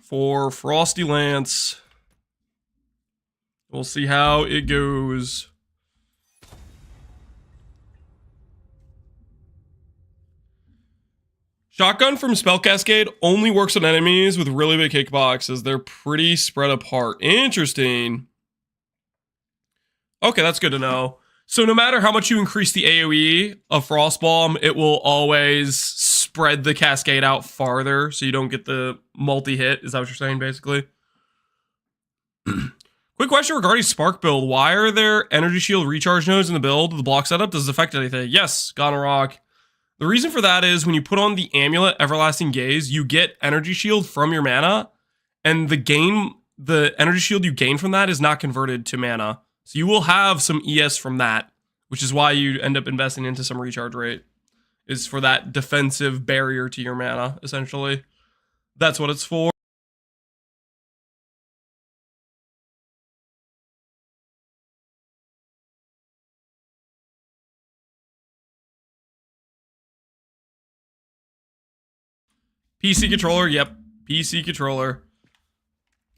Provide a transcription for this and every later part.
for Frosty Lance. We'll see how it goes. Shotgun from Spell Cascade only works on enemies with really big hitboxes. They're pretty spread apart. Interesting. Okay, that's good to know. So no matter how much you increase the AoE of Frostbomb, it will always spread the cascade out farther, so you don't get the multi-hit. Is that what you're saying, basically? Quick question regarding Spark build. Why are there energy shield recharge nodes in the build? The block setup, does it affect anything? Yes, Gonna Rock. The reason for that is when you put on the amulet Everlasting Gaze, you get energy shield from your mana, and the energy shield you gain from that is not converted to mana. So you will have some ES from that, which is why you end up investing into some recharge rate, is for that defensive barrier to your mana, essentially. That's what it's for. PC controller, yep. PC controller.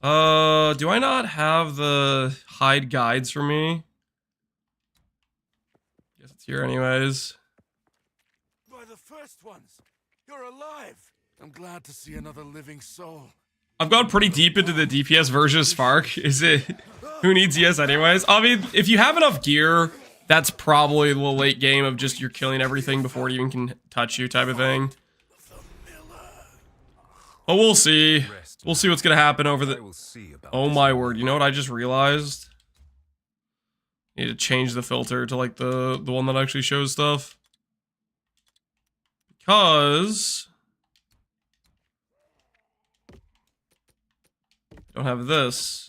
Do I not have the hide guides for me? Guess it's here anyways. By the first ones, you're alive. I'm glad to see another living soul. I've gone pretty deep into the DPS version of Spark. Is it... Who needs ES anyways? I mean, if you have enough gear, that's probably the late game of just you're killing everything before it even can touch you type of thing. Oh, we'll see. We'll see what's gonna happen over the... Oh my word, you know what I just realized? Need to change the filter to like the one that actually shows stuff. Because... don't have this.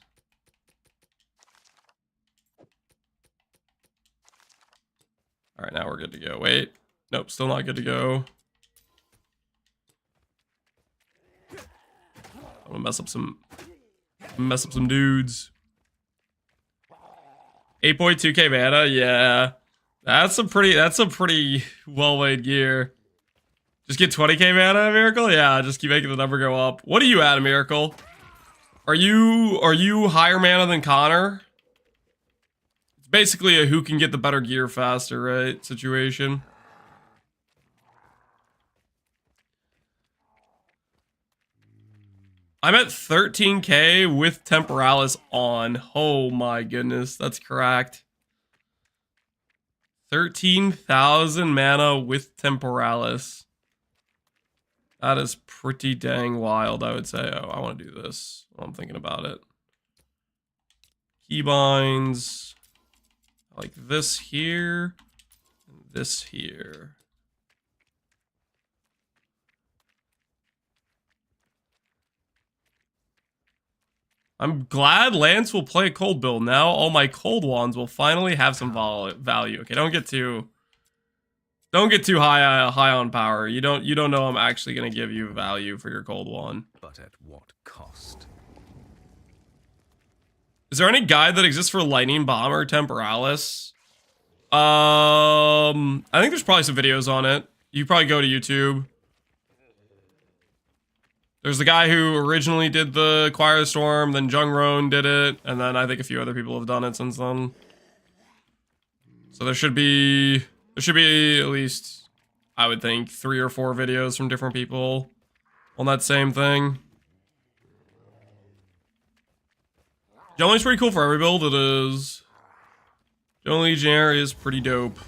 Alright, now we're good to go. Wait. Nope, still not good to go. I'm gonna mess up some dudes. 8.2k mana, yeah. That's a pretty well-made gear. Just get 20k mana, Miracle? Yeah, just keep making the number go up. What are you at, Miracle? Are you higher mana than Connor? It's basically a who can get the better gear faster, right? Situation. I'm at 13k with Temporalis on. Oh my goodness, that's cracked. 13,000 mana with Temporalis. That is pretty dang wild, I would say. Oh, I want to do this while I'm thinking about it. Keybinds. Like this here. And this here. I'm glad Lance will play a cold build. Now all my cold wands will finally have some value. Okay, don't get too high on power. You don't know I'm actually gonna give you value for your cold wand. But at what cost? Is there any guide that exists for Lightning Bomb or Temporalis? I think there's probably some videos on it. You probably go to YouTube. There's the guy who originally did the Choir of the Storm, then Jung Roan did it, and then I think a few other people have done it since then. So there should be at least, I would think, 3 or 4 videos from different people on that same thing. Generally's pretty cool for every build, it is. General Legionnaire is pretty dope.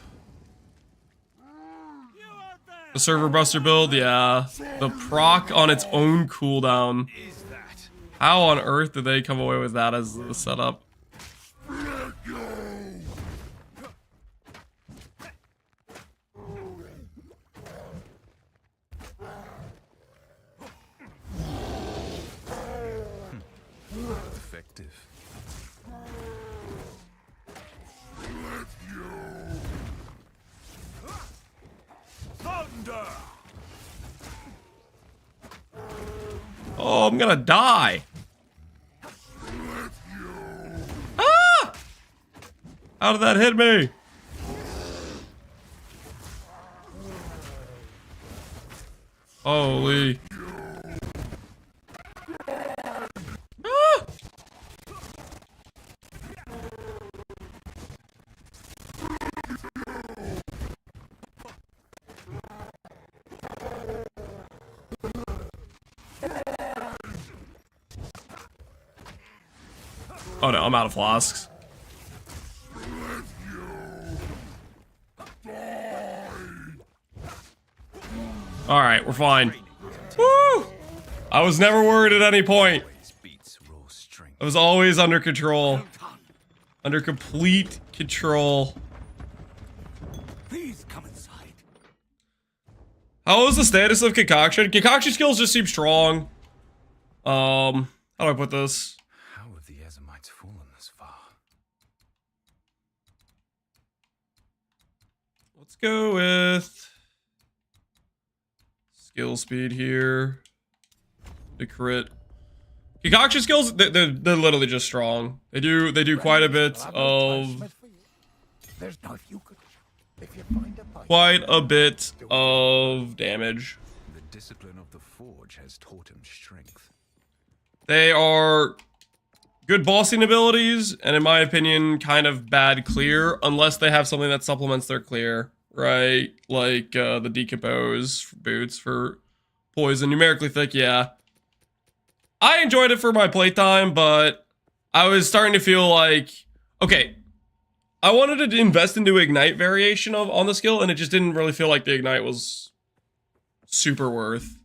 The server buster build, yeah. The proc on its own cooldown. How on earth did they come away with that as the setup? Effective. Thunder. Oh, I'm gonna die. Ah! How did that hit me? Holy. Oh no, I'm out of flasks. Alright, we're fine. Woo! I was never worried at any point. I was always under control. Under complete control. Please come inside. How is the status of Concoction? Concoction skills just seem strong. How do I put this? How have the Ezamites fallen this far? Let's go with skill speed here. The crit. Concoction skills, they're literally just strong. They do quite a bit of damage. The discipline of the forge has taught him strength. They are good bossing abilities, and in my opinion, kind of bad clear, unless they have something that supplements their clear, right? Like the decompose boots for poison. Numerically thick, yeah. I enjoyed it for my playtime, but I was starting to feel like, okay, I wanted to invest into ignite variation on the skill, and it just didn't really feel like the ignite was super worth.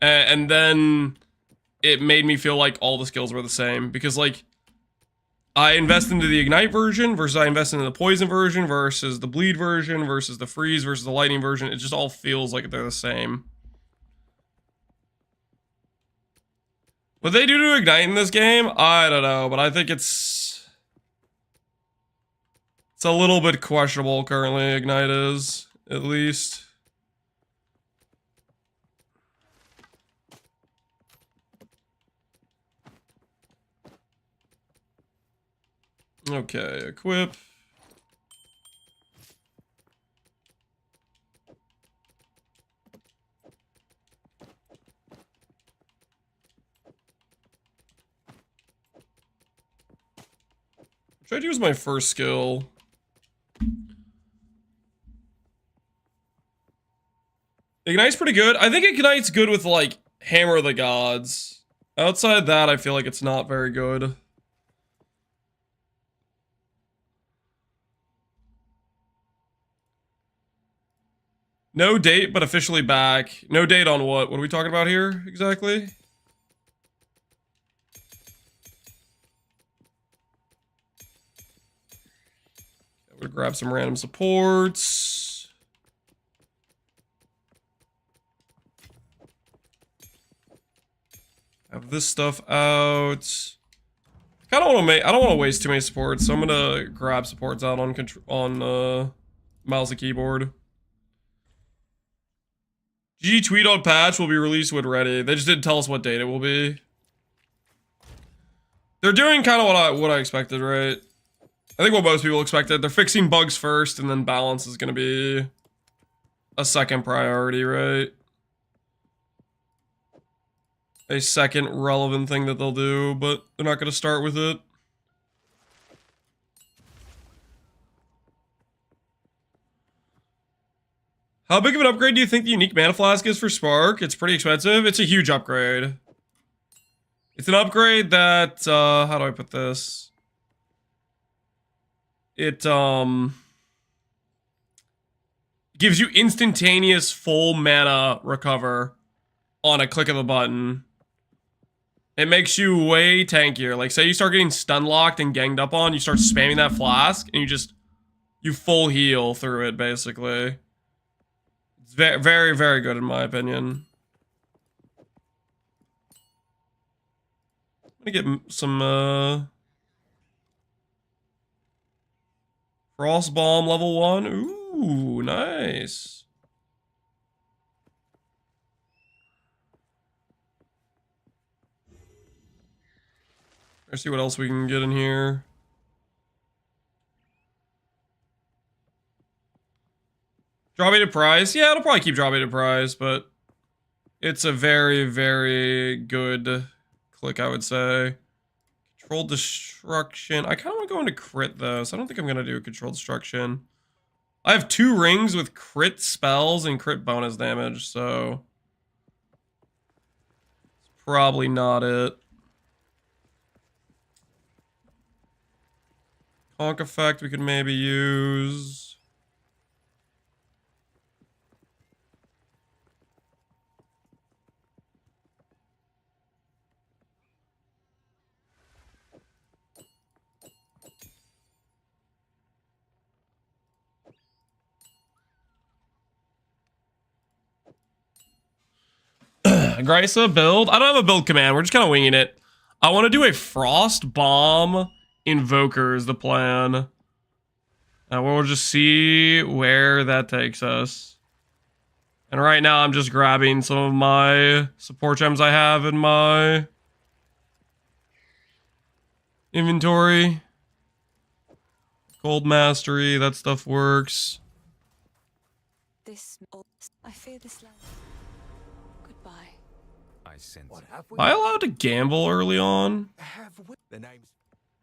And then it made me feel like all the skills were the same, because like I invest into the ignite version versus I invest into the poison version versus the bleed version versus the freeze versus the lightning version. It just all feels like they're the same. What they do to ignite in this game, I don't know, but I think it's a little bit questionable currently. Ignite is, at least. Okay, equip. Try to use my first skill. Ignite's pretty good. I think Ignite's good with, like, Hammer of the Gods. Outside that, I feel like it's not very good. No date, but officially back. No date on what? What are we talking about here, exactly? I'm gonna grab some random supports. Have this stuff out. I don't want to waste too many supports, so I'm gonna grab supports out on mouse and keyboard. GG tweet on patch will be released when ready. They just didn't tell us what date it will be. They're doing kind of what I expected, right? I think what most people expected. They're fixing bugs first, and then balance is going to be a second priority, right? A second relevant thing that they'll do, but they're not going to start with it. How big of an upgrade do you think the unique mana flask is for Spark? It's pretty expensive. It's a huge upgrade. It's an upgrade that, how do I put this? It, gives you instantaneous full mana recover on a click of a button. It makes you way tankier. Like, say you start getting stun locked and ganged up on, you start spamming that flask, and you full heal through it, basically. It's very, very, very good in my opinion. I'm gonna get some, Frost Bomb level 1. Ooh, nice. Let's see what else we can get in here. Draw-baited prize. Yeah, it'll probably keep draw-baited prize, but it's a very, very good click, I would say. Controlled destruction. I kind of want to go into crit, though, so I don't think I'm going to do a controlled destruction. I have 2 rings with crit spells and crit bonus damage, so it's probably not it. Conk effect we could maybe use. Grysa build. I don't have a build command. We're just kind of winging it. I want to do a Frost Bomb Invoker is the plan. And we'll just see where that takes us. And right now I'm just grabbing some of my support gems I have in my inventory. Gold Mastery, that stuff works. I fear this land. Goodbye. I sense What it. have we? Am I allowed to gamble early on? Have we? The names.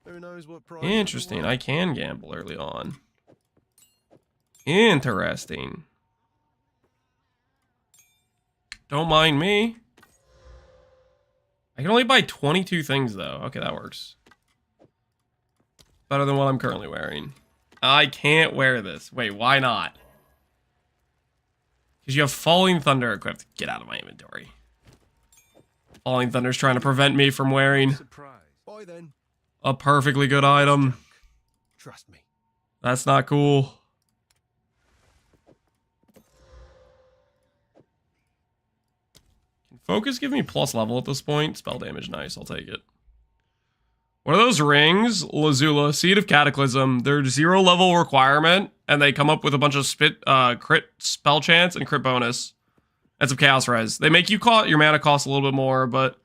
Who knows what prize? Interesting. I can gamble early on. Interesting. Don't mind me. I can only buy 22 things, though. Okay, that works. Better than what I'm currently wearing. I can't wear this. Wait, why not? Because you have Falling Thunder equipped. Get out of my inventory. Falling Thunder's trying to prevent me from wearing Surprise. Bye then. a perfectly good item. Trust me. That's not cool. Can Focus give me plus level at this point? Spell damage, nice, I'll take it. What are those rings? Lazula, Seed of Cataclysm. They're 0 level requirement, and they come up with a bunch of crit spell chance and crit bonus. And some Chaos Res. They make your mana cost a little bit more, but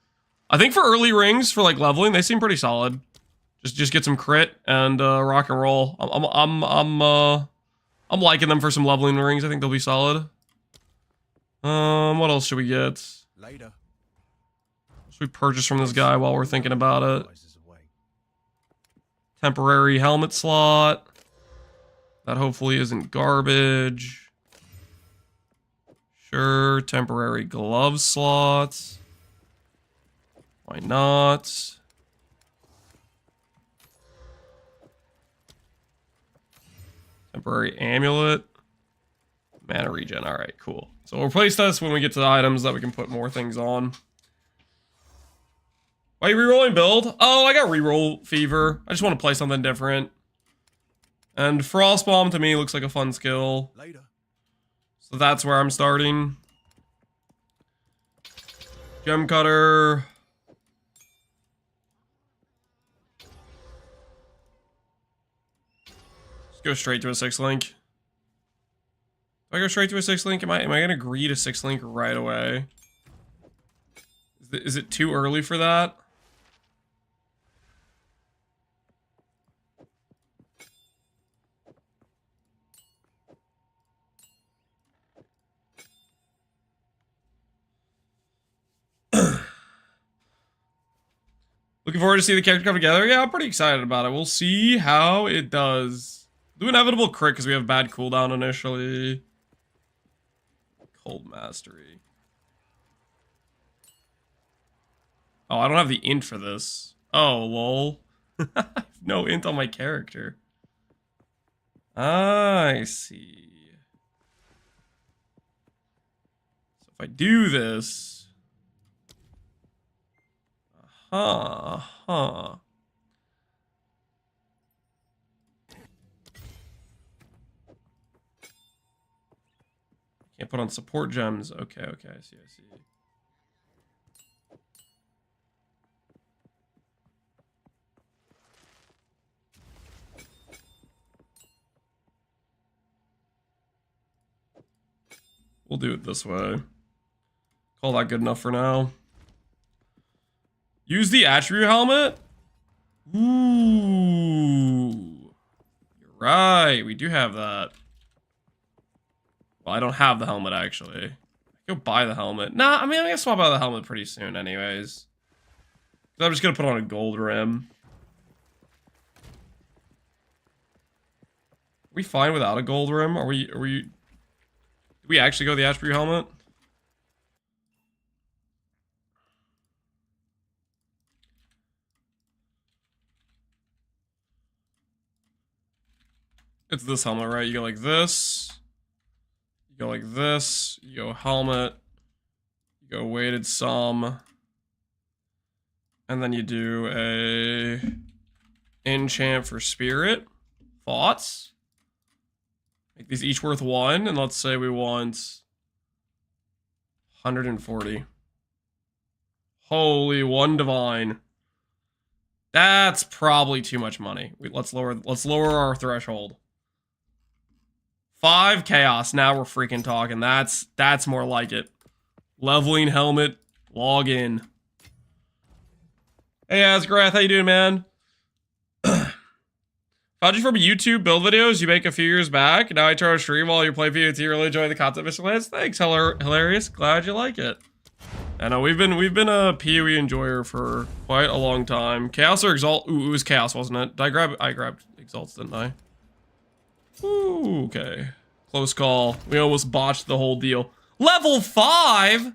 I think for early rings, for like leveling, they seem pretty solid. Just get some crit and rock and roll. I'm liking them for some leveling rings. I think they'll be solid. What else should we get? Later. Should we purchase from this guy while we're thinking about it? Temporary helmet slot. That hopefully isn't garbage. Sure, temporary glove slots. Why not? Temporary amulet. Mana regen. Alright, cool. So we'll replace this when we get to the items that we can put more things on. Why are you rerolling build? Oh, I got reroll fever. I just want to play something different. And Frost Bomb to me looks like a fun skill. Later. So that's where I'm starting. Gem Cutter. Let's go straight to a 6-link. If I go straight to a 6-link, am I going to agree to 6-link right away? Is it too early for that? Looking forward to see the character come together. Yeah, I'm pretty excited about it. We'll see how it does. Do inevitable crit because we have bad cooldown initially. Cold Mastery. Oh, I don't have the int for this. Oh, lol. I have no int on my character. I see. So if I do this... Can't put on support gems. Okay, I see. We'll do it this way. Call that good enough for now. Use the attribute helmet? Ooh. You're right, we do have that. Well, I don't have the helmet, actually. Go buy the helmet. Nah, I mean, I'm gonna swap out the helmet pretty soon anyways. I'm just gonna put on a gold rim. Are we fine without a gold rim? Are we... Do we actually go the attribute helmet? It's this helmet, right? You go like this. You go like this. You go helmet. You go weighted sum. And then you do a enchant for spirit. Thoughts? Make these each worth 1, and let's say we want 140. Holy, 1 divine. That's probably too much money. Let's lower our threshold. 5 chaos. Now we're freaking talking. That's more like it. Leveling helmet. Log in. Hey Asgrath, how you doing, man? Found you from YouTube build videos you make a few years back. Now I try to stream while you play POT. Really enjoy the content, Mr. Lance. Thanks, hilarious. Glad you like it. I know we've been a PoE enjoyer for quite a long time. Chaos or Exalt? Ooh, it was Chaos, wasn't it? I grabbed Exalts, didn't I? Ooh, okay. Close call. We almost botched the whole deal. Level 5?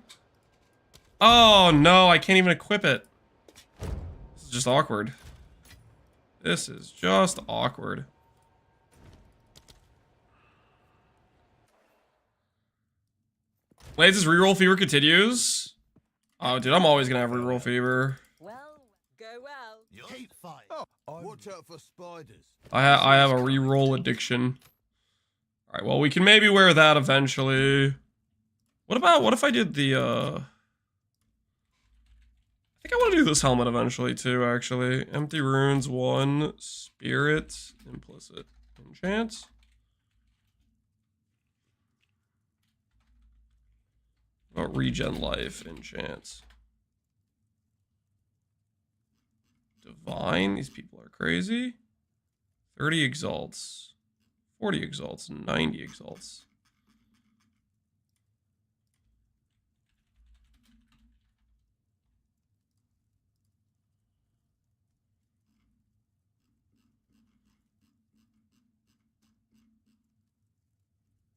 Oh no, I can't even equip it. This is just awkward. This is just awkward. Lance's reroll fever continues. Oh, dude, I'm always gonna have reroll fever. Well, go well. Keep fighting. Watch out for spiders. I have a reroll addiction. All right, well, we can maybe wear that eventually. What if I did the I think I want to do this helmet eventually too, actually. Empty runes, 1 spirit, implicit enchant. What about regen life enchant? Divine, these people are crazy. 30 exalts, 40 exalts, 90 exalts.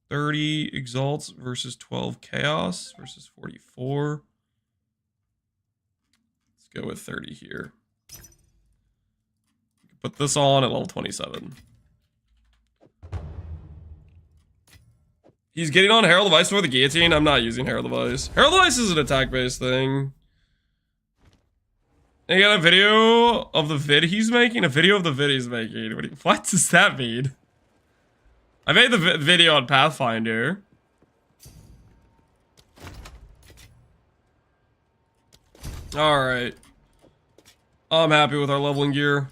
$30 exalts versus 12 chaos versus 44. Let's go with 30 here. Put this on at level 27. He's getting on Herald of Ice for the guillotine. I'm not using Herald of Ice. Herald of Ice is an attack-based thing. And you got a video of the vid he's making? A video of the vid he's making. What does that mean? I made the video on Pathfinder. Alright. I'm happy with our leveling gear.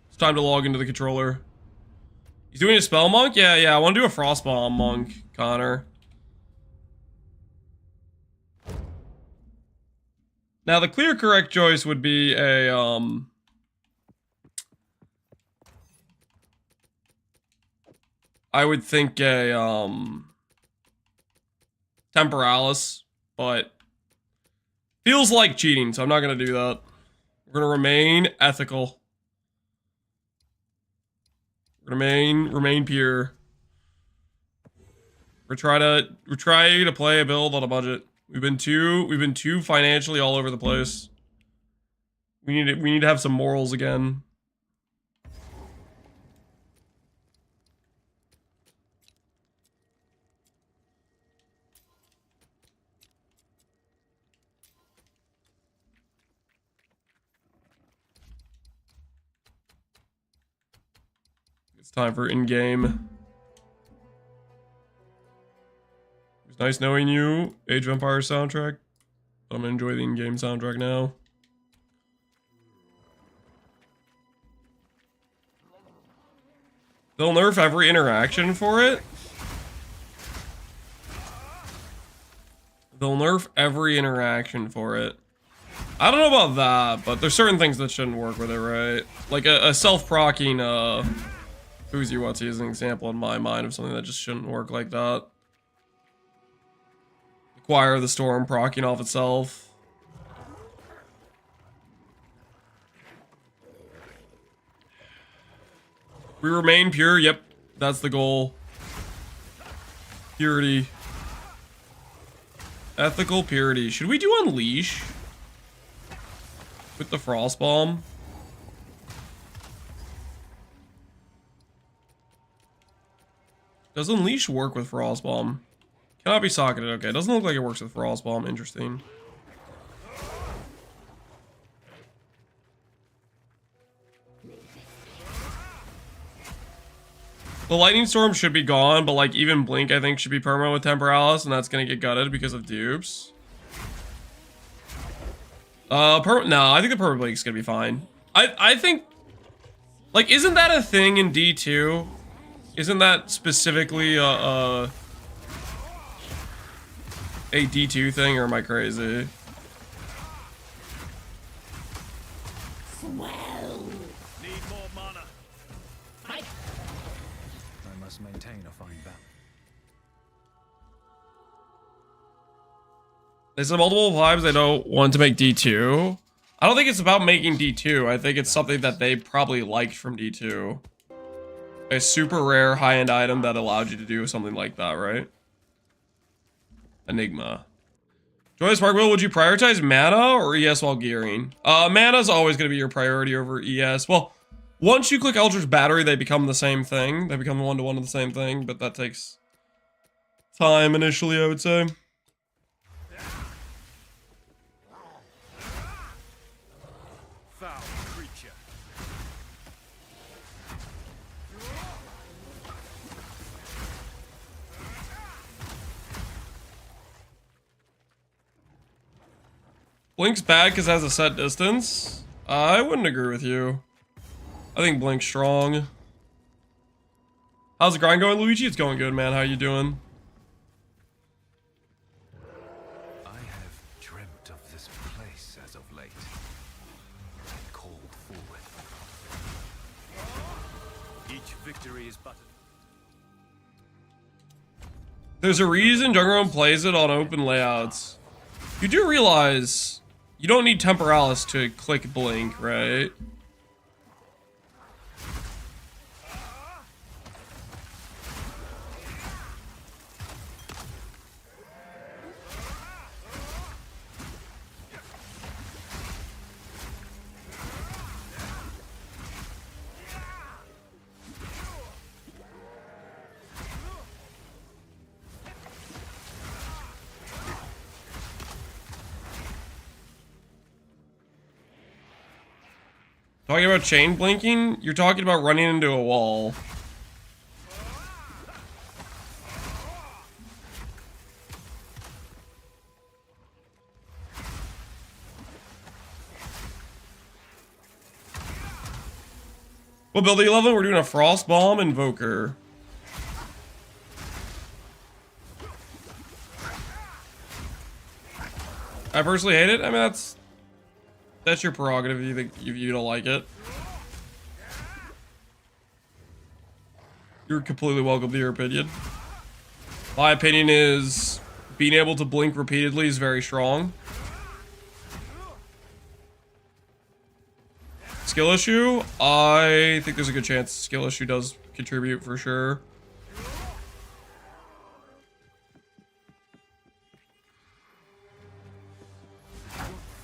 It's time to log into the controller. He's doing a spell monk? Yeah, I want to do a frostbomb monk, Connor. Now, the clear correct choice would be a, I would think a, Temporalis, but feels like cheating, so I'm not gonna do that. We're gonna remain ethical. Remain pure. We're trying to play a build on a budget. We've been too financially all over the place. We need to have some morals again. It's time for in-game. It's nice knowing you, Age of Empires soundtrack. But I'm gonna enjoy the in-game soundtrack now. They'll nerf every interaction for it. They'll nerf every interaction for it. I don't know about that, but there's certain things that shouldn't work with it, right? Like a self-procking, Boozy Wutsy is an example in my mind of something that just shouldn't work like that. Choir of the Storm procking off itself. We remain pure. Yep, that's the goal. Purity. Ethical purity. Should we do Unleash? With the Frostbomb? Does Unleash work with Frostbomb? Cannot be socketed. Okay, doesn't look like it works with Frostbomb. Interesting. The Lightning Storm should be gone, but like even Blink I think should be permanent with Temporalis, and that's gonna get gutted because of dupes. No, I think the permanent Blink's gonna be fine. I think, like, isn't that a thing in D2? Isn't that specifically a D2 thing, or am I crazy? Need more mana. I must maintain a fine balance. They said multiple times they don't want to make D2. I don't think it's about making D2. I think it's something that they probably liked from D2. A super rare high-end item that allowed you to do something like that, right? Enigma. Joyous Sparkville, would you prioritize mana or ES while gearing? Mana's always going to be your priority over ES. Well, once you click Eldritch Battery, they become the same thing. They become one-to-one of the same thing, but that takes time initially, I would say. Foul creature. Blink's bad because it has a set distance. I wouldn't agree with you. I think Blink's strong. How's the grind going, Luigi? It's going good, man. How you doing? I have dreamt of this place as of late. And called forward. Each victory is but There's a reason Jungleroom plays it on open layouts. You do realize you don't need Temporalis to click Blink, right? Talking about chain blinking? You're talking about running into a wall. What build are you leveling? We're doing a Frost Bomb Invoker. I personally hate it. I mean, that's your prerogative if you think if you don't like it. You're completely welcome to your opinion. My opinion is being able to blink repeatedly is very strong. Skill issue? I think there's a good chance skill issue does contribute for sure.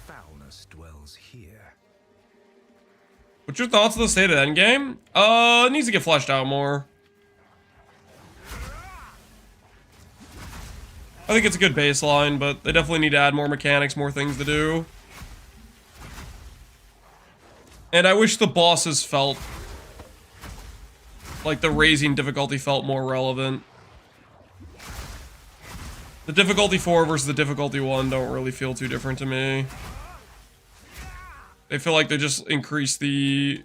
Foulness dwells here. What's your thoughts on the state of Endgame? It needs to get fleshed out more. I think it's a good baseline, but they definitely need to add more mechanics, more things to do. And I wish the bosses felt like the raising difficulty felt more relevant. The difficulty 4 versus the difficulty 1 don't really feel too different to me. They feel like they just increase the...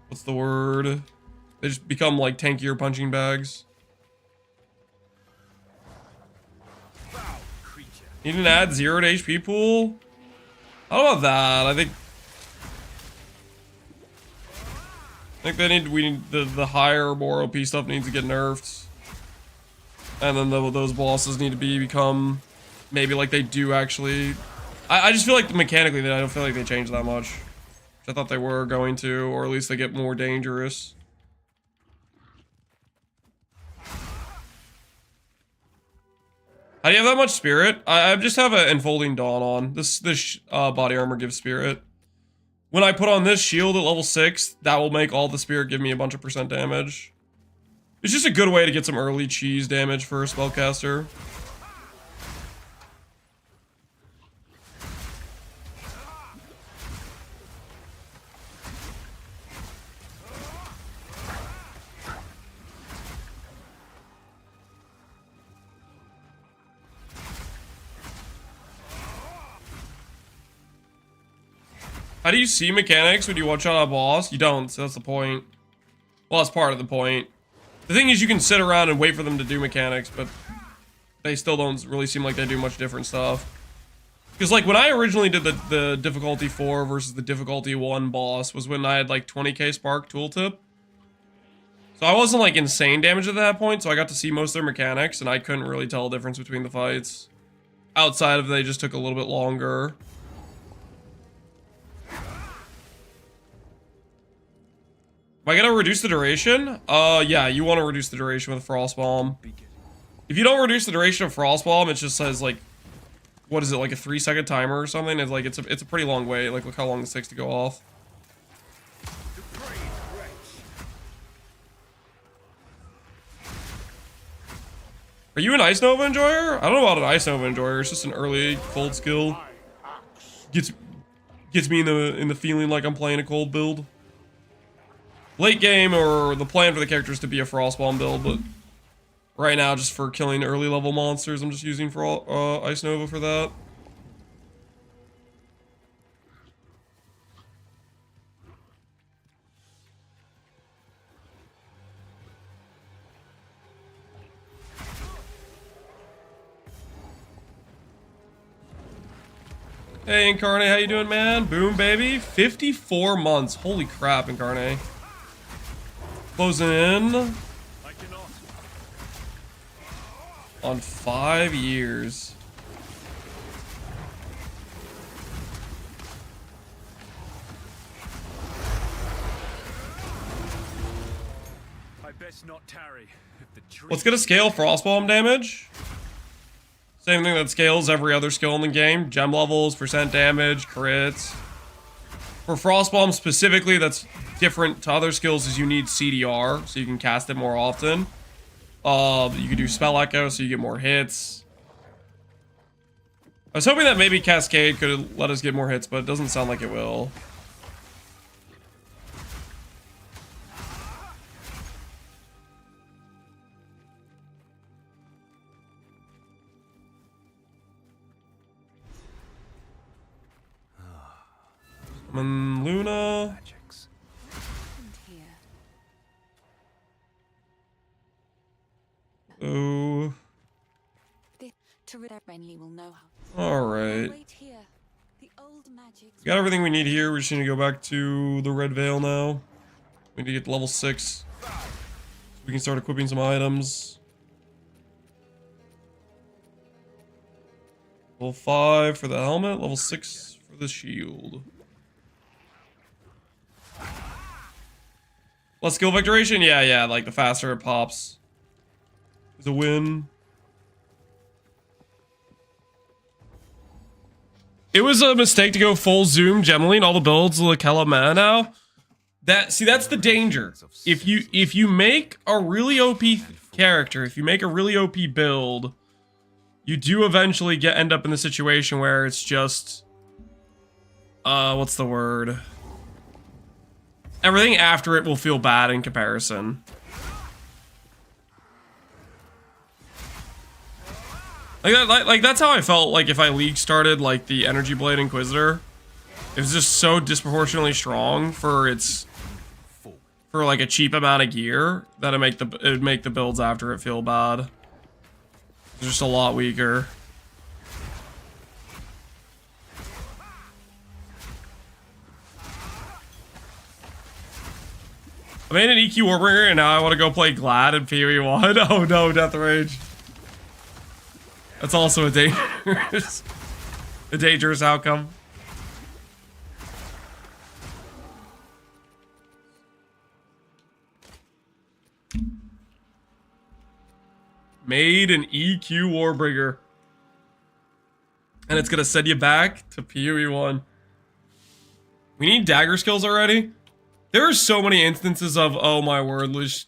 What's the word? They just become like tankier punching bags. foul creature. Need an add 0 to HP pool? How about that? I think we need the higher, more OP stuff needs to get nerfed. And then those bosses need to become maybe like they do actually. I just feel like mechanically I don't feel like they changed that much. Which I thought they were going to, or at least they get more dangerous. How do you have that much spirit? I just have an Enfolding Dawn on. This body armor gives spirit. When I put on this shield at level 6, that will make all the spirit give me a bunch of percent damage. It's just a good way to get some early cheese damage for a spellcaster. How do you see mechanics when you one-shot a boss? You don't, so that's the point. Well, that's part of the point. The thing is, you can sit around and wait for them to do mechanics, but they still don't really seem like they do much different stuff. Because, like, when I originally did the difficulty 4 versus the difficulty 1 boss was when I had, like, 20k spark tooltip. So I wasn't, like, insane damage at that point, so I got to see most of their mechanics, and I couldn't really tell the difference between the fights. Outside of they just took a little bit longer. Am I gonna reduce the duration? Yeah, you want to reduce the duration with Frost Bomb. If you don't reduce the duration of Frost Bomb, it just says, like, what is it, like a 3-second timer or something? It's like, it's a pretty long wait. Like, look how long this takes to go off. Are you an Ice Nova enjoyer? I don't know about an Ice Nova enjoyer. It's just an early cold skill. Gets me in the feeling like I'm playing a cold build. Late game, or the plan for the character is to be a Frostbomb build, but right now, just for killing early level monsters, I'm just using Ice Nova for that. Hey, Incarnate, how you doing, man? Boom, baby. 54 months. Holy crap, Incarnate. Closing in on 5 years. I best not tarry. What's gonna scale Frostbomb damage? Same thing that scales every other skill in the game. Gem levels, percent damage, crits. For Frostbomb specifically, that's different to other skills, is you need CDR, so you can cast it more often. You can do Spell Echo, so you get more hits. I was hoping that maybe Cascade could let us get more hits, but it doesn't sound like it will. Luna. Magics. Oh. Will know how. Alright. Wait here. The old magics. Got everything we need here. We just need to go back to the Red Veil now. We need to get to level 6. So we can start equipping some items. Level 5 for the helmet. Level 6 for the shield. Less skill vectoration? Yeah, like the faster it pops is a win. It was a mistake to go full zoom generally, and all the builds look hella meta now. That's the danger. If you make a really OP character, if you make a really OP build, you do eventually end up in the situation where it's just what's the word? Everything after it will feel bad in comparison. Like that's how I felt like if I League started like the Energy Blade Inquisitor. It was just so disproportionately strong for like a cheap amount of gear that it would make the builds after it feel bad. It's just a lot weaker. I made an EQ Warbringer and now I want to go play Glad in PoE 1. Oh no, Death Rage. That's also a dangerous outcome. Made an EQ Warbringer. And it's gonna send you back to PoE 1. We need dagger skills already. There are so many instances of, oh my word, let's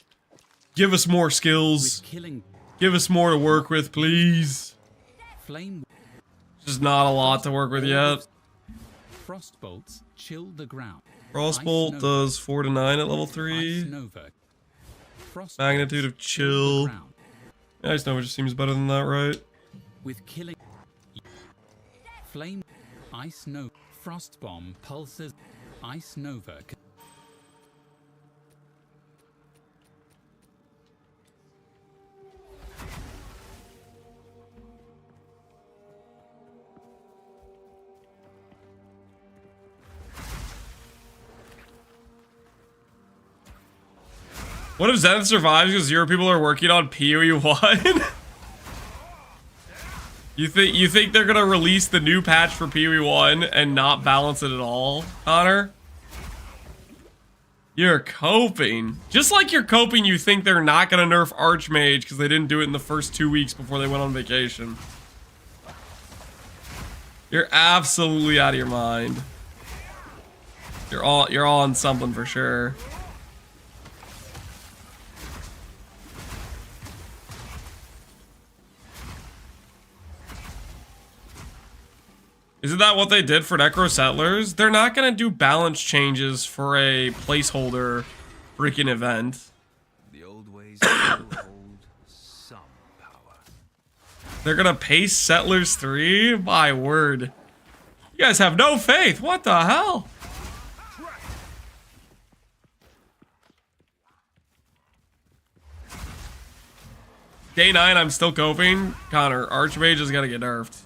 give us more skills. With killing Give us more to work with, please. flame Just not a lot to work with yet. frost bolts chill the ground. Frostbolt Ice does 4 to 9 at level Ice 3. Nova. Frost Magnitude bolts of chill. the ground. Yeah, Ice Nova just seems better than that, right? With killing flame ice nova frost bomb pulses ice nova. What if Zenith survives because 0 people are working on PoE 1? You think they're gonna release the new patch for PoE 1 and not balance it at all, Connor? You're coping. Just like you're coping, you think they're not gonna nerf Archmage because they didn't do it in the first 2 weeks before they went on vacation. You're absolutely out of your mind. You're all on something for sure. Isn't that what they did for Necro Settlers? They're not gonna do balance changes for a placeholder freaking event. The old ways still hold some power. They're gonna pace Settlers 3? My word. You guys have no faith. What the hell? Day 9, I'm still coping. Connor, Archmage is gonna get nerfed.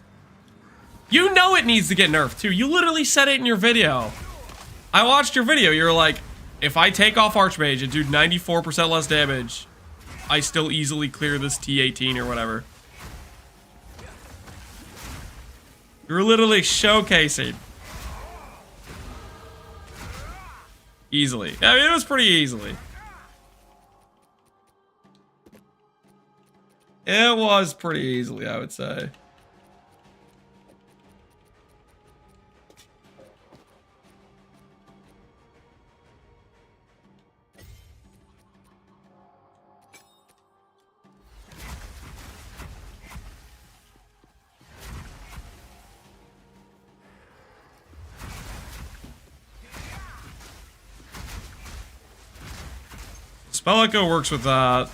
You know it needs to get nerfed too. You literally said it in your video. I watched your video. You were like, if I take off Archmage and do 94% less damage, I still easily clear this T18 or whatever. You were literally showcasing. Easily. I mean, it was pretty easily. It was pretty easily, I would say. Spell Echo works with that.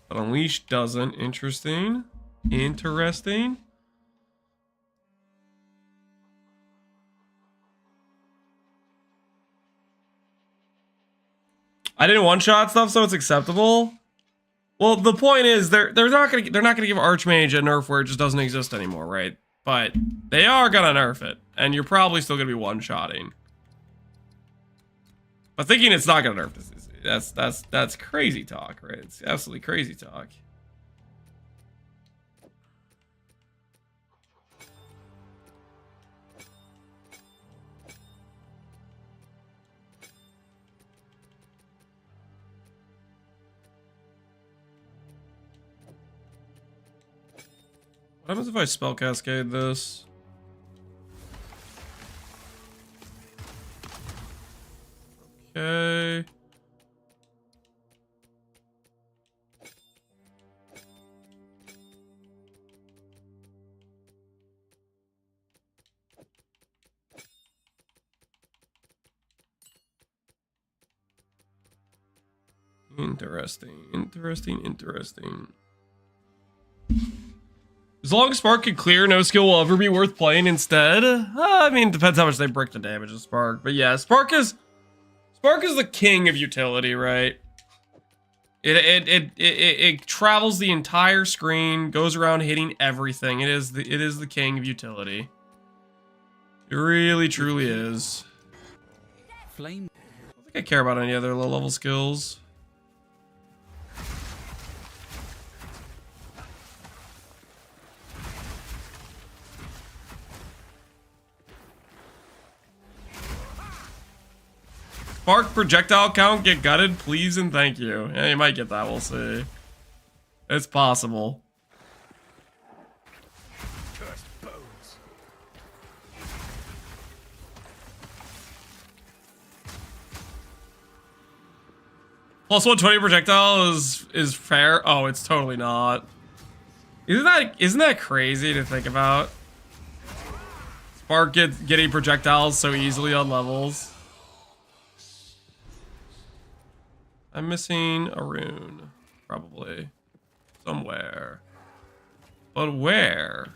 But Unleash doesn't. Interesting. Interesting. I didn't one-shot stuff, so it's acceptable. Well, the point is they're not gonna give Archmage a nerf where it just doesn't exist anymore, right? But they are gonna nerf it, and you're probably still gonna be one-shotting. But thinking it's not gonna nerf this, that's crazy talk, right? It's absolutely crazy talk. What happens if I spell cascade this? Okay. Interesting. As long as Spark can clear, no skill will ever be worth playing instead. I mean, depends how much they break the damage of Spark. But yeah, Spark is the king of utility, right? It travels the entire screen, goes around hitting everything. It is the king of utility. It really, truly is. Flame. I don't think I care about any other low-level skills. Spark projectile count get gutted, please and thank you. Yeah, you might get that, we'll see. It's possible. Cursed bones. Plus 120 projectile is fair. Oh, it's totally not. Isn't that crazy to think about? Spark getting projectiles so easily on levels. I'm missing a rune, probably somewhere, but where?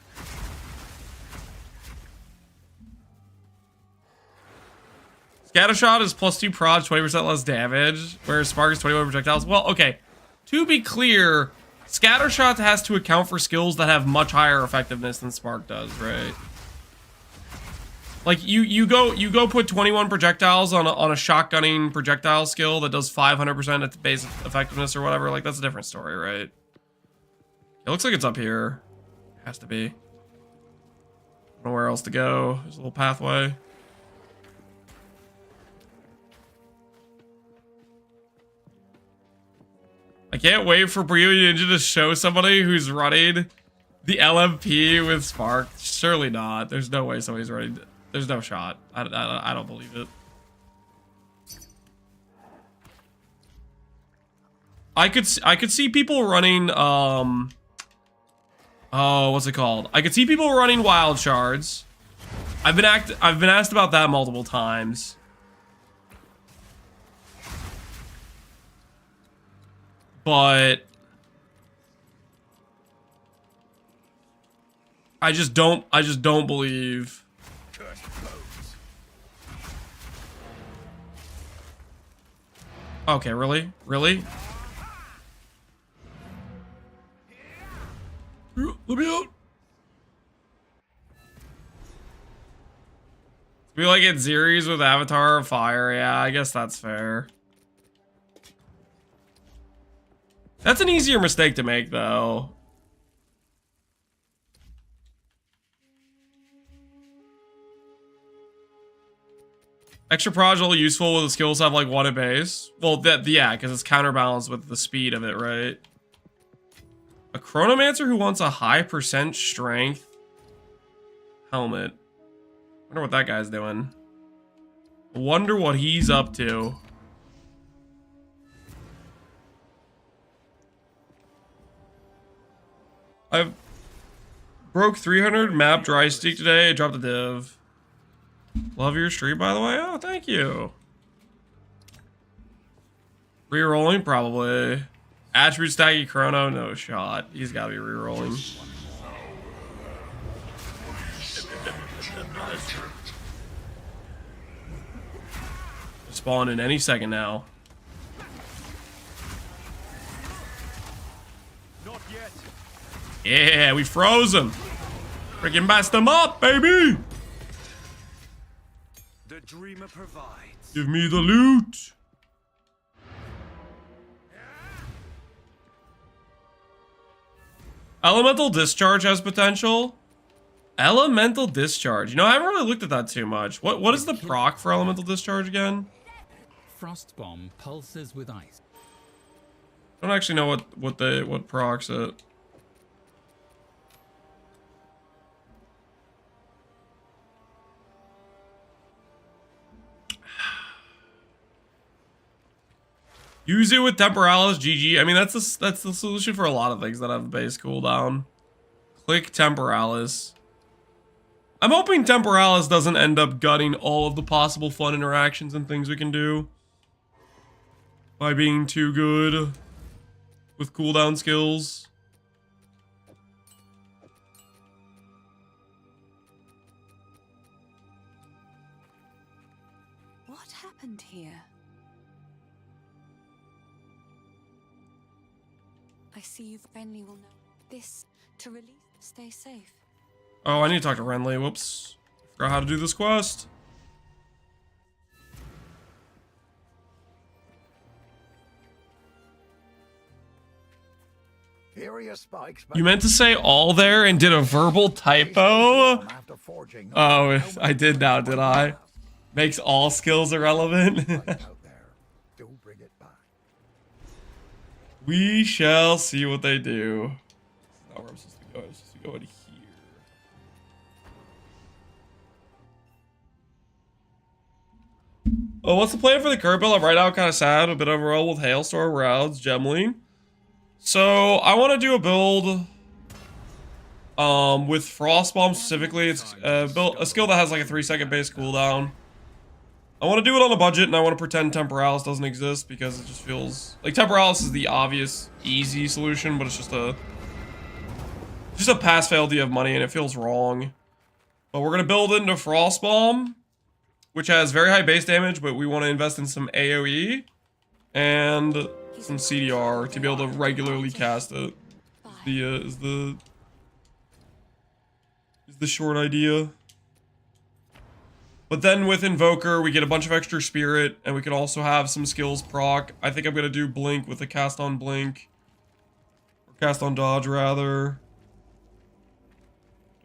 Scattershot is +2 prod, 20% less damage, whereas Spark is 21 projectiles. Well, okay. To be clear, Scattershot has to account for skills that have much higher effectiveness than Spark does, right? Like you go put 21 projectiles on a shotgunning projectile skill that does 500% at the base effectiveness or whatever. Like that's a different story, right? It looks like it's up here. Has to be. I don't know where else to go. There's a little pathway. I can't wait for Brio Ninja to show somebody who's running the LMP with Spark. Surely not. There's no way somebody's running. There's no shot. I don't believe it. I could see people running oh, what's it called? I could see people running wild shards. I've been asked about that multiple times. But I just don't believe. Okay, really? Really? Let me out. Be like it's Zeres with Avatar of Fire. Yeah, I guess that's fair. That's an easier mistake to make, though. Extra prodigal useful with the skills have like 1 at base. Well, yeah, because it's counterbalanced with the speed of it, right? A chronomancer who wants a high % strength helmet. Wonder what that guy's doing. Wonder what he's up to. I've broke 300 map dry streak today. I dropped a div. Love your stream, by the way. Oh, thank you. Rerolling, probably. Attribute staggy chrono, no shot. He's got to be rerolling. Spawn in any second now. Yeah, we froze him. Freaking messed him up, baby. The dreamer provides. Give me the loot. Elemental Discharge has potential. Elemental Discharge. You know, I haven't really looked at that too much. What is the proc for Elemental Discharge again? Frost bomb pulses with ice. I don't actually know what procs it. Use it with Temporalis, GG. I mean, that's the solution for a lot of things that have base cooldown. Click Temporalis. I'm hoping Temporalis doesn't end up gutting all of the possible fun interactions and things we can do by being too good with cooldown skills. What happened here? I see you finally will know this to release. Stay safe. Oh, I need to talk to Renly. Whoops. Forgot how to do this quest. You meant to say all there and did a verbal typo? Oh, I did now, did I? Makes all skills irrelevant. We shall see what they do. That's not where I'm supposed to go. I'm supposed to go in here. Oh, what's the plan for the current build? I'm right now kind of sad. A bit overall with Hailstorm, Rounds, Gemling. So I want to do a build with Frostbomb specifically. It's a skill that has like a 3-second base cooldown. I want to do it on a budget, and I want to pretend Temporalis doesn't exist because it just feels like Temporalis is the obvious, easy solution, but it's just a pass-fail do you have money, and it feels wrong. But we're gonna build into Frostbomb, which has very high base damage, but we want to invest in some AoE and some CDR to be able to regularly cast it. Is the short idea. But then with Invoker, we get a bunch of extra spirit, and we can also have some skills proc. I think I'm gonna do Blink with a cast on Blink. Or cast on Dodge, rather.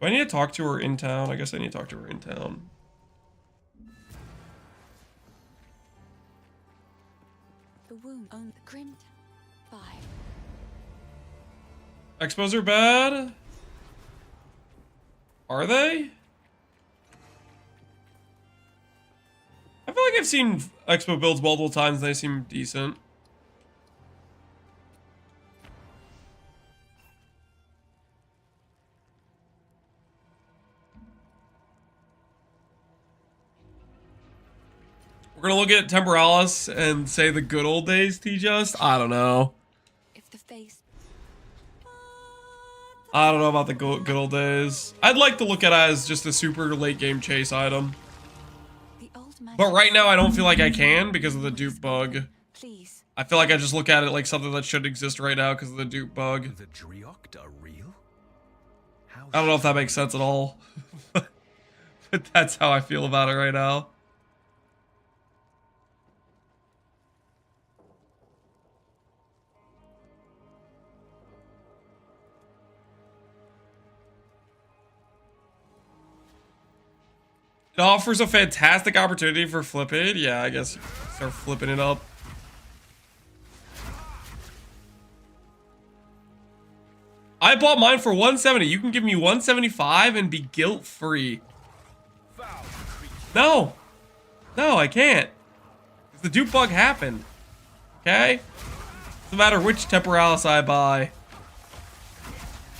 Do I need to talk to her in town? I guess I need to talk to her in town. The wound on the grim. 5. Expos are bad? Are they? I feel like I've seen Expo builds multiple times and they seem decent. We're gonna look at Temporalis and say the good old days, T-Just? I don't know. If the face. I don't know about the good old days. I'd like to look at it as just a super late game chase item. The old man. But right now I don't feel like I can because of the dupe bug. Please. I feel like I just look at it like something that should exist right now because of the dupe bug. The Drioct are real? How I don't know if that makes sense at all. But that's how I feel about it right now. It offers a fantastic opportunity for flipping. Yeah, I guess start flipping it up. I bought mine for 170. You can give me 175 and be guilt-free. No. No, I can't. The dupe bug happened. Okay? Doesn't matter which Temporalis I buy.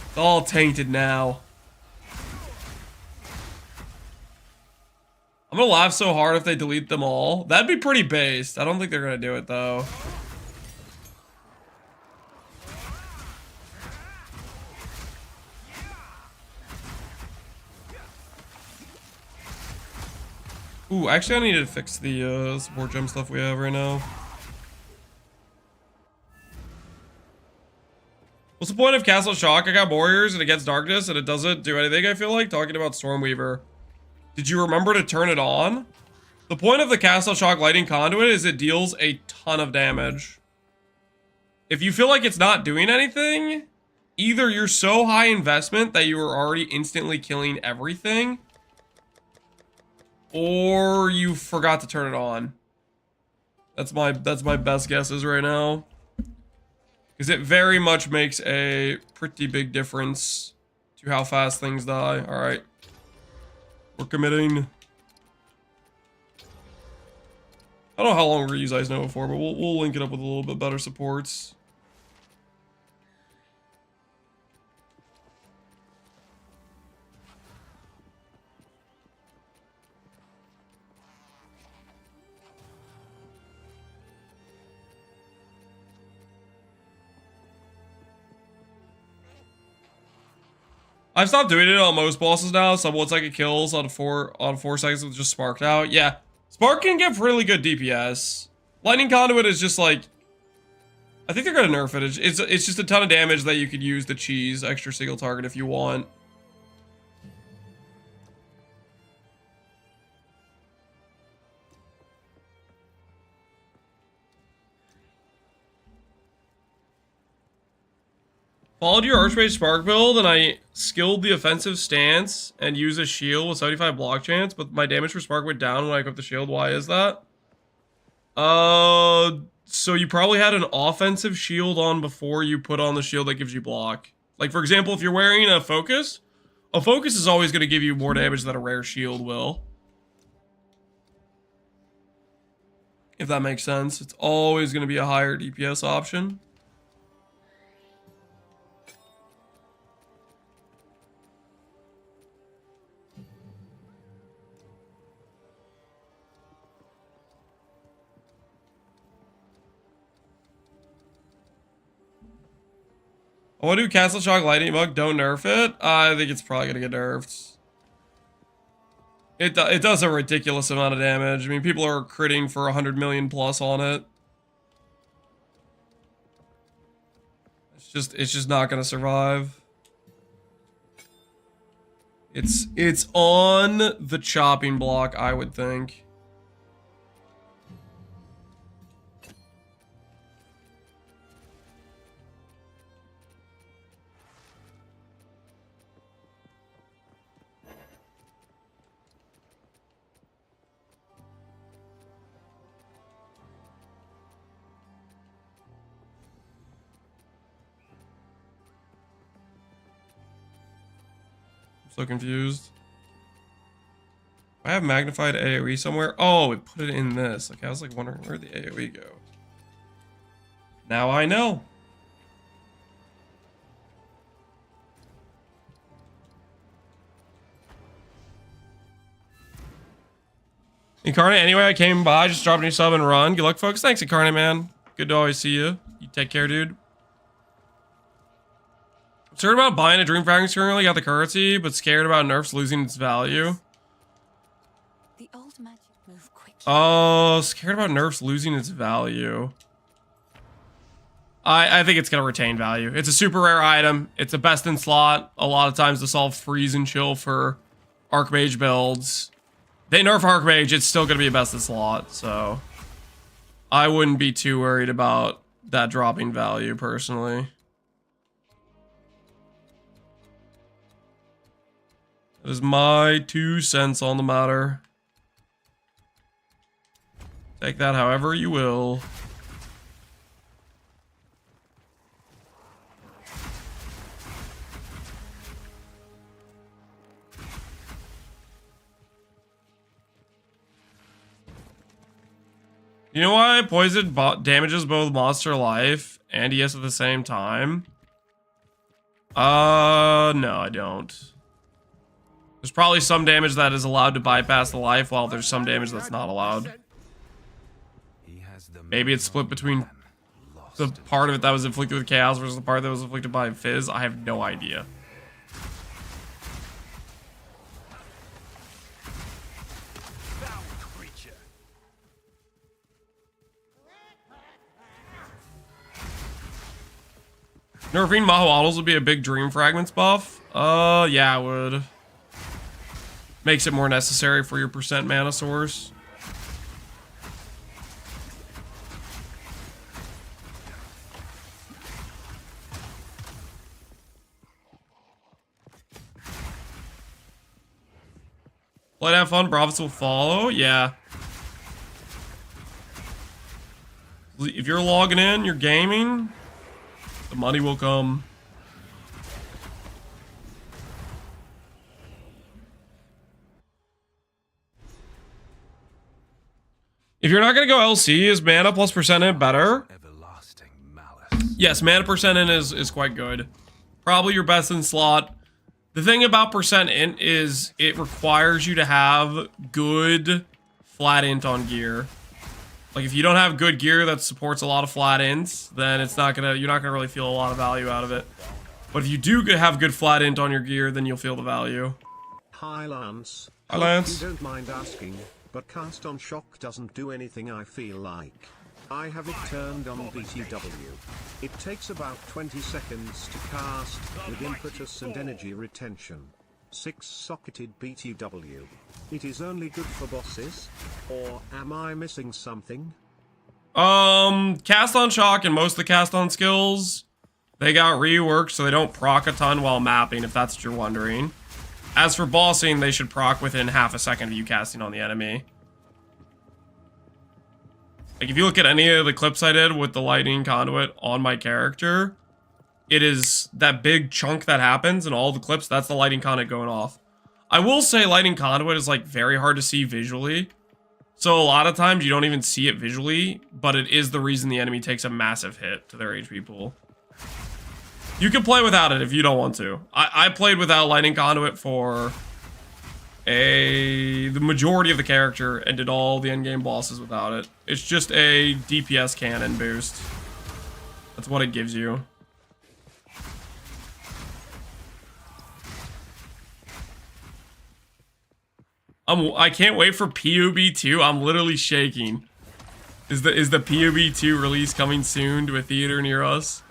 It's all tainted now. I'm gonna laugh so hard if they delete them all. That'd be pretty based. I don't think they're gonna do it though. Ooh, actually I need to fix the support gem stuff we have right now. What's the point of Castle Shock? I got Warriors and it gets Darkness and it doesn't do anything, I feel like, talking about Stormweaver. Did you remember to turn it on? The point of the Castle Shock Lightning Conduit is it deals a ton of damage. If you feel like it's not doing anything, either you're so high investment that you are already instantly killing everything, or you forgot to turn it on. That's my best guesses right now. Because it very much makes a pretty big difference to how fast things die. Alright. We're committing. I don't know how long we're gonna use Ice Nova for, but we'll link it up with a little bit better supports. I've stopped doing it on most bosses now. So once I get kills on 4 seconds with just sparked out. Yeah, Spark can give really good DPS. Lightning Conduit is just like, I think they're gonna nerf it. It's just a ton of damage that you could use to cheese extra single target if you want. Followed your Archmage Spark build, and I skilled the offensive stance and used a shield with 75 block chance, but my damage for Spark went down when I equipped the shield. Why is that? So you probably had an offensive shield on before you put on the shield that gives you block. Like, for example, if you're wearing a focus is always going to give you more damage than a rare shield will. If that makes sense. It's always going to be a higher DPS option. I want to do Castle Shock Lightning Bug. Don't nerf it. I think it's probably going to get nerfed. It does a ridiculous amount of damage. I mean, people are critting for 100 million plus on it. It's just not going to survive. It's on the chopping block, I would think. So confused. I have magnified AoE somewhere. Oh, we put it in this. Like I was like wondering where the AoE go. Now I know. Incarnate, anyway, I came by, just dropping your sub and run. Good luck, folks. Thanks, Incarnate, man. Good to always see you. You take care, dude. Scared about buying a Dream Fragments currently, got the currency, but scared about nerfs losing its value. The old magic move quickly. Oh, scared about nerfs losing its value. I think it's going to retain value. It's a super rare item. It's a best in slot a lot of times to solve freeze and chill for Archmage builds. They nerf Archmage, it's still going to be a best in slot, so I wouldn't be too worried about that dropping value personally. That is my 2 cents on the matter. Take that however you will. You know why poison damages both monster life and ES at the same time? No, I don't. There's probably some damage that is allowed to bypass the life, while there's some damage that's not allowed. Maybe it's split between the part of it that was inflicted with chaos versus the part that was inflicted by Fizz. I have no idea. Nerfing Maho Autos would be a big Dream Fragments buff. Yeah, it would. Makes it more necessary for your percent mana source. Play to have fun, profits will follow. Yeah. If you're logging in, you're gaming, the money will come. If you're not going to go LC, is mana plus percent in better? Everlasting malice. Yes, mana percent in is quite good. Probably your best in slot. The thing about percent int is it requires you to have good flat int on gear. Like if you don't have good gear that supports a lot of flat ints, then you're not gonna really feel a lot of value out of it. But if you do have good flat int on your gear, then you'll feel the value. Hi Lance. Hi Lance. You don't mind asking, but cast on shock doesn't do anything I feel like. I have it turned on BTW. It takes about 20 seconds to cast, with impetus and energy retention. 6-socketed BTW. It is only good for bosses? Or am I missing something? Cast on shock and most of the cast on skills, they got reworked so they don't proc a ton while mapping, if that's what you're wondering. As for bossing, they should proc within half a second of you casting on the enemy. Like if you look at any of the clips I did with the lightning conduit on my character, it is that big chunk that happens in all the clips, that's the lightning conduit going off. I will say lightning conduit is like very hard to see visually. So a lot of times you don't even see it visually, but it is the reason the enemy takes a massive hit to their HP pool. You can play without it if you don't want to. I played without Lightning Conduit for the majority of the character and did all the endgame bosses without it. It's just a DPS cannon boost. That's what it gives you. I can't wait for PUB2. I'm literally shaking. Is the PUB2 release coming soon to a theater near us?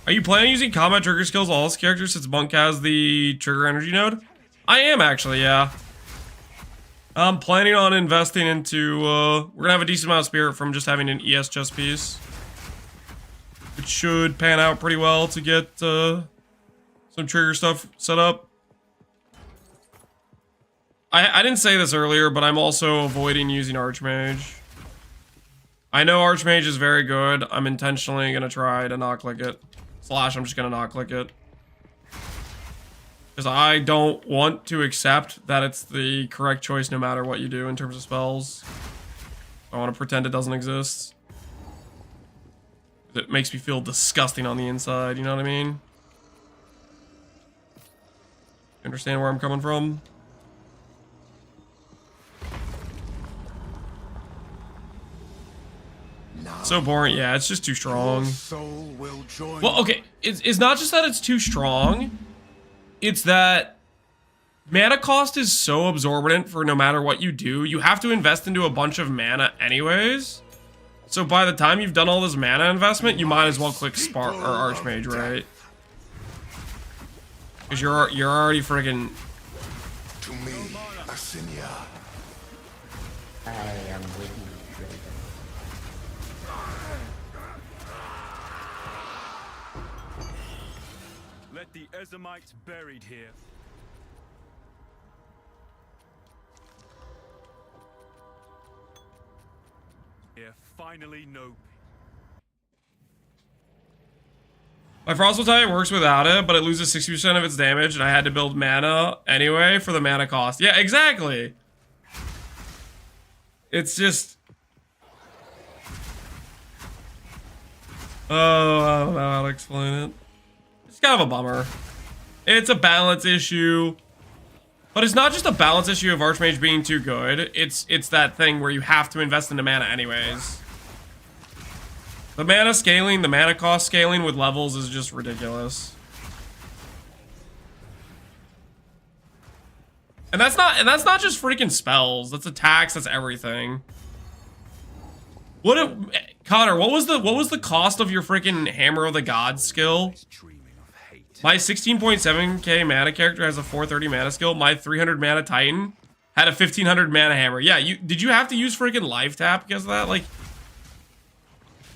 Are you planning on using combat trigger skills on all his characters since Monk has the trigger energy node? I am actually, yeah. I'm planning on investing into, we're gonna have a decent amount of spirit from just having an ES chest piece. Which should pan out pretty well to get some trigger stuff set up. I didn't say this earlier, but I'm also avoiding using Archmage. I know Archmage is very good. I'm intentionally gonna try to not click it. Slash, I'm just gonna not click it. Because I don't want to accept that it's the correct choice no matter what you do in terms of spells. I want to pretend it doesn't exist. It makes me feel disgusting on the inside, you know what I mean? Understand where I'm coming from? So boring. Yeah, it's just too strong. Well, okay. It's not just that it's too strong. It's that mana cost is so absorbent for no matter what you do. You have to invest into a bunch of mana anyways. So by the time you've done all this mana investment, you might as well click Spark or Archmage, right? Because you're already friggin'... To me, Asinia. I am with you, Draven. Let the Ezamites buried here. Here finally know. My Frostful Titan works without it, but it loses 60% of its damage, and I had to build mana anyway for the mana cost. Yeah, exactly. It's just... Oh, I don't know how to explain it. It's kind of a bummer. It's a balance issue. But it's not just a balance issue of Archmage being too good. It's that thing where you have to invest into mana anyways. The mana scaling, the mana cost scaling with levels is just ridiculous. And that's not just freaking spells. That's attacks, that's everything. Connor, what was the cost of your freaking Hammer of the Gods skill? My 16.7k mana character has a 430 mana skill. My 300 mana Titan had a 1500 mana hammer. Yeah, did you have to use freaking life tap because of that? Like,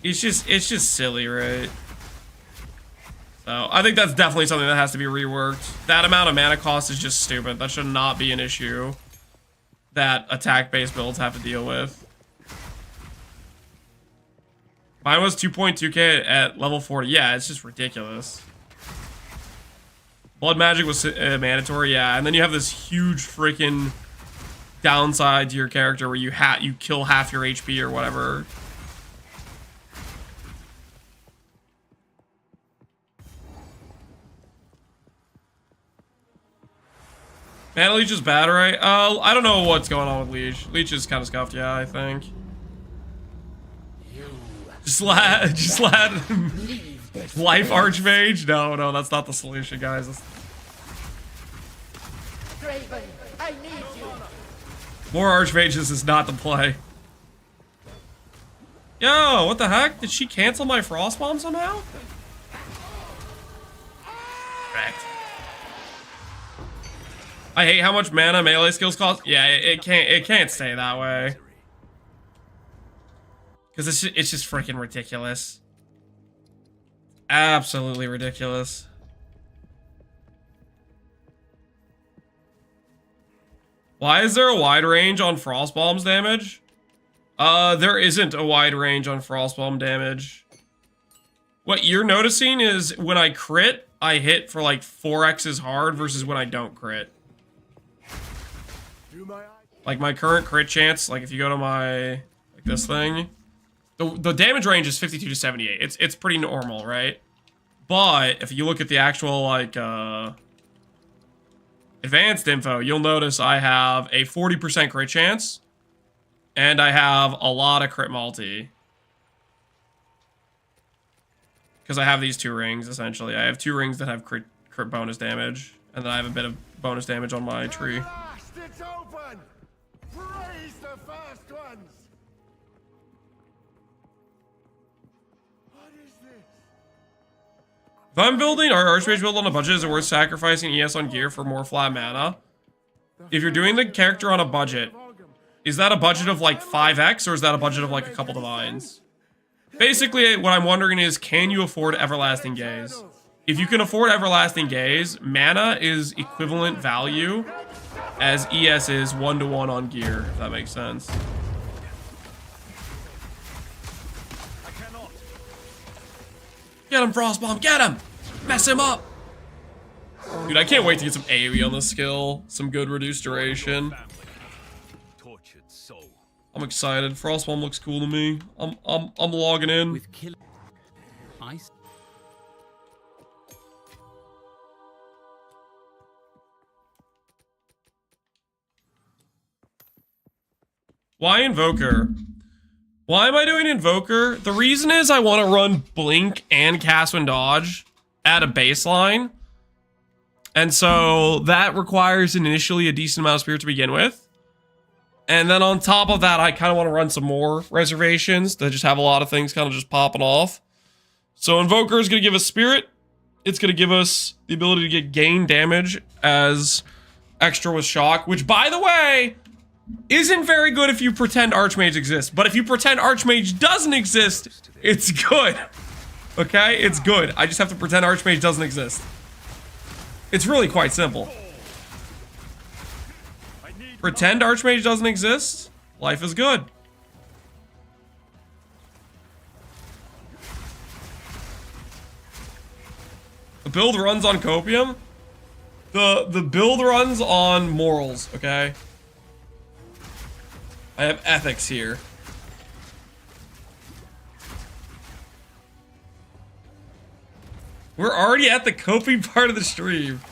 it's just silly, right? So I think that's definitely something that has to be reworked. That amount of mana cost is just stupid. That should not be an issue that attack-based builds have to deal with. Mine was 2.2k at level 40. Yeah, it's just ridiculous. Blood magic was mandatory, yeah, and then you have this huge freaking downside to your character where you kill half your HP or whatever. Mana Leech is bad, right? I don't know what's going on with Leech. Leech is kind of scuffed, yeah, I think. Just let Life Archmage? No, that's not the solution, guys. Draven, I need you. More Archmages is not the play. Yo, what the heck? Did she cancel my Frost Bomb somehow? Correct. I hate how much mana melee skills cost. Yeah, it can't stay that way. Because it's just freaking ridiculous. Absolutely ridiculous. Why is there a wide range on Frost Bomb's damage? There isn't a wide range on Frostbomb damage. What you're noticing is when I crit, I hit for like 4x as hard versus when I don't crit. Like my current crit chance, like if you go to my, like this thing, the damage range is 52 to 78. It's pretty normal, right? But if you look at the actual like advanced info, you'll notice I have a 40% crit chance and I have a lot of crit multi. Because I have these 2 rings, essentially. I have 2 rings that have crit bonus damage, and then I have a bit of bonus damage on my tree. It's open! Praise the first ones! What is this? If I'm building our Archmage build on a budget, is it worth sacrificing ES on gear for more flat mana? If you're doing the character on a budget, is that a budget of like 5x, or is that a budget of like a couple divines? Basically, what I'm wondering is, can you afford Everlasting Gaze? If you can afford Everlasting Gaze, mana is equivalent value as ES is 1-to-1 on gear, if that makes sense. Get him, Frostbomb, get him! Mess him up! Dude, I can't wait to get some AoE on this skill. Some good reduced duration. I'm excited. Frostbomb looks cool to me. I'm logging in. With kill ice. Why Invoker? Why am I doing Invoker? The reason is I want to run Blink and Cast When Dodge at a baseline. And so that requires initially a decent amount of spirit to begin with. And then on top of that, I kind of want to run some more reservations that just have a lot of things kind of just popping off. So Invoker is going to give us spirit. It's going to give us the ability to get gain damage as extra with shock, which, by the way, isn't very good if you pretend Archmage exists. But if you pretend Archmage doesn't exist, it's good. Okay? It's good. I just have to pretend Archmage doesn't exist. It's really quite simple. Pretend Archmage doesn't exist. Life is good. The build runs on Copium. The build runs on morals, okay? I have ethics here. We're already at the coping part of the stream.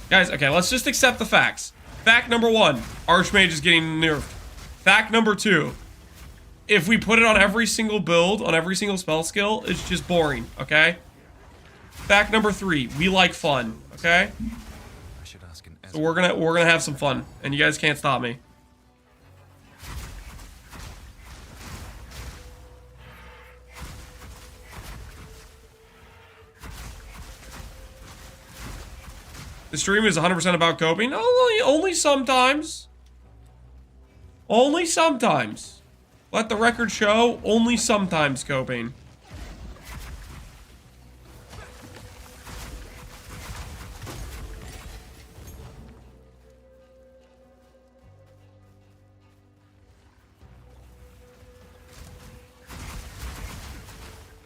Guys, okay, let's just accept the facts. Fact number 1, Archmage is getting nerfed. Fact number 2, if we put it on every single build, on every single spell skill, it's just boring, okay? Fact number 3, we like fun, okay? So we're gonna have some fun, and you guys can't stop me. The stream is 100% about coping. Only sometimes. Only sometimes. Let the record show, only sometimes coping.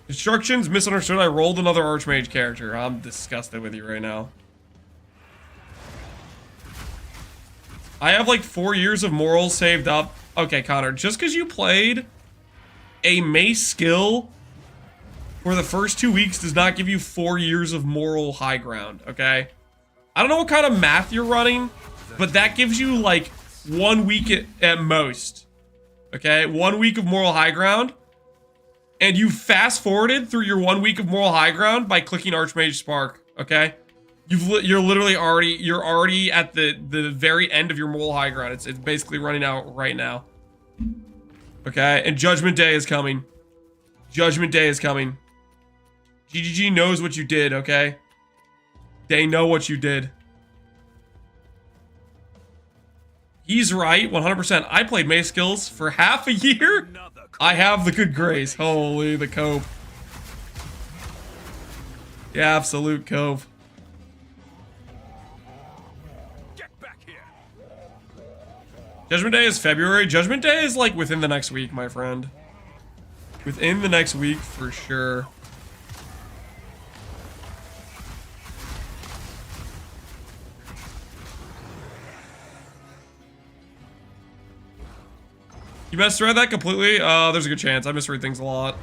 Instructions misunderstood. I rolled another Archmage character. I'm disgusted with you right now. I have like 4 years of morals saved up. Okay, Connor, just because you played a mace skill for the first 2 weeks does not give you 4 years of moral high ground, okay? I don't know what kind of math you're running, but that gives you like 1 week at most, okay? 1 week of moral high ground, and you fast forwarded through your 1 week of moral high ground by clicking Archmage Spark, okay? You're literally already at the very end of your moral high ground. It's basically running out right now. Okay, and Judgment Day is coming. Judgment Day is coming. GGG knows what you did, okay? They know what you did. He's right, 100%. I played Mace skills for half a year. I have the good grace. Holy, the cope. The absolute cope. Judgment Day is February. Judgment Day is like within the next week, my friend. Within the next week for sure. You misread that completely? There's a good chance. I misread things a lot.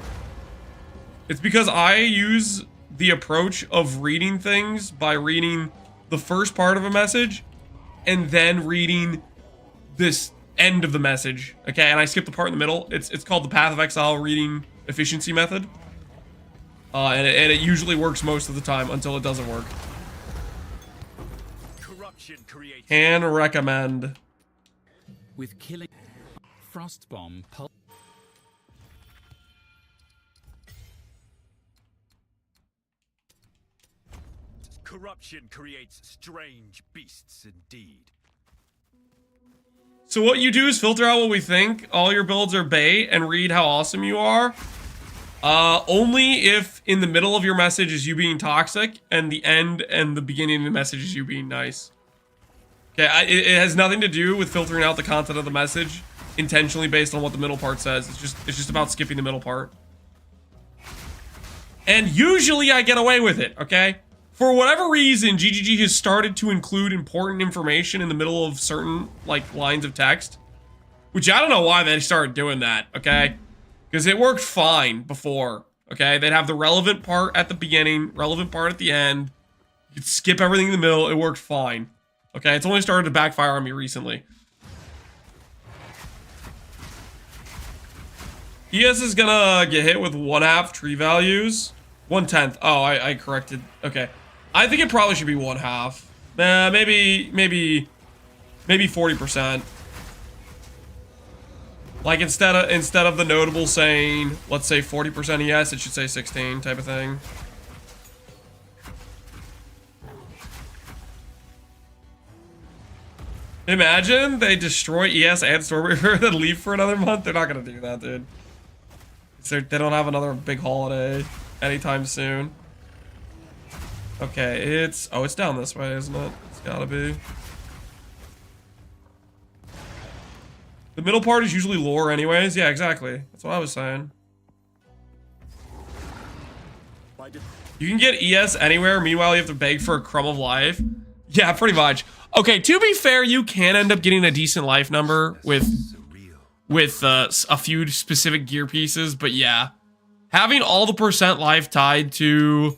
It's because I use the approach of reading things by reading the first part of a message and then reading this end of the message. Okay, and I skip the part in the middle. It's called the Path of Exile reading efficiency method. And it usually works most of the time until it doesn't work. Corruption creates. Can recommend. With killing Frostbomb pulse. Corruption creates strange beasts indeed. So what you do is filter out what we think. All your builds are bait and read how awesome you are. Only if in the middle of your message is you being toxic and the end and the beginning of the message is you being nice. Okay, it has nothing to do with filtering out the content of the message intentionally based on what the middle part says. It's just about skipping the middle part. And usually I get away with it, okay? For whatever reason, GGG has started to include important information in the middle of certain, like, lines of text. Which I don't know why they started doing that, okay? Because it worked fine before, okay? They'd have the relevant part at the beginning, relevant part at the end. You'd skip everything in the middle, it worked fine. Okay, it's only started to backfire on me recently. ES is gonna get hit with 1/2 tree values. 1/10. Oh, I corrected. Okay. I think it probably should be 1/2. Maybe 40%. Like instead of the notable saying, let's say 40% ES, it should say 16 type of thing. Imagine they destroy ES and Stormbringer and then leave for another month. They're not gonna do that, dude. They don't have another big holiday anytime soon. Okay, it's down this way, isn't it? It's gotta be. The middle part is usually lore anyways. Yeah, exactly. That's what I was saying. You can get ES anywhere. Meanwhile, you have to beg for a crumb of life. Yeah, pretty much. Okay, to be fair, you can end up getting a decent life number with a few specific gear pieces, but yeah. Having all the percent life tied to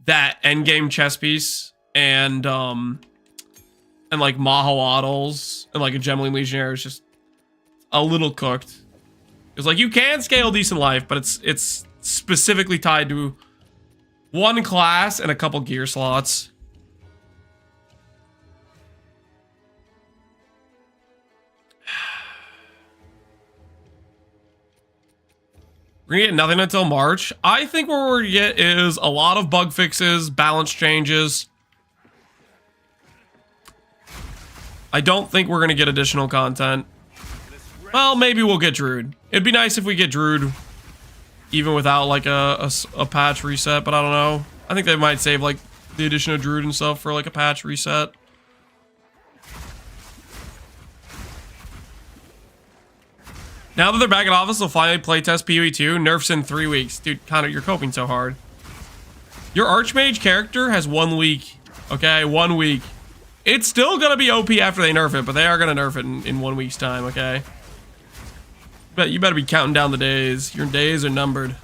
that endgame chess piece and like Mahawaddles and like a Gemelline Legionnaire is just a little cooked. Because like you can scale decent life, but it's specifically tied to one class and a couple gear slots. We're gonna get nothing until March. I think what we're gonna get is a lot of bug fixes, balance changes. I don't think we're gonna get additional content. Well, maybe we'll get Druid. It'd be nice if we get Druid even without like a patch reset, but I don't know. I think they might save like the addition of Druid and stuff for like a patch reset. Now that they're back in office, they'll finally playtest PoE 2. Nerfs in 3 weeks. Dude, Connor, you're coping so hard. Your Archmage character has 1 week. Okay, 1 week. It's still gonna be OP after they nerf it, but they are gonna nerf it in 1 week's time, okay? But you better be counting down the days. Your days are numbered.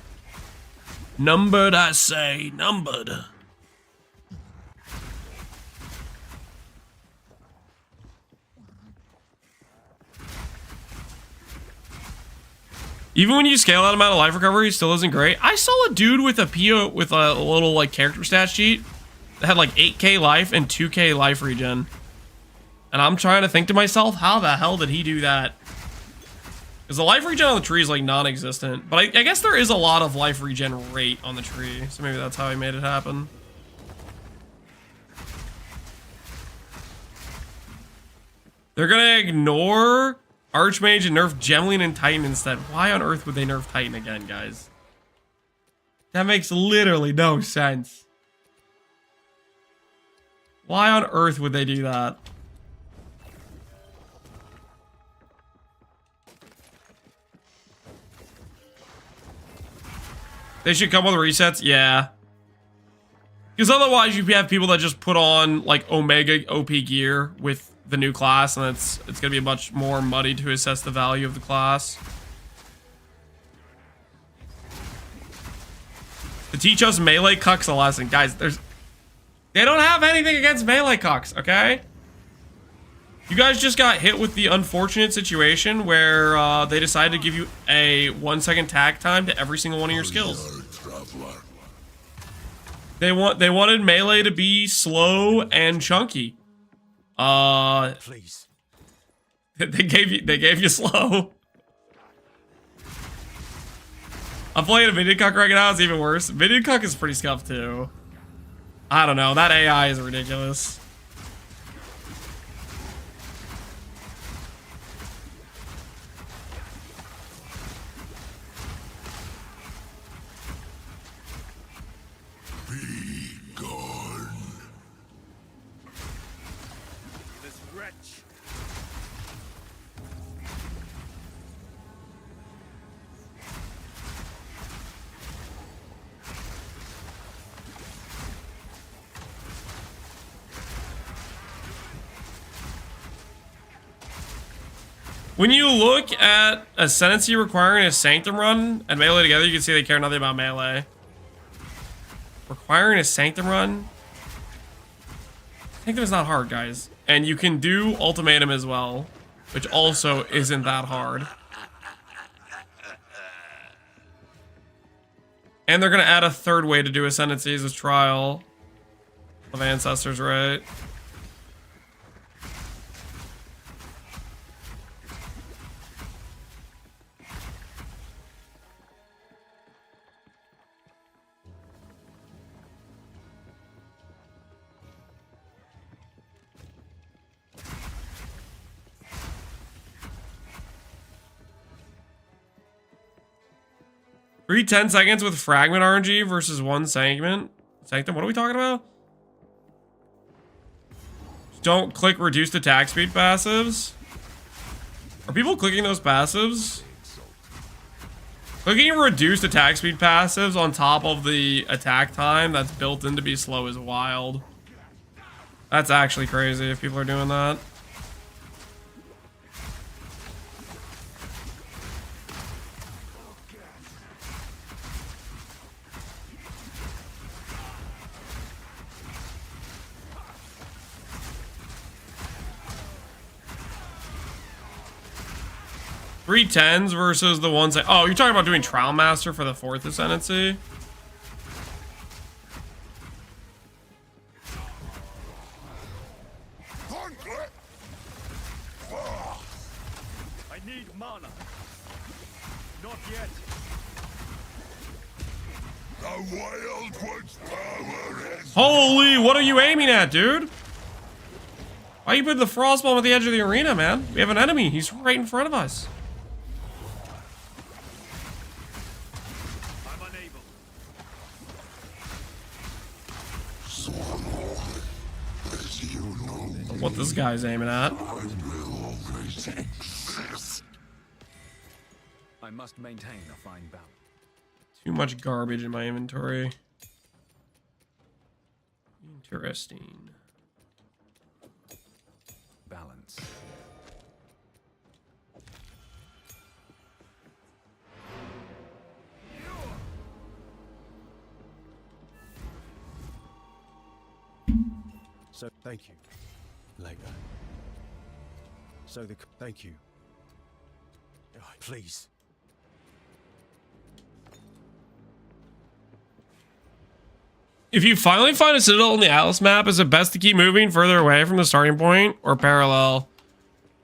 Numbered, I say. Numbered. Even when you scale that amount of life recovery, it still isn't great. I saw a dude with a PO with a little like character stat sheet that had like 8k life and 2k life regen. And I'm trying to think to myself, how the hell did he do that? Because the life regen on the tree is like non-existent. But I guess there is a lot of life regen rate on the tree. So maybe that's how he made it happen. They're gonna ignore Archmage and nerf Gemelline and Titan instead. Why on earth would they nerf Titan again, guys? That makes literally no sense. Why on earth would they do that? They should come with resets, yeah. Because otherwise you have people that just put on like Omega OP gear with the new class, and it's gonna be much more muddy to assess the value of the class. To teach us melee cucks a lesson. Guys, they don't have anything against melee cucks, okay? You guys just got hit with the unfortunate situation where they decided to give you a 1 second tag time to every single one of your skills. They wanted melee to be slow and chunky. Please. They gave you slow. I'm playing a minion cuck right now, it's even worse. Minion cuck is pretty scuffed too. I don't know, that AI is ridiculous. This wretch. When you look at Ascendancy requiring a Sanctum run and Melee together, you can see they care nothing about Melee. Requiring a Sanctum run? Sanctum is not hard, guys. And you can do Ultimatum as well, which also isn't that hard. And they're going to add a third way to do Ascendancies with Trial of Ancestors, right? Free 10 seconds with Fragment RNG versus 1 Sanctum. Sanctum, what are we talking about? Don't click reduced attack speed passives. Are people clicking those passives? Clicking reduced attack speed passives on top of the attack time that's built in to be slow is wild. That's actually crazy if people are doing that. Three 10s versus the ones that... Oh, you're talking about doing Trial Master for the 4th Ascendancy? I need mana. Not yet. The wild one's power is... Holy, what are you aiming at, dude? Why you put the Frostbomb at the edge of the arena, man? We have an enemy. He's right in front of us. I'm unable. What this guy's aiming at. I must maintain a fine balance. Too much garbage in my inventory. Interesting. Balance. So, thank you. Later. So thank you. Oh, please. If you finally find a citadel on the Atlas map, is it best to keep moving further away from the starting point or parallel?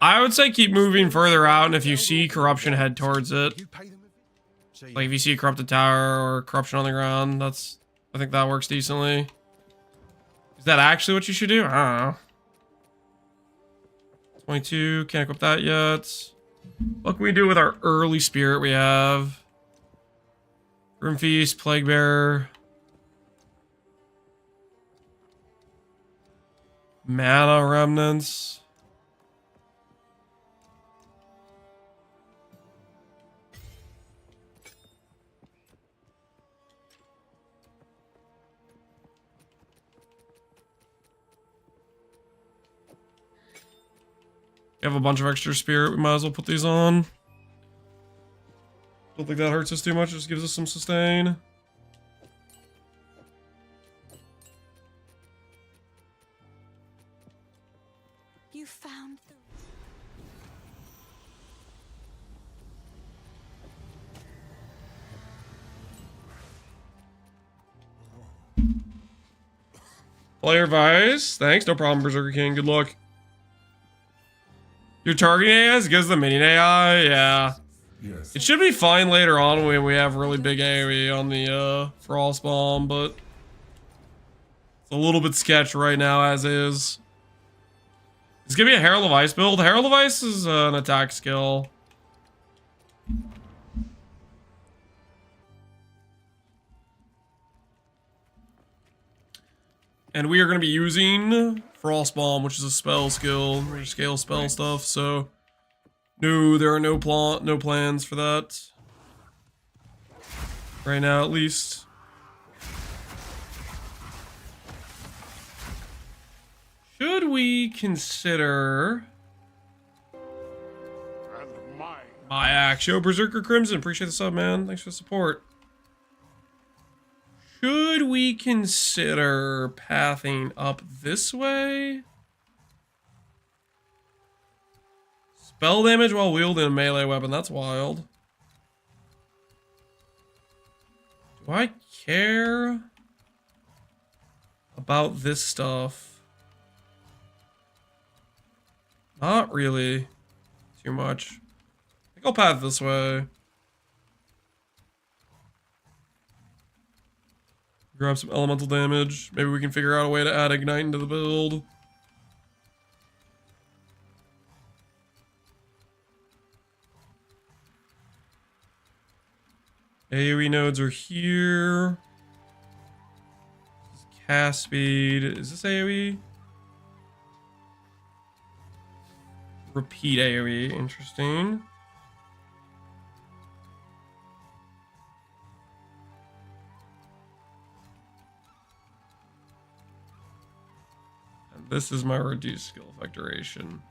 I would say keep moving further out, and if you see corruption, head towards it. You pay them. See, Like if you see a corrupted tower or corruption on the ground, I think that works decently. Is that actually what you should do? I don't know. 22, can't equip that yet. What can we do with our early spirit we have? Room Feast, Plague Bearer. Mana Remnants. We have a bunch of extra spirit. We might as well put these on. Don't think that hurts us too much. It just gives us some sustain. You found the... Player advice. Thanks. No problem, Berserker King. Good luck. Your targeting AI is against the minion AI? Yeah. Yes. It should be fine later on when we have really big AoE on the Frost Bomb, but it's a little bit sketch right now as is. It's gonna be a Herald of Ice build. Herald of Ice is an attack skill. And we are going to be using Frost Bomb, which is a spell skill, or scale spell stuff, so no, there are no plans for that. Right now, at least. Should we consider my axe? Yo, Berserker Crimson, appreciate the sub, man. Thanks for the support. Should we consider pathing up this way? Spell damage while wielding a melee weapon. That's wild. Do I care about this stuff? Not really too much. I think I'll path this way. Grab some elemental damage. Maybe we can figure out a way to add Ignite into the build. AoE nodes are here. Cast speed. Is this AoE? Repeat AoE. Interesting. This is my reduced skill effect duration.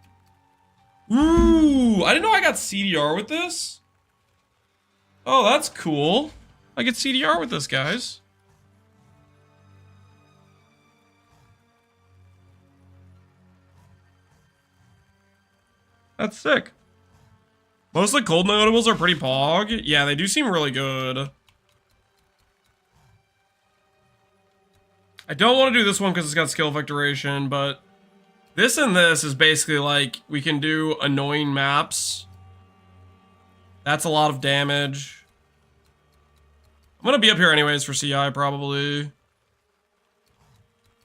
Ooh, I didn't know I got CDR with this. Oh, that's cool. I get CDR with this, guys. That's sick. Most of the cold notables are pretty pog. Yeah, they do seem really good. I don't want to do this one because it's got skill effect duration, but this and this is basically like we can do annoying maps. That's a lot of damage. I'm going to be up here anyways for CI probably.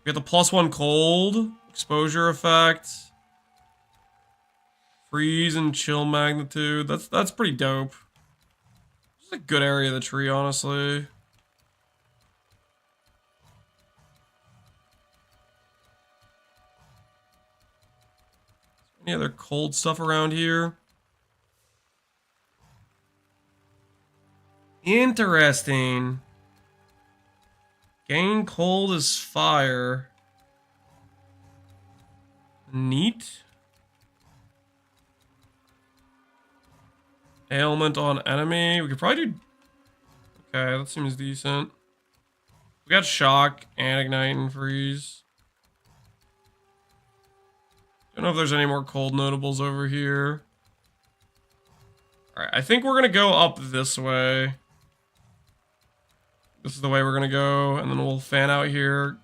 We got the +1 cold, exposure effect, freeze and chill magnitude. That's pretty dope. It's a good area of the tree, honestly. Any other cold stuff around here? Interesting. Gain cold as fire. Neat. Ailment on enemy. We could probably do... Okay, that seems decent. We got shock and ignite and freeze. Don't know if there's any more cold notables over here. Alright, I think we're going to go up this way. This is the way we're going to go. And then we'll fan out here.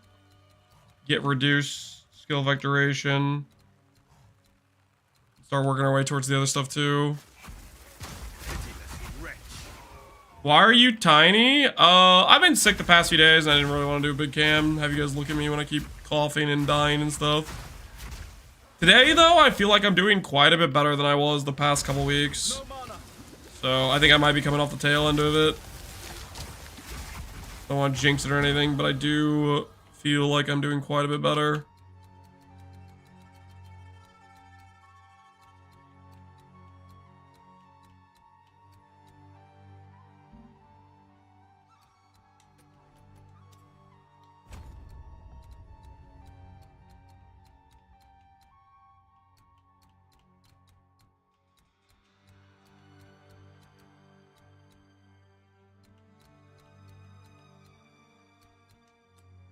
Get reduced skill effect duration. Start working our way towards the other stuff too. Why are you tiny? I've been sick the past few days and I didn't really want to do a big cam. Have you guys look at me when I keep coughing and dying and stuff. Today, though, I feel like I'm doing quite a bit better than I was the past couple weeks. So, I think I might be coming off the tail end of it. Don't want to jinx it or anything, but I do feel like I'm doing quite a bit better.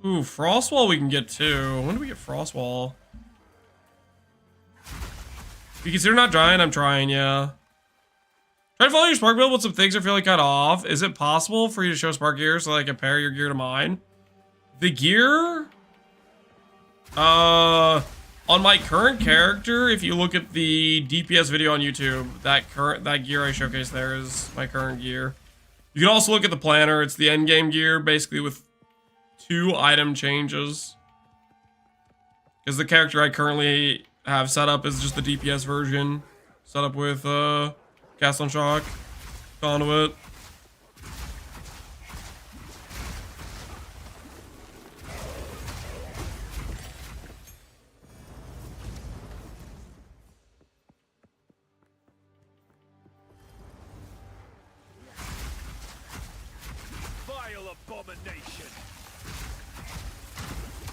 Ooh, Frostwall we can get too. When do we get Frostwall? If you consider not trying, I'm trying, yeah. Try to follow your Spark build with some things I feel like cut off. Is it possible for you to show Spark gear so that I can pair your gear to mine? The gear? On my current character, if you look at the DPS video on YouTube, that gear I showcased there is my current gear. You can also look at the planner. It's the endgame gear, basically with 2 item changes. Because the character I currently have set up is just the DPS version. Set up with Cast on Shock, Conduit. Vile abomination!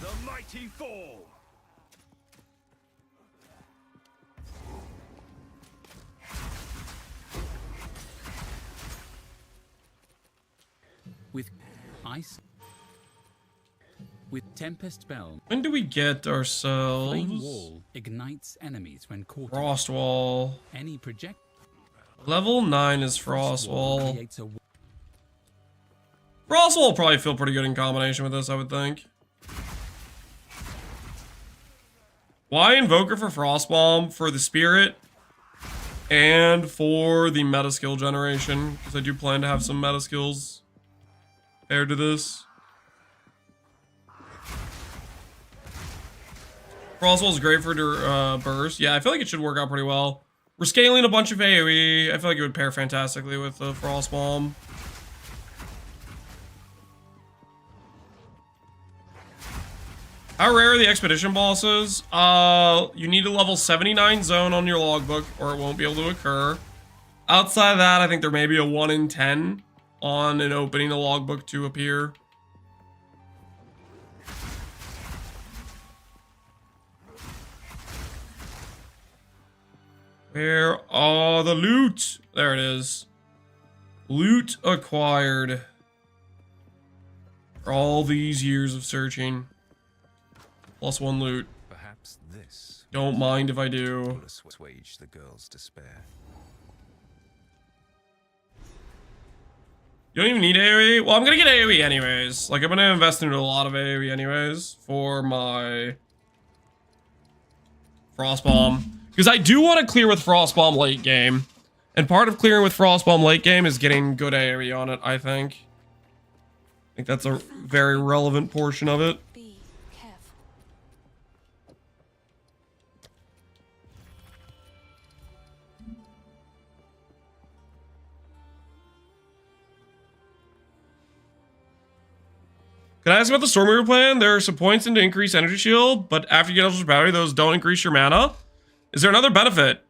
The mighty fall! With ice. With Tempest Bell, When do we get ourselves Flame Wall ignites enemies when caught. Frostwall? Any project. Level 9 is Frostwall. Creates a Frostwall will probably feel pretty good in combination with this, I would think. Why Invoker for Frostbomb? For the Spirit and for the meta skill generation, because I do plan to have some meta skills paired to this. Frostwall is great for burst. Yeah, I feel like it should work out pretty well. We're scaling a bunch of AoE. I feel like it would pair fantastically with the Frostbomb. How rare are the expedition bosses? You need a level 79 zone on your logbook or it won't be able to occur. Outside of that, I think there may be a 1 in 10 on an opening a logbook to appear. Where are the loot? There it is. Loot acquired. For all these years of searching. +1 loot. Perhaps this Don't mind if I do. will assuage the girl's despair. You don't even need AoE? Well, I'm gonna get AoE anyways. Like, I'm gonna invest into a lot of AoE anyways for my Frostbomb. Because I do want to clear with Frostbomb late game. And part of clearing with Frostbomb late game is getting good AoE on it, I think. I think that's a very relevant portion of it. Be careful. Can I ask about the Stormweaver plan? There are some points in to increase energy shield, but after you get Eldritch Battery, those don't increase your mana. Is there another benefit?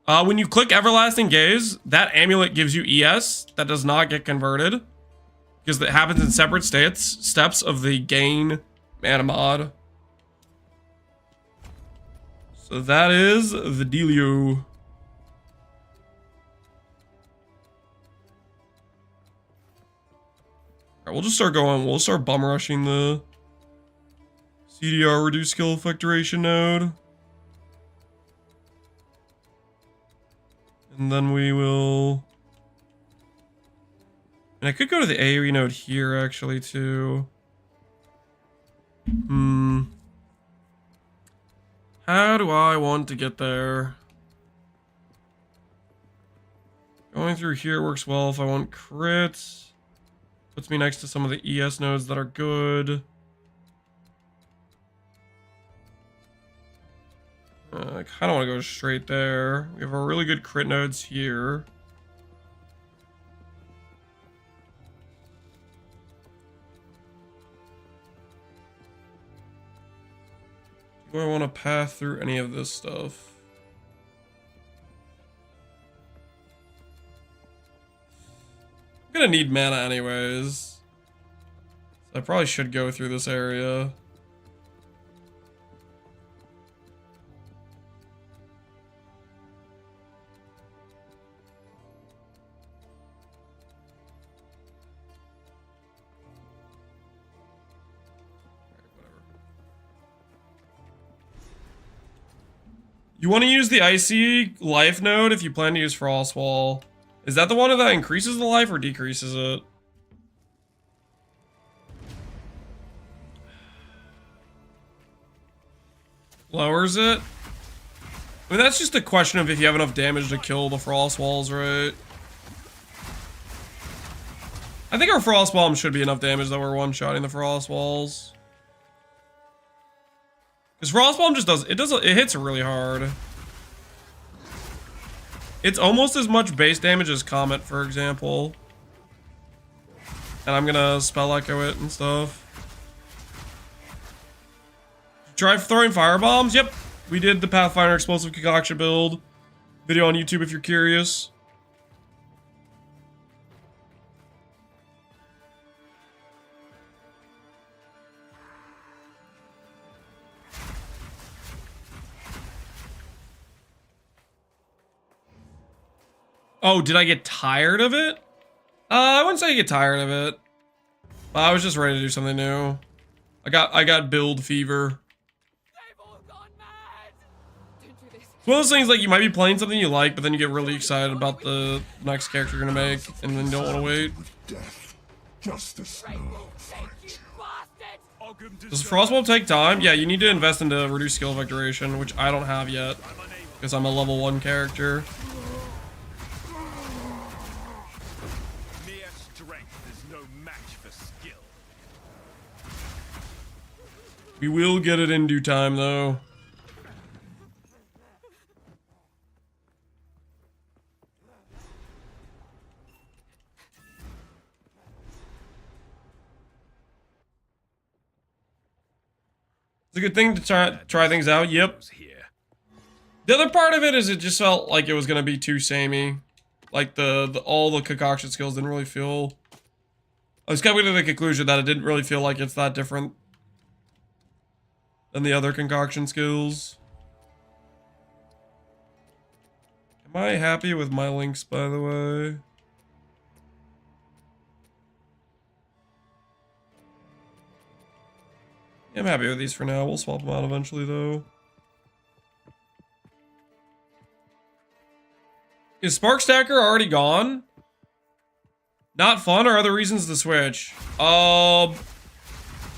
When you click Everlasting Gaze, that amulet gives you ES that does not get converted. Because it happens in separate steps of the gain mana mod. So that is the dealio. Alright, we'll just start going. We'll start bum rushing the CDR reduce skill effect duration node. And then we will... And I could go to the AoE node here, actually, too. How do I want to get there? Going through here works well if I want crits. Puts me next to some of the ES nodes that are good. I kind of want to go straight there. We have our really good crit nodes here. Do I want to path through any of this stuff? I'm gonna need mana anyways. So I probably should go through this area. You want to use the Icy Life node if you plan to use Frost Wall. Is that the one that increases the life or decreases it? Lowers it? I mean, that's just a question of if you have enough damage to kill the Frost Walls, right? I think our Frost Bomb should be enough damage that we're one-shotting the Frost Walls. Because Frost Bomb just it hits really hard. It's almost as much base damage as Comet, for example. And I'm gonna Spell Echo it and stuff. Try throwing firebombs? Yep. We did the Pathfinder Explosive Concoction build. Video on YouTube if you're curious. Oh, did I get tired of it? I wouldn't say I get tired of it. I was just ready to do something new. I got build fever. It's one of those things like you might be playing something you like, but then you get really excited about the next character you're gonna make, and then you don't want to wait. Does Frostbolt take time? Yeah, you need to invest into reduced skill effect duration, which I don't have yet, because I'm a level 1 character. We will get it in due time, though. It's a good thing to try things out. Yep. The other part of it is it just felt like it was gonna be too samey. Like all the concoction skills didn't really feel. I was coming to the conclusion that it didn't really feel like it's that different than the other concoction skills. Am I happy with my links, by the way? Yeah, I'm happy with these for now. We'll swap them out eventually, though. Is Spark Stacker already gone? Not fun or other reasons to switch? I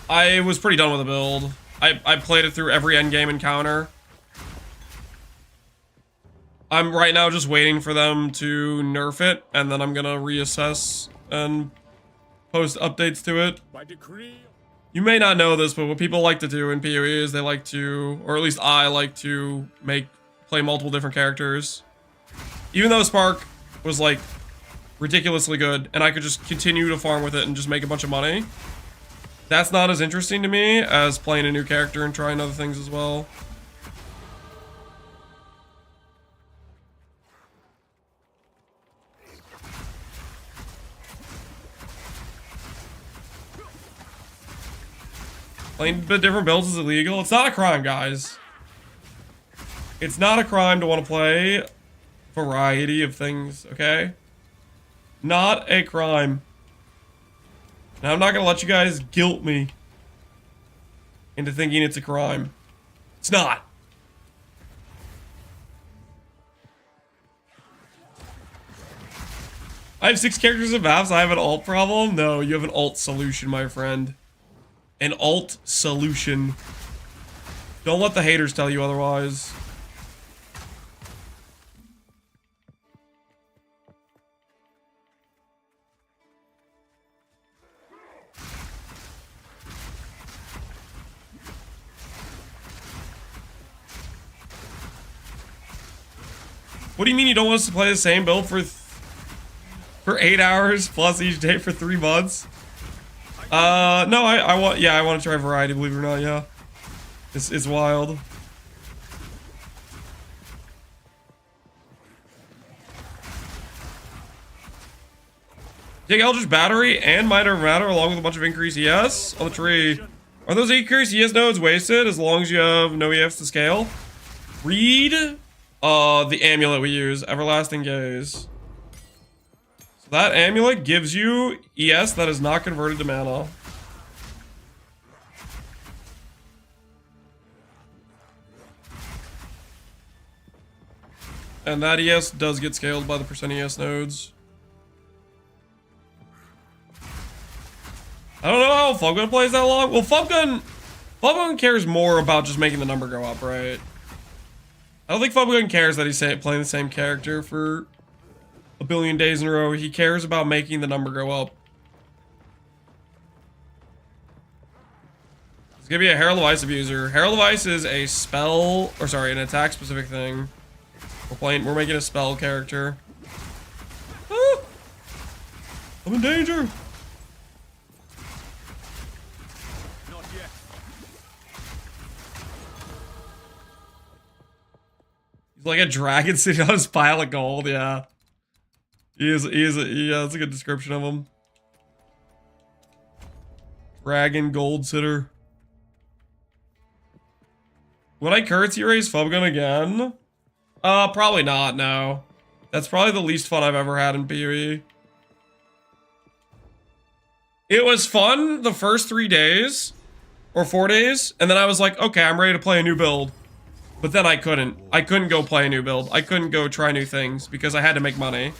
was pretty done with the build. I played it through every endgame encounter. I'm right now just waiting for them to nerf it, and then I'm gonna reassess and post updates to it. By decree. You may not know this, but what people like to do in PoE is they like to, or at least I like to play multiple different characters. Even though Spark was like ridiculously good, and I could just continue to farm with it and just make a bunch of money. That's not as interesting to me as playing a new character and trying other things as well. Playing different builds is illegal. It's not a crime, guys. It's not a crime to want to play variety of things, okay? Not a crime. Now, I'm not gonna let you guys guilt me into thinking it's a crime. It's not. I have 6 characters and maps. I have an alt problem? No, you have an alt solution, my friend. An alt solution. Don't let the haters tell you otherwise. What do you mean you don't want us to play the same build for 8 hours plus each day for 3 months? No, I want to try variety, believe it or not, yeah. It's wild. Take Eldritch Battery and Minor Matter along with a bunch of increased ES on the tree. Are those increased ES nodes wasted as long as you have no EFs to scale? Read the amulet we use, Everlasting Gaze. So that amulet gives you ES that is not converted to mana. And that ES does get scaled by the percent ES nodes. I don't know how Fungun plays that long. Well, Fungun cares more about just making the number go up, right? I don't think Fungun cares that he's playing the same character for a billion days in a row. He cares about making the number go up. It's gonna be a Herald of Ice abuser. Herald of Ice is a spell, or sorry, an attack specific thing. We're making a spell character. Ah! I'm in danger. Not yet. He's like a dragon sitting on his pile of gold, yeah. Yeah, that's a good description of him. Dragon gold sitter. Would I currency raise Fungun again? Probably not, no. That's probably the least fun I've ever had in PoE. It was fun the first 3 days, or 4 days, and then I was like, okay, I'm ready to play a new build. But then I couldn't. I couldn't go play a new build. I couldn't go try new things because I had to make money.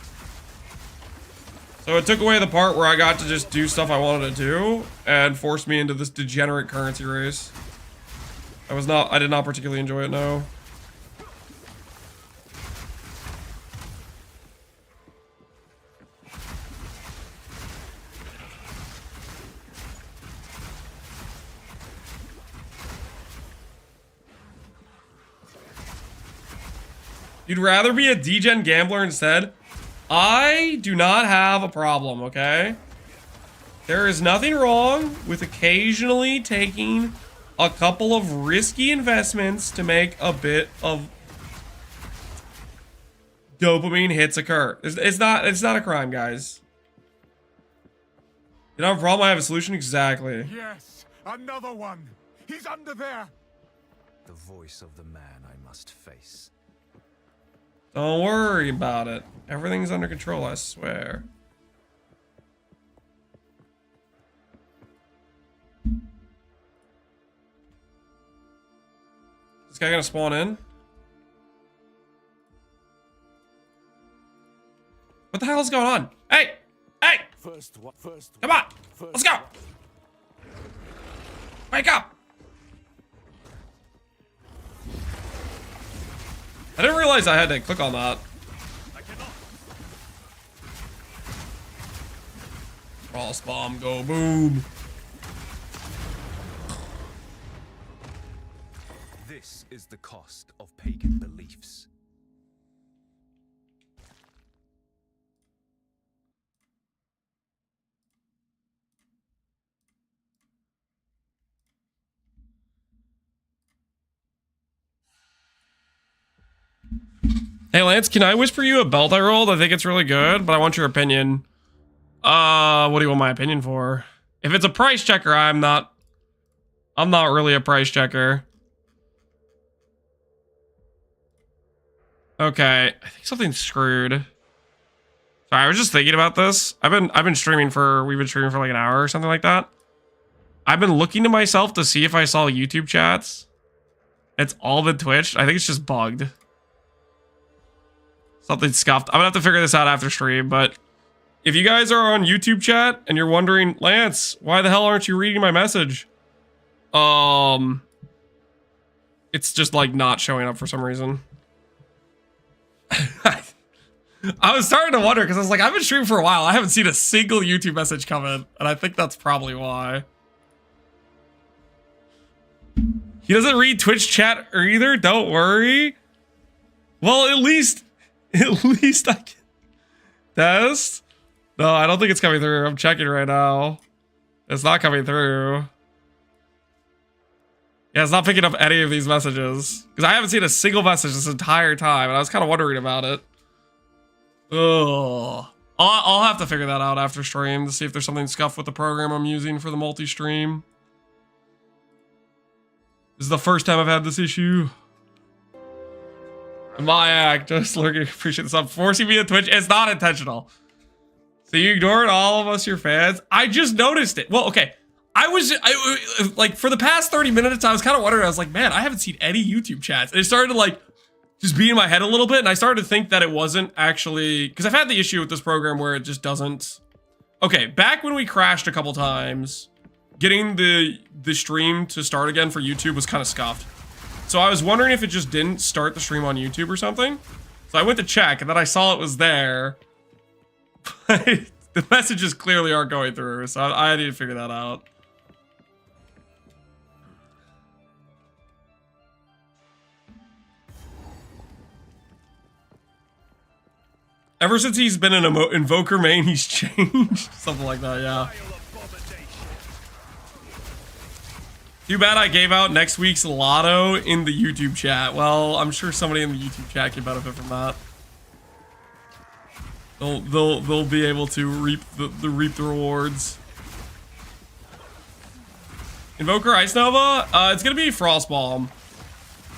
So it took away the part where I got to just do stuff I wanted to do and forced me into this degenerate currency race. I did not particularly enjoy it, no. You'd rather be a degen gambler instead? I do not have a problem, okay? There is nothing wrong with occasionally taking a couple of risky investments to make a bit of dopamine hits occur. It's not a crime, guys. You don't have a problem, I have a solution? Exactly. Yes, another one. He's under there. The voice of the man I must face. Don't worry about it. Everything's under control, I swear. Is this guy gonna spawn in? What the hell is going on? Hey! Hey! Come on! Let's go! Wake up! I didn't realize I had to click on that. Frost bomb, go boom. This is the cost of pagan beliefs. Hey Lance, can I whisper you a belt I rolled? I think it's really good, but I want your opinion. What do you want my opinion for? If it's a price checker, I'm not really a price checker. Okay, I think something's screwed. Sorry, I was just thinking about this. we've been streaming for like an hour or something like that. I've been looking to myself to see if I saw YouTube chats. It's all been Twitch. I think it's just bugged. Something scuffed. I'm gonna have to figure this out after stream, but if you guys are on YouTube chat and you're wondering, Lance, why the hell aren't you reading my message? It's just like not showing up for some reason. I was starting to wonder because I was like, I've been streaming for a while. I haven't seen a single YouTube message come in, and I think that's probably why. He doesn't read Twitch chat either. Don't worry. Well, at least I can test. No, I don't think it's coming through. I'm checking right now. It's not coming through. Yeah, it's not picking up any of these messages. Because I haven't seen a single message this entire time, and I was kind of wondering about it. Ugh. I'll have to figure that out after stream to see if there's something scuffed with the program I'm using for the multi-stream. This is the first time I've had this issue. My act, just lurking, appreciate this. I'm forcing me to Twitch. It's not intentional. So you ignored all of us, your fans. I just noticed it. Well, okay. I like for the past 30 minutes, I was kind of wondering. I was like, man, I haven't seen any YouTube chats. And it started to like just beating my head a little bit, and I started to think that it wasn't actually, because I've had the issue with this program where it just doesn't. Okay, back when we crashed a couple times, getting the stream to start again for YouTube was kind of scuffed. So I was wondering if it just didn't start the stream on YouTube or something. So I went to check, and then I saw it was there. But the messages clearly aren't going through, so I need to figure that out. Ever since he's been an Invoker main, he's changed. Something like that, yeah. Too bad I gave out next week's lotto in the YouTube chat. Well, I'm sure somebody in the YouTube chat can benefit from that. They'll be able to reap the rewards. Invoker Ice Nova? It's gonna be Frostbomb.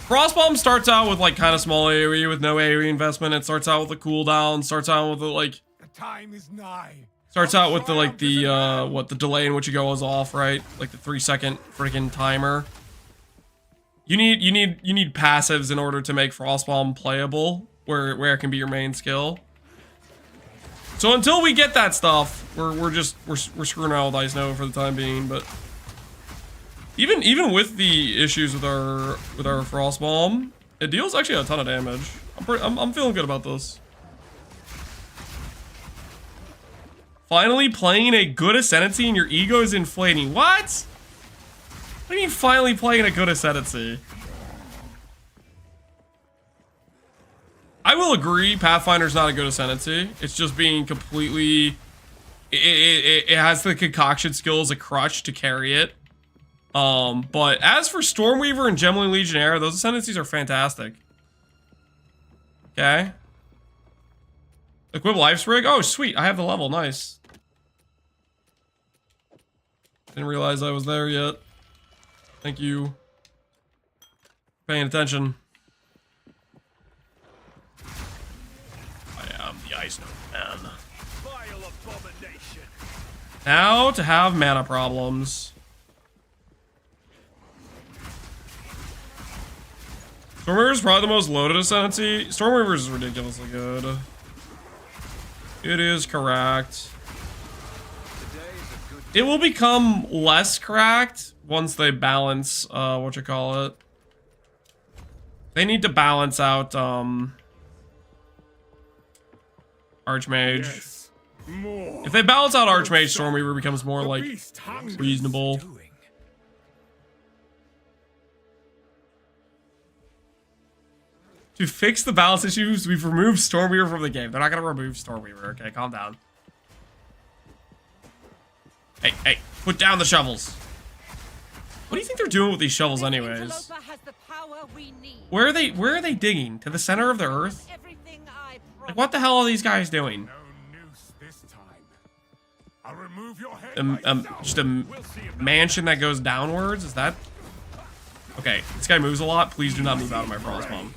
Frostbomb starts out with like kind of small AoE with no AoE investment. It starts out with a cooldown. Starts out with the like. The time is nigh. Starts out with the like the delay in which you go is off, right? Like the 3-second freaking timer. You need passives in order to make Frostbomb playable, where it can be your main skill. So until we get that stuff, we're screwing around with Ice Nova for the time being. But even with the issues with our Frostbomb, it deals actually a ton of damage. I'm feeling good about this. Finally playing a good Ascendancy and your ego is inflating. What? What do you mean finally playing a good Ascendancy? I will agree, Pathfinder's not a good Ascendancy. It's just being completely... It has the concoction skill as a crutch to carry it. But as for Stormweaver and Gemling Legionnaire, those Ascendancies are fantastic. Okay. Equip Lifesprig? Oh, sweet. I have the level. Nice. Didn't realize I was there yet. Thank you for paying attention. I am the Ice Nova Man. Now to have mana problems. Stormweaver is probably the most loaded Ascendancy. Stormweaver is ridiculously good. It is correct. It will become less cracked once they balance, what you call it. They need to balance out, Archmage. Yes. More. If they balance out Archmage, Stormweaver becomes more, like, reasonable. To fix the balance issues, we've removed Stormweaver from the game. They're not gonna remove Stormweaver, okay? Calm down. Hey, put down the shovels. What do you think they're doing with these shovels anyways? Where are they digging? To the center of the earth? Like, what the hell are these guys doing? No noose this time. I'll remove your head Just a mansion that goes downwards? Is that... Okay, this guy moves a lot. Please do not move out of my Frostbomb.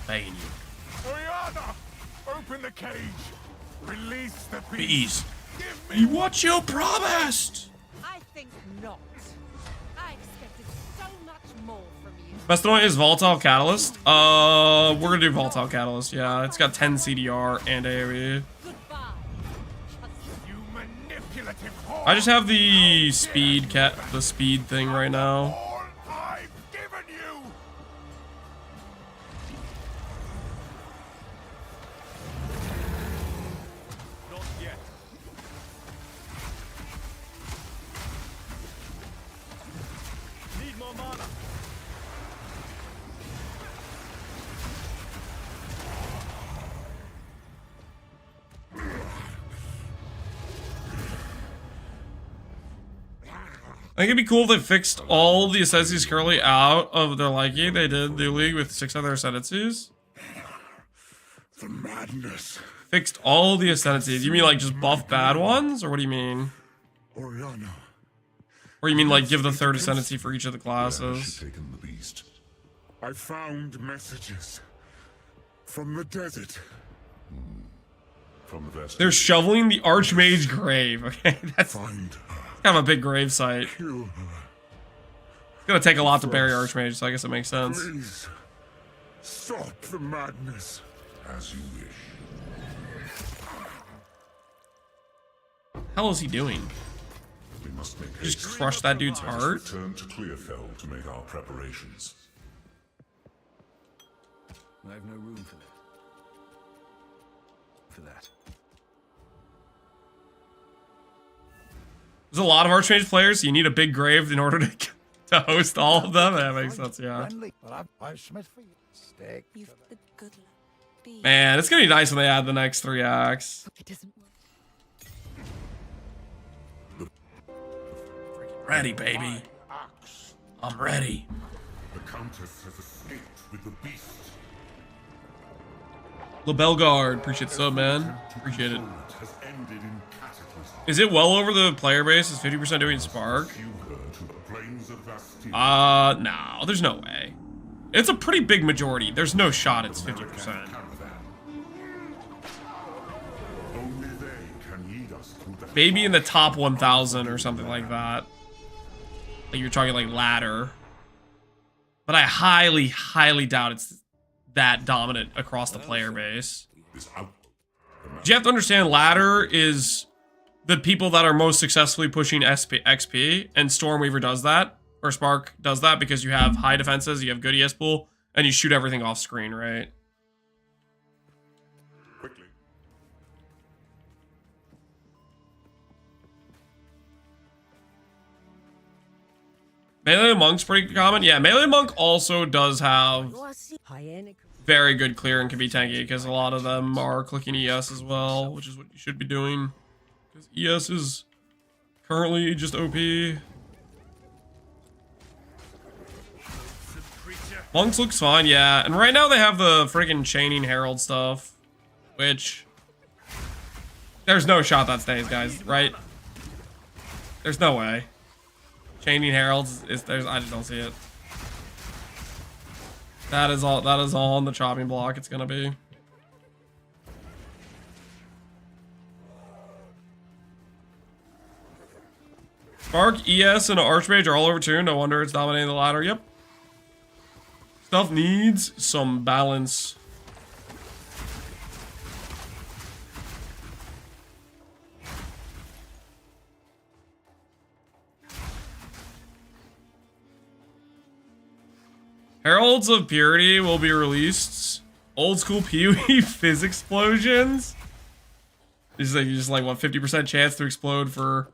Begging you. Oriana, open the cage. Release the Beast. You what you promised! I think not. I expected so much more from you. Best one is Volatile Catalyst. We're gonna do Volatile Catalyst, yeah. It's got 10 CDR and AoE. Goodbye. You manipulative whore. I just have the speed thing right now. All I've given you. Not yet. Need more mana. I think it'd be cool if they fixed all the Ascendancies currently out of their liking. They did the league with 6 other Ascendancies. The madness. Fixed all the Ascendancies. You mean like just buff bad ones? Or what do you mean? Oriana. Or you mean like give the 3rd Ascendancy for each of the classes? Taken the beast. I found messages from the desert. From the vest. They're shoveling the Archmage grave. Okay, that's Find kind of a big grave site. kill her. It's gonna take a lot to bury Archmage, so I guess it makes sense. Please. Stop the madness. As you wish. Hell is he doing? We must make Just haste. crush that dude's heart. Return to Clearfell to make our preparations. I have no room for that. There's a lot of Archmage players, so you need a big grave in order to host all of them. That makes sense, yeah. You've the good luck. Be Man, it's gonna be nice when they add the next 3 acts. it doesn't work. Ready, baby. I'm ready. The Countess has escaped with the beast. LaBelleGard, appreciate the sub, man. Appreciate it. Has ended in cataclysm. Is it well over the player base? Is 50% doing Spark? You her to the plains of Bastille. No, there's no way. It's a pretty big majority. There's no shot it's 50%. Only they can lead us through the Maybe in the top 1,000 or something like that. Like you're talking like ladder. But I highly, highly doubt it's that dominant across the player base. this out. You have to understand ladder is the people that are most successfully pushing XP, and Stormweaver does that, or Spark does that, because you have high defenses, you have good ES pool, and you shoot everything off screen, right? Quickly. Melee Monk's pretty common. Yeah, Melee Monk also does have very good clear and can be tanky, because a lot of them are clicking ES as well, which is what you should be doing. Because ES is currently just OP. Monks looks fine, yeah. And right now they have the freaking Chaining Herald stuff, which there's no shot that stays, guys, right? There's no way. Chaining Heralds is there's I just don't see it. That is all on the chopping block it's gonna be. Spark, ES, and Archmage are all over too. No wonder it's dominating the ladder. Yep. Stuff needs some balance. Heralds of Purity will be released. Old school PoE fizz explosions. It's just like what, 50% chance to explode for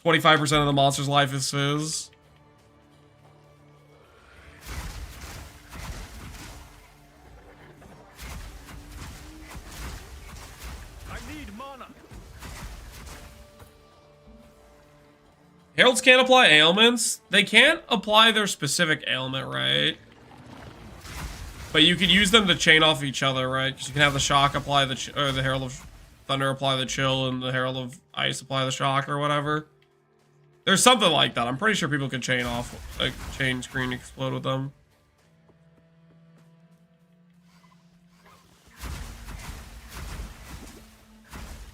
25% of the monster's life is fizz. Heralds can't apply ailments. They can't apply their specific ailment, right? But you could use them to chain off each other, right? Because you can have the shock apply the Herald of Thunder apply the chill, and the Herald of Ice apply the shock or whatever. There's something like that. I'm pretty sure people could chain off, like chain screen explode with them.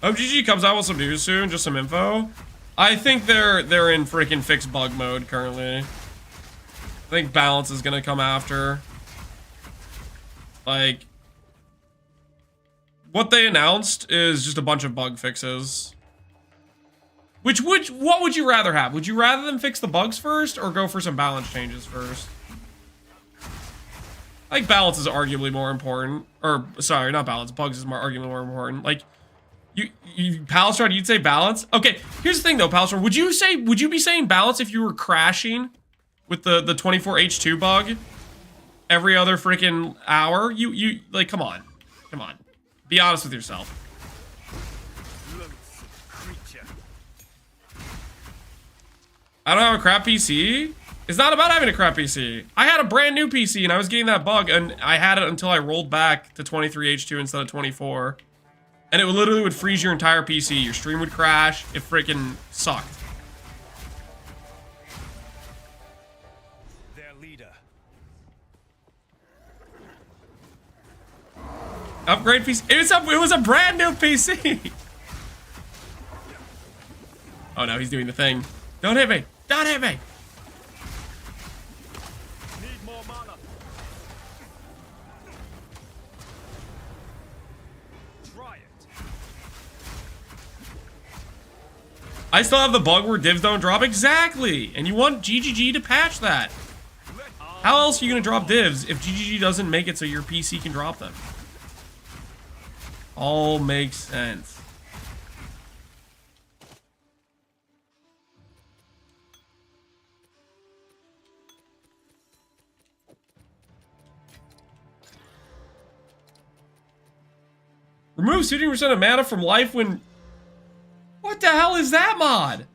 OGG comes out with some news soon, just some info. I think they're in freaking fix bug mode currently. I think balance is gonna come after. Like, what they announced is just a bunch of bug fixes. What would you rather have? Would you rather them fix the bugs first or go for some balance changes first? I think balance is arguably more important. Or sorry, not balance. Bugs is arguably more important. Like, you Palestron, you'd say balance? Okay, here's the thing though, Palestron. Would you be saying balance if you were crashing with the 24H2 bug every other freaking hour? You like, come on. Come on. Be honest with yourself. I don't have a crap PC? It's not about having a crap PC. I had a brand new PC and I was getting that bug, and I had it until I rolled back to 23H2 instead of 24. And it literally would freeze your entire PC. Your stream would crash. It freaking sucked. Their leader. Upgrade PC. It was a brand new PC. Oh no, he's doing the thing. Don't hit me. Don't hit me. Need more mana. I still have the bug where divs don't drop. Exactly. And you want GGG to patch that. How else are you going to drop divs if GGG doesn't make it so your PC can drop them? All makes sense. Remove 50% of mana from life when... What the hell is that mod?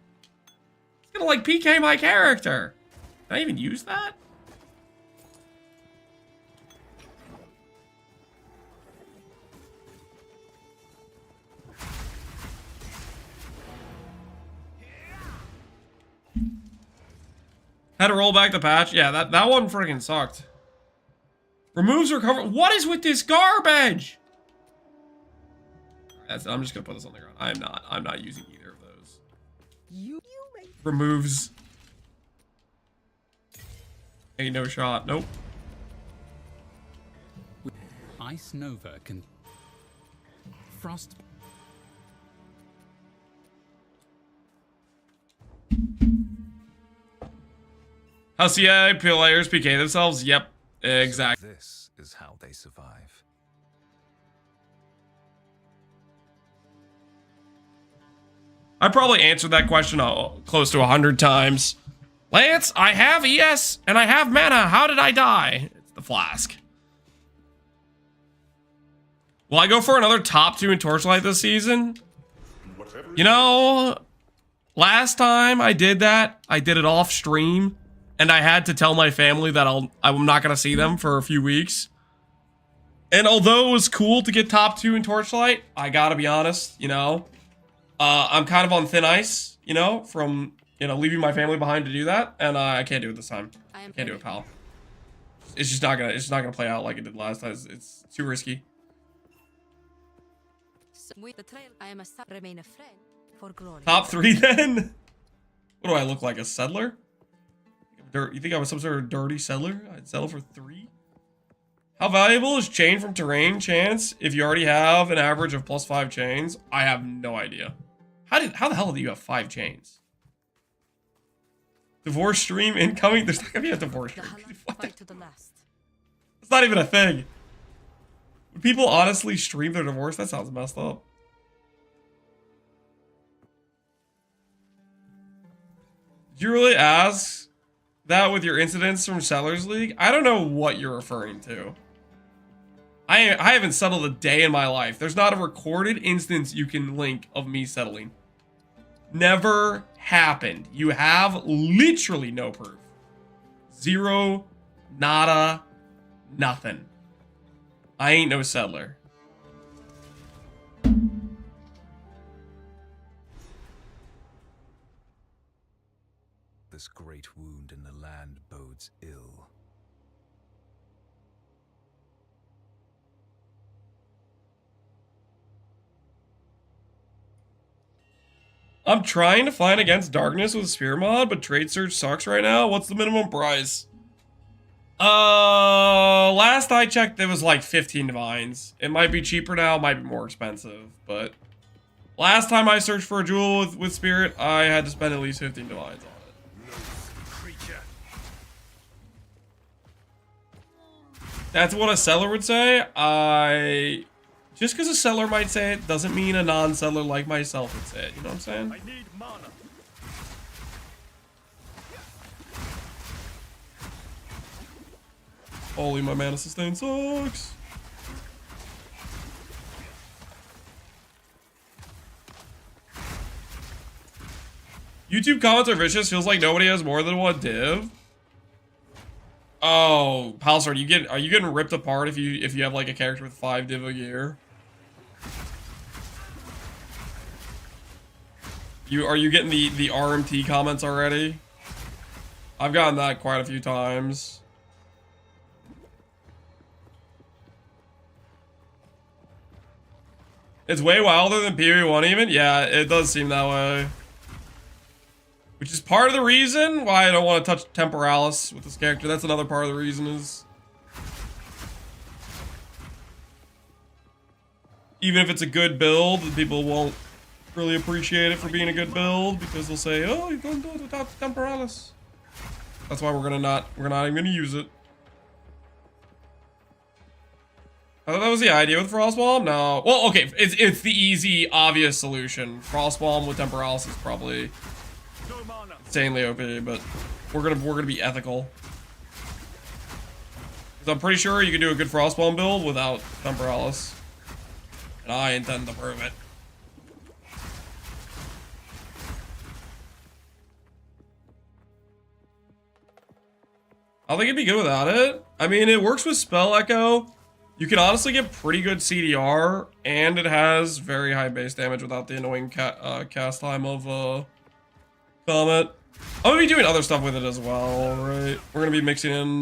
It's gonna like PK my character. Can I even use that? Had to roll back the patch. Yeah, that one freaking sucked. Removes recover. What is with this garbage? I'm just gonna put this on the ground. I'm not using either of those. Removes. Ain't no shot. Nope. Ice Nova can frost. How CI players PK themselves? Yep, exactly. This is how they survive. I probably answered that question close to 100 times. Lance, I have ES and I have mana. How did I die? It's the flask. Will I go for another top 2 in Torchlight this season? You know, last time I did that, I did it off stream. And I had to tell my family that I'm not going to see them for a few weeks. And although it was cool to get top 2 in Torchlight, I gotta be honest, you know, I'm kind of on thin ice, you know, from, you know, leaving my family behind to do that. And I can't do it this time. I can't do it, pal. It's just not gonna play out like it did last time. It's too risky. Top 3 then? What do I look like, a settler? You think I was some sort of dirty settler? I'd settle for 3? How valuable is chain from terrain chance if you already have an average of +5 chains? I have no idea. How the hell do you have 5 chains? Divorce stream incoming? There's not gonna be a divorce stream. It's not even a thing. Would people honestly stream their divorce? That sounds messed up. Did you really ask that with your incidents from Sellers League? I don't know what you're referring to. I haven't settled a day in my life. There's not a recorded instance you can link of me settling. Never happened. You have literally no proof. Zero, nada, nothing. I ain't no settler. This great wound in the land bodes ill. I'm trying to find Against Darkness with Spear mod, but Trade Search sucks right now. What's the minimum price? Last I checked, it was like 15 divines. It might be cheaper now, it might be more expensive, but last time I searched for a jewel with Spirit, I had to spend at least 15 divines on it. That's what a seller would say. Just because a seller might say it doesn't mean a non-seller like myself would say it. You know what I'm saying? I need mana. Holy, my mana sustain sucks. YouTube comments are vicious. Feels like nobody has more than one div. Oh, Palsar, are you getting ripped apart if you have like a character with 5 div a year? Are you getting the RMT comments already? I've gotten that quite a few times. It's way wilder than PoE1 even? Yeah, it does seem that way. Which is part of the reason why I don't want to touch Temporalis with this character. That's another part of the reason is... even if it's a good build, people won't really appreciate it for being a good build because they'll say, oh, you're going to do the temporalis. That's why we're not even gonna use it. I thought that was the idea with Frostbomb. No, well, okay, it's the easy, obvious solution. Frostbomb with temporalis is probably insanely OP, but we're gonna be ethical. Because I'm pretty sure you can do a good Frostbomb build without temporalis, and I intend to prove it. I think it'd be good without it. I mean, it works with Spell Echo. You can honestly get pretty good CDR, and it has very high base damage without the annoying cast time of Comet. I'm gonna be doing other stuff with it as well, right? We're gonna be mixing in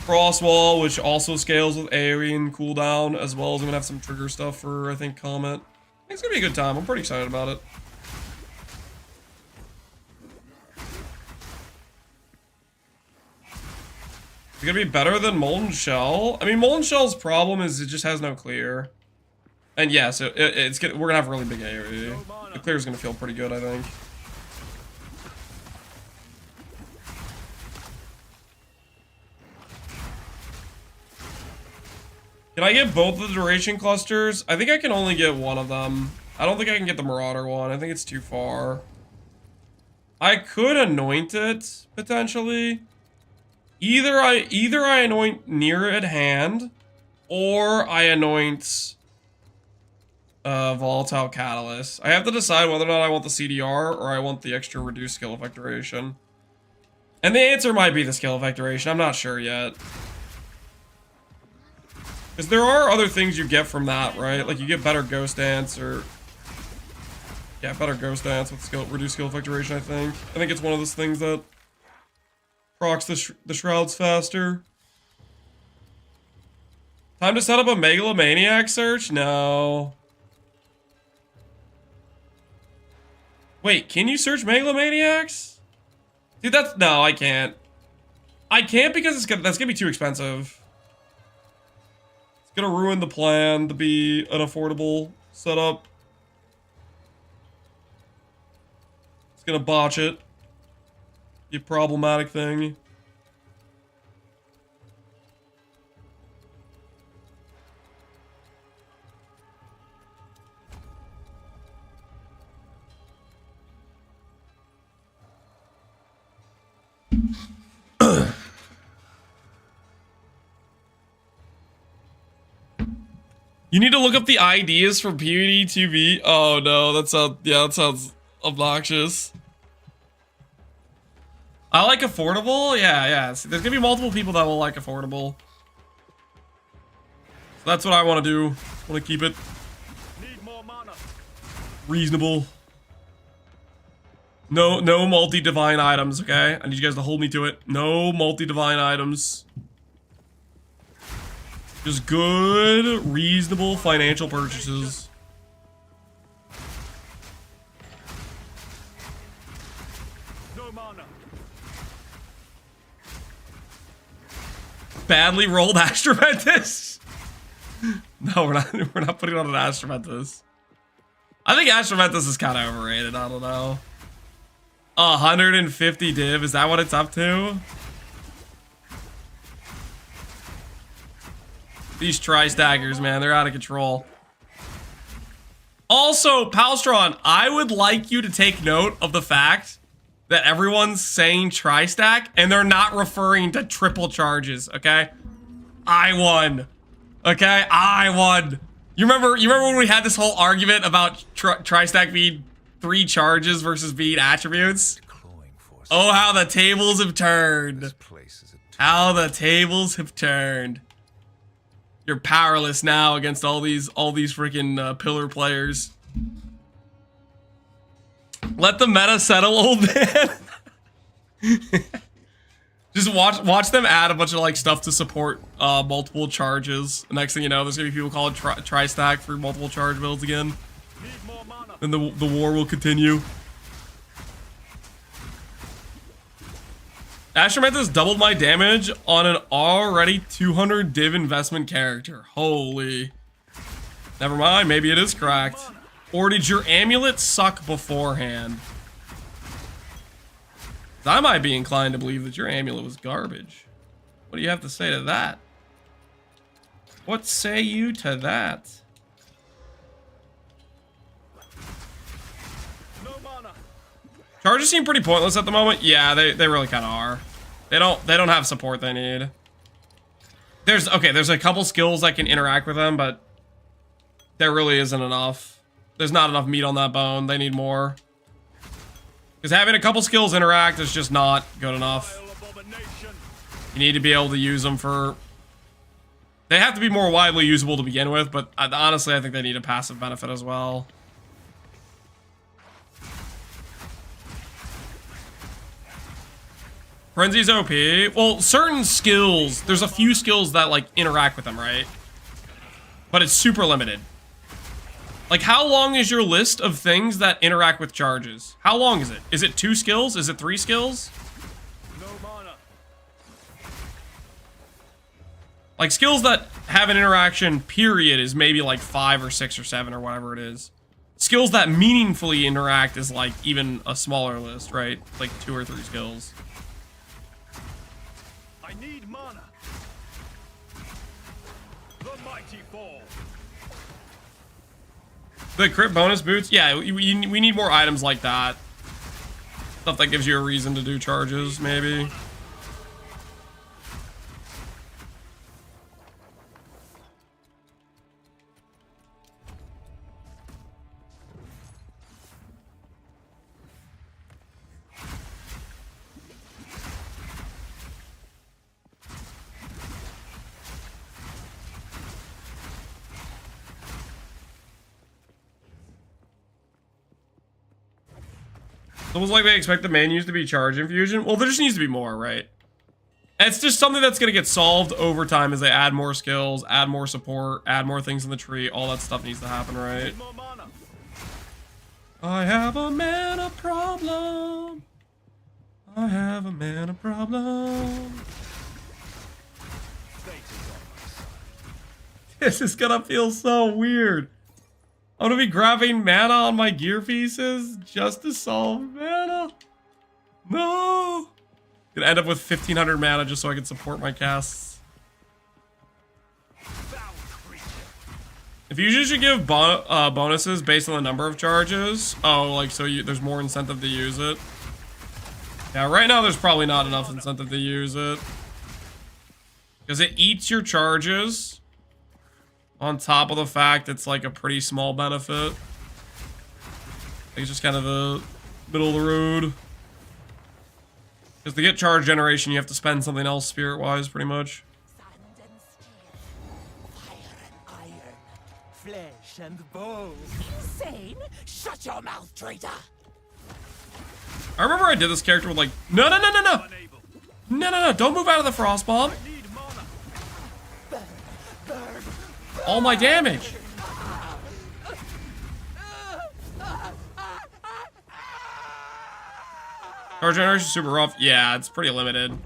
Frostwall, which also scales with AoE and cooldown, as well as I'm gonna have some trigger stuff for, I think, Comet. I think it's gonna be a good time. I'm pretty excited about it. It's gonna be better than Molten Shell. I mean, Molten Shell's problem is it just has no clear. And yes, we're gonna have really big AoE. The clear is gonna feel pretty good, I think. Can I get both of the duration clusters? I think I can only get one of them. I don't think I can get the Marauder one. I think it's too far. I could anoint it, potentially. Either I anoint near at hand, or I anoint Volatile Catalyst. I have to decide whether or not I want the CDR or I want the extra reduced skill effect duration. And the answer might be the skill effect duration. I'm not sure yet. Because there are other things you get from that, right? Like you get better Ghost Dance or... Yeah, better Ghost Dance with reduced skill effect duration, I think. I think it's one of those things that procs the shrouds faster. Time to set up a Megalomaniac search? No. Wait, can you search Megalomaniacs? Dude, no, I can't. I can't because that's gonna be too expensive. It's gonna ruin the plan to be an affordable setup. It's gonna botch it. Be a problematic thing. You need to look up the IDs for PvD2V. Oh no, that sounds obnoxious. I like affordable. Yeah. There's gonna be multiple people that will like affordable. So that's what I want to do. I want to keep it reasonable. No multi-divine items, okay? I need you guys to hold me to it. No multi-divine items. Just good, reasonable financial purchases. Badly rolled Astroventus? No, we're not putting on an Astroventus. I think Astroventus is kind of overrated. I don't know. 150 div, is that what it's up to? These tri-staggers, man, they're out of control. Also, Palstron, I would like you to take note of the fact that everyone's saying tri-stack and they're not referring to triple charges, okay? I won. Okay, I won. You remember when we had this whole argument about tri-stack being 3 charges versus being attributes? Oh, how the tables have turned. How the tables have turned. You're powerless now against all these freaking pillar players. Let the meta settle, old man. Just watch them add a bunch of like stuff to support multiple charges. The next thing you know, there's gonna be people calling tri-stack for multiple charge builds again. And the war will continue. Astromanthus doubled my damage on an already 200 div investment character. Holy. Never mind, maybe it is cracked. Or did your amulet suck beforehand? I might be inclined to believe that your amulet was garbage. What do you have to say to that? What say you to that? Charges seem pretty pointless at the moment. Yeah, they really kind of are. They don't have support they need. There's a couple skills that can interact with them, but there really isn't enough. There's not enough meat on that bone. They need more. Because having a couple skills interact is just not good enough. You need to be able to use them for... They have to be more widely usable to begin with, but honestly, I think they need a passive benefit as well. Frenzy's OP. Well, certain skills, there's a few skills that, like, interact with them, right? But it's super limited. Like, how long is your list of things that interact with charges? How long is it? Is it 2 skills? Is it 3 skills? Like, skills that have an interaction, period, is maybe like 5 or 6 or 7 or whatever it is. Skills that meaningfully interact is like even a smaller list, right? Like 2 or 3 skills. I need mana. The mighty fall. The crit bonus boots? Yeah, we need more items like that. Stuff that gives you a reason to do charges, maybe. Almost like they expect the menus to be charge infusion. Well, there just needs to be more, right? It's just something that's going to get solved over time as they add more skills, add more support, add more things in the tree. All that stuff needs to happen, right? I have a mana problem. I have a mana problem. This is gonna feel so weird. I'm gonna be grabbing mana on my gear pieces just to solve mana. No. Gonna end up with 1500 mana just so I can support my casts. If you should give bonuses based on the number of charges. Oh, like so there's more incentive to use it. Yeah, right now there's probably not enough incentive to use it. Because it eats your charges. On top of the fact it's like a pretty small benefit. It's just kind of the middle of the road. Because to get charge generation, you have to spend something else spirit-wise, pretty much. Sand and steel, fire and iron, flesh and bone. Insane? Shut your mouth, traitor! I remember I did this character with like, no, don't move out of the frost bomb. All my damage. Charge generation is super rough. Yeah, it's pretty limited.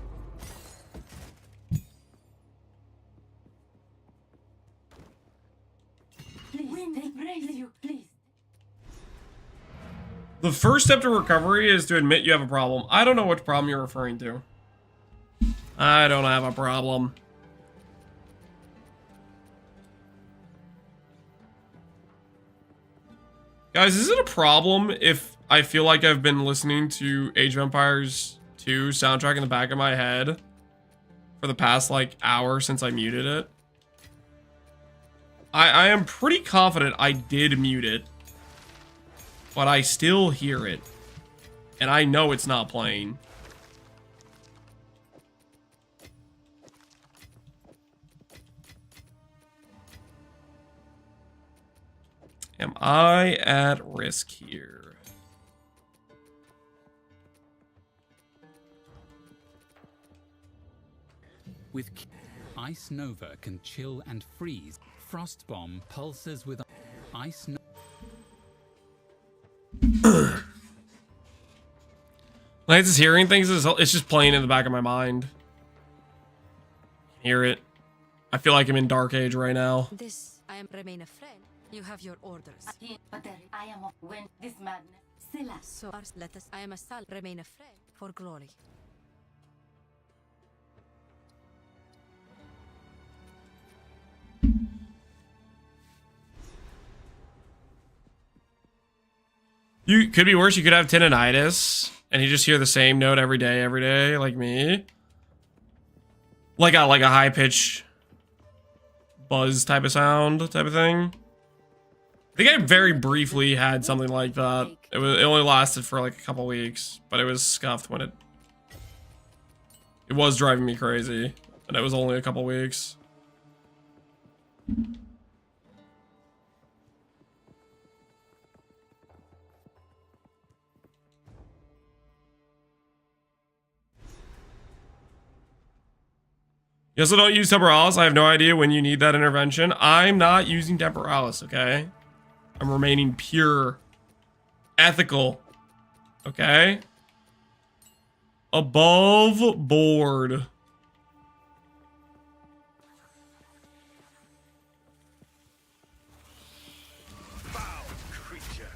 The first step to recovery is to admit you have a problem. I don't know which problem you're referring to. I don't have a problem. Guys, is it a problem if I feel like I've been listening to Age of Empires 2 soundtrack in the back of my head for the past, like, hour since I muted it? I am pretty confident I did mute it, but I still hear it, and I know it's not playing. Am I at risk here? With Ice Nova can chill and freeze. Frost Bomb pulses with Ice Nova. Lance is hearing things. It's just playing in the back of my mind. Hear it. I feel like I'm in Dark Age right now. This I am remain a friend. You have your orders. But I am of when this madness. Silla. So let us. I am a sal. Remain a friend for glory. You could be worse. You could have tinnitus, and you just hear the same note every day, like me. Like a high pitch buzz type of sound type of thing. I think I very briefly had something like that. It only lasted for like a couple weeks, but it was scuffed when it was driving me crazy, and it was only a couple weeks. You also don't use Temporalis. I have no idea when you need that intervention. I'm not using Temporalis, okay? I'm remaining pure. Ethical. Okay? Above board. Foul creature.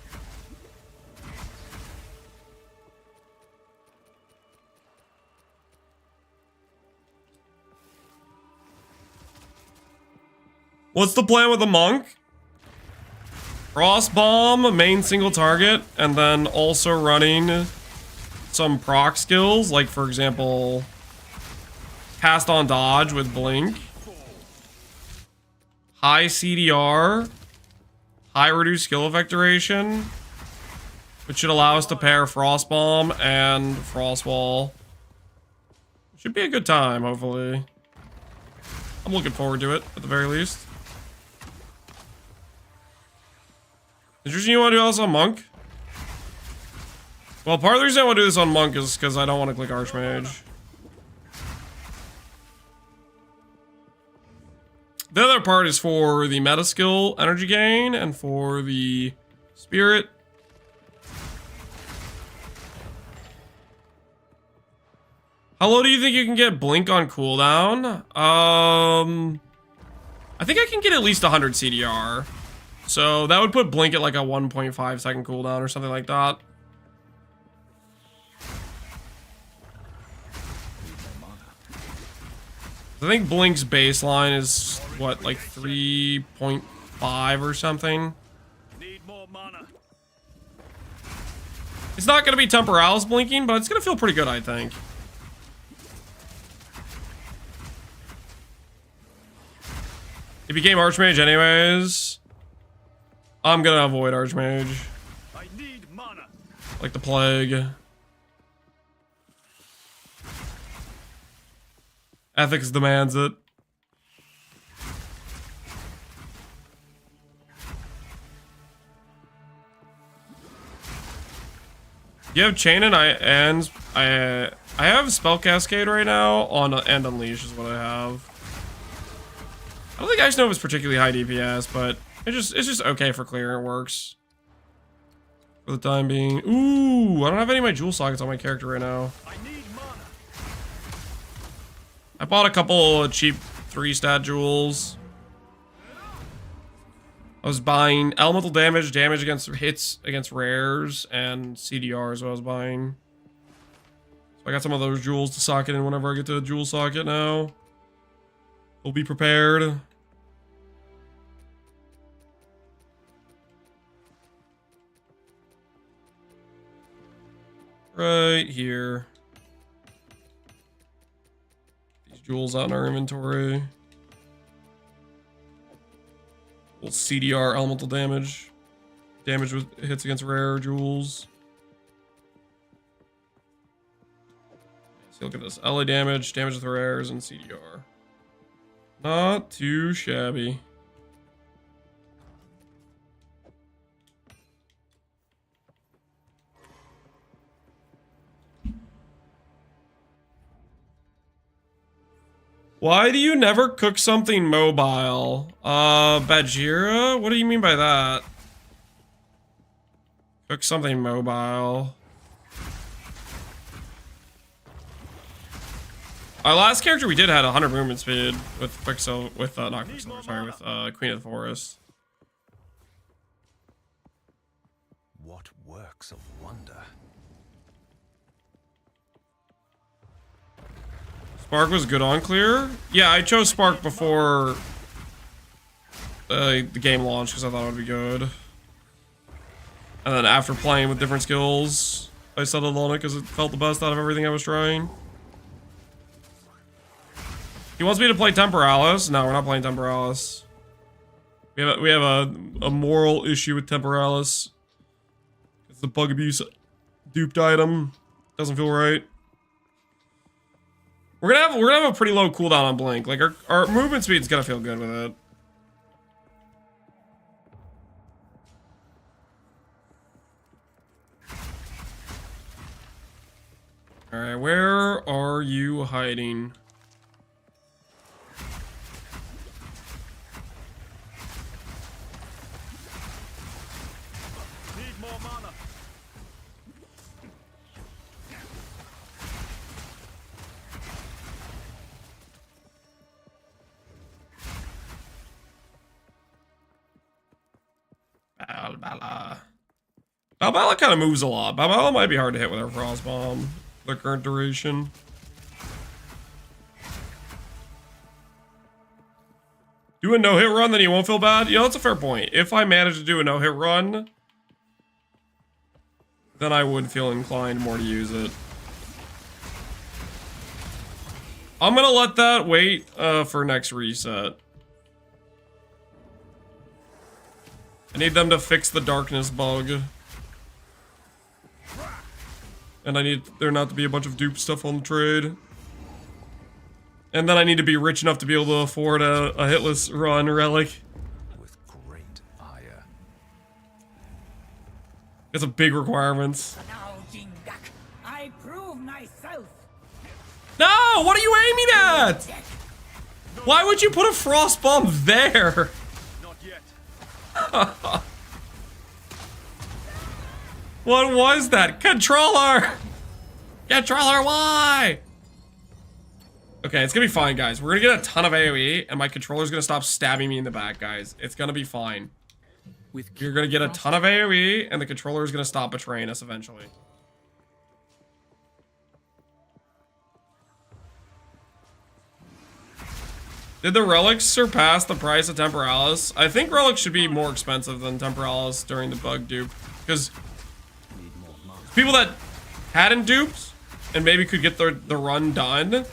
What's the plan with the monk? Frost bomb, main single target, and then also running some proc skills, like for example, cast on dodge with blink, high CDR, high reduced skill effect duration, which should allow us to pair frost bomb and frost wall. Should be a good time, hopefully. I'm looking forward to it at the very least. Interesting, you want to do this on Monk? Well, part of the reason I want to do this on Monk is because I don't want to click Archmage. The other part is for the meta skill energy gain and for the spirit. How low do you think you can get Blink on cooldown? I think I can get at least 100 CDR. So that would put Blink at like a 1.5 second cooldown or something like that. I think Blink's baseline is what, like 3.5 or something. Need more mana. It's not gonna be Temporalis blinking, but it's gonna feel pretty good, I think. It became Archmage anyways. I'm gonna avoid Archmage. I need mana. Like the plague. Ethics demands it. You have Chain and I have Spell Cascade right now on and Unleash is what I have. I don't think Ice Nova is particularly high DPS, but it's just okay for clear. It works for the time being. Ooh, I don't have any of my jewel sockets on my character right now. I need mana. I bought a couple of cheap 3-stat jewels. I was buying elemental damage, damage against hits against rares, and CDR is what I was buying. So I got some of those jewels to socket in whenever I get to a jewel socket now. We'll be prepared. Right here. These jewels out in our inventory. Little CDR elemental damage. Damage with hits against rare jewels. So look at this. LA damage, damage with rares, and CDR. Not too shabby. Why do you never cook something mobile? Bajira? What do you mean by that? Cook something mobile. Our last character we did had 100 movement speed with Quicksilver, with not Quicksilver, sorry, with Queen of the Forest. works of wonder. Spark was good on clear. Yeah, I chose Spark before the game launched because I thought it would be good. And then after playing with different skills, I settled on it because it felt the best out of everything I was trying. He wants me to play Temporalis. No, we're not playing Temporalis. We have a moral issue with Temporalis. It's the bug abuse duped item. Doesn't feel right. We're gonna have a pretty low cooldown on Blink. Like our movement speed's gonna feel good with it. Alright, where are you hiding? Need more mana. Balbala. Balbala kind of moves a lot. Balbala might be hard to hit with her Frost Bomb. The current duration. Do a no-hit run, then you won't feel bad? You know, that's a fair point. If I manage to do a no-hit run, then I would feel inclined more to use it. I'm gonna let that wait for next reset. I need them to fix the darkness bug. And I need there not to be a bunch of dupe stuff on the trade. And then I need to be rich enough to be able to afford a hitless run relic. With great ire. It's a big requirement. Now, Jingak, I prove myself. No! What are you aiming at? Why would you put a frost bomb there? Not yet. What was that? Controller! Controller, why? Okay, it's gonna be fine, guys. We're gonna get a ton of AoE, and my controller's gonna stop stabbing me in the back, guys. It's gonna be fine. You're gonna get a ton of AoE, and the controller's gonna stop betraying us eventually. Did the relics surpass the price of Temporalis? I think relics should be more expensive than Temporalis during the bug dupe, because people that hadn't duped and maybe could get the run done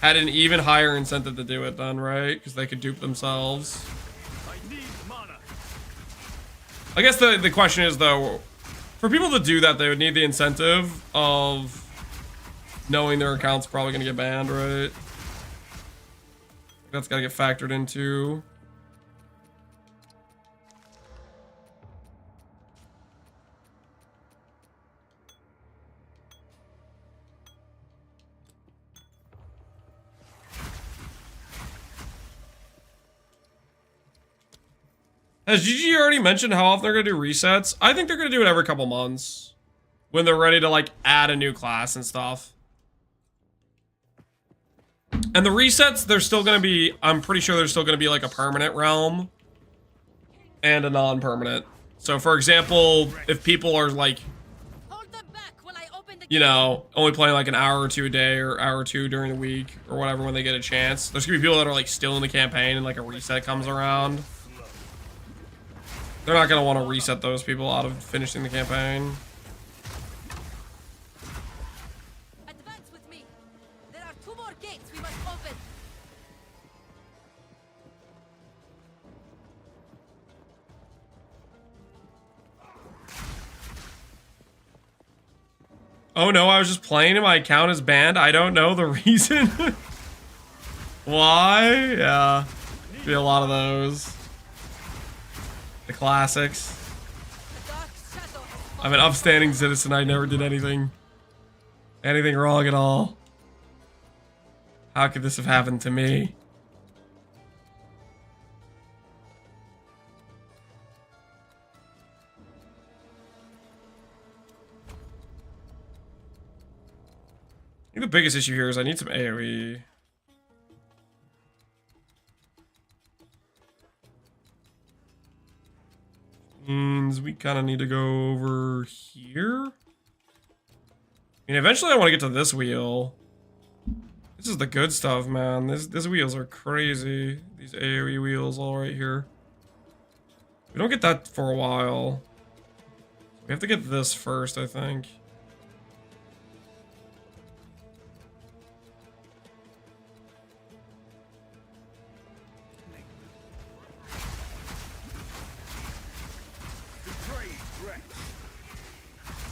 had an even higher incentive to do it then, right? Because they could dupe themselves. I need mana. I guess the question is, though, for people to do that, they would need the incentive of knowing their account's probably going to get banned, right? That's got to get factored into. Has GG already mentioned how often they're going to do resets? I think they're going to do it every couple months. When they're ready to, like, add a new class and stuff. And the resets, they're still going to be... I'm pretty sure there's still going to be, like, a permanent realm. And a non-permanent. So, for example, if people are, like... You know, only playing, like, an hour or two a day, or hour or two during the week, or whatever, when they get a chance. There's going to be people that are, like, still in the campaign and, like, a reset comes around. They're not going to want to reset those people out of finishing the campaign. Advance with me. There are 2 more gates we must open. Oh no, I was just playing and my account is banned. I don't know the reason. Why? Yeah. Be a lot of those. The classics. I'm an upstanding citizen. I never did anything wrong at all. How could this have happened to me? I think the biggest issue here is I need some AoE. Means we kind of need to go over here. I mean, eventually I want to get to this wheel. This is the good stuff, man. These wheels are crazy. These AoE wheels all right here. We don't get that for a while. We have to get this first, I think.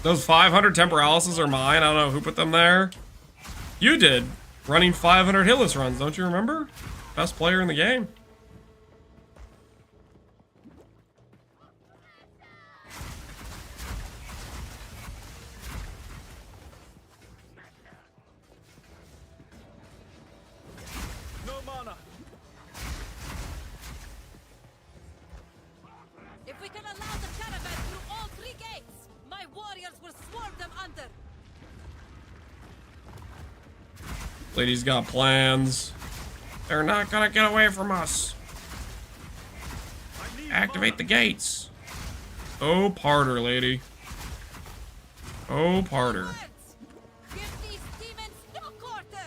Those 500 temporalysis are mine. I don't know who put them there. You did. Running 500 hitless runs, don't you remember? Best player in the game. No mana. If we can allow the caravan through all 3 gates, my warriors will swarm them under. Lady's got plans. They're not gonna get away from us. Activate the gates. Oh, parter, lady. Oh, parter. Give these demons no quarter.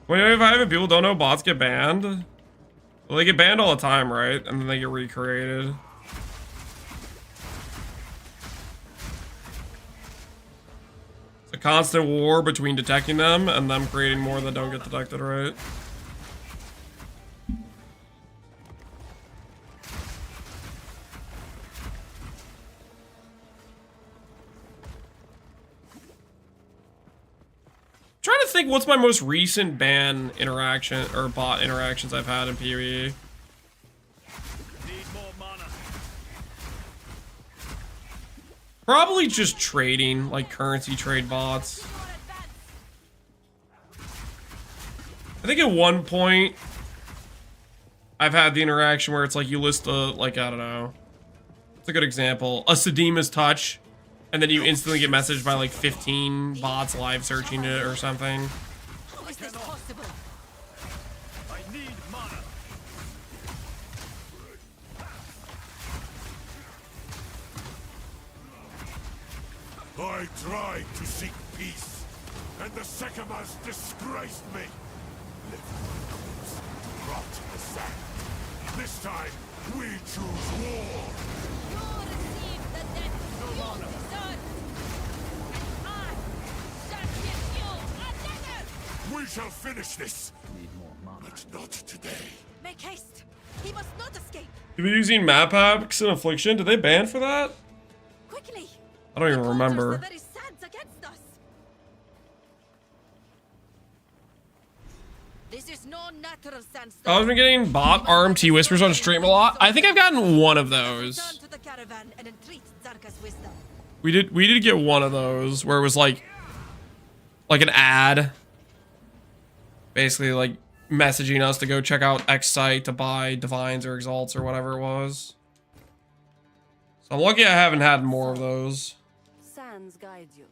25 people don't know bots get banned. Well, they get banned all the time, right? And then they get recreated. It's a constant war between detecting them and them creating more that don't get detected, right? Trying to think what's my most recent ban interaction or bot interactions I've had in PvE. Need more mana. Probably just trading, like currency trade bots. I think at one point I've had the interaction where it's like you list a, like, I don't know. It's a good example. A Sadima's touch. And then you instantly get messaged by like 15 bots live searching it or something. How is this possible? I need mana. I tried to seek peace, and the Sekimas disgraced me. Live wounds, rot in the sand. This time, we choose war. You receive the death you deserve. And I shall give you another. We shall finish this. Need more mana. But not today. Make haste. He must not escape. You be using map hacks and affliction? Did they ban for that? Quickly. I don't even remember. The very sands against us. This is no natural sandstone. I've been getting bot RMT whispers on stream a lot. I think I've gotten one of Return those. to the caravan and entreat Zarka's wisdom. We did get one of those where it was like an ad. Basically like messaging us to go check out X site to buy divines or exalts or whatever it was. So I'm lucky I haven't had more of those. Sands guide you.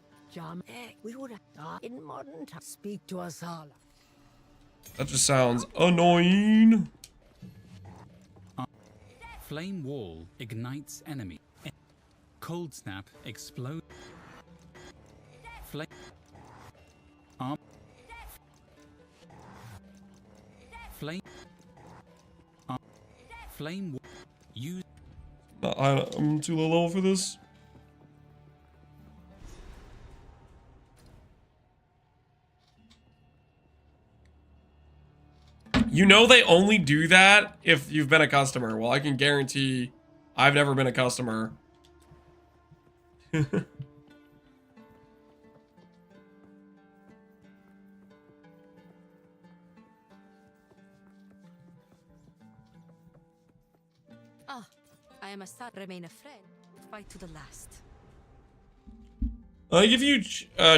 We would have in modern times. Speak to us all. That just sounds annoying. Flame wall ignites enemy. Cold snap explode. Flame. Flame. Flame wall. Use. I'm too low level for this. You know they only do that if you've been a customer. Well, I can guarantee I've never been a customer. I am a son. Remain a friend. Fight to the last. I think if you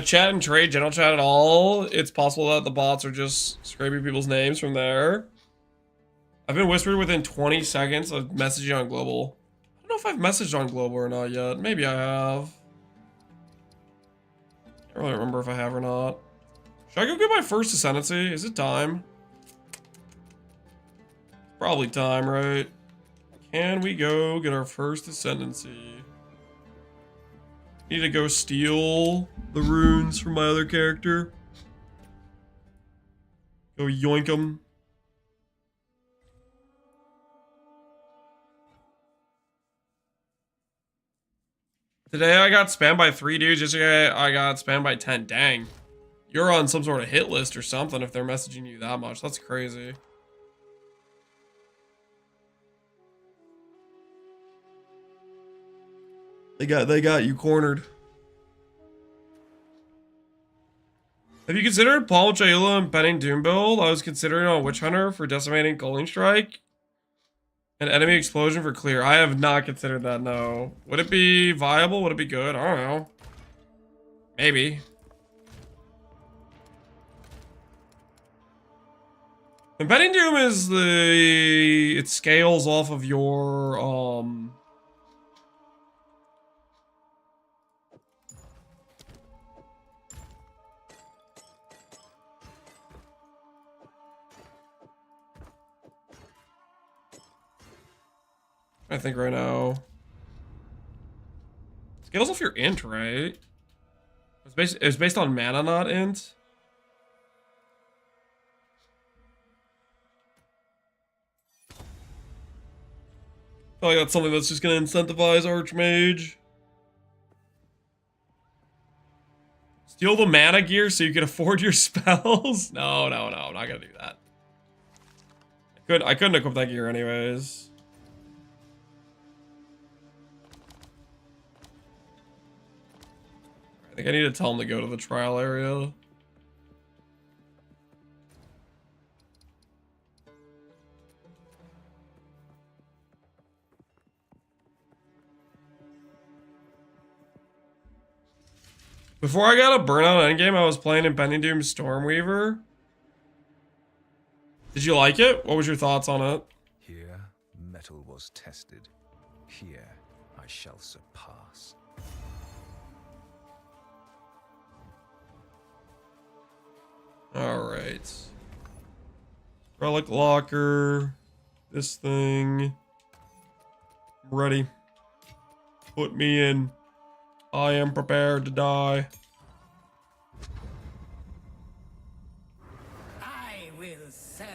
chat and trade general chat at all, it's possible that the bots are just scraping people's names from there. I've been whispered within 20 seconds of messaging on global. I don't know if I've messaged on global or not yet. Maybe I have. I don't really remember if I have or not. Should I go get my first Ascendancy? Is it time? Probably time, right? And we go get our first Ascendancy. Need to go steal the runes from my other character. Go yoink them. Today I got spammed by 3 dudes. Yesterday I got spammed by 10. Dang. You're on some sort of hit list or something if they're messaging you that much. That's crazy. They got you cornered. Have you considered Paul Chaula and Penning Doom build? I was considering on Witch Hunter for decimating Culling Strike. And enemy explosion for clear. I have not considered that, no. Would it be viable? Would it be good? I don't know. Maybe. And Penning Doom is it scales off of your, I think right now. Scales off your int, right? It's based on mana, not int. I feel like that's something that's just gonna incentivize Archmage. Steal the mana gear so you can afford your spells? No, I'm not gonna do that. I couldn't equip that gear anyways. I think I need to tell him to go to the trial area. Before I got a burnout endgame, I was playing Impending Doom Stormweaver. Did you like it? What was your thoughts on it? Here, metal was tested. Here, I shall surpass. Alright. Relic locker. This thing. I'm ready. Put me in. I am prepared to die. I will serve.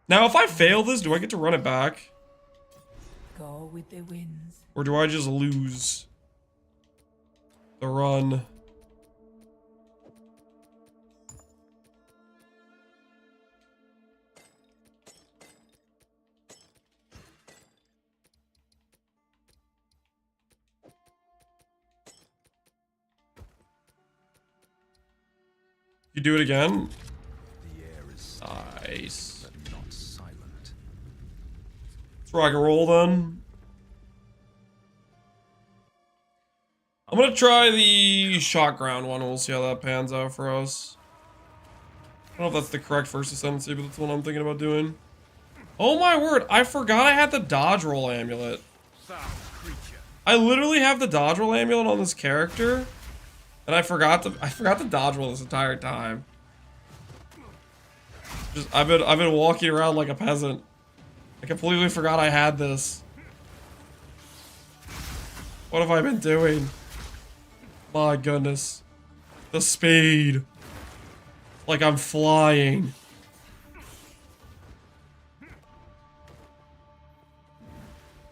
Now, if I fail this, do I get to run it back? Go with the winds. Or do I just lose the run? You do it again? The air is Nice. but not silent. Let's rock and roll then. I'm gonna try the shot ground one and we'll see how that pans out for us. I don't know if that's the correct first ascendancy, but that's what I'm thinking about doing. Oh my word, I forgot I had the dodge roll amulet. I literally have the dodge roll amulet on this character. And I forgot to dodge roll this entire time. I've been walking around like a peasant. I completely forgot I had this. What have I been doing? My goodness. The speed. Like I'm flying.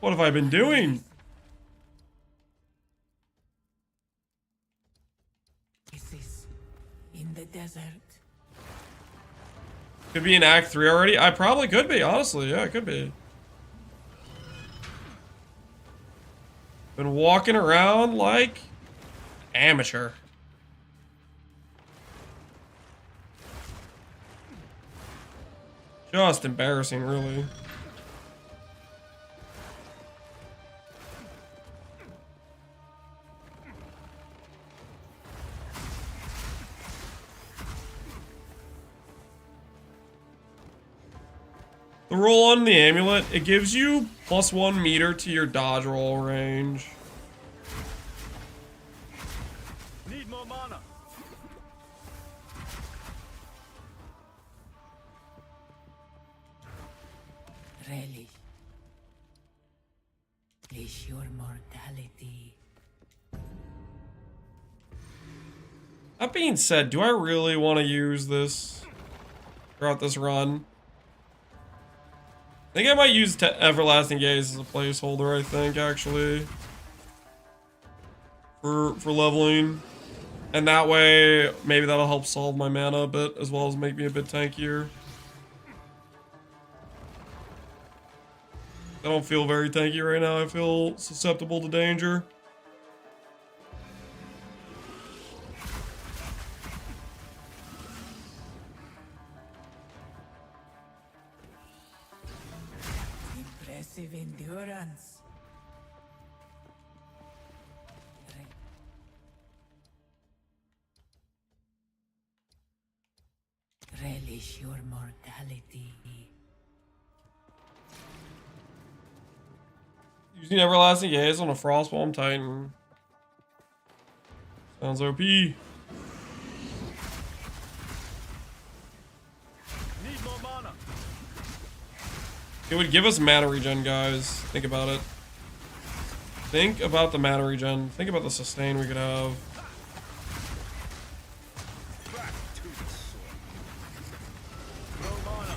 What have I been doing? In the desert. Could be in Act 3 already? I probably could be, honestly. Yeah, it could be. Been walking around like amateur. Just embarrassing, really. The roll on the amulet, it gives you +1 meter to your dodge roll range. Need more mana. Relish. Relish your mortality. That being said, do I really want to use this throughout this run? I think I might use Everlasting Gaze as a placeholder, I think, actually. For leveling. And that way, maybe that'll help solve my mana a bit, as well as make me a bit tankier. I don't feel very tanky right now. I feel susceptible to danger. Impressive endurance. Relish your mortality. Using Everlasting Gaze on a Frostbomb Titan. Sounds OP. Need more mana. It would give us mana regen, guys. Think about it. Think about the mana regen. Think about the sustain we could have. Back to the sword. No mana.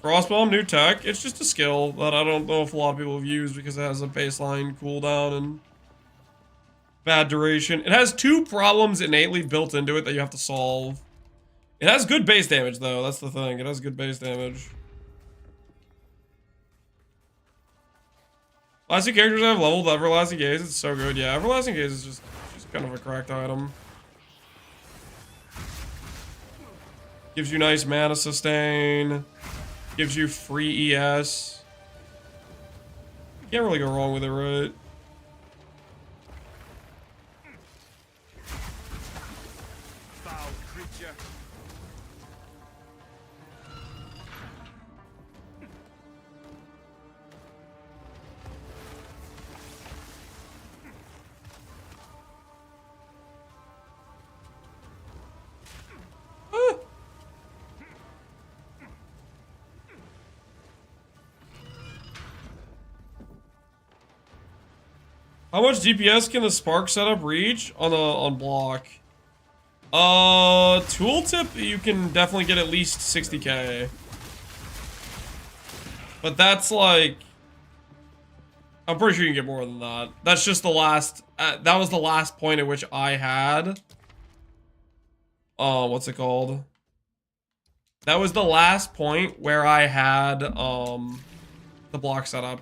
Frostbomb, new tech. It's just a skill that I don't know if a lot of people have used because it has a baseline cooldown and bad duration. It has two problems innately built into it that you have to solve. It has good base damage, though. That's the thing. It has good base damage. Last two characters I've leveled, Everlasting Gaze. It's so good. Yeah, Everlasting Gaze is just kind of a cracked item. Gives you nice mana sustain. Gives you free ES. Can't really go wrong with it, right? Foul creature. How much DPS can the Spark setup reach on block? Tooltip, you can definitely get at least 60k. But that's like, I'm pretty sure you can get more than that. That's just the last, that was the last point at which I had. What's it called? That was the last point where I had, the block setup.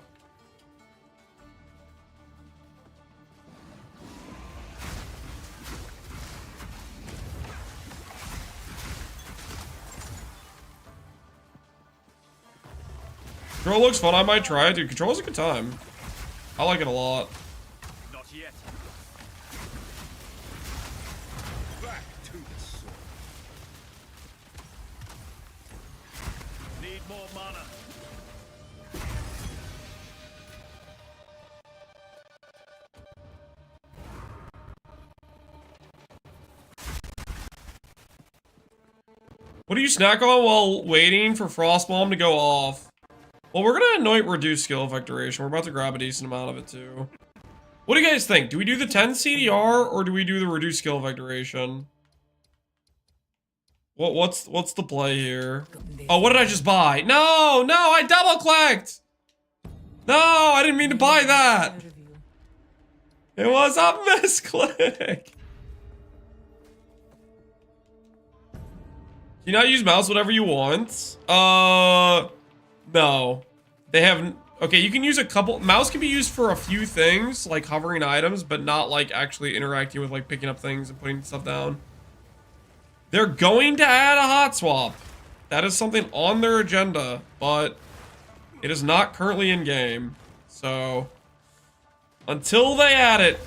Control looks fun. I might try it, dude. Control's a good time. I like it a lot. Not yet. Back to the sword. Need more mana. What do you snack on while waiting for Frostbomb to go off? Well, we're gonna anoint reduce skill effect duration. We're about to grab a decent amount of it too. What do you guys think? Do we do the 10 CDR or do we do the reduce skill effect duration? What's the play here? Oh, what did I just buy? No, I double clicked. No, I didn't mean to buy that. It was a misclick. Can you not use mouse whatever you want? No. They haven't. Okay, you can use a couple. Mouse can be used for a few things, like hovering items, but not like actually interacting with like picking up things and putting stuff down. They're going to add a hot swap. That is something on their agenda, but it is not currently in game. So until they add it,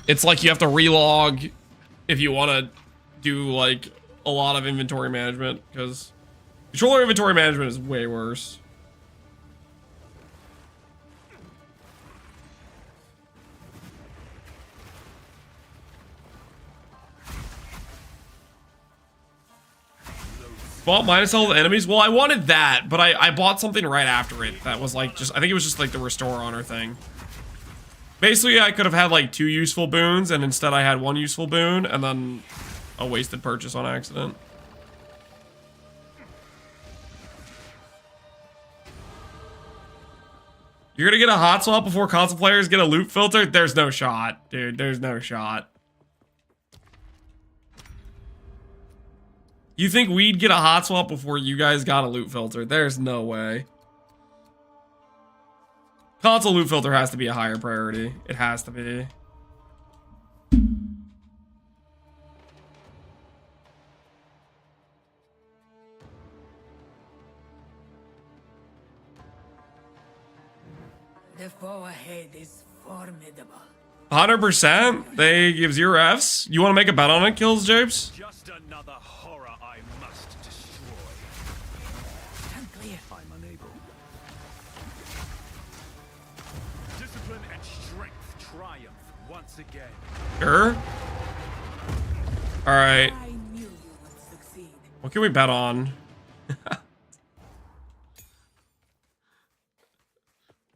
it's like you have to relog if you want to do like a lot of inventory management, because controller inventory management is way worse. Bought minus all the enemies. Well, I wanted that, but I bought something right after it that was like just, I think it was just like the restore honor thing. Basically, I could have had like 2 useful boons, and instead I had 1 useful boon, and then a wasted purchase on accident. You're gonna get a hot swap before console players get a loot filter? There's no shot, dude. There's no shot. You think we'd get a hot swap before you guys got a loot filter? There's no way. Console loot filter has to be a higher priority. It has to be. The foe ahead is formidable. 100%? They give 0 Fs? You want to make a bet on it, Kills Japes? Just another horror I must destroy. Stand clear. I'm unable. Discipline and strength triumph once again. Sure. Alright. I knew you would succeed. What can we bet on?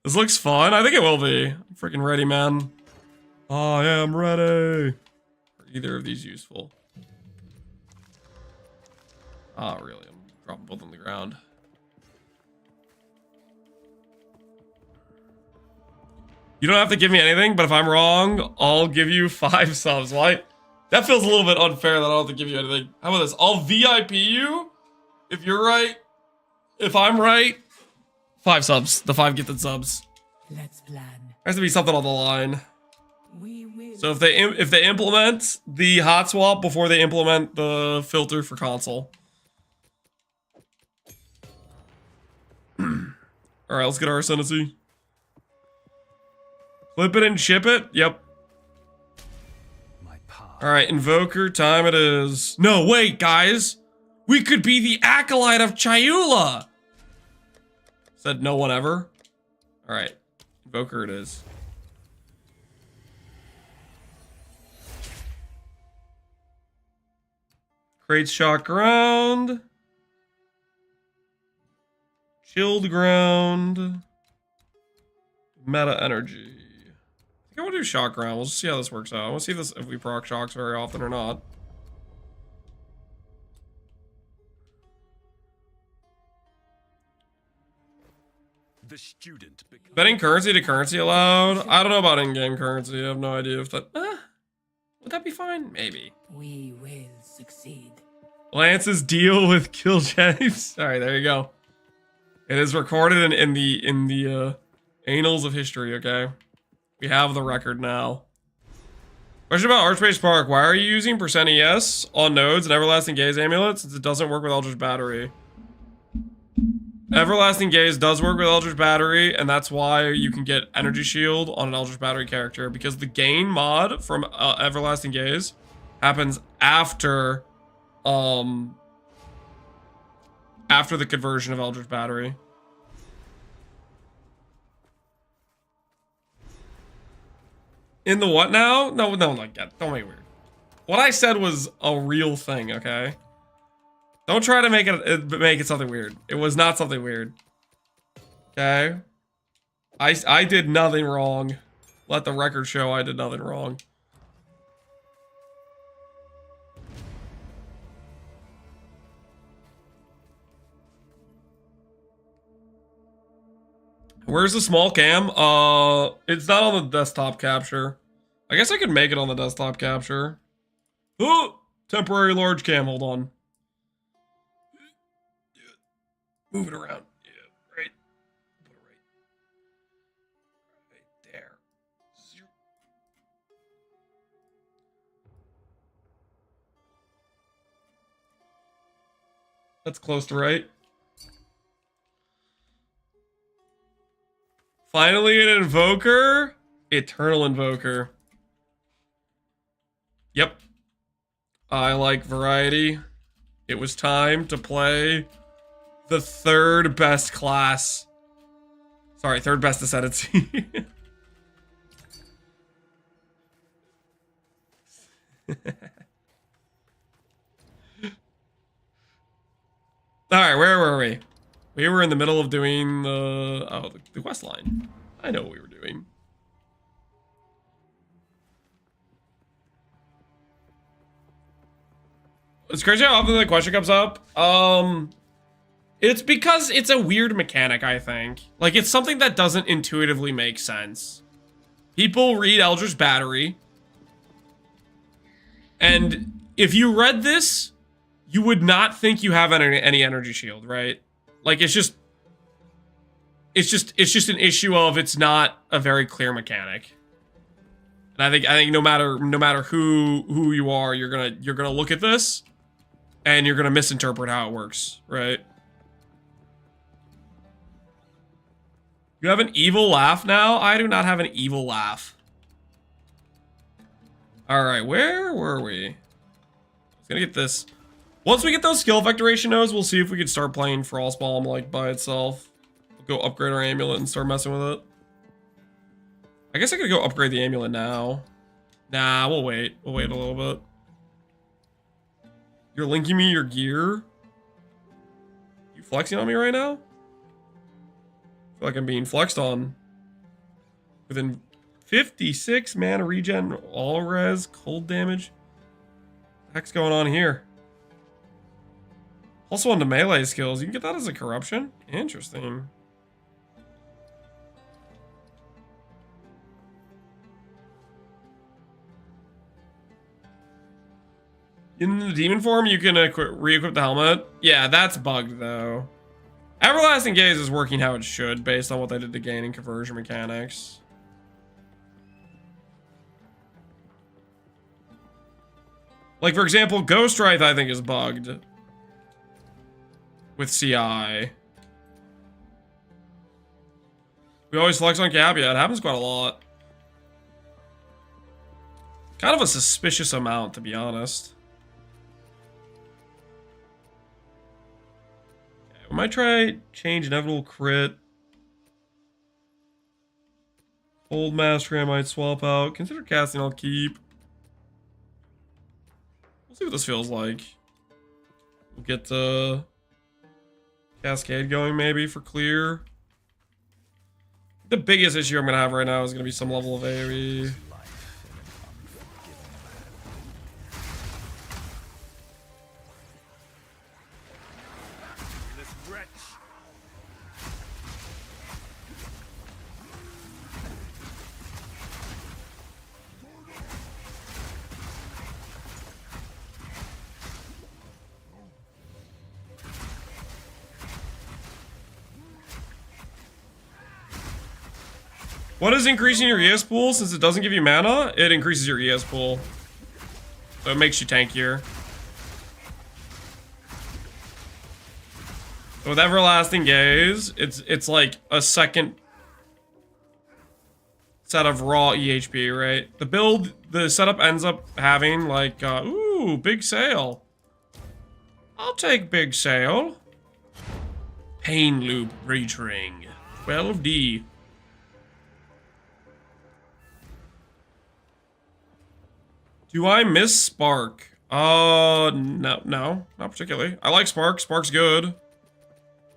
This looks fun. I think it will be. I'm freaking ready, man. I am ready. Are either of these useful? Oh, really? I'm dropping both on the ground. You don't have to give me anything, but if I'm wrong, I'll give you 5 subs. Why? That feels a little bit unfair that I don't have to give you anything. How about this? I'll VIP you if you're right. If I'm right, 5 subs. The 5 gifted subs. Let's plan. There has to be something on the line. We will. So if they implement the hot swap before they implement the filter for console. All right, let's get our Ascendancy. Flip it and ship it. Yep. My path. All right, Invoker time it is. No, wait, guys. We could be the acolyte of Chayula. Said no one ever. All right, Invoker it is. Create shock ground. Chilled ground. Meta energy. I think I want to do shock ground. We'll just see how this works out. I want to see this if we proc shocks very often or not. The student. Betting currency to currency allowed? I don't know about in-game currency. I have no idea if that... would that be fine? Maybe. We will succeed. Lance's deal with Kill James. All right, there you go. It is recorded in the annals of history. Okay, we have the record now. Question about Archmage Spark. Why are you using percent ES on nodes and Everlasting Gaze Amulet since it doesn't work with Eldritch Battery? Everlasting Gaze does work with Eldritch Battery, and that's why you can get Energy Shield on an Eldritch Battery character, because the gain mod from Everlasting Gaze happens after the conversion of Eldritch Battery. In the what now? No, like that. Don't make it weird. What I said was a real thing, okay? Don't try to make it something weird. It was not something weird. Okay? I did nothing wrong. Let the record show I did nothing wrong. Where's the small cam? It's not on the desktop capture. I guess I could make it on the desktop capture. Oh, temporary large cam, hold on. Move it around. Yeah, right. Put it right there. That's close to right. Finally an Invoker. Eternal Invoker. Yep. I like variety. It was time to play the 3rd best class. Sorry, 3rd best Ascendancy. All right, where were we? We were in the middle of doing the quest line. I know what we were doing. It's crazy how often the question comes up. It's because it's a weird mechanic, I think. Like, it's something that doesn't intuitively make sense. People read Eldritch Battery, and if you read this, you would not think you have any energy shield, right? Like, it's just an issue of it's not a very clear mechanic. And I think no matter who you are, you're gonna look at this and you're gonna misinterpret how it works, right? You have an evil laugh now? I do not have an evil laugh. Alright, where were we? Let's gonna get this. Once we get those skill vectoration nodes, we'll see if we can start playing Frostbomb like by itself. We'll go upgrade our amulet and start messing with it. I guess I could go upgrade the amulet now. Nah, we'll wait. We'll wait a little bit. You're linking me your gear? You flexing on me right now? I feel like I'm being flexed on. Within 56 mana regen, all res, cold damage. What the heck's going on here? Also on the melee skills. You can get that as a corruption? Interesting. In the demon form, you can re-equip the helmet. Yeah, that's bugged though. Everlasting Gaze is working how it should based on what they did to gain and conversion mechanics. Like, for example, Ghost Wraith I think is bugged with CI. We always flex on Cap. Yeah, it happens quite a lot. Kind of a suspicious amount, to be honest. I might try change inevitable crit. Old mastery I might swap out. Consider casting, I'll keep. We'll see what this feels like. We'll get the Cascade going maybe for clear. The biggest issue I'm gonna have right now is gonna be some level of AoE. What is increasing your ES pool? Since it doesn't give you mana, it increases your ES pool. So it makes you tankier. With Everlasting Gaze, it's like a second set of raw EHP, right? The setup ends up having like, ooh, big sale. I'll take big sale. Pain Loop Breach Ring. 12D. Do I miss Spark? No, not particularly. I like Spark. Spark's good.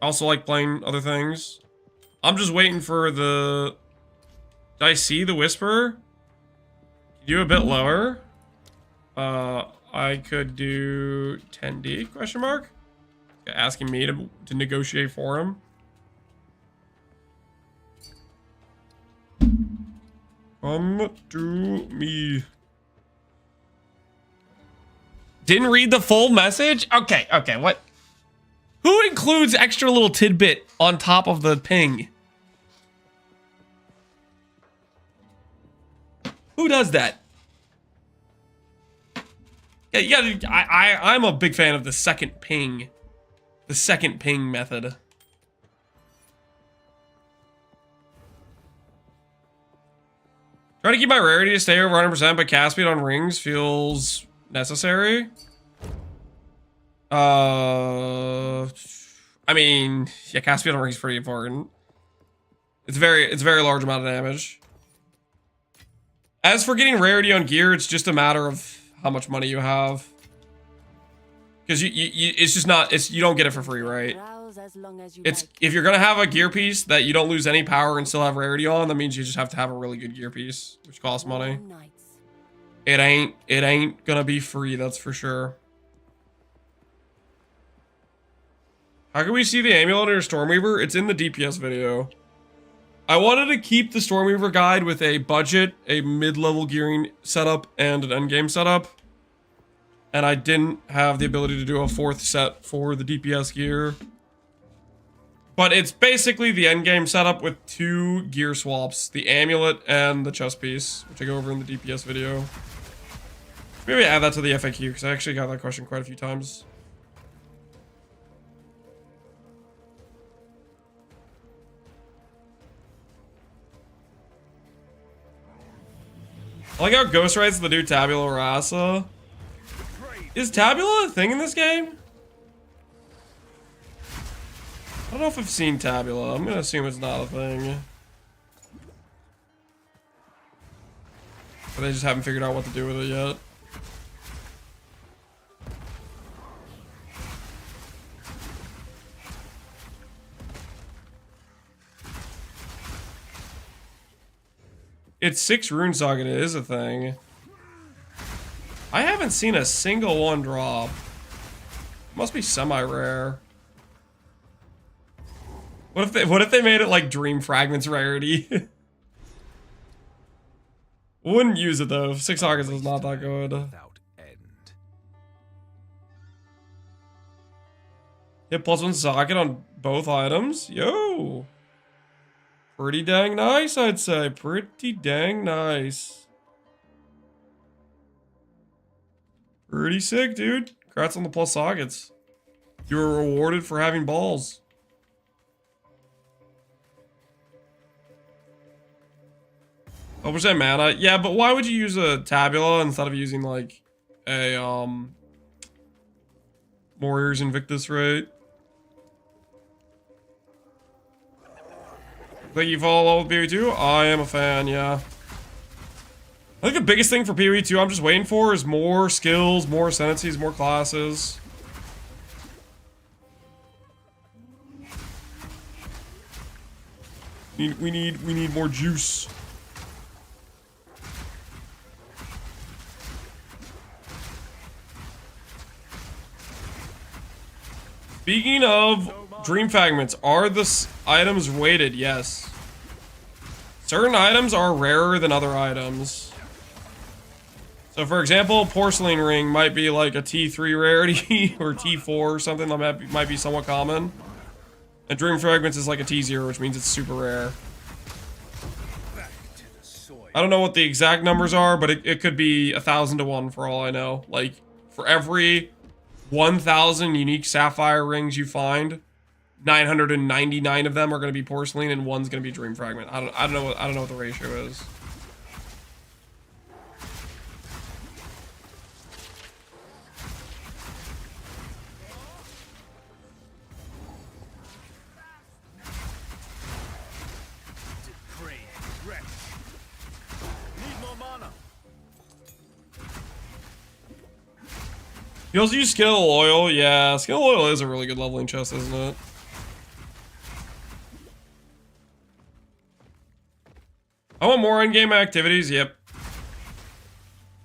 I also like playing other things. I'm just waiting for the... Did I see the Whisper? Can you do a bit lower? I could do 10D, question mark? Asking me to negotiate for him. Come to me. Didn't read the full message? Okay, what? Who includes extra little tidbit on top of the ping? Who does that? Yeah, I'm a big fan of the second ping. The second ping method. Trying to keep my rarity to stay over 100%, but cast speed on rings feels necessary. I mean, yeah, cast speed on rings is pretty important. It's a very large amount of damage. As for getting rarity on gear, it's just a matter of how much money you have. Because it's just not, you don't get it for free, right? Browse as long as you It's, like. if you're gonna have a gear piece that you don't lose any power and still have rarity on, that means you just have to have a really good gear piece, which costs money. Warm nights. It ain't gonna be free, that's for sure. How can we see the amulet or Stormweaver? It's in the DPS video. I wanted to keep the Stormweaver guide with a budget, a mid-level gearing setup, and an endgame setup. And I didn't have the ability to do a 4th set for the DPS gear. But it's basically the endgame setup with 2 gear swaps, the amulet and the chest piece, which I go over in the DPS video. Maybe add that to the FAQ, because I actually got that question quite a few times. I like how Ghost writes the new Tabula Rasa. Is Tabula a thing in this game? I don't know if I've seen Tabula. I'm gonna assume it's not a thing. But they just haven't figured out what to do with it yet. It's 6 rune socket, it is a thing. I haven't seen a single one drop. Must be semi-rare. What if they made it like Dream Fragments rarity? Wouldn't use it though. 6 sockets is not that good. Without end. Hit +1 socket on both items? Yo! Pretty dang nice, I'd say. Pretty dang nice. Pretty sick, dude. Congrats on the plus sockets. You were rewarded for having balls. Oh, percent mana? Yeah, but why would you use a Tabula instead of using like a Warriors Invictus, right? Think you follow all with PoE2? I am a fan, yeah. I think the biggest thing for PoE2 I'm just waiting for is more skills, more ascendancies, more classes. We need more juice. Speaking of Dream Fragments, are the items weighted? Yes. Certain items are rarer than other items. So for example, Porcelain Ring might be like a T3 rarity or T4 or something that might be somewhat common. And Dream Fragments is like a T0, which means it's super rare. I don't know what the exact numbers are, but it could be 1,000 to 1 for all I know. Like, for every 1,000 unique sapphire rings you find, 999 of them are going to be porcelain and one's going to be Dream Fragment. I don't know what the ratio is. You also use Skill Oil. Yeah, Skill Oil is a really good leveling chest, isn't it? I want more in-game activities. Yep.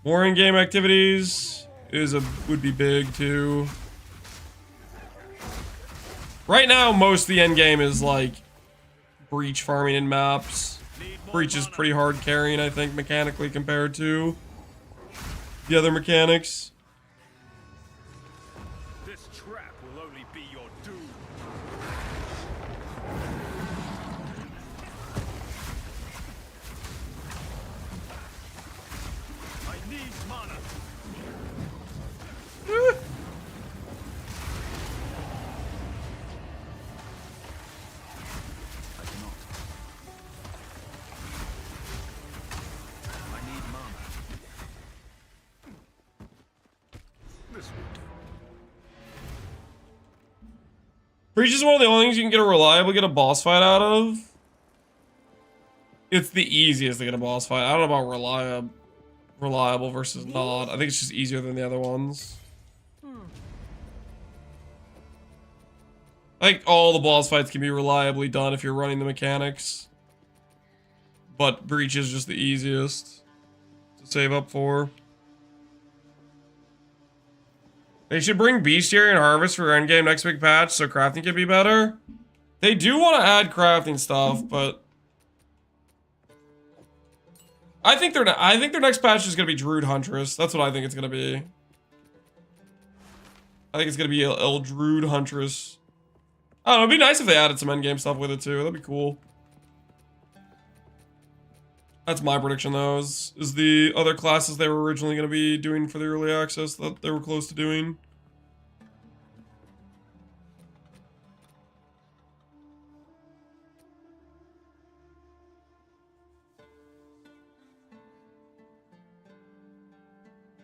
More in-game activities would be big too. Right now, most of the end game is like breach farming in maps. Breach is pretty hard carrying, I think, mechanically compared to the other mechanics. This trap will only be your doom. I need mana. Breach is one of the only things you can get a boss fight out of. It's the easiest to get a boss fight. I don't know about reliable versus not. I think it's just easier than the other ones. I think all the boss fights can be reliably done if you're running the mechanics. But Breach is just the easiest to save up for. They should bring Bestiary and Harvest for Endgame next big patch so crafting can be better. They do want to add crafting stuff, but I think their next patch is gonna be Druid Huntress. That's what I think it's gonna be. I think it's gonna be a Druid Huntress. I don't know, it'd be nice if they added some endgame stuff with it too. That'd be cool. That's my prediction though, is the other classes they were originally gonna be doing for the early access that they were close to doing.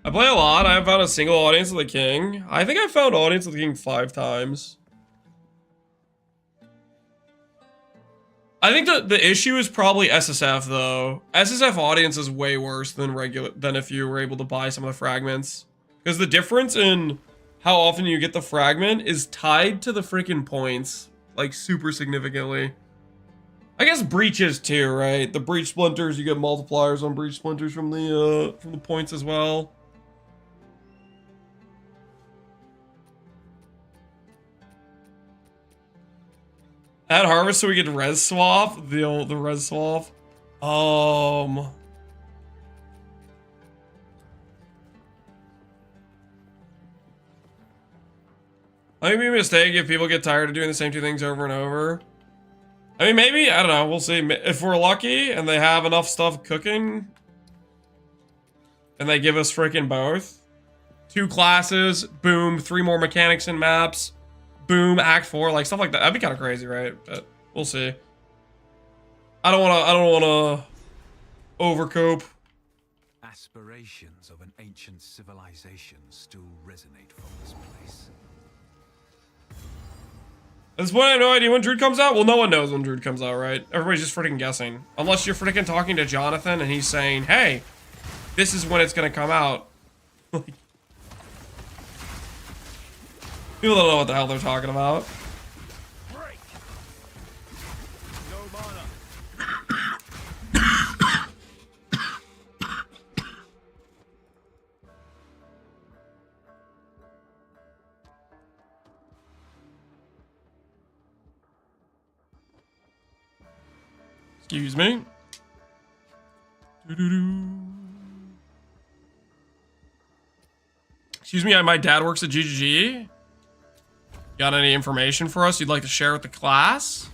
I play a lot. I haven't found a single audience of the king. I think I found audience of the king 5 times. I think the issue is probably SSF though. SSF audience is way worse than if you were able to buy some of the fragments. Because the difference in how often you get the fragment is tied to the freaking points. Like super significantly. I guess breaches too, right? The breach splinters, you get multipliers on breach splinters from the points as well. Add Harvest so we get res swap, the res swap. I think it'd be a mistake if people get tired of doing the same 2 things over and over. I mean, maybe, I don't know, we'll see. If we're lucky and they have enough stuff cooking and they give us freaking both. 2 classes, boom, 3 more mechanics and maps. Boom, Act 4, like stuff like that. That'd be kind of crazy, right? But we'll see. I don't wanna overcope. Aspirations of an ancient civilization still resonate from this place. At this point, I have no idea when Druid comes out. Well, no one knows when Druid comes out, right? Everybody's just freaking guessing. Unless you're freaking talking to Jonathan and he's saying, hey, this is when it's gonna come out. People don't know what the hell they're talking about. Break. No mana. Excuse me. Excuse me, my dad works at GGG. Got any information for us you'd like to share with the class?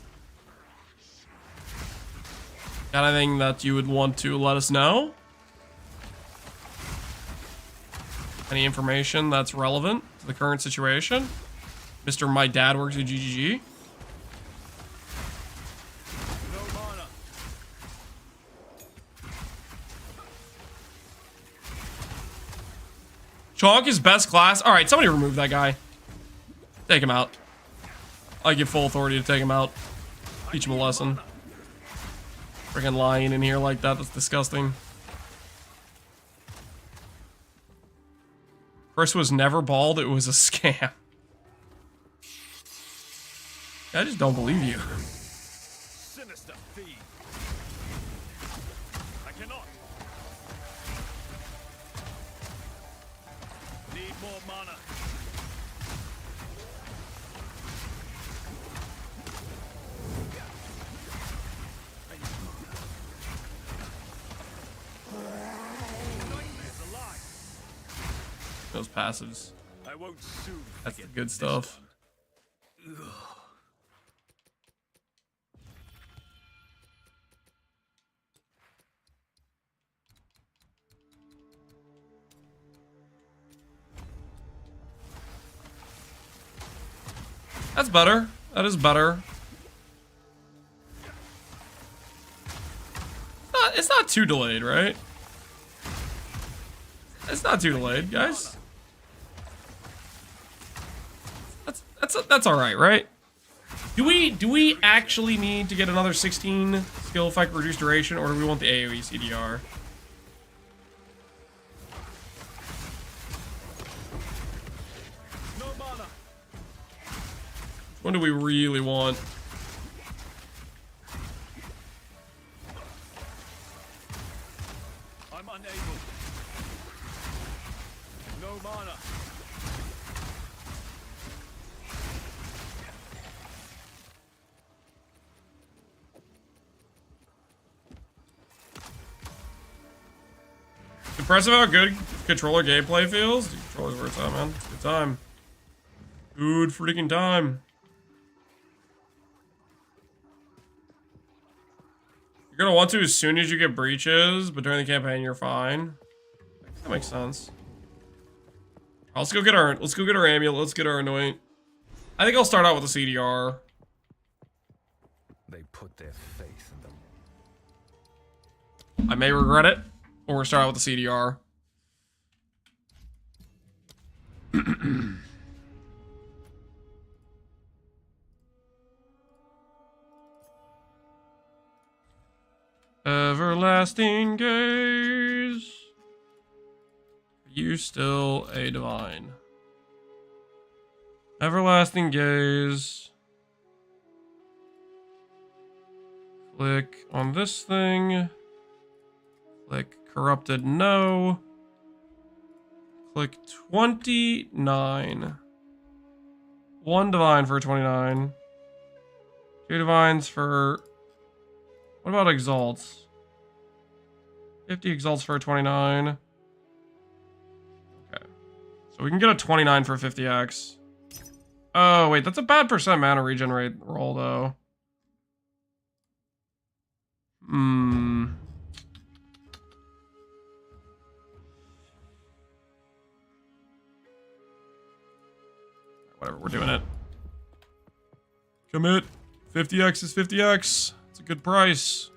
Got anything that you would want to let us know? Any information that's relevant to the current situation? Mr. My dad works at GGG. No mana. Chonk is best class. All right, somebody remove that guy. Take him out. I give full authority to take him out. Teach him a lesson. Freaking lying in here like that. That's disgusting. Chris was never bald. It was a scam. I just don't believe you. Sinister thief. I cannot. Need more mana. Those passives. I won't soon. That's the good stuff. That's better. That is better. It's not too delayed, right? It's not too delayed, guys. That's all right, right? Do we actually need to get another 16 skill effect reduced duration, or do we want the AoE CDR? No mana. What do we really want? I'm unable. No mana. Impressive how good controller gameplay feels. Dude, controller's where it's at, man. Good time. Good freaking time. You're gonna want to as soon as you get breaches, but during the campaign you're fine. That makes sense. Let's go get our amulet. Let's get our anoint. I think I'll start out with a CDR. They put their faith in them. I may regret it, or we'll start out with the CDR. Everlasting gaze. You still a divine. Everlasting gaze. Click on this thing. Click corrupted no. Click 29. 1 divine for 29. 2 divines for... What about exalts? 50 exalts for a 29. Okay. So we can get a 29 for 50x. Oh, wait. That's a bad percent mana regenerate roll, though. Whatever, we're doing it. Commit. 50x is 50x. It's a good price.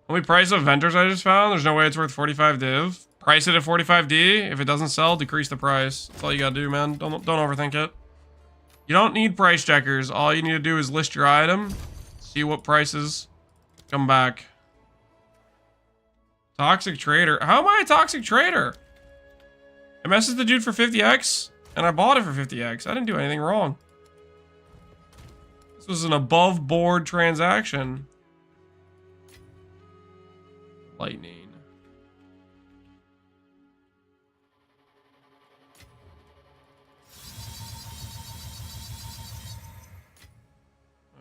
Only price of Venters I just found. There's no way it's worth 45 div. Price it at 45D. If it doesn't sell, decrease the price. That's all you gotta do, man. Don't overthink it. You don't need price checkers. All you need to do is list your item. See what prices come back. Toxic trader. How am I a toxic trader? I messaged the dude for 50x, and I bought it for 50x. I didn't do anything wrong. This was an above board transaction. Lightning.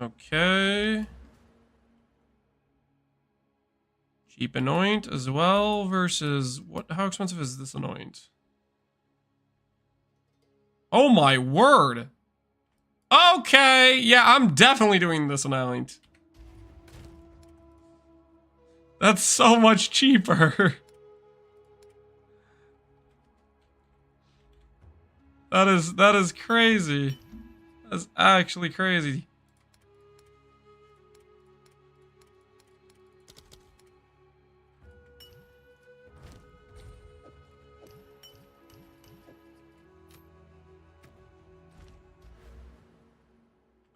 Okay. Cheap anoint as well versus what? How expensive is this anoint? Oh my word. Okay, yeah, I'm definitely doing this anoint. That's so much cheaper. That is crazy. That's actually crazy.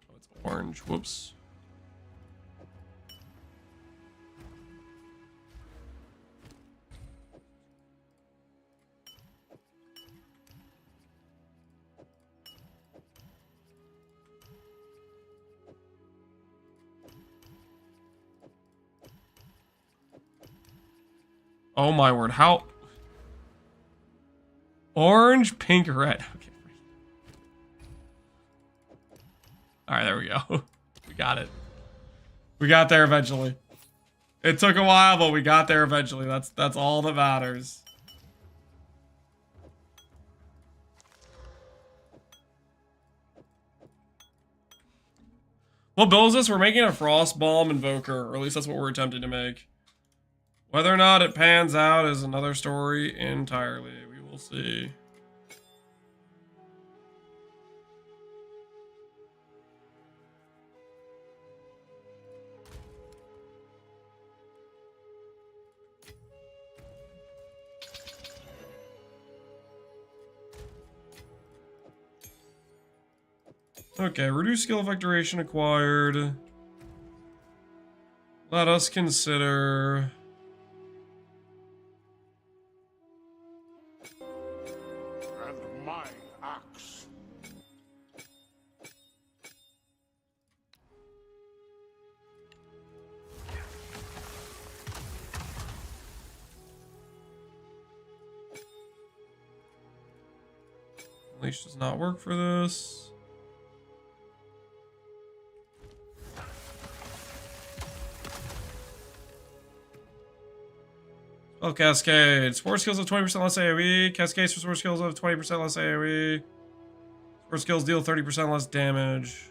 Oh, it's orange. Whoops. Oh my word, how... Orange, pink, red. Okay. Alright, there we go. We got it. We got there eventually. It took a while, but we got there eventually. That's all that matters. What build is this? We're making a Frost Bomb Invoker, or at least that's what we're attempting to make. Whether or not it pans out is another story entirely. We will see. Okay, reduce skill effect duration acquired. Let us consider... And my axe. Unleash does not work for this. Spell Cascade. Sport skills have 20% less AoE. Cascades for sport skills have 20% less AoE. Sport skills deal 30% less damage.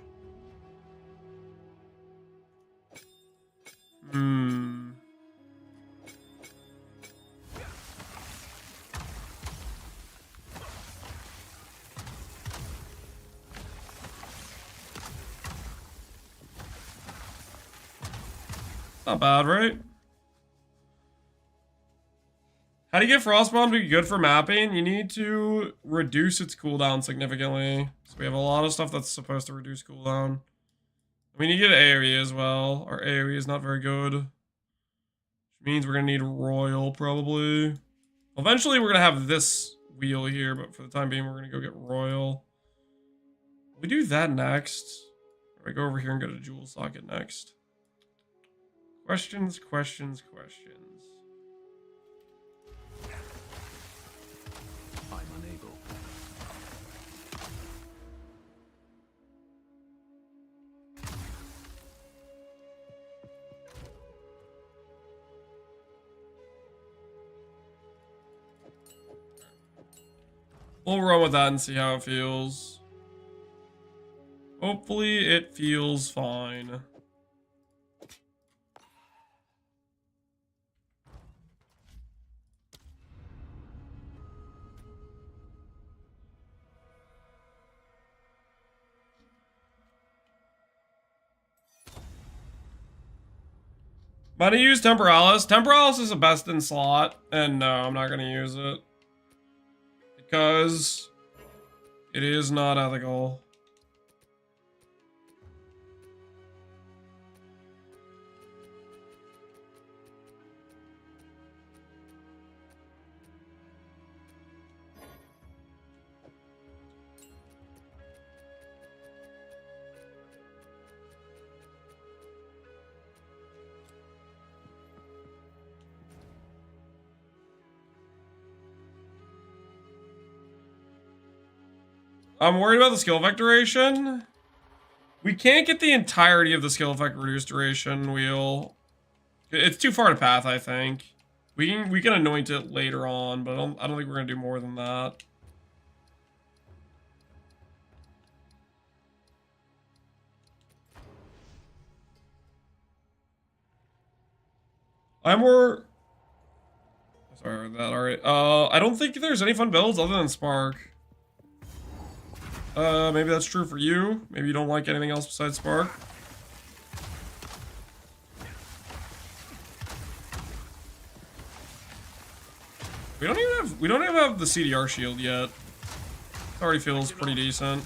Not bad, right? How do you get Frostbomb to be good for mapping? You need to reduce its cooldown significantly. So we have a lot of stuff that's supposed to reduce cooldown. I mean, you get AoE as well. Our AoE is not very good. Which means we're going to need Royal, probably. Eventually, we're going to have this wheel here, but for the time being, we're going to go get Royal. We do that next. Or I go over here and go to Jewel Socket next. Questions, questions, questions. I'm unable. We'll run with that and see how it feels. Hopefully it feels fine. I'm gonna use Temporalis. Temporalis is the best in slot, and no, I'm not gonna use it. Because it is not ethical. I'm worried about the skill effect duration. We can't get the entirety of the skill effect reduced duration wheel. It's too far to path, I think. We can anoint it later on, but I don't think we're gonna do more than that. I'm more... Sorry about that, alright. I don't think there's any fun builds other than Spark. Maybe that's true for you. Maybe you don't like anything else besides Spark. We don't even have the CDR shield yet. It already feels pretty decent.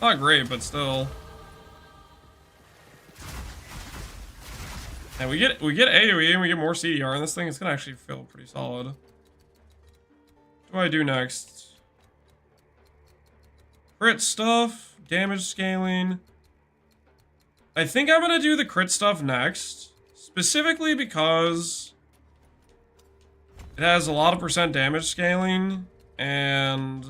Not great, but still. And we get AoE and we get more CDR in this thing. It's gonna actually feel pretty solid. What do I do next? Crit stuff, damage scaling. I think I'm gonna do the crit stuff next, specifically because it has a lot of % damage scaling, and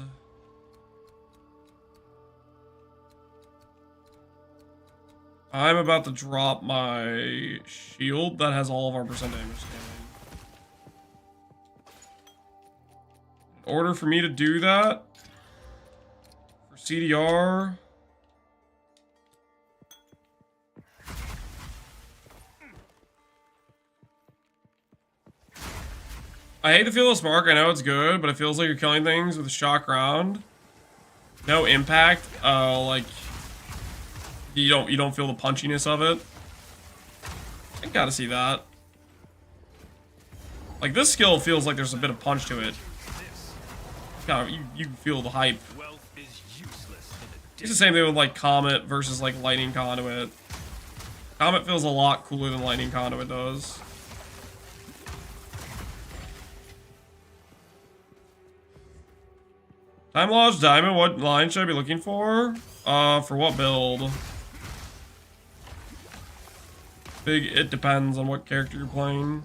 I'm about to drop my shield that has all of our % damage scaling. In order for me to do that, for CDR, I hate the feel of Spark. I know it's good, but it feels like you're killing things with a shock round. No impact. Like you don't feel the punchiness of it. I gotta see that. Like this skill feels like there's a bit of punch to it. God, you feel the hype. Wealth is useless in a It's the same thing with like Comet versus like Lightning Conduit. Comet feels a lot cooler than Lightning Conduit does. Time Lodge Diamond, what line should I be looking for? For what build? It depends on what character you're playing.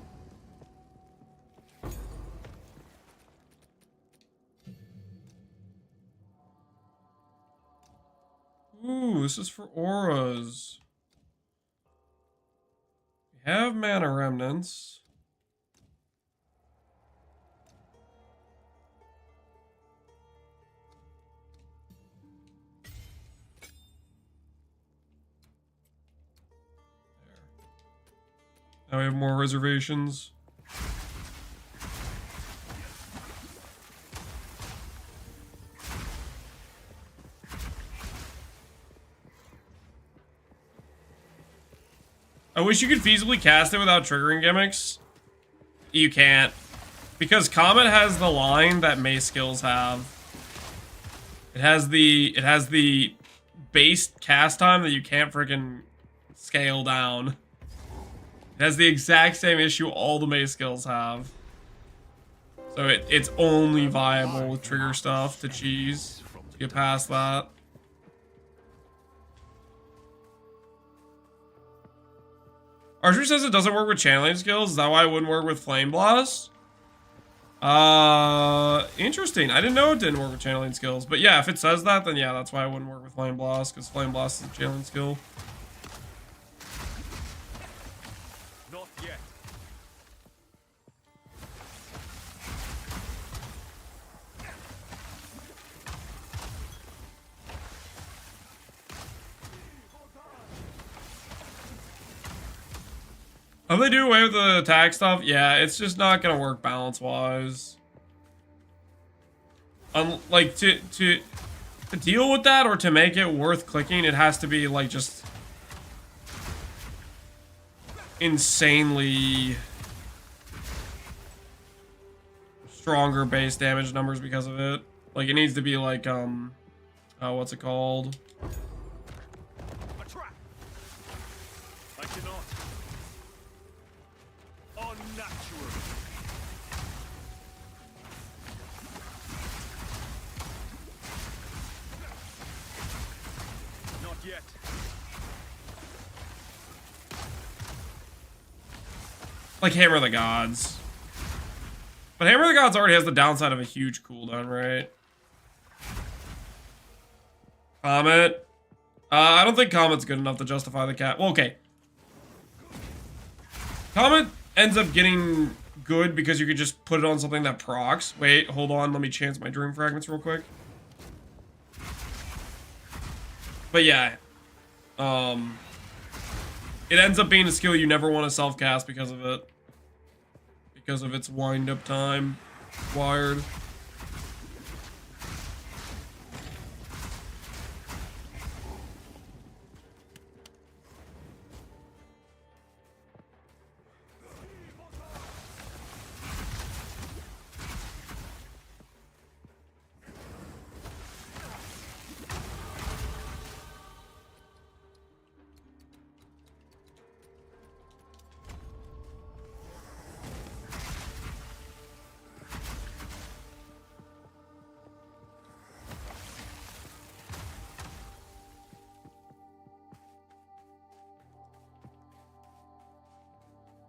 Ooh, this is for auras. We have mana remnants. Now we have more reservations. I wish you could feasibly cast it without triggering gimmicks. You can't. Because Comet has the line that Mace skills have. It has the base cast time that you can't freaking scale down. It has the exact same issue all the Mace skills have. So it's only viable with trigger stuff to cheese to get past that. Archer says it doesn't work with channeling skills. Is that why it wouldn't work with Flame Blast? Interesting. I didn't know it didn't work with channeling skills. But yeah, if it says that, then yeah, that's why it wouldn't work with Flame Blast, because Flame Blast is a channeling skill. Not yet. If they do away with the attack stuff, yeah, it's just not gonna work balance-wise. Like, to deal with that or to make it worth clicking, it has to be, like, just insanely stronger base damage numbers because of it. Like, it needs to be, like, what's it called? A trap. I cannot. Unnatural. Not yet. Like Hammer of the Gods. But Hammer of the Gods already has the downside of a huge cooldown, right? Comet. I don't think Comet's good enough to justify the cat. Well, okay. Comet ends up getting good because you could just put it on something that procs. Wait, hold on. Let me chance my Dream Fragments real quick. But yeah. It ends up being a skill you never want to self-cast because of it. Because of its wind-up time. Wired.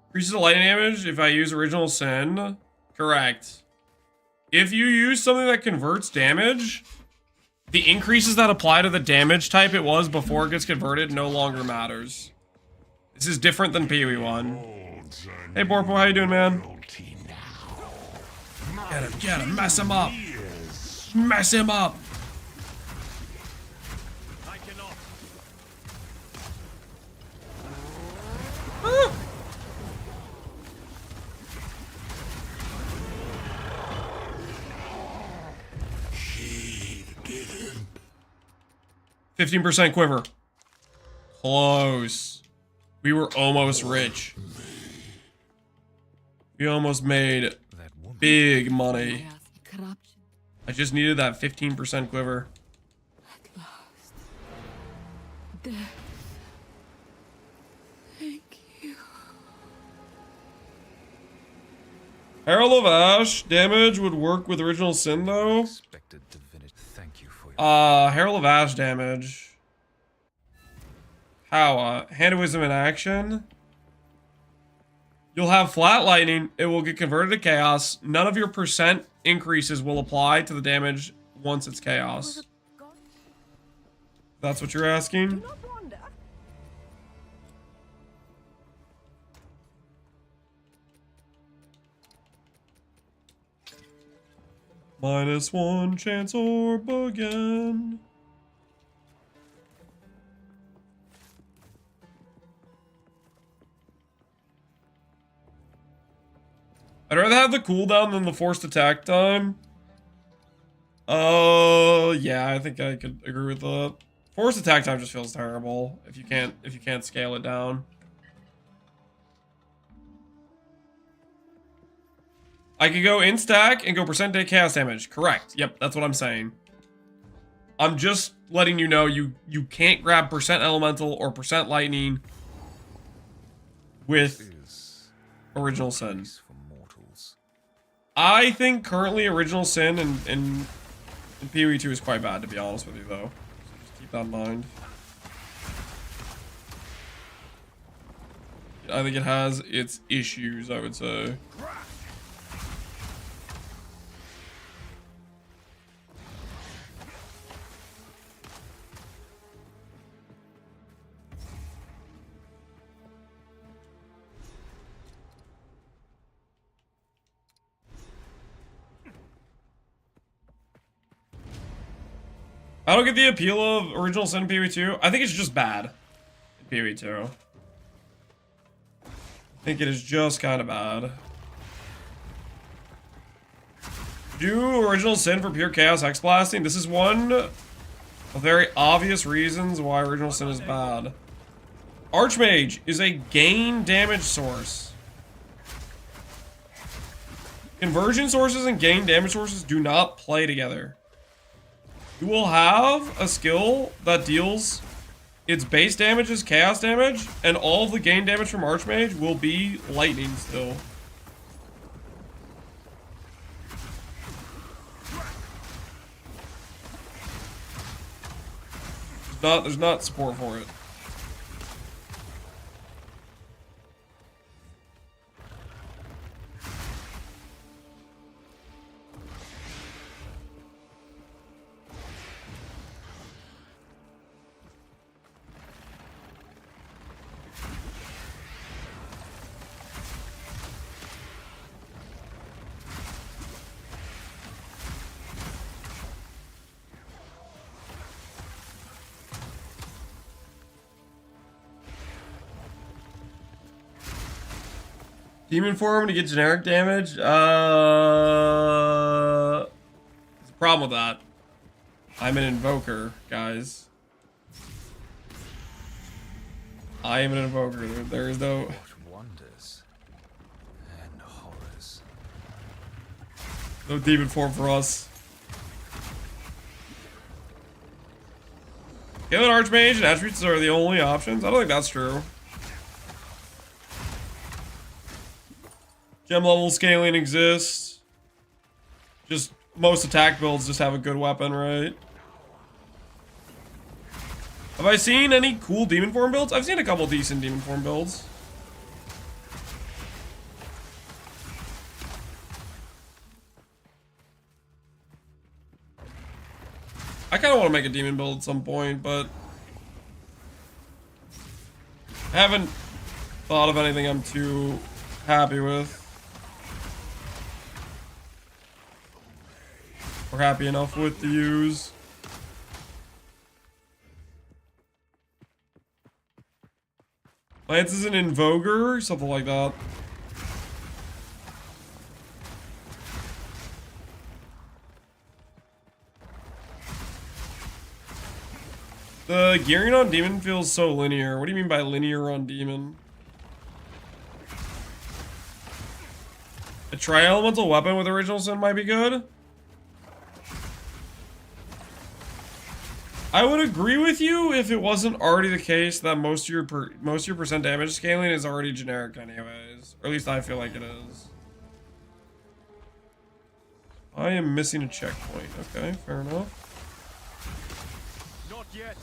Increases the lightning damage if I use Original Sin. Correct. If you use something that converts damage, the increases that apply to the damage type it was before it gets converted no longer matters. This is different than Pee-wee 1. Hey, Borpo, how you doing, man? Get him, mess him up. Mess him up. I cannot. Ah. 15% quiver. Close. We were almost rich. We almost made big money. I just needed that 15% quiver. At last. Thank you. Herald of Ash damage would work with Original Sin though. Expected divinity. Thank you for your Herald of Ash damage. How? Hand of Wisdom in action. You'll have flat lightning. It will get converted to chaos. None of your percent increases will apply to the damage once it's chaos. That's what you're asking? -1 chance orb again. I'd rather have the cooldown than the forced attack time. Yeah, I think I could agree with that. Forced attack time just feels terrible if you can't scale it down. I could go in stack and go percent day chaos damage. Correct. Yep, that's what I'm saying. I'm just letting you know you can't grab percent elemental or percent lightning with Original Sin. I think currently Original Sin in PoE 2 is quite bad, to be honest with you, though. So just keep that in mind. I think it has its issues, I would say. I don't get the appeal of Original Sin in PoE 2. I think it's just bad in PoE 2. I think it is just kind of bad. Do Original Sin for pure Chaos X Blasting. This is one of very obvious reasons why Original Sin is bad. Archmage is a gain damage source. Conversion sources and gain damage sources do not play together. You will have a skill that deals its base damage as chaos damage, and all of the gain damage from Archmage will be lightning still. There's not support for it. Demon form to get generic damage? There's a problem with that. I'm an invoker, guys. I am an invoker. There is no... wonders and horrors. No demon form for us. Kill an Archmage and attributes are the only options? I don't think that's true. Gem level scaling exists. Just most attack builds just have a good weapon, right? Have I seen any cool demon form builds? I've seen a couple decent demon form builds. I kind of want to make a demon build at some point, but I haven't thought of anything I'm too happy with. Or happy enough with to use. Lance is an invoker, something like that. The gearing on demon feels so linear. What do you mean by linear on demon? A tri-elemental weapon with Original Sin might be good. I would agree with you if it wasn't already the case that most of your percent damage scaling is already generic anyways. Or at least I feel like it is. I am missing a checkpoint. Okay, fair enough. Not yet.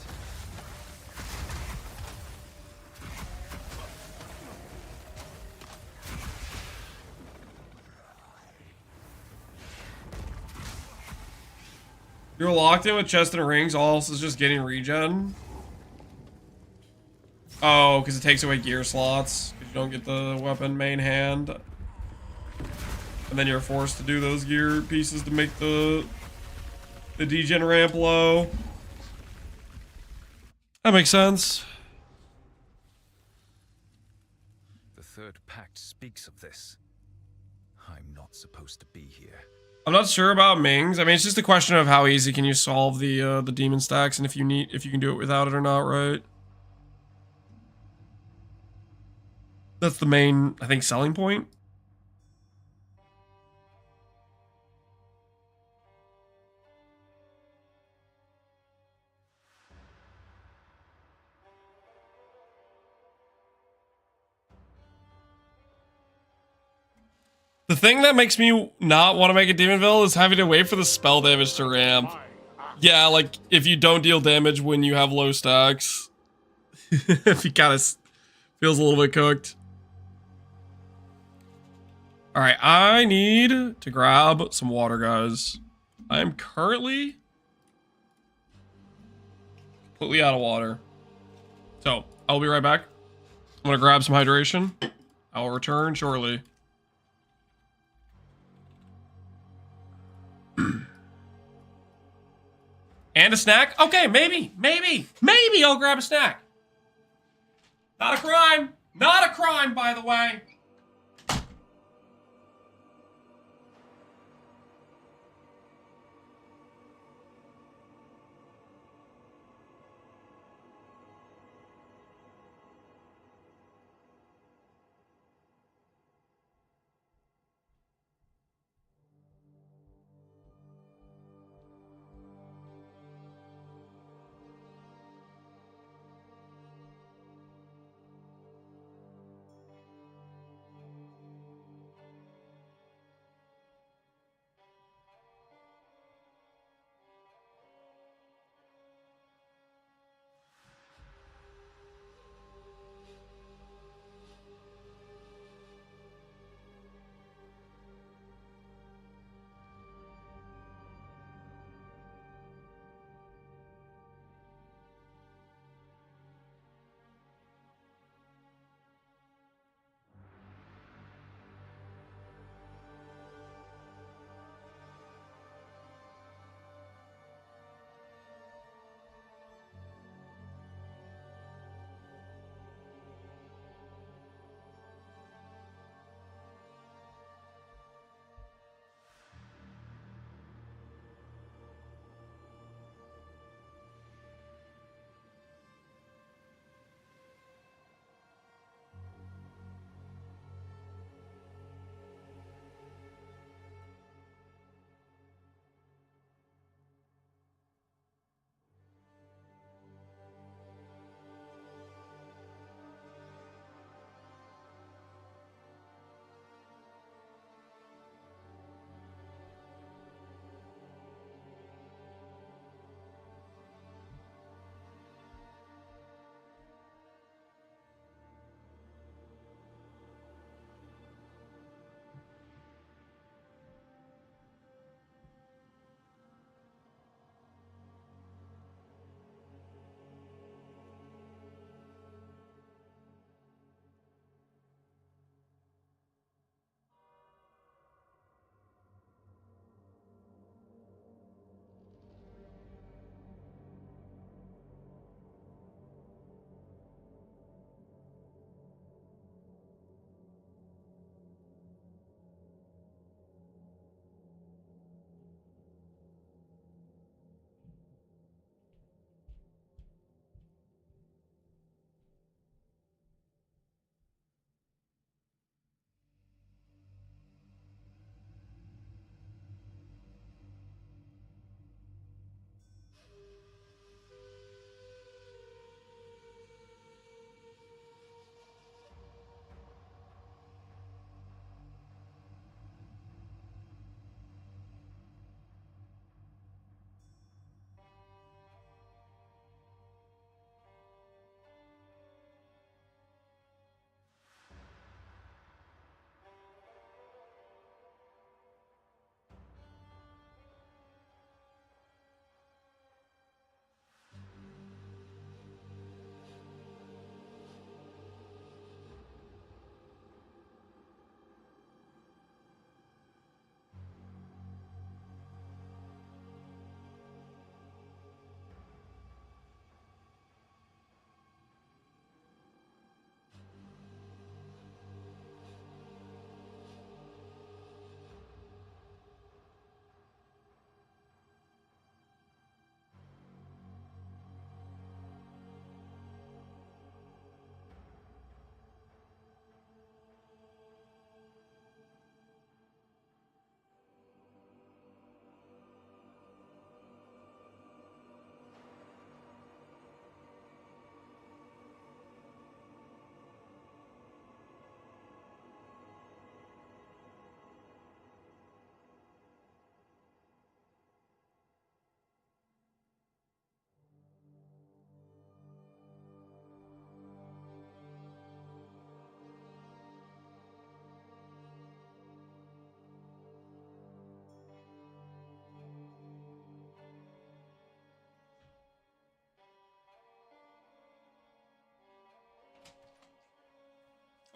You're locked in with chest and rings, all else is just getting regen. Oh, because it takes away gear slots. Because you don't get the weapon main hand. And then you're forced to do those gear pieces to make the degen ramp low. That makes sense. The third pact speaks of this. I'm not supposed to be here. I'm not sure about Mings. I mean, it's just a question of how easy can you solve the demon stacks, and if you can do it without it or not, right? That's the main, I think, selling point. The thing that makes me not want to make a Demonville is having to wait for the spell damage to ramp. Yeah, like, if you don't deal damage when you have low stacks. If he kind of feels a little bit cooked. Alright, I need to grab some water, guys. I am currently completely out of water. So, I'll be right back. I'm gonna grab some hydration. I will return shortly. And a snack? Okay, maybe I'll grab a snack. Not a crime. Not a crime, by the way.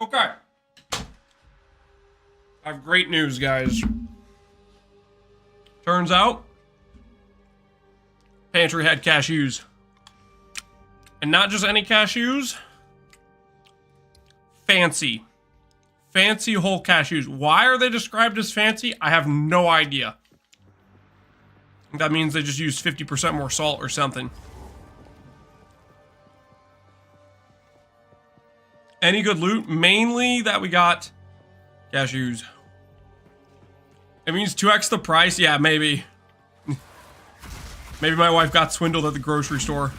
Okay. I have great news, guys. Turns out, pantry had cashews. And not just any cashews. Fancy. Fancy whole cashews. Why are they described as fancy? I have no idea. That means they just used 50% more salt or something. Any good loot? Mainly that we got cashews. It means 2x the price? Yeah, maybe. Maybe my wife got swindled at the grocery store.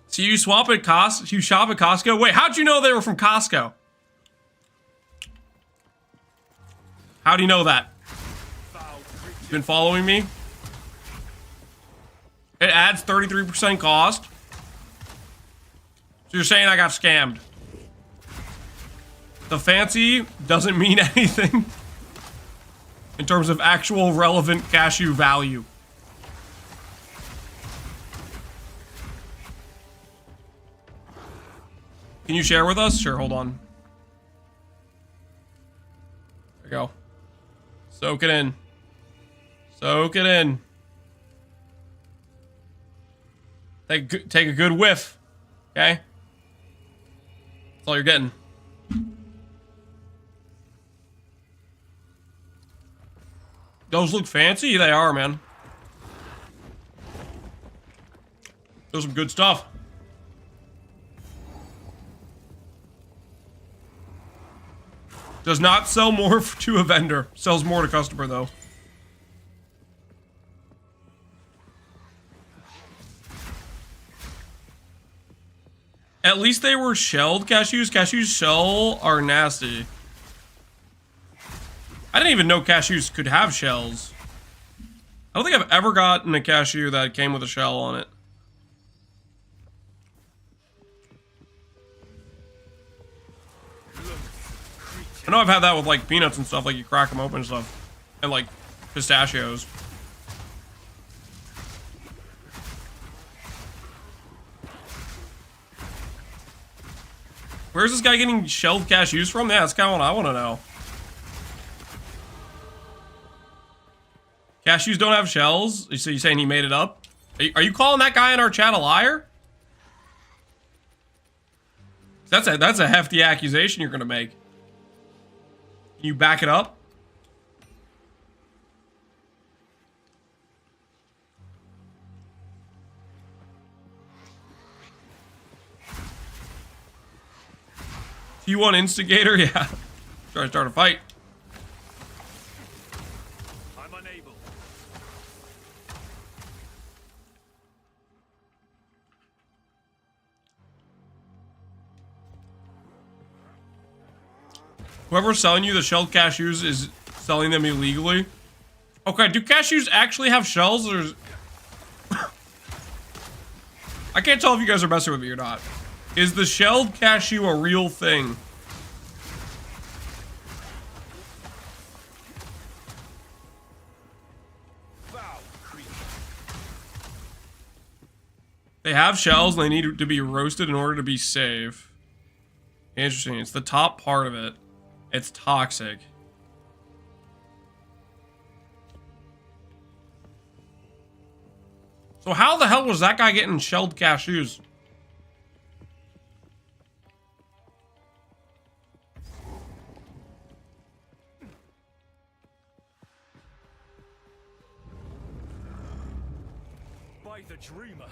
So you shop at Costco? Wait, how'd you know they were from Costco? How do you know that? You've been following me? It adds 33% cost. So you're saying I got scammed. The fancy doesn't mean anything in terms of actual relevant cashew value. Can you share with us? Sure, hold on. There we go. Soak it in. Soak it in. Take a good whiff. Okay? That's all you're getting. Those look fancy? They are, man. Those are some good stuff. Does not sell more to a vendor. Sells more to customer, though. At least they were shelled cashews. Cashews shell are nasty. I didn't even know cashews could have shells. I don't think I've ever gotten a cashew that came with a shell on it. I know I've had that with like peanuts and stuff, like you crack them open and stuff. And like pistachios. Where's this guy getting shelled cashews from? Yeah, that's kind of what I want to know. Cashews don't have shells? So you're saying he made it up? Are you calling that guy in our chat a liar? That's a hefty accusation you're gonna make. Can you back it up? T1 instigator? Yeah. Try to start a fight. I'm unable. Whoever's selling you the shelled cashews is selling them illegally. Okay, do cashews actually have shells, or is... I can't tell if you guys are messing with me or not. Is the shelled cashew a real thing? They have shells and they need to be roasted in order to be safe. Interesting. It's the top part of it. It's toxic. So how the hell was that guy getting shelled cashews? By the dreamer.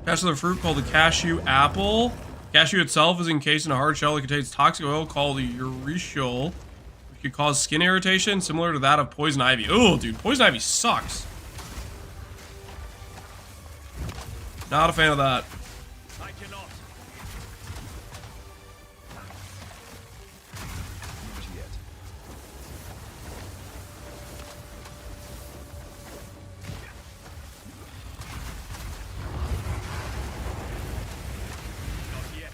Attached to the fruit called the cashew apple. Cashew itself is encased in a hard shell that contains toxic oil called the Rerolling, which could cause skin irritation similar to that of poison ivy. Oh, dude, poison ivy sucks. Not a fan of that. I cannot. Not yet. Not yet.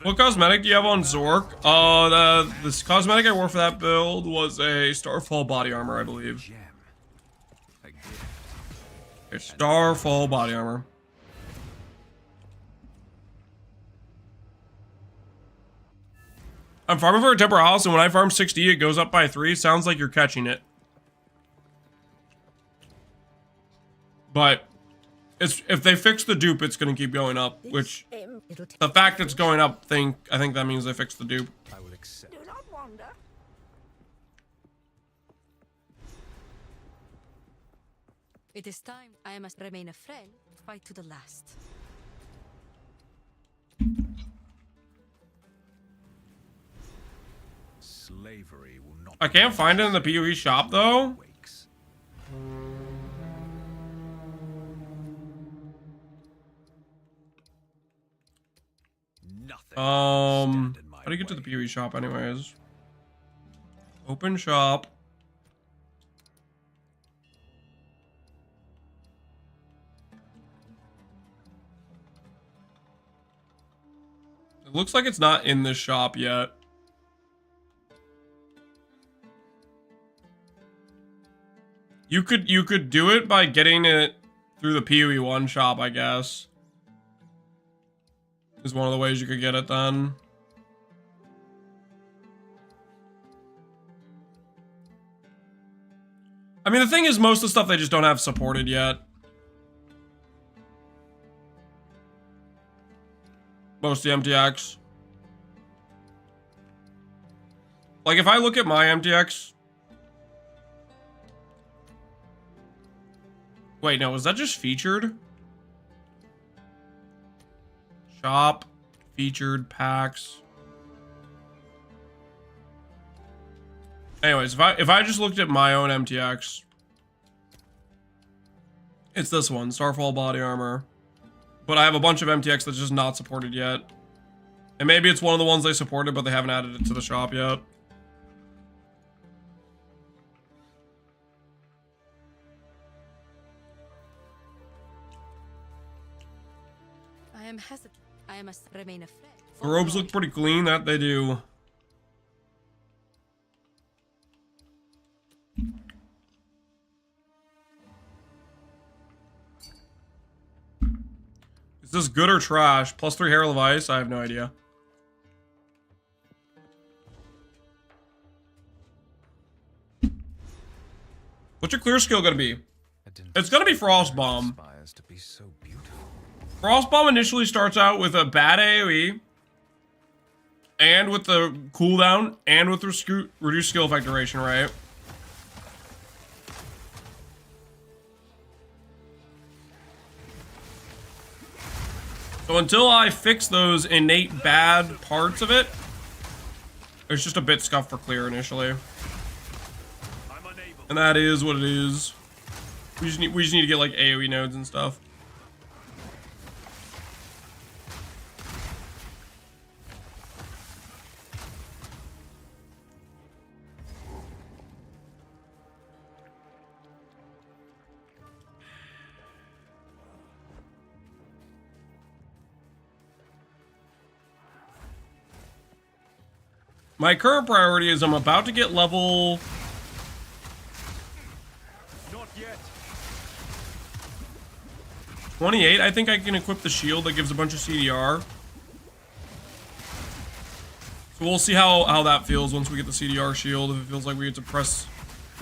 What cosmetic do you have on Zork? This cosmetic I wore for that build was a Starfall body armor, I believe. Gem. A gift. A Starfall body armor. I'm farming for a Temporalis, and when I farm 60, it goes up by 3. Sounds like you're catching it. But if they fix the dupe, it's going to keep going up, which the fact it's going up, I think that means they fixed the dupe. I will accept. Do not wander. It is time. I must remain a friend. Fight to the last. Slavery will not. I can't find it in the PoE shop, though. Wakes. Nothing. How stand in my do you get to the way. PoE shop anyways? Open shop. It looks like it's not in this shop yet. You could do it by getting it through the PoE 1 shop, I guess. Is one of the ways you could get it done. I mean, the thing is, most of the stuff they just don't have supported yet. Most of the MTX. Like, if I look at my MTX... Wait, no, was that just featured? Shop, featured, packs. Anyways, if I just looked at my own MTX, it's this one, Starfall body armor. But I have a bunch of MTX that's just not supported yet. And maybe it's one of the ones they supported, but they haven't added it to the shop yet. I am hesitant. I must remain a friend. The robes look pretty clean, that they do. Is this good or trash? Plus 3 Herald of Ice? I have no idea. What's your clear skill gonna be? It's gonna be Frost Bomb. Aspires to be so beautiful. Frost Bomb initially starts out with a bad AoE, and with the cooldown, and with reduced skill effect duration, right? So until I fix those innate bad parts of it, it's just a bit scuffed for clear initially. And that is what it is. We just need to get like AoE nodes and stuff. My current priority is I'm about to get level... Not yet. 28. I think I can equip the shield that gives a bunch of CDR. So we'll see how that feels once we get the CDR shield, if it feels like we get to press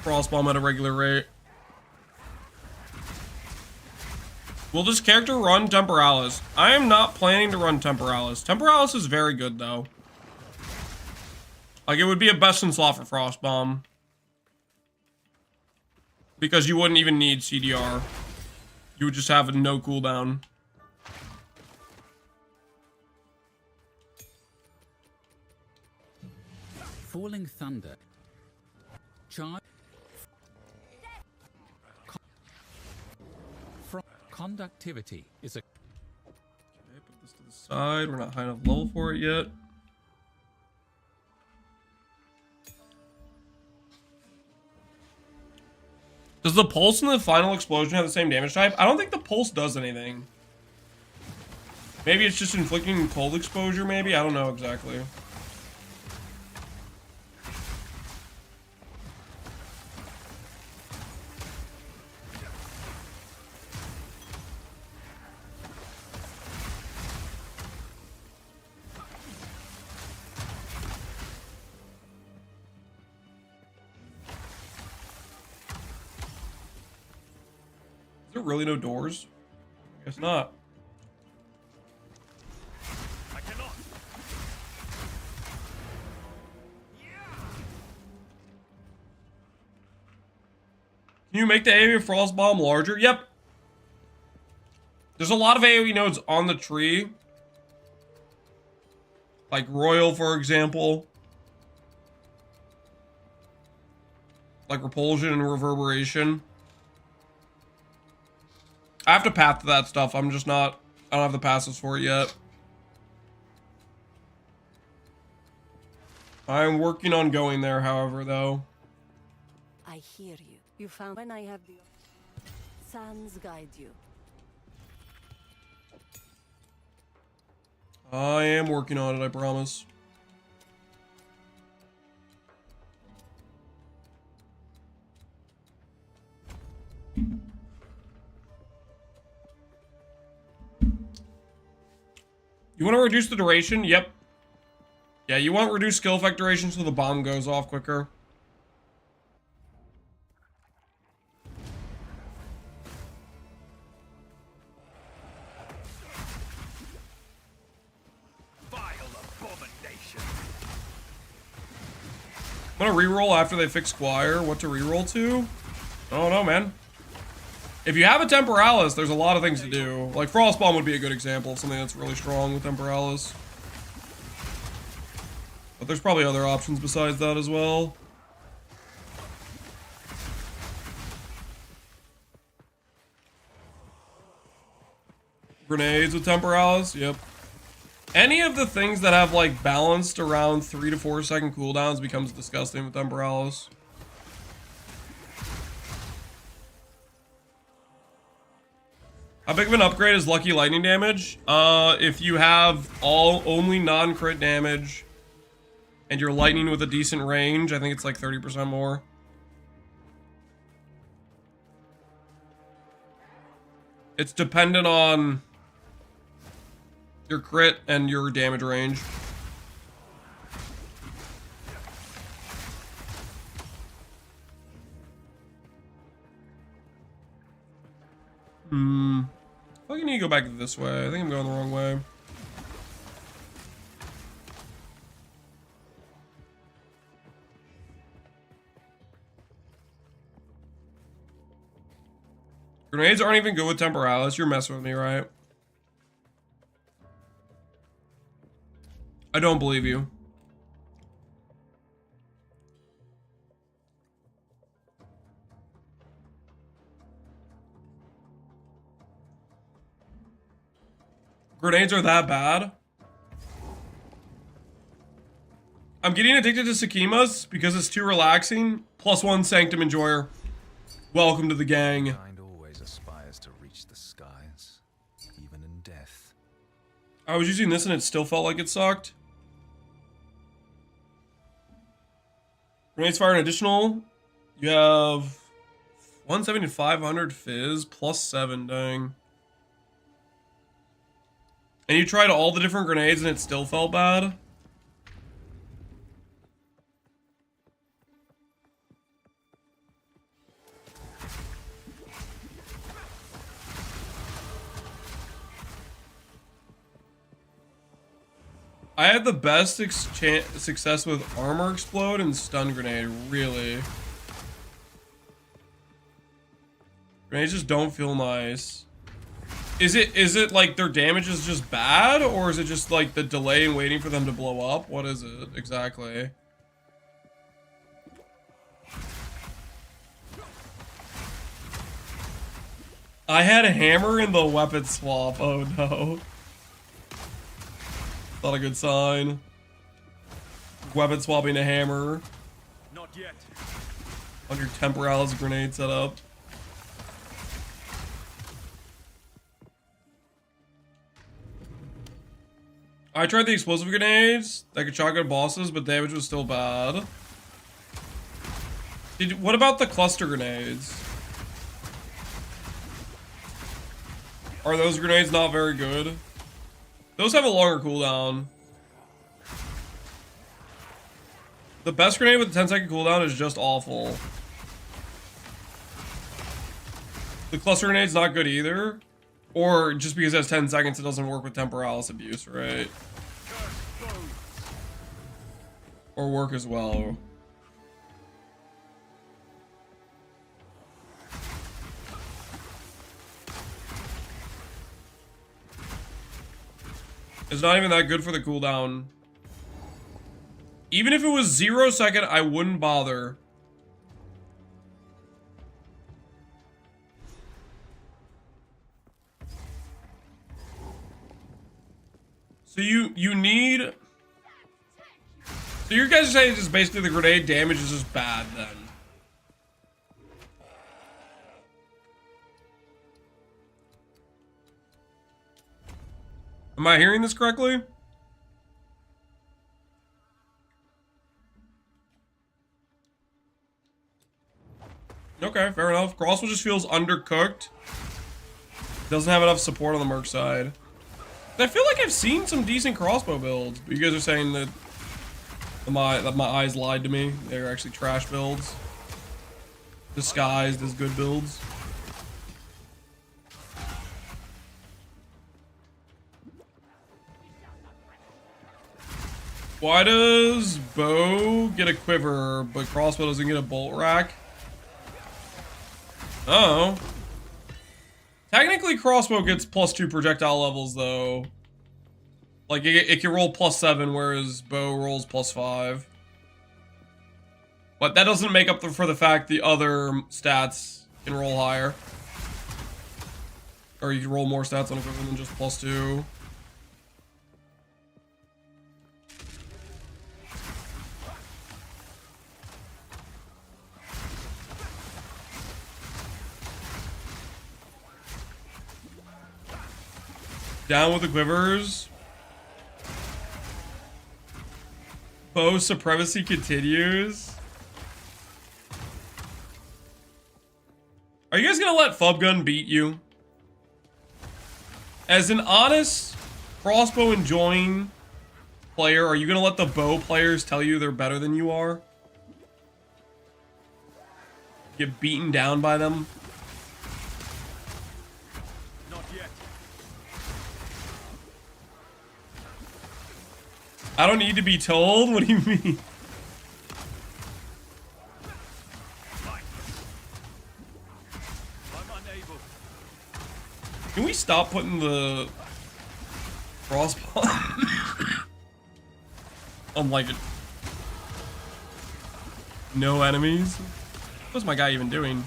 Frostbomb at a regular rate. Will this character run Temporalis? I am not planning to run Temporalis. Temporalis is very good, though. Like, it would be a best in slot for Frostbomb. Because you wouldn't even need CDR. You would just have a no cooldown. Falling Thunder. Charge. Conductivity is a... Okay, put this to the side. We're not high enough level for it yet. Does the pulse and the final explosion have the same damage type? I don't think the pulse does anything. Maybe it's just inflicting cold exposure, maybe? I don't know exactly. Is there really no doors? Guess not. I cannot. Can you make the AoE Frost Bomb larger? Yep. There's a lot of AoE nodes on the tree. Like Royal, for example. Like Repulsion and Reverberation. I have to path to that stuff. I'm just not... I don't have the passes for it yet. I'm working on going there, however, though. I hear you. You found when I have the sands guide you. I am working on it, I promise. You want to reduce the duration? Yep. Yeah, you want reduced skill effect duration so the bomb goes off quicker. I'm gonna reroll after they fix Squire. What to reroll to? I don't know, man. If you have a Temporalis, there's a lot of things to do. Like Frostbomb would be a good example of something that's really strong with Temporalis. But there's probably other options besides that as well. Grenades with Temporalis, yep. Any of the things that have like balanced around 3 to 4 second cooldowns becomes disgusting with Temporalis. How big of an upgrade is Lucky Lightning damage? If you have only non-crit damage and you're lightning with a decent range, I think it's like 30% more. It's dependent on your crit and your damage range. I think I need to go back this way. I think I'm going the wrong way. Grenades aren't even good with Temporalis. You're messing with me, right? I don't believe you. Grenades are that bad? I'm getting addicted to Sakimas because it's too relaxing. +1 Sanctum Enjoyer. Welcome to the gang. Kind always aspires to reach the skies, even in death. I was using this and it still felt like it sucked. Grenades fire an additional. You have 170 to 500 fizz +7, dang. And you tried all the different grenades and it still felt bad? I had the best success with Armor Explode and Stun Grenade, really. Grenades just don't feel nice. Is it like their damage is just bad, or is it just like the delay in waiting for them to blow up? What is it exactly? I had a hammer in the weapon swap. Oh no. Not a good sign. Weapon swapping a hammer. Not yet. On your Temporalis grenade setup. I tried the explosive grenades that could shotgun bosses, but damage was still bad. What about the cluster grenades? Are those grenades not very good? Those have a longer cooldown. The best grenade with a 10-second cooldown is just awful. The cluster grenade's not good either. Or just because it has 10 seconds, it doesn't work with temporalis abuse, right? Or work as well. It's not even that good for the cooldown. Even if it was 0 second, I wouldn't bother. So you need... So you guys are saying just basically the grenade damage is just bad then? Am I hearing this correctly? Okay, fair enough. Crossbow just feels undercooked. Doesn't have enough support on the merc side. I feel like I've seen some decent crossbow builds, but you guys are saying that my eyes lied to me. They're actually trash builds. Disguised as good builds. Why does bow get a quiver, but crossbow doesn't get a bolt rack? Oh. Technically, crossbow gets +2 projectile levels, though. Like, it can roll +7, whereas bow rolls +5. But that doesn't make up for the fact the other stats can roll higher. Or you can roll more stats on equipment than just +2. Down with the quivers. Bow supremacy continues. Are you guys gonna let Fubgun beat you? As an honest crossbow enjoying player, are you gonna let the bow players tell you they're better than you are? Get beaten down by them? I don't need to be told? What do you mean? Can we stop putting the crossbow on like no enemies? What's my guy even doing?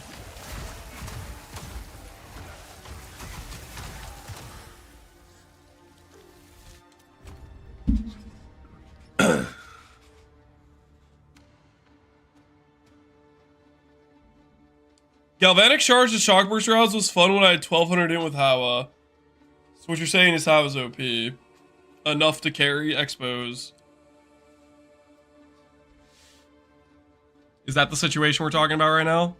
Galvanic Charge to Shock Burst rounds was fun when I had 1200 in with Hawa. So what you're saying is Hawa's OP. Enough to carry Expos. Is that the situation we're talking about right now?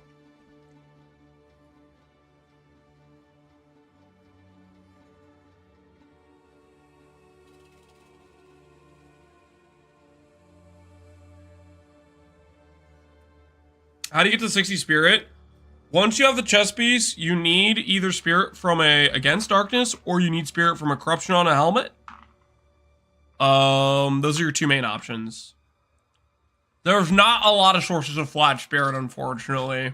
How do you get to 60 Spirit? Once you have the chest piece, you need either Spirit from a Against Darkness or you need Spirit from a Corruption on a helmet. Those are your two main options. There's not a lot of sources of flat Spirit, unfortunately.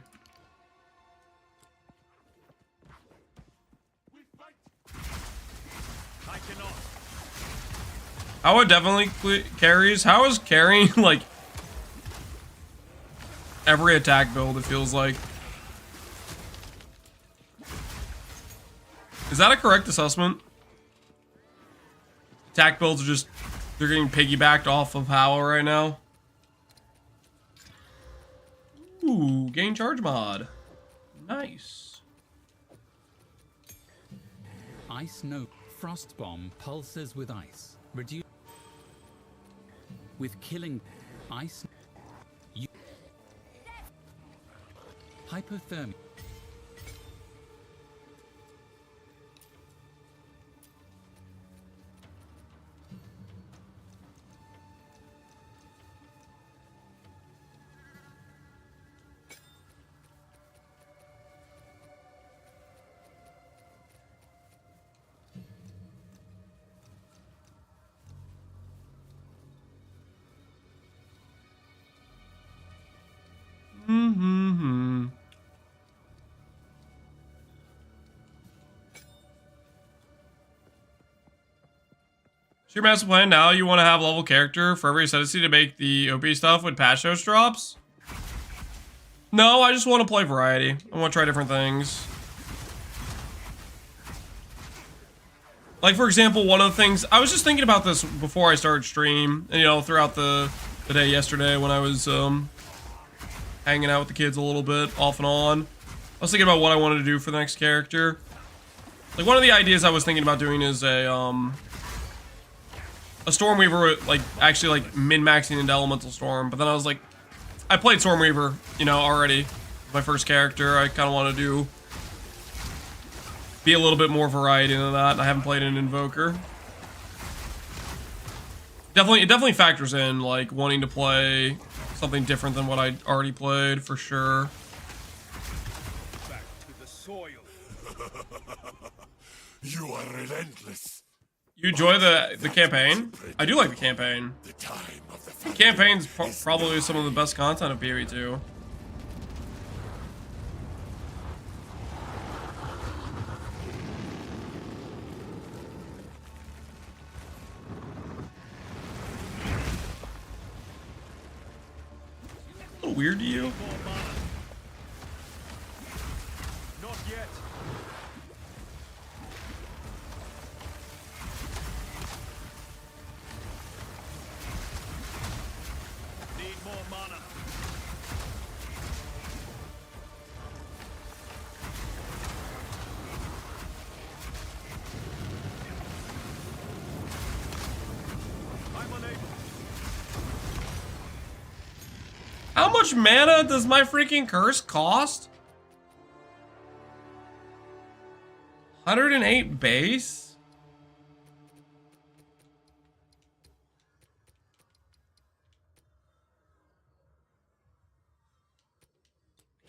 How definitely carries. How is carrying like every attack build, it feels like. Is that a correct assessment? Attack builds are just, they're getting piggybacked off of Howa right now. Ooh, gain charge mod. Nice. Ice no frost bomb pulses with ice. Reduce With killing ice, hypothermia. Mm-hmm. So your master plan now, you want to have a level character for every ascendancy to make the OP stuff with patch notes drops? No, I just want to play variety. I want to try different things. Like, for example, one of the things... I was just thinking about this before I started stream. And, you know, throughout the day yesterday when I was hanging out with the kids a little bit, off and on. I was thinking about what I wanted to do for the next character. Like, one of the ideas I was thinking about doing is a Stormweaver, like, actually, like, min-maxing into Elemental Storm. But then I was like, I played Stormweaver, you know, already. My first character. I kind of want to be a little bit more variety than that. And I haven't played an Invoker. It definitely factors in, like, wanting to play something different than what I already played, for sure. Back to the soil. You are relentless. You enjoy the campaign? I do like the campaign. The time of the The campaign's probably some of the best content of PoE2. A little weird to you? Not yet. Need more mana. I'm unable. How much mana does my freaking curse cost? 108 base?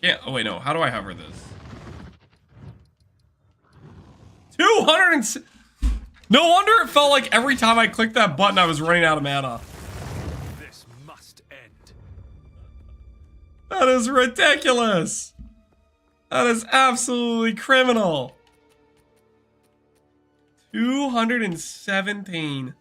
Yeah, oh wait, no. How do I hover this? 200 and... No wonder it felt like every time I clicked that button I was running out of mana. This must end. That is ridiculous. That is absolutely criminal. 217.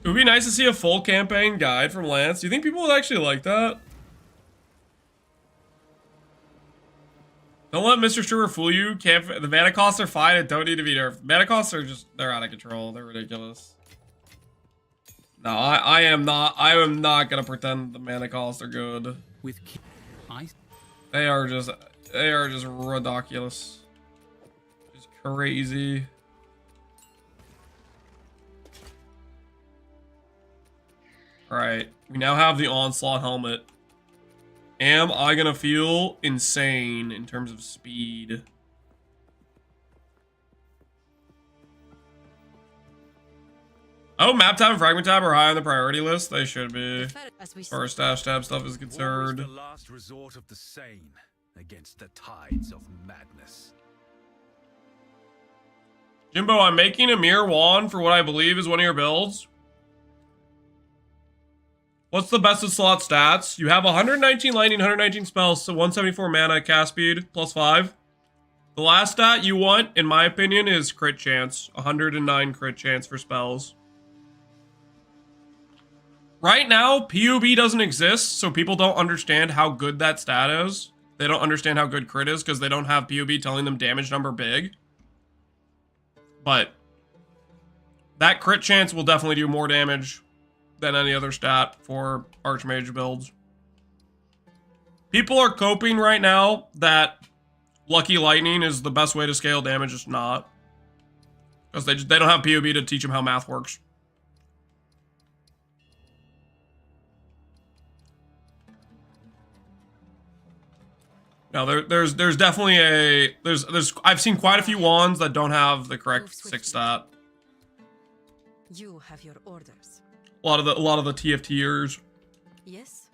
It would be nice to see a full campaign guide from Lance. Do you think people would actually like that? Don't let Mr. Stewart fool you. The mana costs are fine and don't need to be nerfed. Mana costs are just, they're out of control. They're ridiculous. No, I am not gonna pretend the mana costs are good. With ice. They are just ridiculous. Just crazy. Alright, we now have the Onslaught helmet. Am I gonna feel insane in terms of speed? Oh, map tab and fragment tab are high on the priority list. They should be. As far as stash tab stuff is concerned. War is the last resort of the sane against the tides of madness. Jimbo, I'm making a mirror wand for what I believe is one of your builds. What's the best of slot stats? You have 119 lightning, 119 spells, so 174 mana, cast speed, +5. The last stat you want, in my opinion, is crit chance. 109 crit chance for spells. Right now, PUB doesn't exist, so people don't understand how good that stat is. They don't understand how good crit is because they don't have POB telling them damage number big. But that crit chance will definitely do more damage than any other stat for Archmage builds. People are coping right now that Lucky Lightning is the best way to scale damage. It's not. Because they don't have POB to teach them how math works. No, there's definitely a I've seen quite a few wands that don't have the correct 6 stat. You have your orders. A lot of the TFTers. Yes.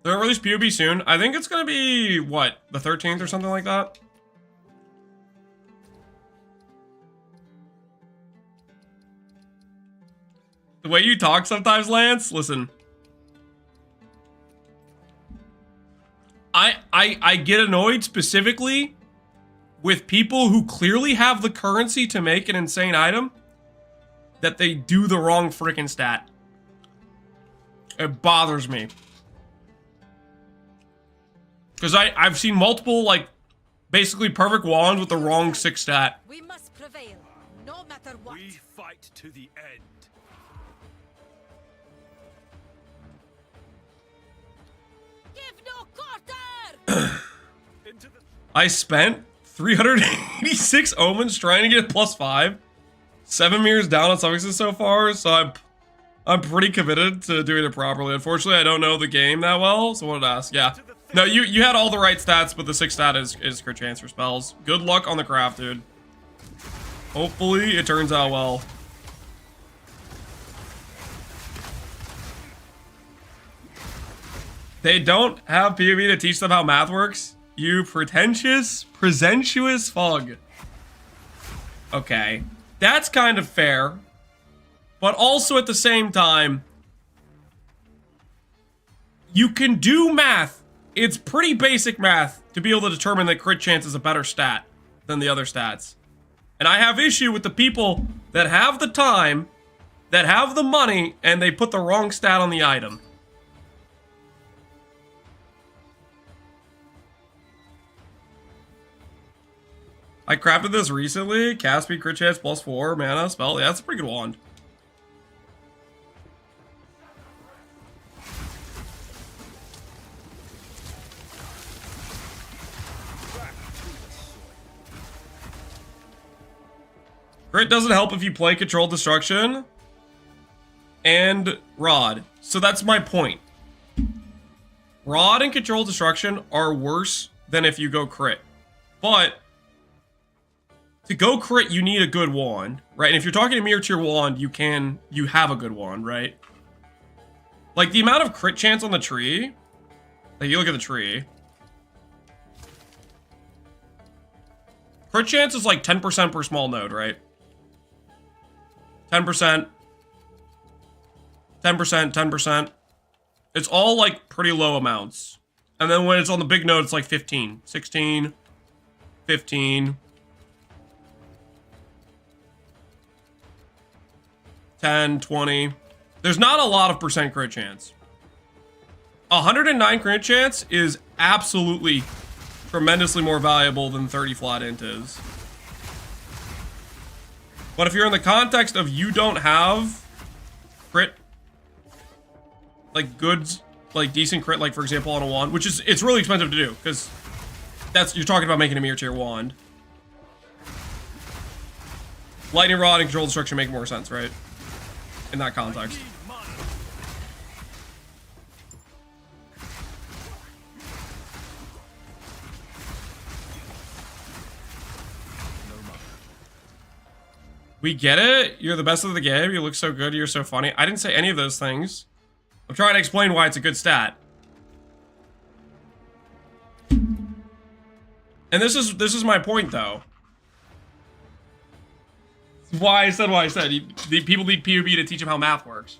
They're gonna release POB soon. I think it's gonna be what, the 13th or something like that. The way you talk sometimes, Lance. Listen. I get annoyed specifically with people who clearly have the currency to make an insane item that they do the wrong freaking stat. It bothers me. Because I've seen multiple, like, basically perfect wands with the wrong 6 stat. We must prevail, no matter what. We fight to the end. Give no quarter! I spent 386 omens trying to get +5. 7 mirrors down on suffixes so far, so I'm pretty committed to doing it properly. Unfortunately, I don't know the game that well, so I wanted to ask. Yeah. No, you had all the right stats, but the 6 stat is crit chance for spells. Good luck on the craft, dude. Hopefully, it turns out well. They don't have POV to teach them how math works? You presumptuous fug. Okay. That's kind of fair. But also at the same time, you can do math. It's pretty basic math to be able to determine that crit chance is a better stat than the other stats. And I have issue with the people that have the time, that have the money, and they put the wrong stat on the item. I crafted this recently. Cast speed, crit chance, +4 mana spell. Yeah, that's a pretty good wand. Crit doesn't help if you play Controlled Destruction and Rod. So that's my point. Rod and Controlled Destruction are worse than if you go crit. But to go crit, you need a good wand, right? And if you're talking a mirror tier wand, you have a good wand, right? Like the amount of crit chance on the tree, like you look at the tree. Crit chance is like 10% per small node, right? 10%. 10%, 10%. It's all like pretty low amounts. And then when it's on the big node, it's like 15, 16, 15. 10, 20. There's not a lot of percent crit chance. 109 crit chance is absolutely tremendously more valuable than 30 flat int is. But if you're in the context of you don't have crit, like goods, like decent crit, like for example on a wand, which is, it's really expensive to do because you're talking about making a mirror tier wand. Lightning Rod and Controlled Destruction make more sense, right? In that context. We get it. You're the best of the game. You look so good. You're so funny. I didn't say any of those things. I'm trying to explain why it's a good stat. And this is my point, though. Why I said what I said. People need POB to teach them how math works.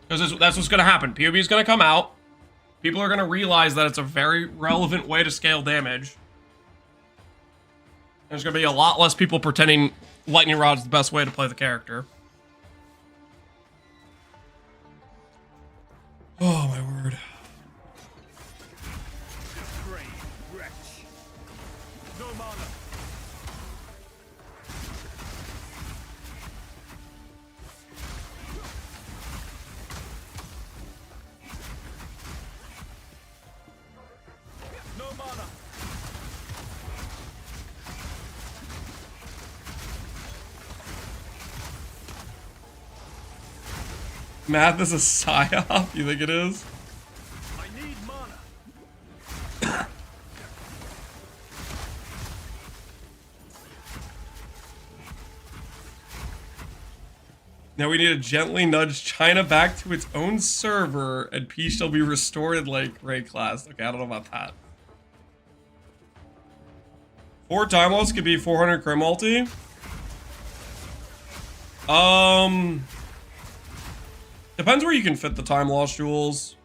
Because that's what's going to happen. POB is going to come out. People are going to realize that it's a very relevant way to scale damage. There's going to be a lot less people pretending Lightning Rod is the best way to play the character. Oh, my word. Math is a psyop? You think it is? I need mana. Now we need to gently nudge China back to its own server, and peace shall be restored in like Ray class. Okay, I don't know about that. 4 time loss could be 400 crim ulti. Depends where you can fit the time loss jewels.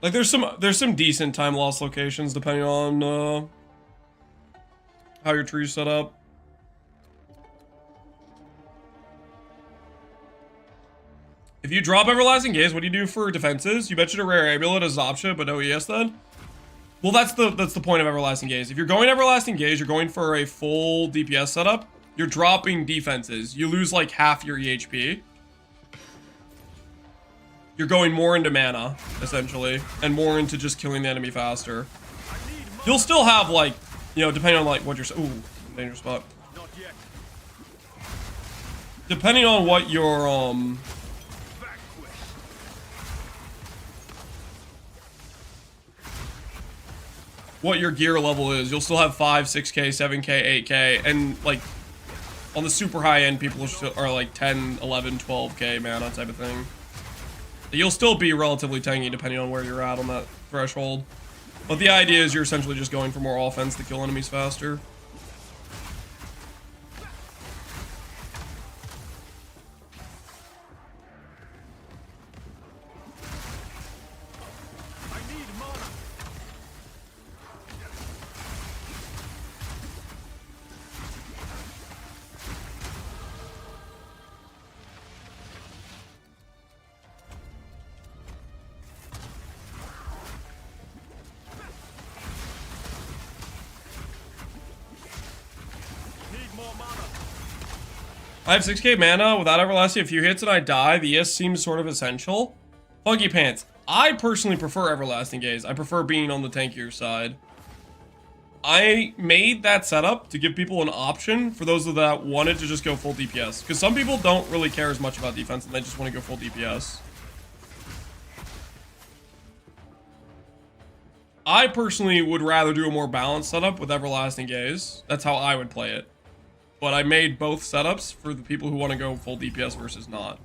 Like there's some decent time loss locations depending on how your tree's set up. If you drop Everlasting Gaze, what do you do for defenses? You mentioned a rare amulet as an option, but no ES then? Well, that's the point of Everlasting Gaze. If you're going Everlasting Gaze, you're going for a full DPS setup. You're dropping defenses. You lose like half your EHP. You're going more into mana, essentially, and more into just killing the enemy faster. You'll still have like, you know, depending on like what you're... Ooh, dangerous spot. Not yet. Depending on what your what your gear level is, you'll still have 5, 6k, 7k, 8k, and like on the super high end, people are like 10, 11, 12k mana type of thing. You'll still be relatively tanky depending on where you're at on that threshold. But the idea is you're essentially just going for more offense to kill enemies faster. I have 6k mana without Everlasting. A few hits and I die. The ES seems sort of essential. Funky Pants. I personally prefer Everlasting Gaze. I prefer being on the tankier side. I made that setup to give people an option for those that wanted to just go full DPS. Because some people don't really care as much about defense and they just want to go full DPS. I personally would rather do a more balanced setup with Everlasting Gaze. That's how I would play it. But I made both setups for the people who want to go full DPS versus not.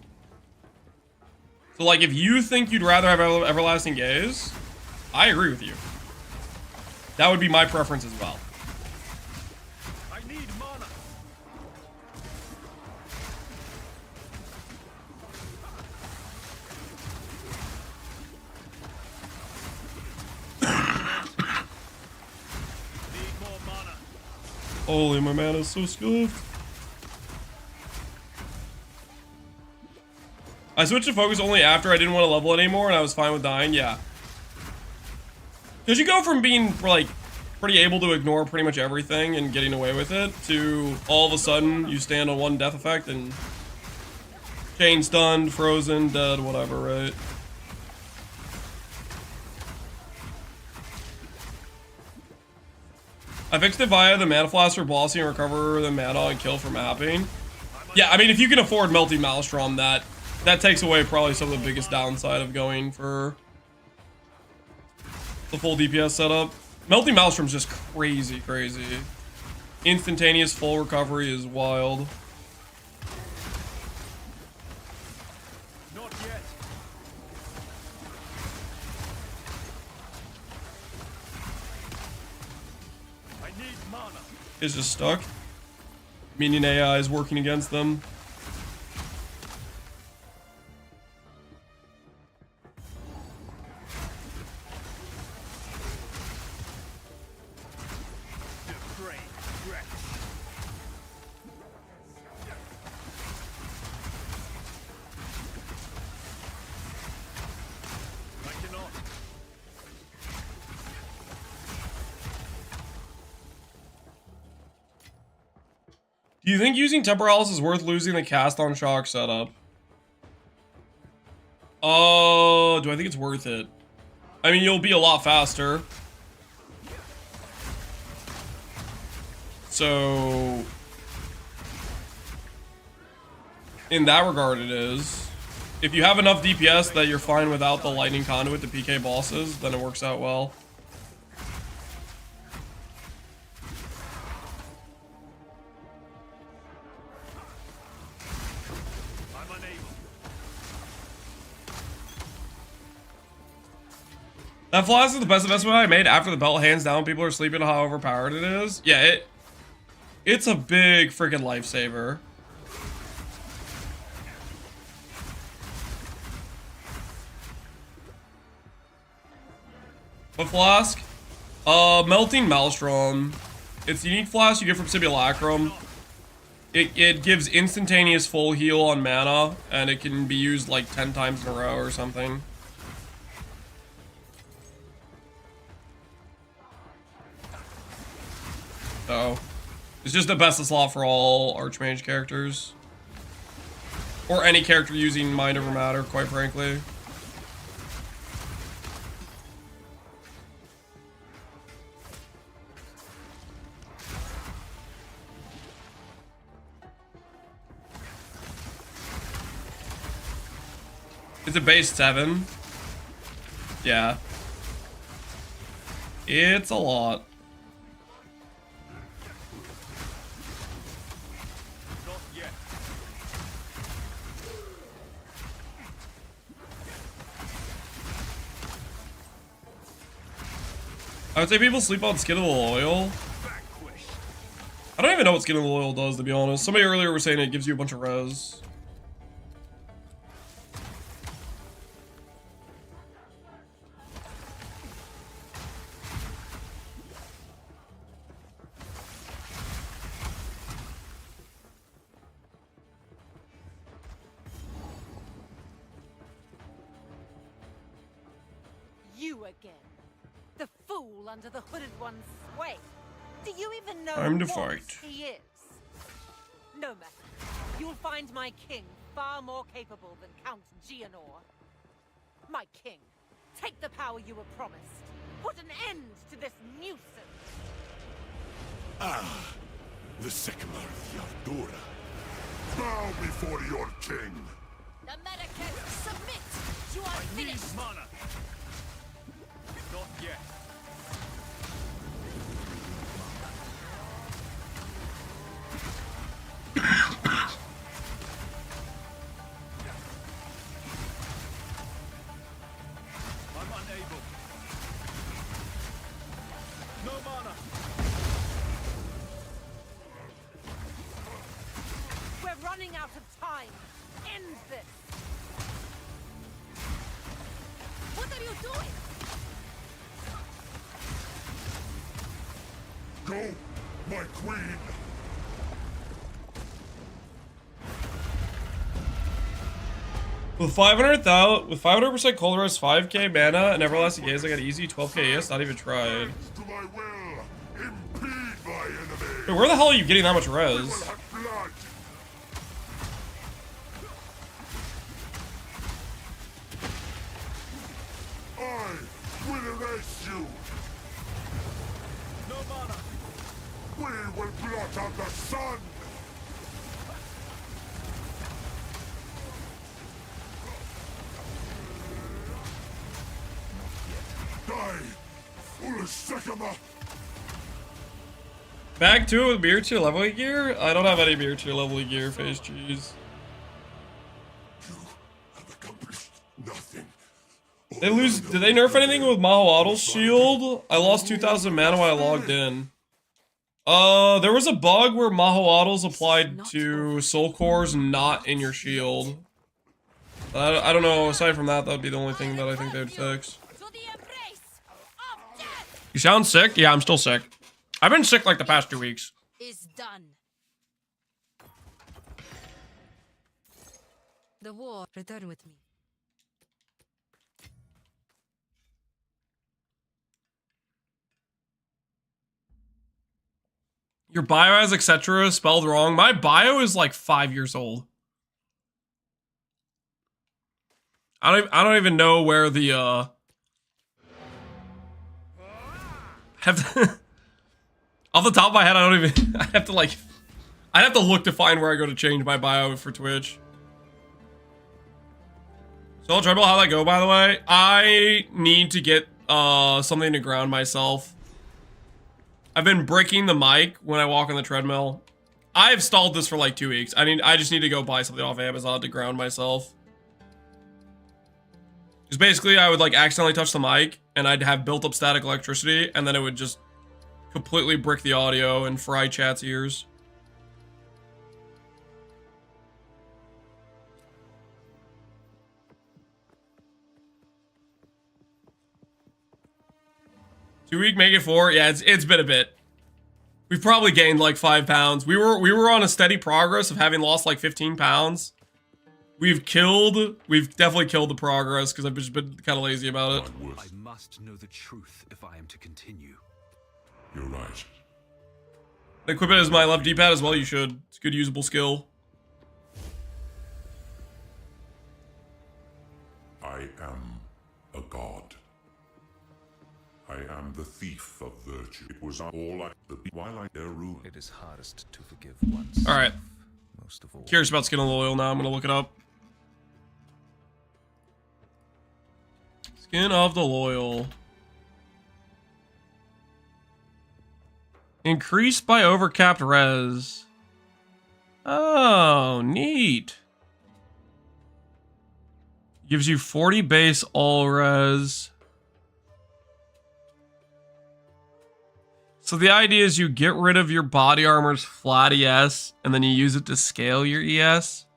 So like if you think you'd rather have Everlasting Gaze, I agree with you. That would be my preference as well. I need mana. Need more mana. Holy, my mana is so scuffed. I switched to focus only after I didn't want to level it anymore and I was fine with dying, yeah. Because you go from being, like, pretty able to ignore pretty much everything and getting away with it to all of a sudden you stand on one death effect and chain stunned, frozen, dead, whatever, right? I fixed it via the mana flask for bossing and recover the mana and kill from mapping. Yeah, I mean, if you can afford Melting Maelstrom, that takes away probably some of the biggest downside of going for the full DPS setup. Melting Maelstrom's just crazy, crazy. Instantaneous full recovery is wild. Not yet. I need mana. Is just stuck. Minion AI is working against them. Do you think using Temporalis is worth losing the cast on shock setup? Oh, do I think it's worth it? I mean, you'll be a lot faster. So In that regard, it is. If you have enough DPS that you're fine without the lightning conduit to PK bosses, then it works out well. That flask is the best investment I made after the belt, hands down. People are sleeping on how overpowered it is. Yeah, it's a big freaking lifesaver. What flask? Melting Maelstrom. It's the unique flask you get from Simulacrum. It gives instantaneous full heal on mana, and it can be used like 10 times in a row or something. So, it's just the best slot for all Archmage characters. Or any character using Mind Over Matter, quite frankly. It's a base 7. Yeah. It's a lot. I would say people sleep on Skin of the Loyal. I don't even know what Skin of the Loyal does, to be honest. Somebody earlier was saying it gives you a bunch of res. You again. The fool under the hooded one's sway. Do you even know Time to what fight. he is? No matter. You'll find my king far more capable than Count Geonor. My king, take the power you were promised. Put an end to this nuisance. Ah, the Sycamore of Yardura. Bow before your king. The Americans, submit! You are finished! Mana. Not yet. I'm unable. No mana. We're running out of time. End this. What are you doing? Go, my queen. With 500% cold rest, 5k mana, and everlasting gaze, I got easy 12k ES, not even tried. To my will, impede my enemy. Wait, where the hell are you getting that much You will res? have blood. I will erase you. No mana. We will blot out the sun. Die, foolish Sycamore. Back to it with beer tier leveling gear? I don't have any beer tier leveling gear, face cheese. You have accomplished nothing. They lose. Did they nerf anything with Mahoatl's shield? I lost 2,000 mana when I logged in. There was a bug where Mahoatl's applied to soul cores not in your shield. I don't know. Aside from that, that would be the only thing that I think they'd fix. To the embrace of death You sound sick? Yeah, I'm still sick. I've been sick like the past 2 weeks. is done. The war, return with me. Your bio has etc. spelled wrong. My bio is like 5 years old. I don't even know where the have to, off the top of my head, I don't even. I have to look to find where I go to change my bio for Twitch. So treadmill, how'd that go, by the way? I need to get something to ground myself. I've been breaking the mic when I walk on the treadmill. I've stalled this for like 2 weeks. I just need to go buy something off Amazon to ground myself. Because basically I would like accidentally touch the mic and I'd have built up static electricity and then it would just completely brick the audio and fry chat's ears. Two-week, make it 4. Yeah, it's been a bit. We've probably gained like 5 pounds. We were on a steady progress of having lost like 15 pounds. We've definitely killed the progress because I've just been kind of lazy about it. I must know the truth if I am to continue. You're right. Equip it as my left D-pad as well. You should. It's a good usable skill. I am a god. I am the thief of virtue. It was all I while I there ruined. It is hardest to forgive once. All right. Most of all. Curious about Skin of the Loyal now. I'm gonna look it up. Skin of the Loyal. Increased by overcapped res. Oh, neat. Gives you 40 base all res. So the idea is you get rid of your body armor's flat ES, and then you use it to scale your ES.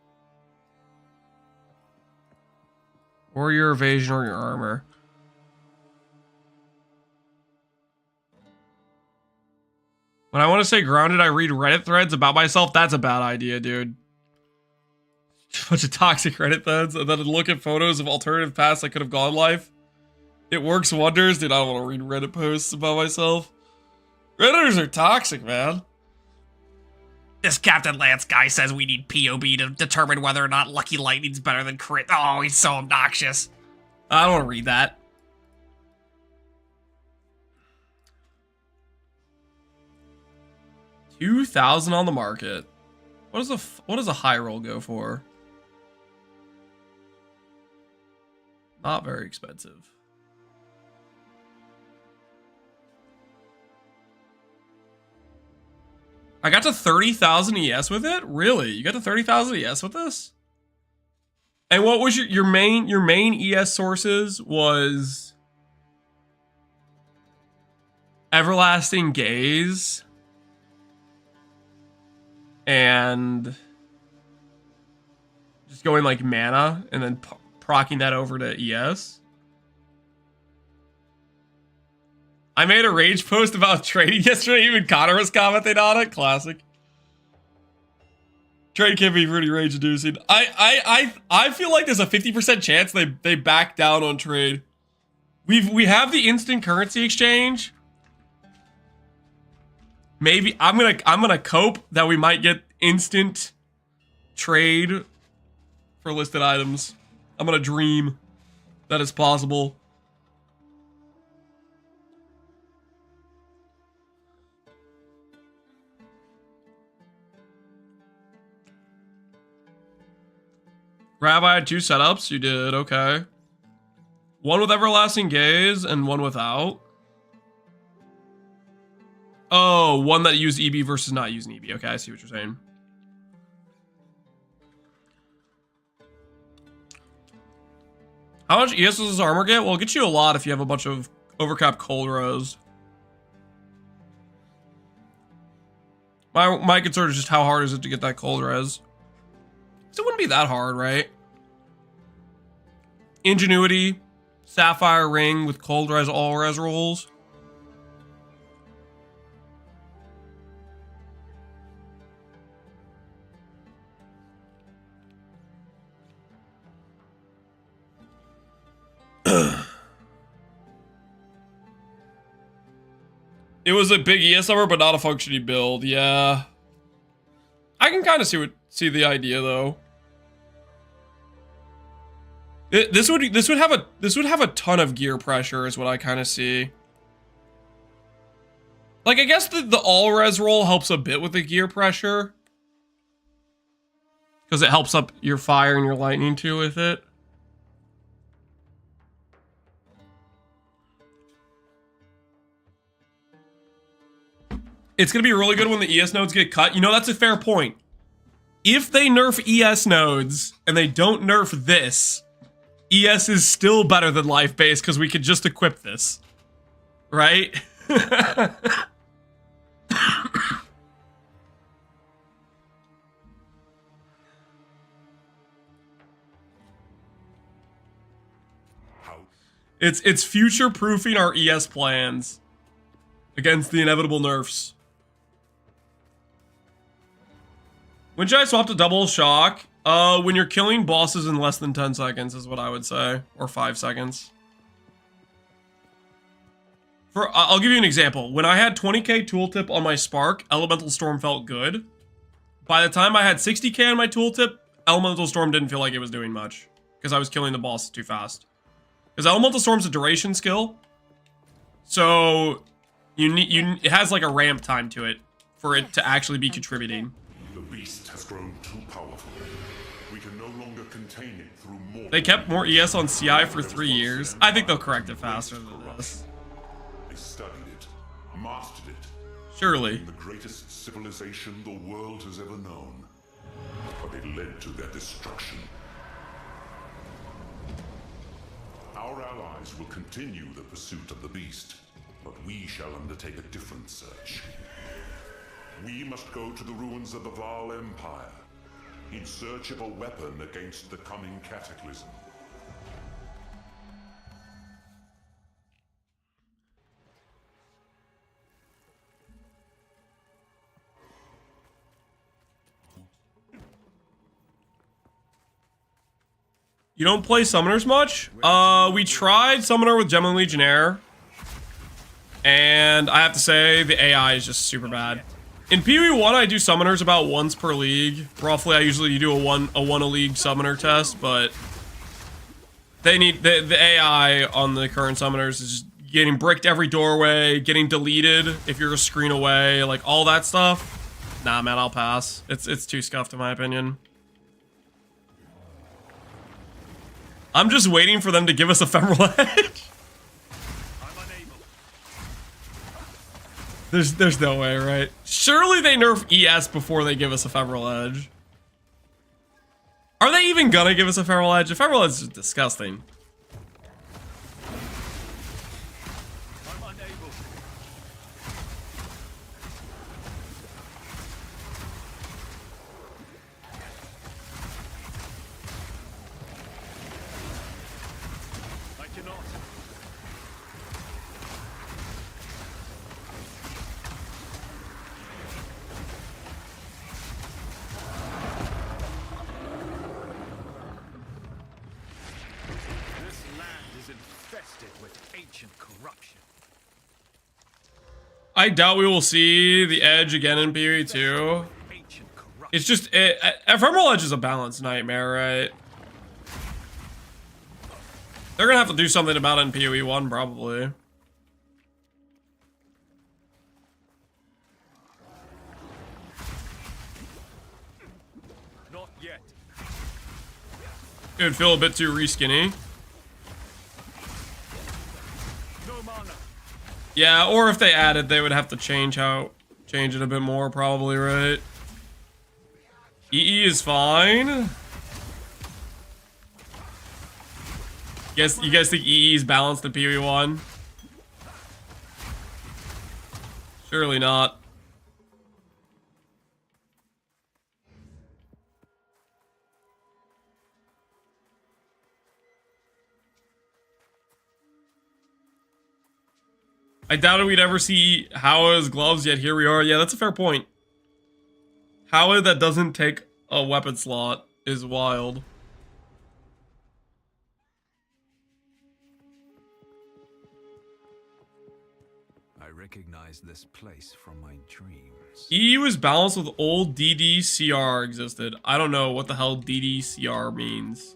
Or your evasion or your armor. When I want to say grounded, I read Reddit threads about myself. That's a bad idea, dude. A bunch of toxic Reddit threads, and then look at photos of alternative paths I could have gone life. It works wonders. Dude, I don't want to read Reddit posts about myself. Redditors are toxic, man. This Captain Lance guy says we need POB to determine whether or not Lucky Lightning's better than Crit. Oh, he's so obnoxious. I don't want to read that. $2,000 on the market. What does a high roll go for? Not very expensive. I got to 30,000 ES with it? Really? You got to 30,000 ES with this? And what was your main ES sources was Everlasting Gaze and just going like mana and then procking that over to ES. I made a rage post about trading yesterday. Even Connor was commenting on it. Classic. Trade can be pretty rage-inducing. I feel like there's a 50% chance they back down on trade. We have the instant currency exchange. Maybe I'm gonna cope that we might get instant trade for listed items. I'm gonna dream that it's possible. Rabbi had 2 setups. You did, okay. One with Everlasting Gaze and one without. Oh, one that used EB versus not using EB. Okay, I see what you're saying. How much ES does this armor get? Well, it gets you a lot if you have a bunch of overcapped cold res. My concern is just how hard is it to get that cold res. So it wouldn't be that hard, right? Ingenuity, Sapphire Ring with cold res, all res rolls. It was a big ES summer, but not a functioning build. Yeah, I can kind of see the idea though. This would have a ton of gear pressure, is what I kind of see. Like, I guess the all res roll helps a bit with the gear pressure, because it helps up your fire and your lightning too with it. It's going to be really good when the ES nodes get cut. You know, that's a fair point. If they nerf ES nodes and they don't nerf this, ES is still better than life-based because we could just equip this. Right? It's future-proofing our ES plans against the inevitable nerfs. When should I swap to double shock? When you're killing bosses in less than 10 seconds is what I would say. Or 5 seconds. I'll give you an example. When I had 20k tooltip on my Spark, Elemental Storm felt good. By the time I had 60k on my tooltip, Elemental Storm didn't feel like it was doing much. Because I was killing the bosses too fast. Because Elemental Storm's a duration skill. So, it has like a ramp time to it for it to actually be contributing. The beast has grown too powerful. We can no longer contain it through more. They kept more ES on CI for 3 years. I think they'll correct it faster than this. They studied it, mastered it. Surely. The greatest civilization the world has ever known. But it led to their destruction. Our allies will continue the pursuit of the beast, but we shall undertake a different search. We must go to the ruins of the Val Empire, in search of a weapon against the coming cataclysm. You don't play summoners much? We tried summoner with Gemini Legionnaire. And I have to say, the AI is just super bad. In PoE 1, I do summoners about once per league. Roughly, I usually do a one a league summoner test, but they need the AI on the current summoners is just getting bricked every doorway, getting deleted if you're a screen away, like all that stuff. Nah, man, I'll pass. It's too scuffed in my opinion. I'm just waiting for them to give us Ephemeral Edge. There's no way, right? Surely they nerf ES before they give us Ephemeral Edge. Are they even gonna give us Ephemeral Edge? Ephemeral Edge is disgusting. I doubt we will see the Edge again in PoE 2. It's just, Ephemeral Edge is a balanced nightmare, right? They're gonna have to do something about it in PoE 1, probably. Not yet. It would feel a bit too reskinny. Yeah, or if they added, they would have to change it a bit more, probably, right? EE is fine. You guys think EE is balanced in PoE 1? Surely not. I doubted we'd ever see Howa's gloves, yet here we are. Yeah, that's a fair point. Howa that doesn't take a weapon slot is wild. I recognize this place from my dreams. E was balanced with old DDCR existed. I don't know what the hell DDCR means.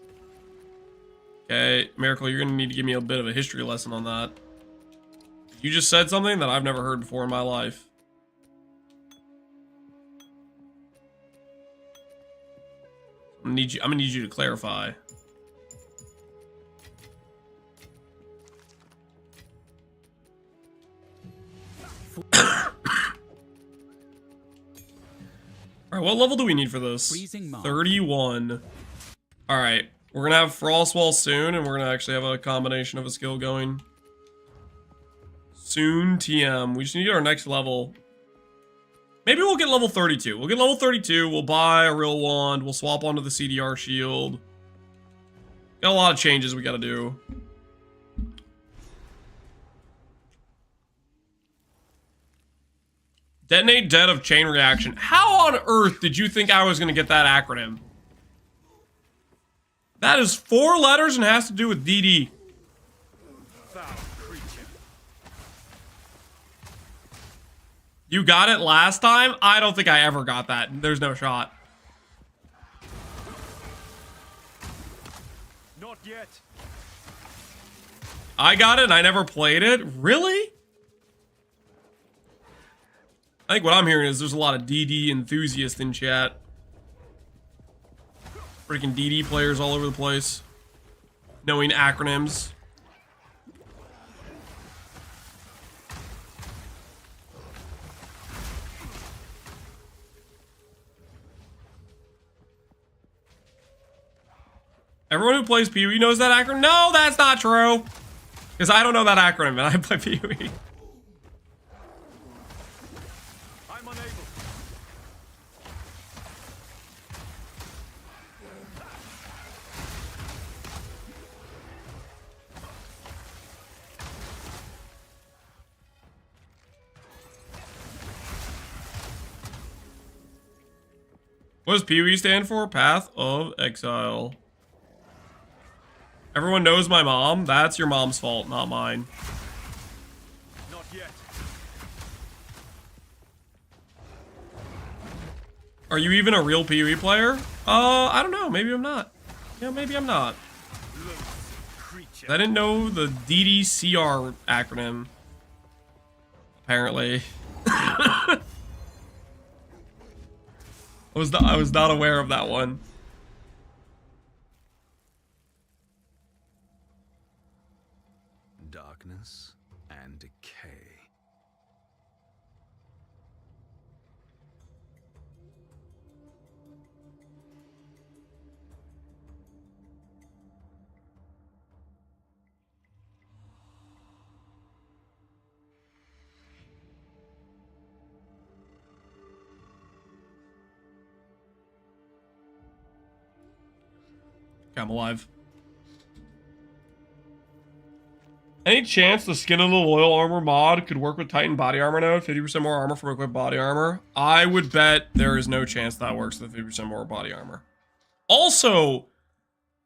Okay, Miracle, you're gonna need to give me a bit of a history lesson on that. You just said something that I've never heard before in my life. I'm gonna need you to clarify. what level do we need for this? 31. All right, we're gonna have Frostwall soon, and we're gonna actually have a combination of a skill going. Soon TM. We just need to get our next level. Maybe we'll get level 32. We'll get level 32. We'll buy a real wand. We'll swap onto the CDR shield. Got a lot of changes we gotta do. Detonate dead of chain reaction. How on earth did you think I was gonna get that acronym? That is 4 letters and has to do with DD. You got it last time? I don't think I ever got that. There's no shot. Not yet. I got it and I never played it? Really? I think what I'm hearing is there's a lot of DD enthusiasts in chat. Freaking DD players all over the place. Knowing acronyms. Everyone who plays PoE knows that acronym? No, that's not true. Because I don't know that acronym and I play PoE. I'm unable. What does PoE stand for? Path of Exile. Everyone knows my mom. That's your mom's fault, not mine. Not yet. Are you even a real PoE player? I don't know. Maybe I'm not. Yeah, maybe I'm not. I didn't know the DDCR acronym. Apparently. I was not aware of that one. Darkness and decay. Okay, I'm alive. Any chance the skin of the loyal armor mod could work with Titan body armor node? 50% more armor from equipped body armor? I would bet there is no chance that works with 50% more body armor. Also,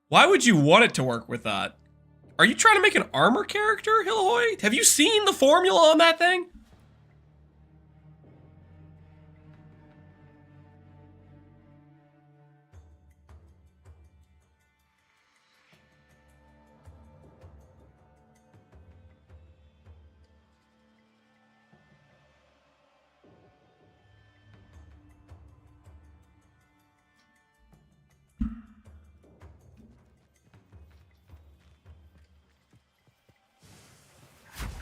why would you want it to work with that? Are you trying to make an armor character, Hillahoy? Have you seen the formula on that thing?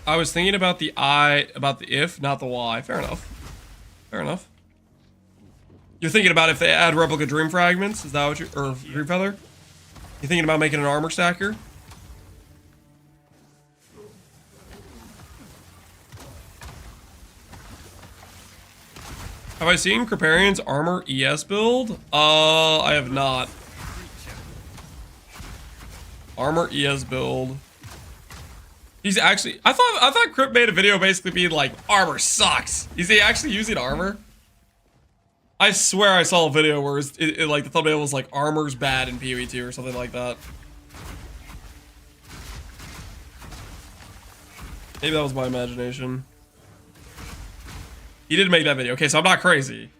I was thinking about the if, not the why. Fair enough. Fair enough. You're thinking about if they add replica dream fragments? Is that what you or dream feather? You thinking about making an armor stacker? Have I seen Kriparian's armor ES build? I have not. Armor ES build. He's actually, I thought Crip made a video basically being like, armor sucks. Is he actually using armor? I swear I saw a video where it like the thumbnail was like, armor's bad in PoE 2 or something like that. Maybe that was my imagination. He did make that video. Okay, so I'm not crazy.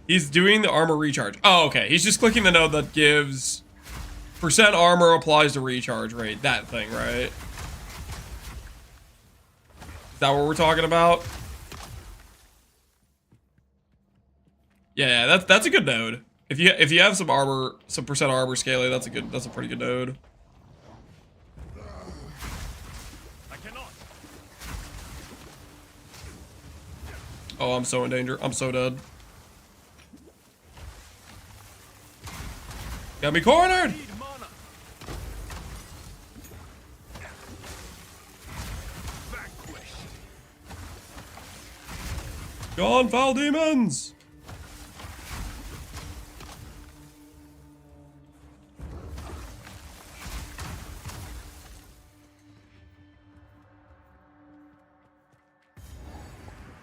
He's doing the armor recharge. Oh, okay. He's just clicking the node that gives % armor applies to recharge rate. That thing, right? Is that what we're talking about? Yeah, that's a good node. If you have some armor, some % armor scaling, that's a pretty good node. I cannot. Oh, I'm so in danger. I'm so dead. Got me cornered. Gone, foul demons.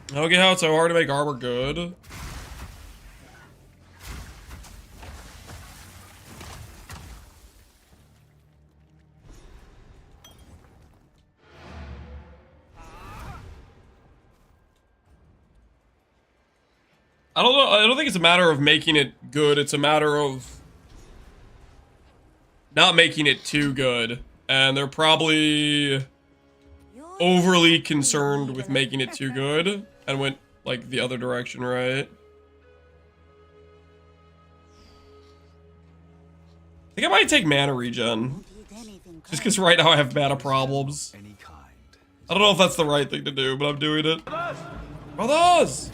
I don't get how it's so hard to make armor good. I don't know. I don't think it's a matter of making it good. It's a matter of not making it too good. And they're probably overly concerned with making it too good and went like the other direction, right? I think I might take mana regen. Just because right now I have mana problems. I don't know if that's the right thing to do, but I'm doing it. Brothers!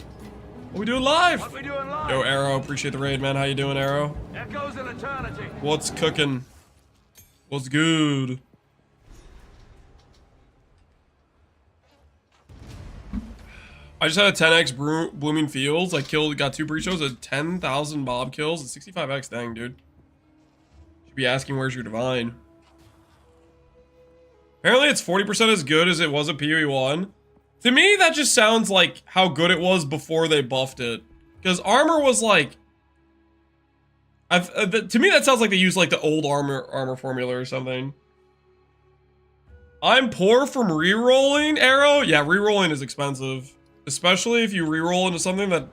What we doing live? Yo, Arrow, appreciate the raid, man. How you doing, Arrow? Echoes in eternity. What's cooking? What's good? I just had a 10x Blooming Fields. I got 2 breach-shows at 10,000 mob kills and 65x. Dang, dude. Should be asking where's your divine. Apparently it's 40% as good as it was at PoE 1. To me, that just sounds like how good it was before they buffed it. Because armor was like... to me, that sounds like they used like the old armor formula or something. I'm poor from rerolling, Arrow? Yeah, rerolling is expensive. Especially if you reroll into something that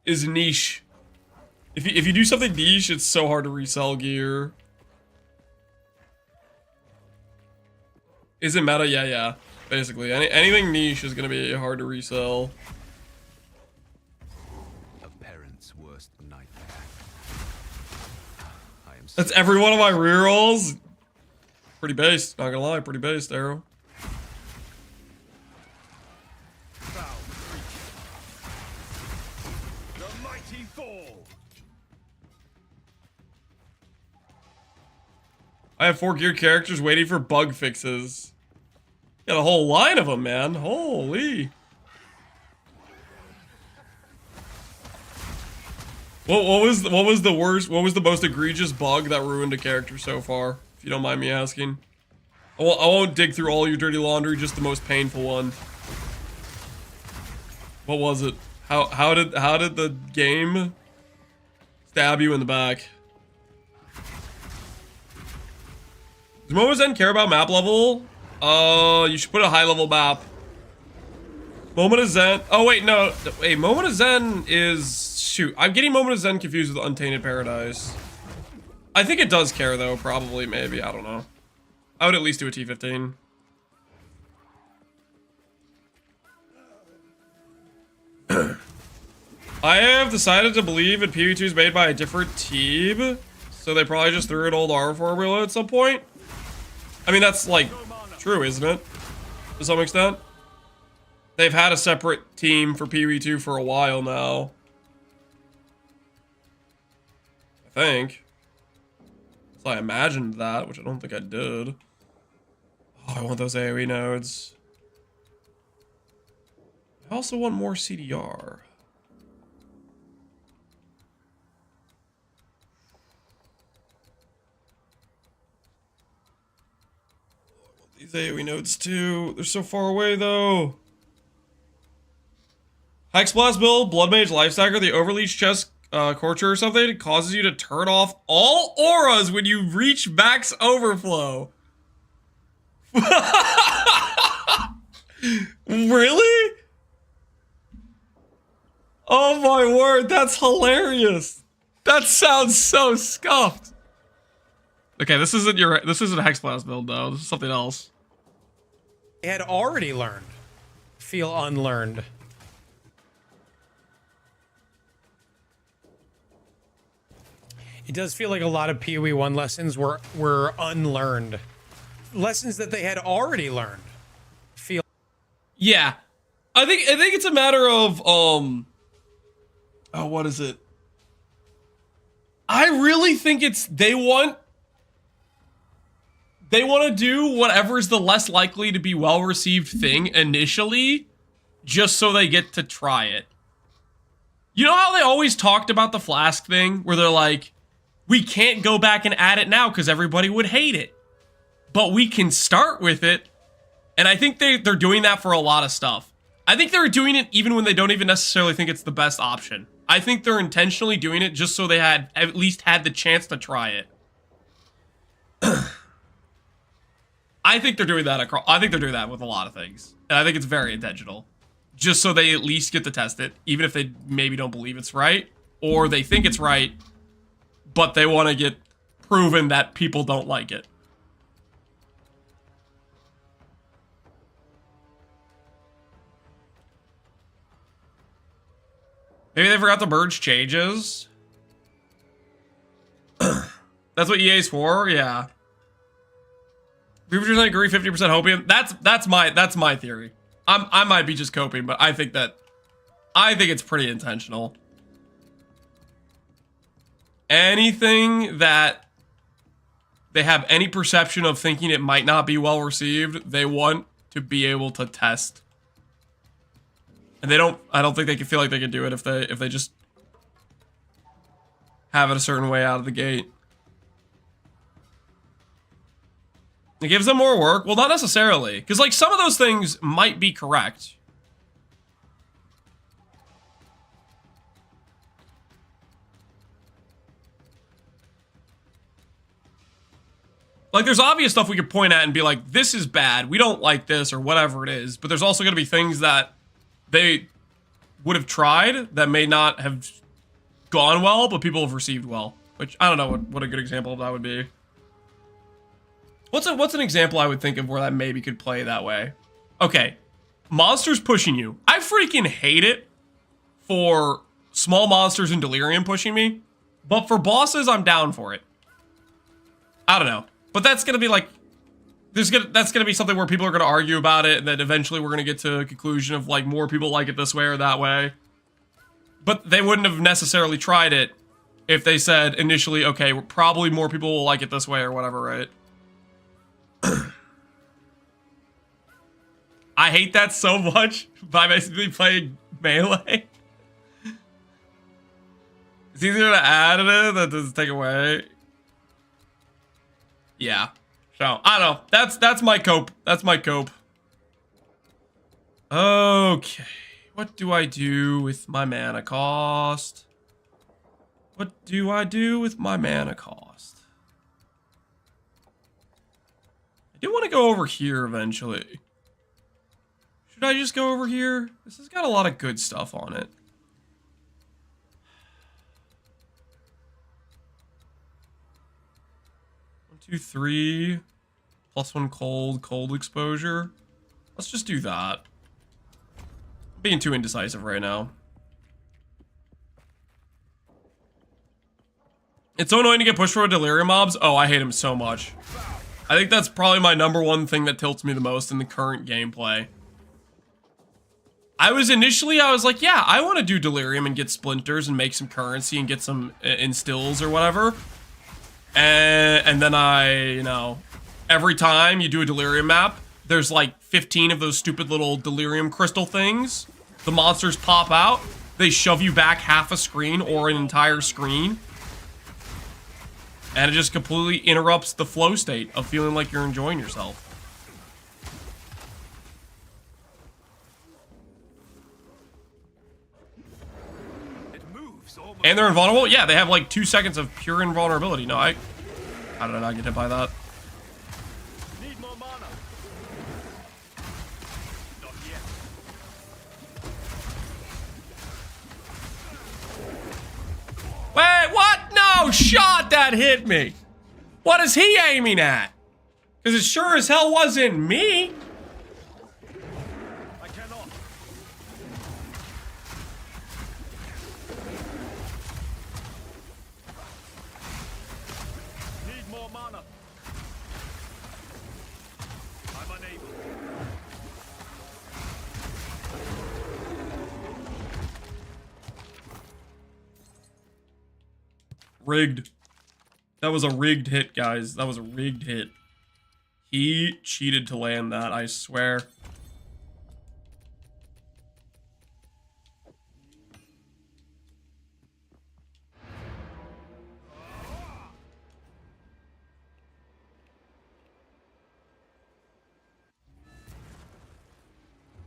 is niche. If you do something niche, it's so hard to resell gear. Is it meta? Yeah. Basically, anything niche is gonna be hard to resell. A parent's worst nightmare. That's every one of my rerolls. Pretty based, not gonna lie, pretty based, Arrow. I have 4 geared characters waiting for bug fixes. Got a whole line of them, man. Holy. What was the worst? What was the most egregious bug that ruined a character so far? If you don't mind me asking. I won't dig through all your dirty laundry. Just the most painful one. What was it? How did the game stab you in the back? Does Momo Zen care about map level? You should put a high level map. Moment of Zen. Oh wait, no. Wait, Moment of Zen is... Shoot, I'm getting Moment of Zen confused with Untainted Paradise. I think it does care though, probably, maybe, I don't know. I would at least do a T15. I have decided to believe that PvE2 is made by a different team, so they probably just threw an old R formula at some point. I mean, that's, like, true, isn't it? To some extent. They've had a separate team for PvE2 for a while now. I think. So I imagined that, which I don't think I did. Oh, I want those AoE nodes. I also want more CDR. These AoE nodes too. They're so far away though. Hexblast build, Blood Mage Lifestacker, the Overleach Chest Corcher or something. It causes you to turn off all auras when you reach max overflow. Really? Oh my word, that's hilarious. That sounds so scuffed. Okay, this isn't Hexblast build though. This is something else. They had already learned. Feel unlearned. It does feel like a lot of PoE 1 lessons were unlearned. Lessons that they had already learned. Feel. Yeah. I think it's a matter of oh, what is it? I really think it's they want to do whatever is the less likely to be well received thing initially, just so they get to try it. You know how they always talked about the flask thing, where they're like, we can't go back and add it now because everybody would hate it, but we can start with it. And I think they're doing that for a lot of stuff. I think they're doing it even when they don't even necessarily think it's the best option. I think they're intentionally doing it just so they had at least had the chance to try it. I think they're doing that I think they're doing that with a lot of things. And I think it's very intentional. Just so they at least get to test it, even if they maybe don't believe it's right, or they think it's right, but they want to get proven that people don't like it. Maybe they forgot to merge changes. That's what EA's for? Yeah. 50% agree, 50% hopium. That's my theory. I might be just coping, but I think it's pretty intentional. Anything that they have any perception of thinking it might not be well received, they want to be able to test. And I don't think they can feel like they can do it if they just have it a certain way out of the gate. It gives them more work. Well, not necessarily, because like some of those things might be correct. Like, there's obvious stuff we could point at and be like, this is bad, we don't like this, or whatever it is. But there's also going to be things that they would have tried that may not have gone well, but people have received well. Which, I don't know what a good example of that would be. What's an example I would think of where that maybe could play that way? Okay, monsters pushing you. I freaking hate it for small monsters in Delirium pushing me, but for bosses, I'm down for it. I don't know, but that's gonna be like, that's gonna be something where people are gonna argue about it, and then eventually we're gonna get to a conclusion of like more people like it this way or that way. But they wouldn't have necessarily tried it if they said initially, okay, probably more people will like it this way or whatever, right? I hate that so much by basically playing melee. It's easier to add it than to take away. Yeah. So, I don't know. That's my cope. That's my cope. Okay. What do I do with my mana cost? What do I do with my mana cost? I do want to go over here eventually. Should I just go over here? This has got a lot of good stuff on it. One, two, three. +1 cold exposure. Let's just do that. I'm being too indecisive right now. It's so annoying to get pushed for delirium mobs. Oh, I hate him so much. I think that's probably my #1 thing that tilts me the most in the current gameplay. I was like, yeah, I want to do delirium and get splinters and make some currency and get some instills or whatever. And then you know, every time you do a delirium map, there's like 15 of those stupid little delirium crystal things. The monsters pop out. They shove you back half a screen or an entire screen. And it just completely interrupts the flow state of feeling like you're enjoying yourself. And they're invulnerable? Yeah, they have like 2 seconds of pure invulnerability. No, how did I not get hit by that? Need more mana. Not yet. Wait, what? No, shot that hit me. What is he aiming at? Because it sure as hell wasn't me. I cannot. Need more mana. I'm unable. Rigged. That was a rigged hit, guys. That was a rigged hit. He cheated to land that, I swear.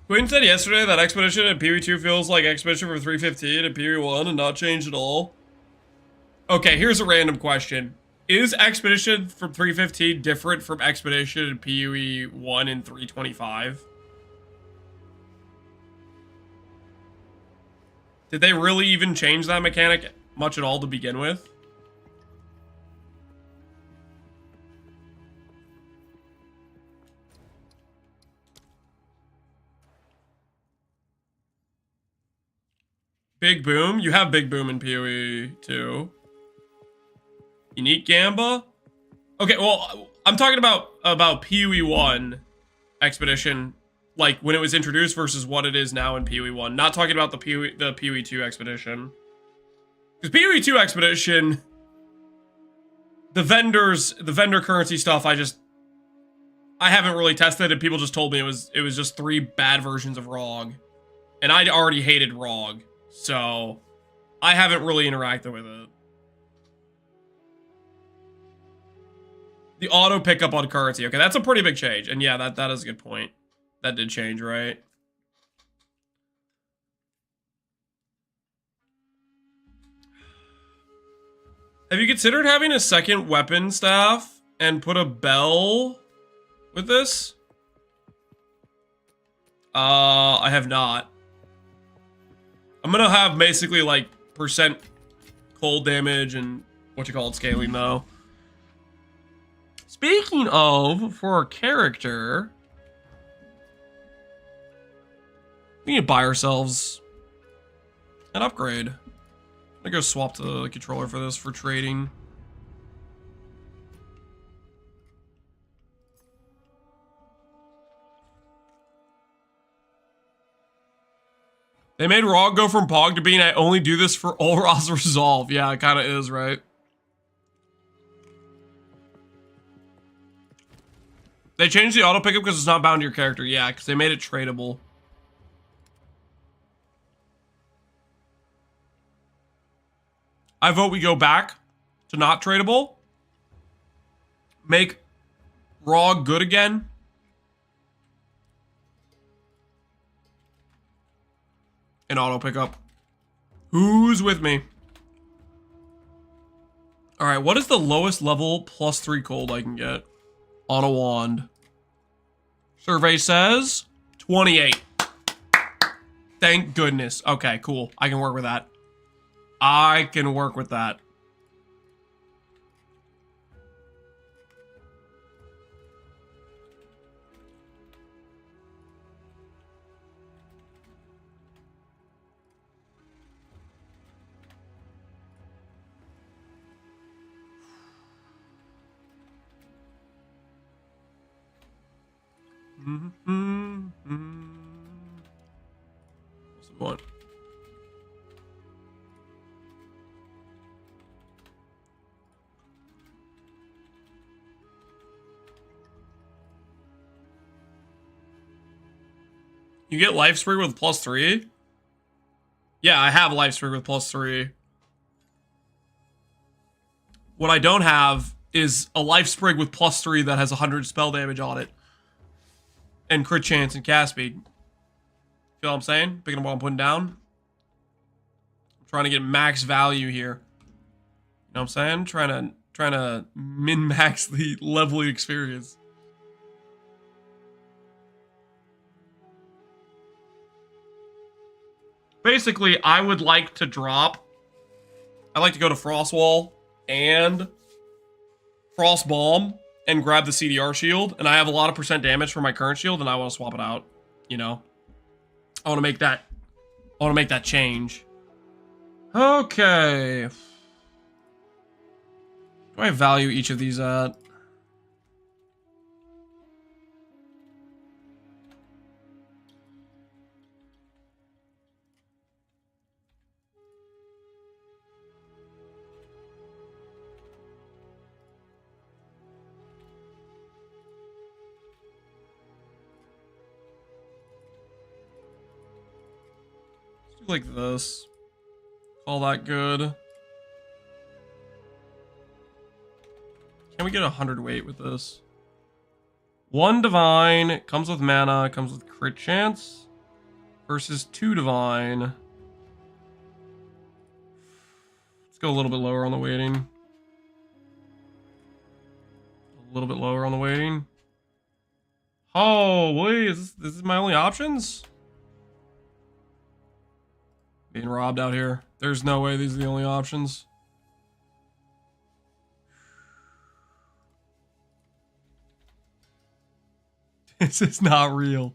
Quinn said yesterday that Expedition in PvE2 feels like Expedition from 315 and PvE1 and not changed at all. Okay, here's a random question. Is Expedition from 315 different from Expedition in PvE1 and 325? Did they really even change that mechanic much at all to begin with? Big Boom? You have Big Boom in PoE too. Unique Gamba? Okay, well, I'm talking about PoE 1 Expedition, like when it was introduced versus what it is now in PoE 1. Not talking about the PoE 2 Expedition. Because PoE 2 Expedition, the vendor currency stuff, I haven't really tested, and people just told me it was just 3 bad versions of ROG. And I'd already hated ROG. So, I haven't really interacted with it. The auto pickup on currency. Okay, that's a pretty big change. And yeah, that is a good point. That did change, right? Have you considered having a second weapon staff and put a bell with this? I have not. I'm gonna have basically like percent cold damage and scaling though. Speaking of, for our character, we need to buy ourselves an upgrade. I'm gonna go swap to the controller for this for trading. They made ROG go from POG to being I only do this for Olra's Resolve. Yeah, it kind of is, right? They changed the auto pickup because it's not bound to your character. Yeah, because they made it tradable. I vote we go back to not tradable. Make ROG good again. And auto pickup. Who's with me? Alright, what is the lowest level +3 cold I can get on a wand? Survey says 28. Thank goodness. Okay, cool. I can work with that. I can work with that. What's the point? You get life sprig with +3? Yeah, I have life sprig with +3. What I don't have is a life sprig with +3 that has 100 spell damage on it. And crit chance and cast speed. Feel what I'm saying? Picking up what I'm putting down. I'm trying to get max value here. You know what I'm saying? Trying to min-max the leveling experience. Basically, I would like to drop... I'd like to go to Frost Wall and Frost Bomb and grab the CDR shield, and I have a lot of percent damage for my current shield, and I want to swap it out, you know? I want to make that change. Okay. Do I value each of these at? like this. Call that good. Can we get 100 weight with this? 1 divine, comes with mana, comes with crit chance. Versus 2 divine. Let's go a little bit lower on the weighting. A little bit lower on the weighting. Oh, wait, is this my only options? Being robbed out here. There's no way these are the only options. This is not real.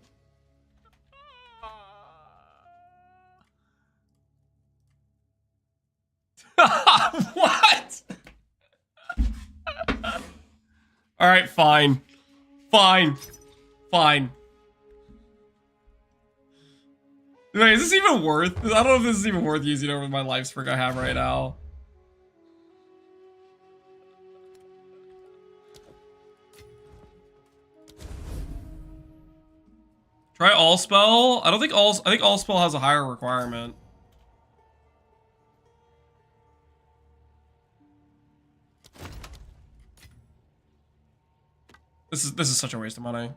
What? All right, fine. Fine. Fine. Wait, is this even worth? I don't know if this is even worth using over my life sprig I have right now. Try all spell. I think all spell has a higher requirement. This is such a waste of money.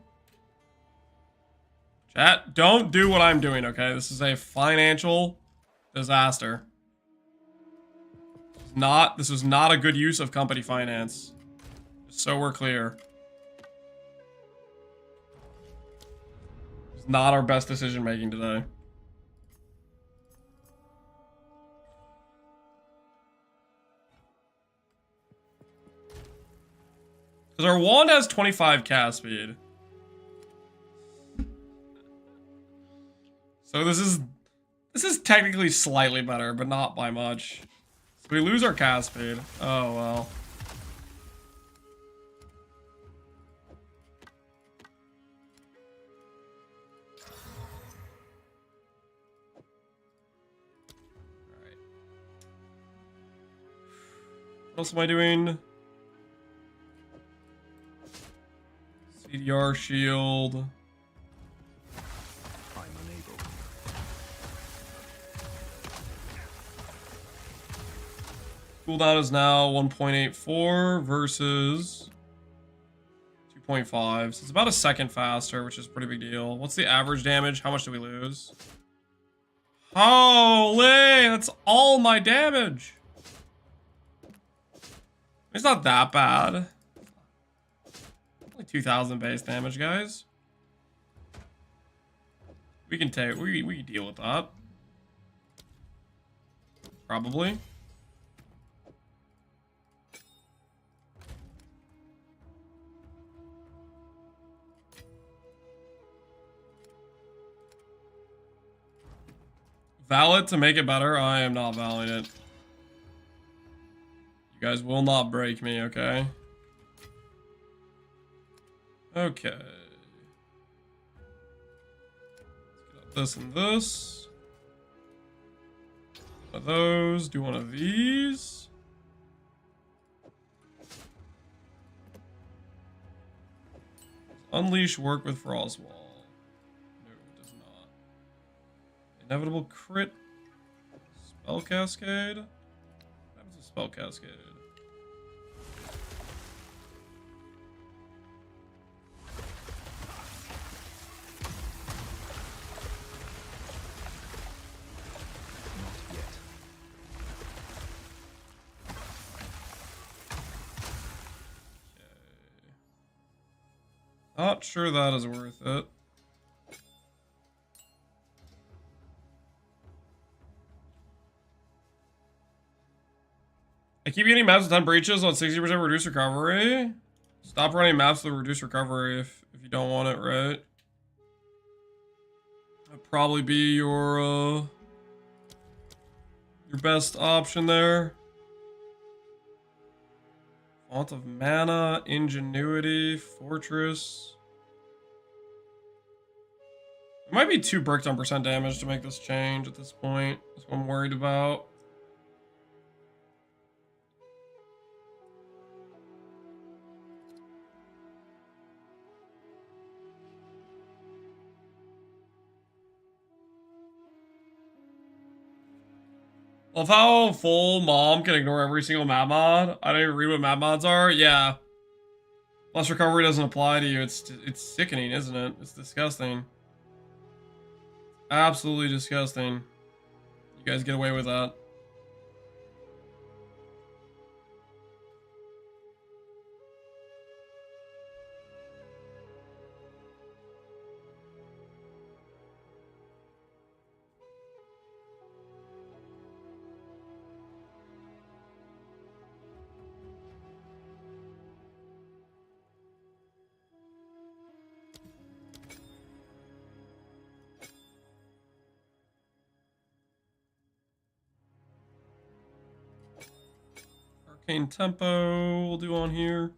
Chat, don't do what I'm doing, okay? This is a financial disaster. This was not a good use of company finance. Just so we're clear. It's not our best decision making today. Because our wand has 25 cast speed. So this is technically slightly better, but not by much. So we lose our cast speed. Oh well. Alright. What else am I doing? CDR shield. I'm unable. Cooldown is now 1.84 versus 2.5. So it's about a second faster, which is a pretty big deal. What's the average damage? How much do we lose? Holy, that's all my damage. It's not that bad. Only 2,000 base damage, guys. We can deal with that. Probably. Valid to make it better? I am not valuing it. You guys will not break me, okay? Okay. Let's get this and this. One of those. Do one of these. Unleash work with Frostwall. No, it does not. Inevitable crit. Spell cascade. What happens to spell cascade? Not sure that is worth it. I keep getting maps with 10 breaches on 60% reduced recovery. Stop running maps with reduced recovery if you don't want it, right? That'd probably be your best option there. Font of Mana, Ingenuity, Fortress. It might be too bricked on percent damage to make this change at this point. That's what I'm worried about. Love how full mom can ignore every single map mod. I don't even read what map mods are. Yeah. Plus recovery doesn't apply to you. It's sickening, isn't it? It's disgusting. Absolutely disgusting. You guys get away with that. Arcane tempo we'll do on here.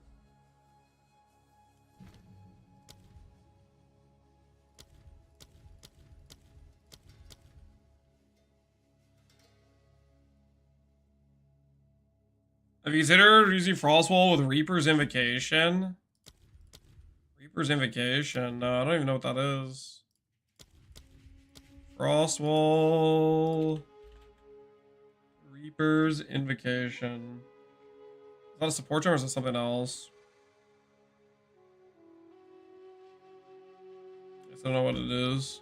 Have you considered using Frostwall with Reaper's Invocation? Reaper's Invocation? No, I don't even know what that is. Frostwall. Reaper's Invocation. Is that a support gem or is it something else? I don't know what it is.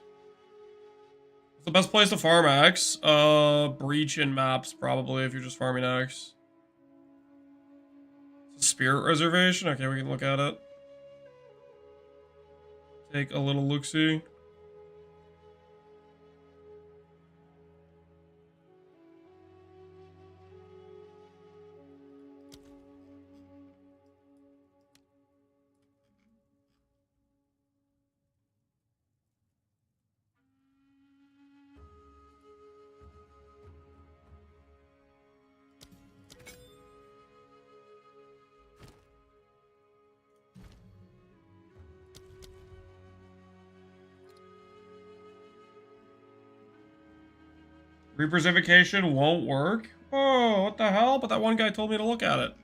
It's the best place to farm X. Breach in maps, probably, if you're just farming X. Spirit Reservation? Okay, we can look at it. Take a little look-see. Reaper's Invocation won't work? Oh, what the hell? But that one guy told me to look at it.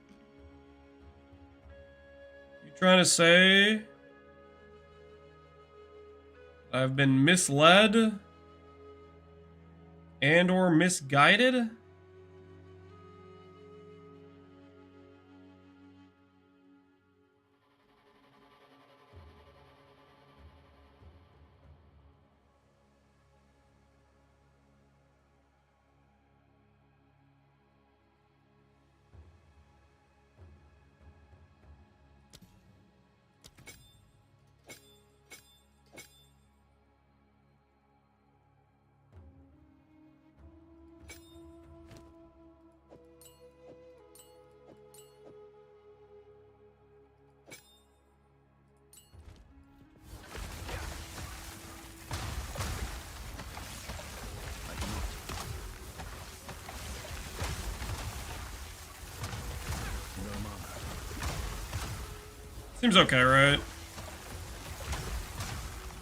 You trying to say I've been misled and or misguided? Seems okay, right?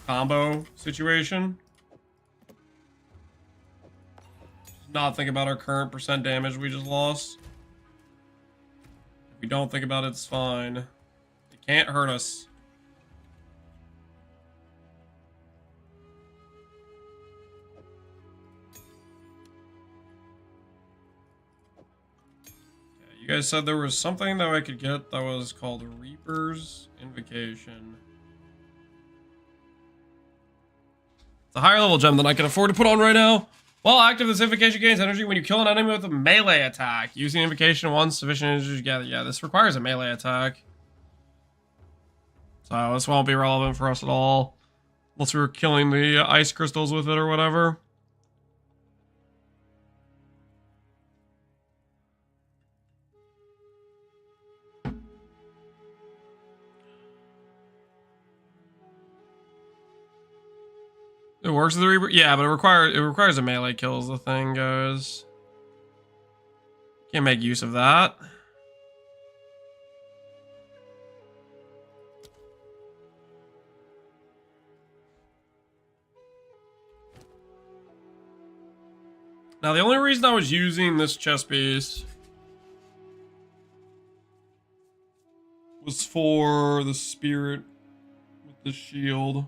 Combo situation. Not think about our current percent damage we just lost. If we don't think about it, it's fine. It can't hurt us. You guys said there was something that I could get that was called Reaper's Invocation. It's a higher level gem than I can afford to put on right now. While active, this invocation gains energy when you kill an enemy with a melee attack. Using invocation once, sufficient energy to gather. Yeah, this requires a melee attack. So this won't be relevant for us at all. Unless we were killing the ice crystals with it or whatever. It works with the Reaper? Yeah, but it requires a melee kill is the thing, guys. Can't make use of that. Now, the only reason I was using this chest piece was for the spirit with the shield.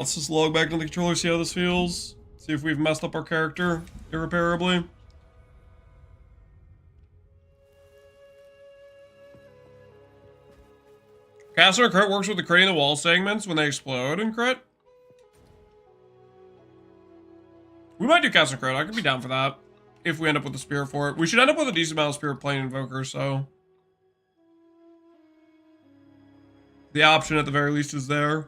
let's just log back into the controller, see how this feels. See if we've messed up our character irreparably. Caster crit works with the critting the wall segments when they explode in crit. We might do caster crit. I could be down for that if we end up with the spirit for it. We should end up with a decent amount of spirit playing Invoker, so the option at the very least is there.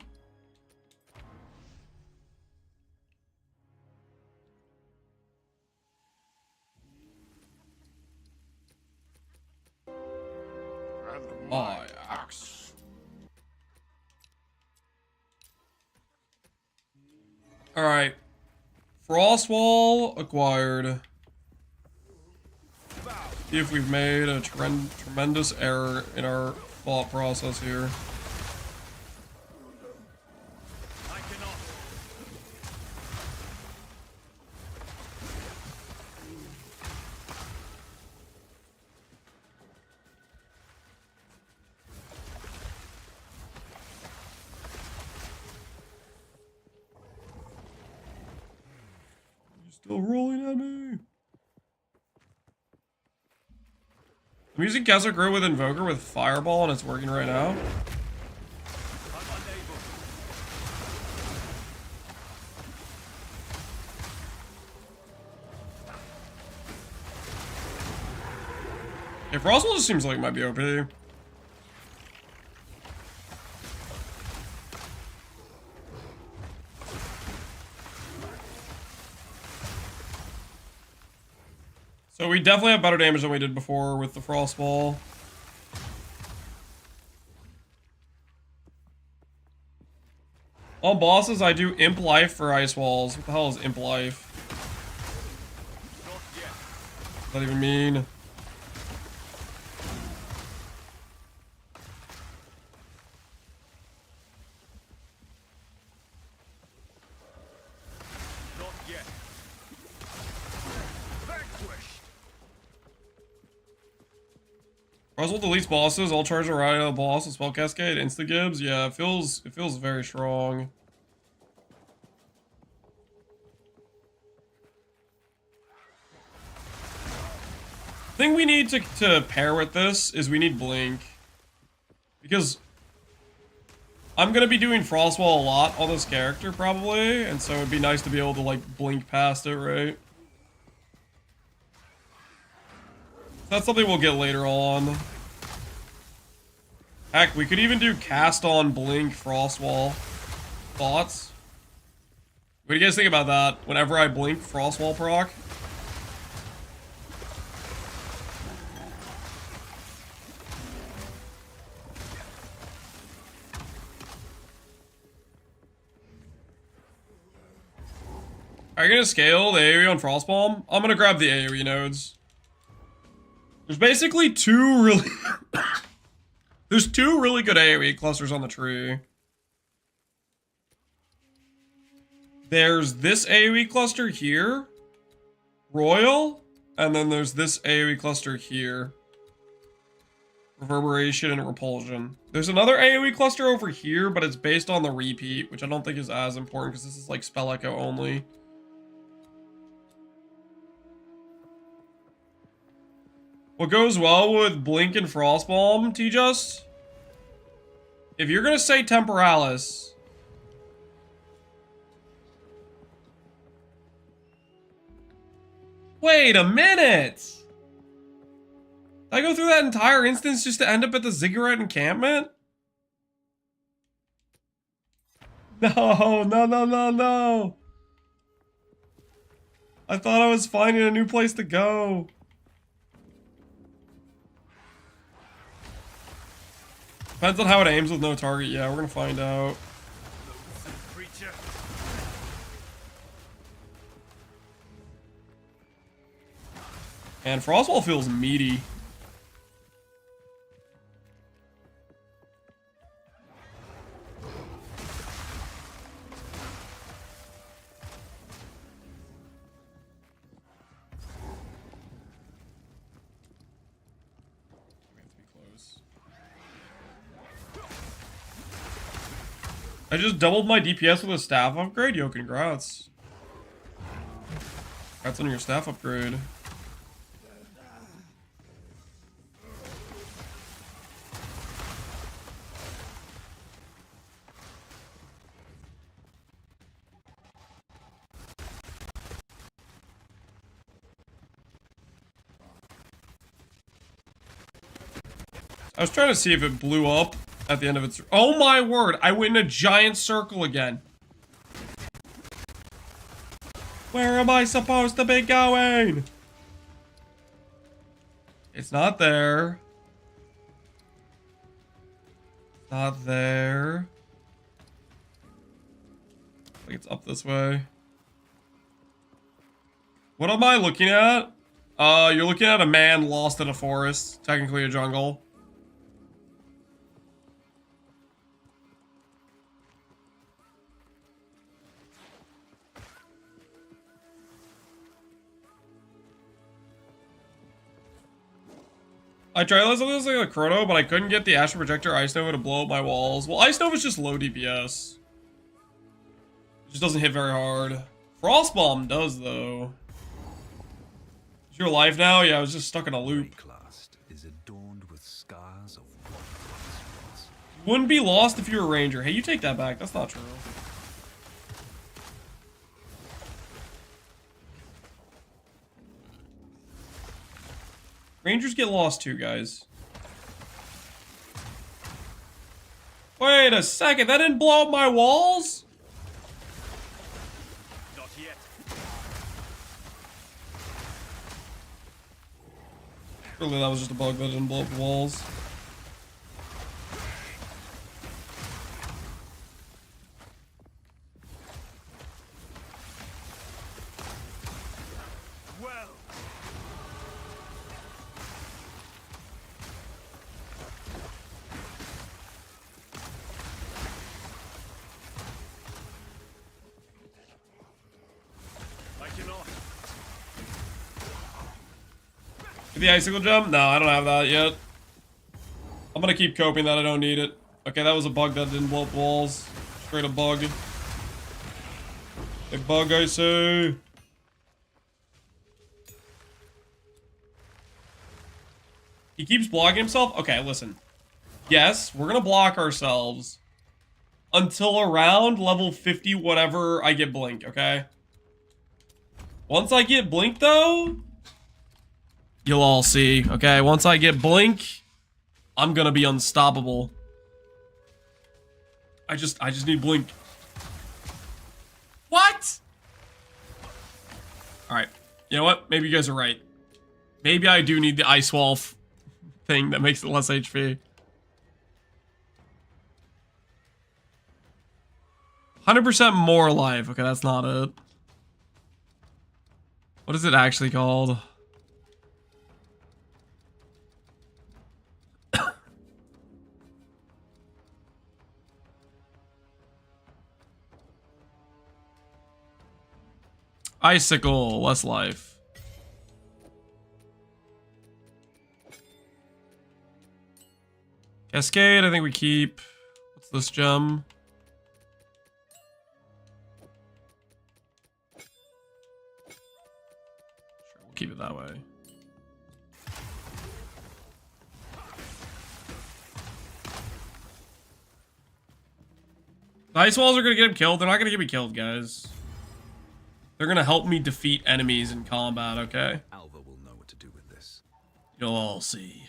My axe. Alright. Frostwall acquired. See if we've made a tremendous error in our thought process here. Still rolling at me. I'm using Kesser Grow with Invoker with Fireball and it's working right now. Yeah, Frostwall just seems like it might be OP. So we definitely have better damage than we did before with the Frostball. On bosses, I do Imp Life for Ice Walls. What the hell is Imp Life? What does that even mean? Russell deletes bosses, I'll charge a ride out of the boss with Spell Cascade, Insta Gibbs. Yeah, it feels very strong. The thing we need to pair with this is we need Blink. Because I'm gonna be doing Frostwall a lot on this character probably, and so it'd be nice to be able to like blink past it, right? That's something we'll get later on. Heck, we could even do cast on blink Frostwall. Thoughts? What do you guys think about that? Whenever I blink Frostwall proc? Are you gonna scale the AoE on Frostbomb? I'm gonna grab the AoE nodes. There's basically two really... There's two really good AoE clusters on the tree. There's this AoE cluster here. Royal. And then there's this AoE cluster here. Reverberation and Repulsion. There's another AoE cluster over here, but it's based on the repeat, which I don't think is as important because this is like Spell Echo only. What goes well with Blink and Frostbomb, T-Just? If you're gonna say Temporalis... Wait a minute! Did I go through that entire instance just to end up at the Ziggurat encampment? No, no, no, no, no! I thought I was finding a new place to go. Depends on how it aims with no target. Yeah, we're gonna find out. And Frostwall feels meaty. I just doubled my DPS with a staff upgrade? Yo, congrats. Congrats on your staff upgrade. I was trying to see if it blew up at the end of its... Oh my word! I went in a giant circle again. Where am I supposed to be going? It's not there. It's not there. I think it's up this way. What am I looking at? You're looking at a man lost in a forest. Technically a jungle. I tried something like a Chrono, but I couldn't get the Astral Projector Ice Nova to blow up my walls. Well, Ice Nova is just low DPS. It just doesn't hit very hard. Frost Bomb does, though. Is your life now? Yeah, I was just stuck in a loop. Is adorned with scars of You wouldn't be lost if you were a ranger. Hey, you take that back. That's not true. Rangers get lost too, guys. Wait a second, that didn't blow up my walls? Not yet. Surely that was just a bug that didn't blow up the walls. The icicle jump? No, I don't have that yet. I'm gonna keep coping that I don't need it. Okay, that was a bug that didn't blow up walls. Straight a bug. A bug, I say. He keeps blocking himself? Okay, listen. Yes, we're gonna block ourselves until around level 50 whatever I get blink, okay? Once I get blink though, you'll all see, okay? Once I get blink, I'm gonna be unstoppable. I just need blink. What? Alright. You know what? Maybe you guys are right. Maybe I do need the ice wall thing that makes it less HP. 100% more life. Okay, that's not it. What is it actually called? Icicle, less life. Cascade, I think we keep. What's this gem? Sure, we'll keep it that way. The ice walls are gonna get him killed. They're not gonna get me killed, guys. They're gonna help me defeat enemies in combat, okay? Alva will know what to do with this. You'll all see.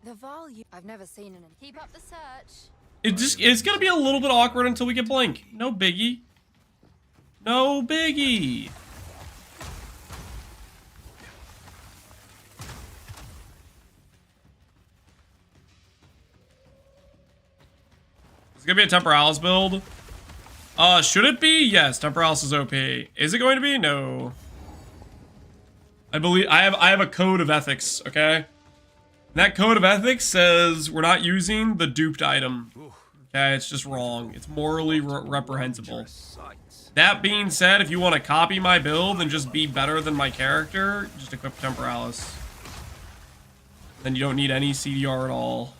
The volume I've never seen in it. Keep up the search. It's gonna be a little bit awkward until we get blink. No biggie. No biggie. It's gonna be a Temporalis build. Should it be? Yes, Temporalis is OP. Is it going to be? No. I believe I have a code of ethics, okay? And that code of ethics says we're not using the duped item. Okay, it's just wrong. It's morally reprehensible. That being said, if you want to copy my build and just be better than my character, just equip Temporalis. Then you don't need any CDR at all.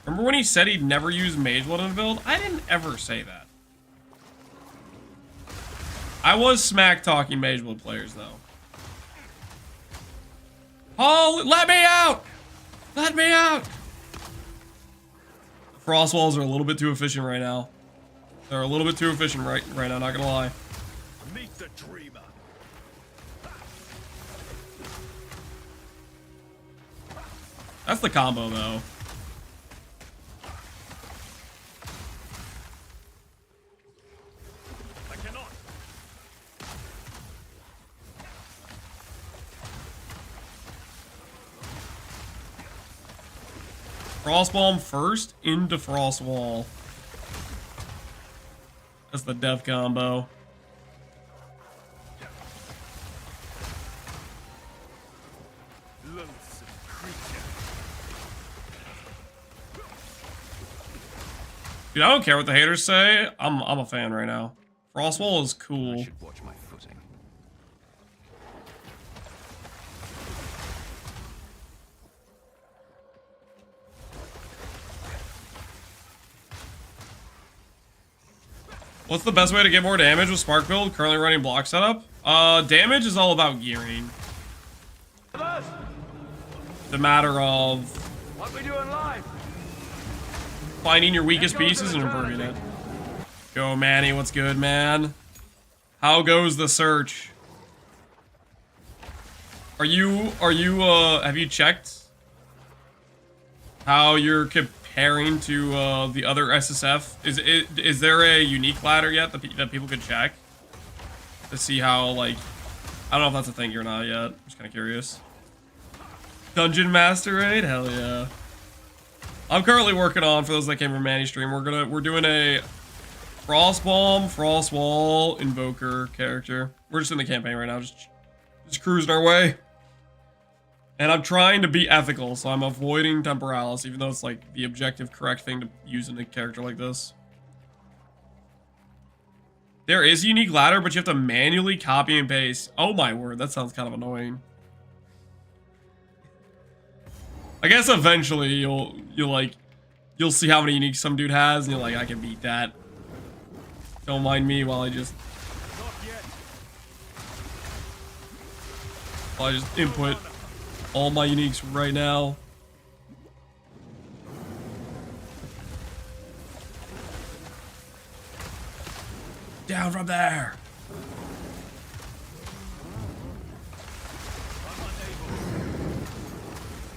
Remember when he said he'd never use Mage Blood in a build? I didn't ever say that. I was smack talking Mage Blood players though. Oh, let me out! Let me out! Frost walls are a little bit too efficient right now. They're a little bit too efficient right now, not gonna lie. Meet the dreamer. That's the combo though. I cannot. Frostbomb first into Frost Wall. That's the death combo. Loathsome creature. Dude, I don't care what the haters say. I'm a fan right now. Frost Wall is cool. I should watch my footing. What's the best way to get more damage with Spark build? Currently running block setup. Damage is all about gearing. The matter of What we doing live? finding your weakest pieces and improving it. Yo, Manny, what's good, man? How goes the search? Have you checked how you're comparing to the other SSF? Is there a unique ladder yet that people could check to see how, like, I don't know if that's a thing or not yet. I'm just kind of curious. Dungeon Master raid? Hell yeah. I'm currently working on, for those that came from Manny's stream, we're doing a Frostbomb, Frost Wall, Invoker character. We're just in the campaign right now, just cruising our way. And I'm trying to be ethical, so I'm avoiding Temporalis, even though it's like the objective correct thing to use in a character like this. There is a unique ladder, but you have to manually copy and paste. Oh my word, that sounds kind of annoying. I guess eventually you'll see how many uniques some dude has, and you're like, I can beat that. Don't mind me while I just input all my uniques right now. Down from there.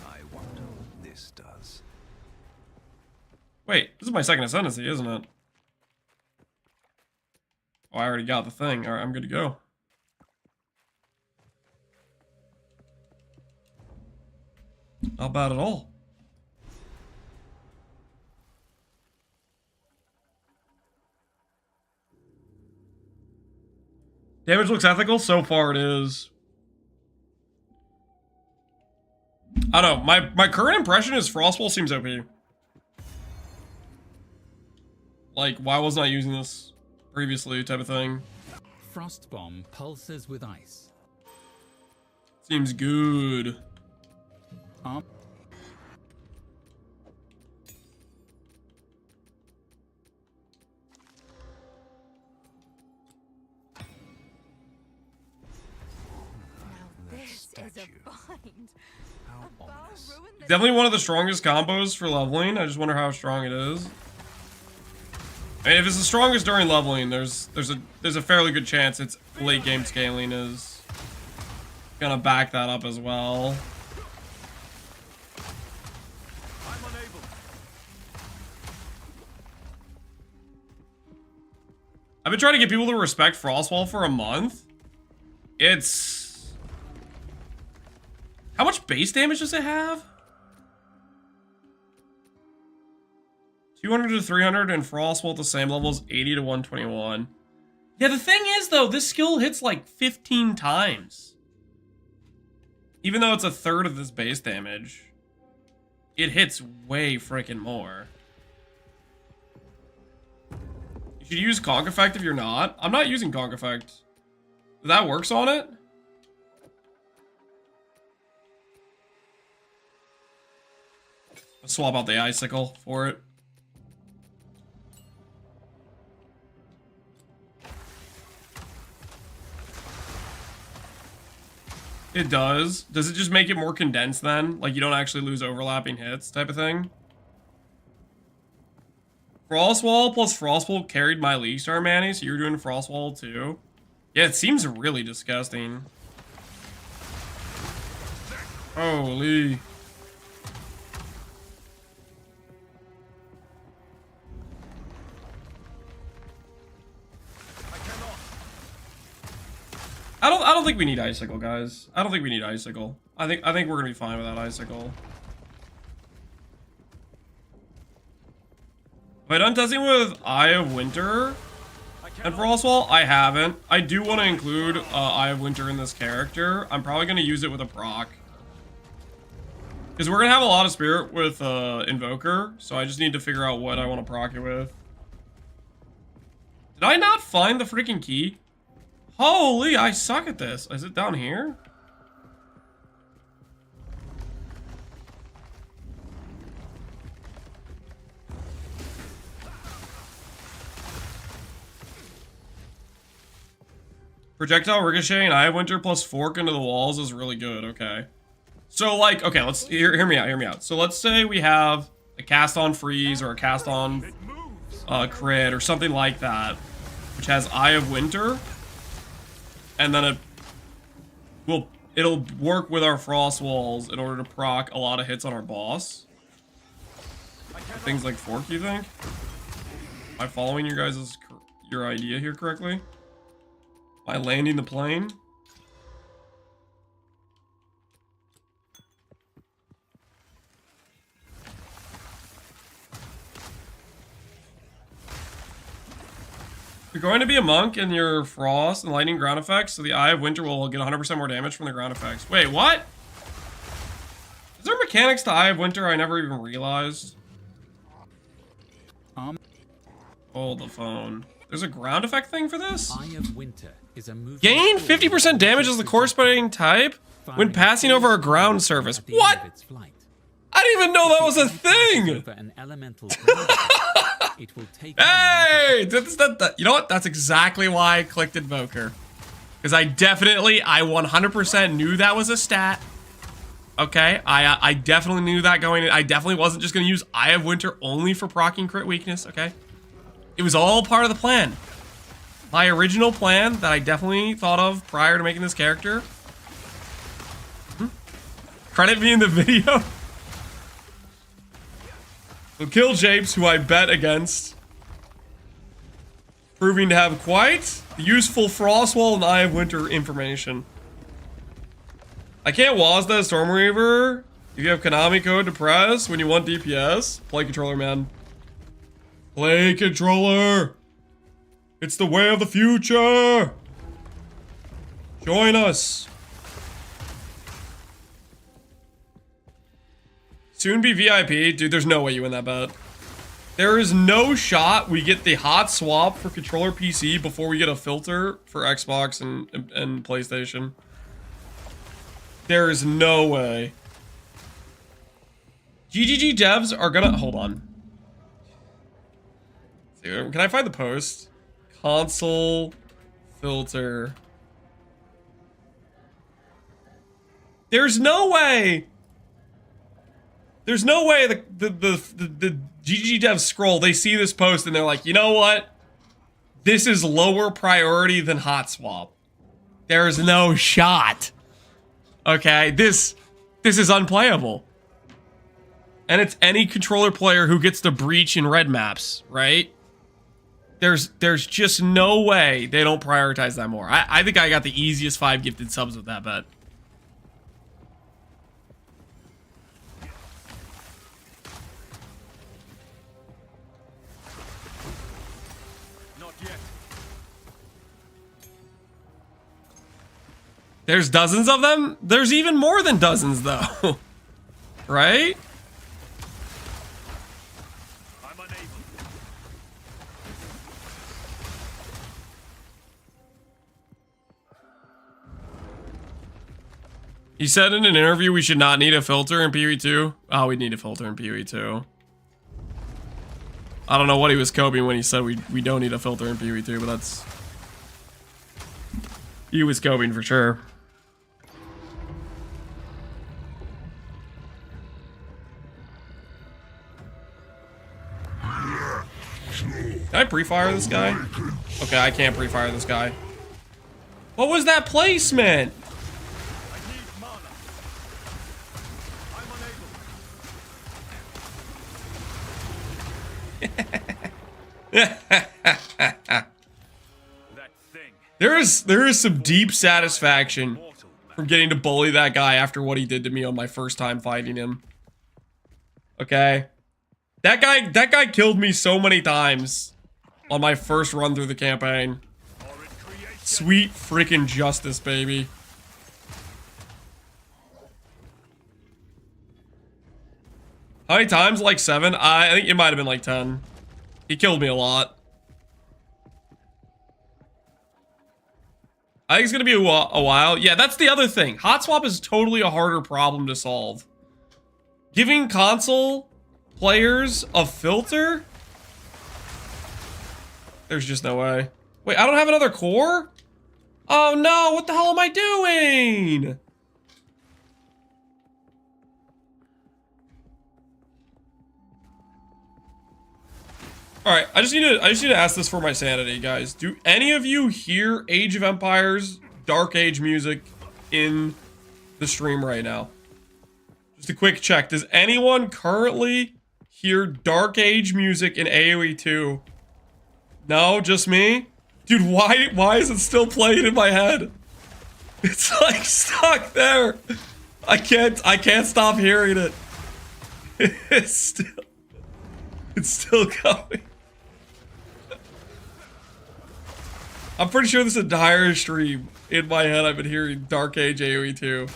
I wonder what this does. Wait, this is my second Ascendancy, isn't it? Oh, I already got the thing. Alright, I'm good to go. Not bad at all. Damage looks ethical. So far it is. I don't know. My current impression is Frostwall seems OP. Like, why wasn't I using this previously type of thing? Frostbomb pulses with ice. Seems good. This is a bind. How ominous. Definitely one of the strongest combos for leveling. I just wonder how strong it is. I mean, if it's the strongest during leveling, there's a fairly good chance its late game scaling is gonna back that up as well. I'm unable. I've been trying to get people to respect Frostwall for a month. It's... How much base damage does it have? 200 to 300 and Frostwall at the same level is 80 to 121. Yeah, the thing is, though, this skill hits like 15 times. Even though it's a third of this base damage, it hits way freaking more. You should use Conk Effect if you're not. I'm not using Conk Effect. That works on it? swap out the icicle for it. It does. Does it just make it more condensed then? Like you don't actually lose overlapping hits type of thing? Frostwall plus Frostbolt carried my League Star, Manny, so you're doing Frostwall too? Yeah, it seems really disgusting. Holy. I don't think we need Icicle, guys. I don't think we need Icicle. I think we're gonna be fine without Icicle. Have I done testing with Eye of Winter and Frostwall? I haven't. I do want to include Eye of Winter in this character. I'm probably going to use it with a proc. Because we're going to have a lot of spirit with Invoker, so I just need to figure out what I want to proc it with. Did I not find the freaking key? Holy, I suck at this. Is it down here? Projectile ricochet and Eye of Winter plus fork into the walls is really good. Okay. So like, okay, let's hear me out. So let's say we have a cast on freeze or a cast on crit or something like that, which has Eye of Winter, and then it'll work with our frost walls in order to proc a lot of hits on our boss. Things like fork, you think? Am I following your idea here correctly? By landing the plane? You're going to be a monk in your frost and lightning ground effects, so the Eye of Winter will get 100% more damage from the ground effects. Wait, what? Is there mechanics to Eye of Winter I never even realized? Hold the phone. There's a ground effect thing for this? Eye of Winter is a Gain 50% damage as the corresponding type when passing over a ground surface. What? I didn't even know that was a thing! Hey! You know what? That's exactly why I clicked Invoker. Because I 100% knew that was a stat. Okay? I definitely knew that going in. I definitely wasn't just going to use Eye of Winter only for proccing crit weakness, okay? It was all part of the plan. My original plan that I definitely thought of prior to making this character. Credit me in the video. So kill Japes, who I bet against. Proving to have quite useful Frostwall and Eye of Winter information. I can't WASD Stormreaver if you have Konami code to press when you want DPS. Play controller, man. Play controller. It's the way of the future. Join us. Soon be VIP. Dude, there's no way you win that bet. There is no shot we get the hot swap for controller PC before we get a filter for Xbox and PlayStation. There is no way. GGG devs are gonna... Hold on. Can I find the post? Console filter. There's no way. There's no way the GG devs scroll, they see this post and they're like, you know what? This is lower priority than hot swap. There is no shot. Okay, this is unplayable. And it's any controller player who gets to breach in red maps, right? There's just no way they don't prioritize that more. I think I got the easiest 5 gifted subs with that bet. Not yet. There's dozens of them? There's even more than dozens though. Right? He said in an interview we should not need a filter in PoE2. Oh, we need a filter in PoE2. I don't know what he was coping when he said we don't need a filter in PoE2, but that's... He was coping for sure. Can I pre-fire this guy? Okay, I can't pre-fire this guy. What was that placement? There is some deep satisfaction from getting to bully that guy after what he did to me on my first time fighting him. Okay. That guy killed me so many times on my first run through the campaign. Sweet freaking justice, baby. How many times? Like 7? I think it might have been like 10. He killed me a lot. I think it's gonna be a while. Yeah, that's the other thing. Hot swap is totally a harder problem to solve. Giving console players a filter? There's just no way. Wait, I don't have another core? Oh no, what the hell am I doing? Alright, I just need to ask this for my sanity, guys. Do any of you hear Age of Empires Dark Age music in the stream right now? Just a quick check. Does anyone currently hear Dark Age music in AoE 2? No, just me? Dude, why is it still playing in my head? It's like stuck there. I can't stop hearing it. It's still going. I'm pretty sure this entire stream in my head I've been hearing Dark Age AoE 2.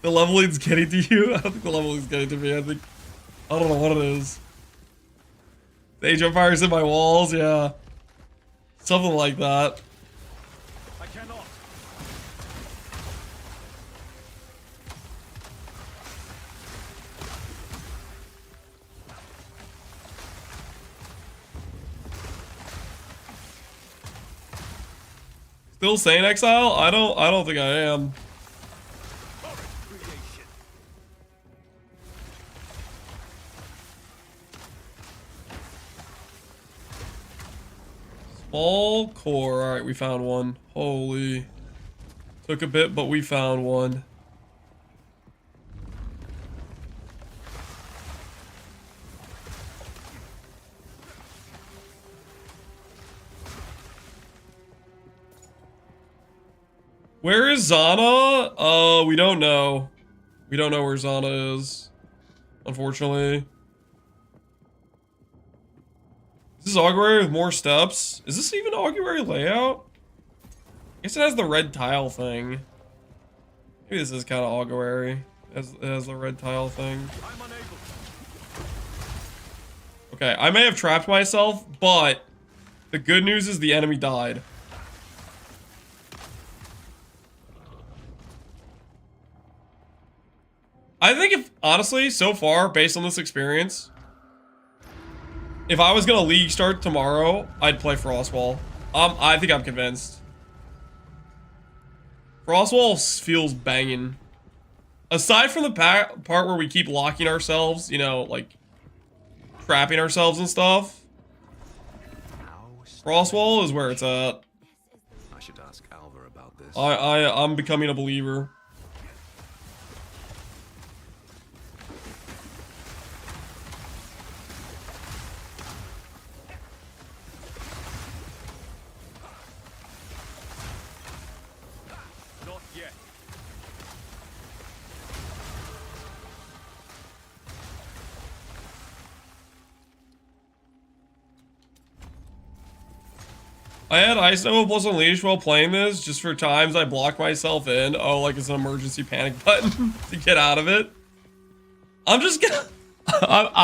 The leveling's getting to you? I don't think the leveling's getting to me. I don't know what it is. The Age of Empires in my walls, yeah. Something like that. I cannot. Still saying Exile? I don't think I am. Small core. Alright, we found one. Holy. Took a bit, but we found one. Where is Zana? We don't know. We don't know where Zana is, unfortunately. Is this augury with more steps? Is this even augury layout? I guess it has the red tile thing. Maybe this is kind of augury. It has the red tile thing. Okay, I may have trapped myself, but the good news is the enemy died. I think if, honestly, so far, based on this experience, if I was gonna league start tomorrow, I'd play Frostwall. I think I'm convinced. Frostwall feels banging. Aside from the part where we keep locking ourselves, you know, like, trapping ourselves and stuff, Frostwall is where it's at. I should ask Alva about this. I'm becoming a believer. I had Ice Nova plus Unleash while playing this, just for times I block myself in. Oh, like it's an emergency panic button to get out of it. I'm just gonna...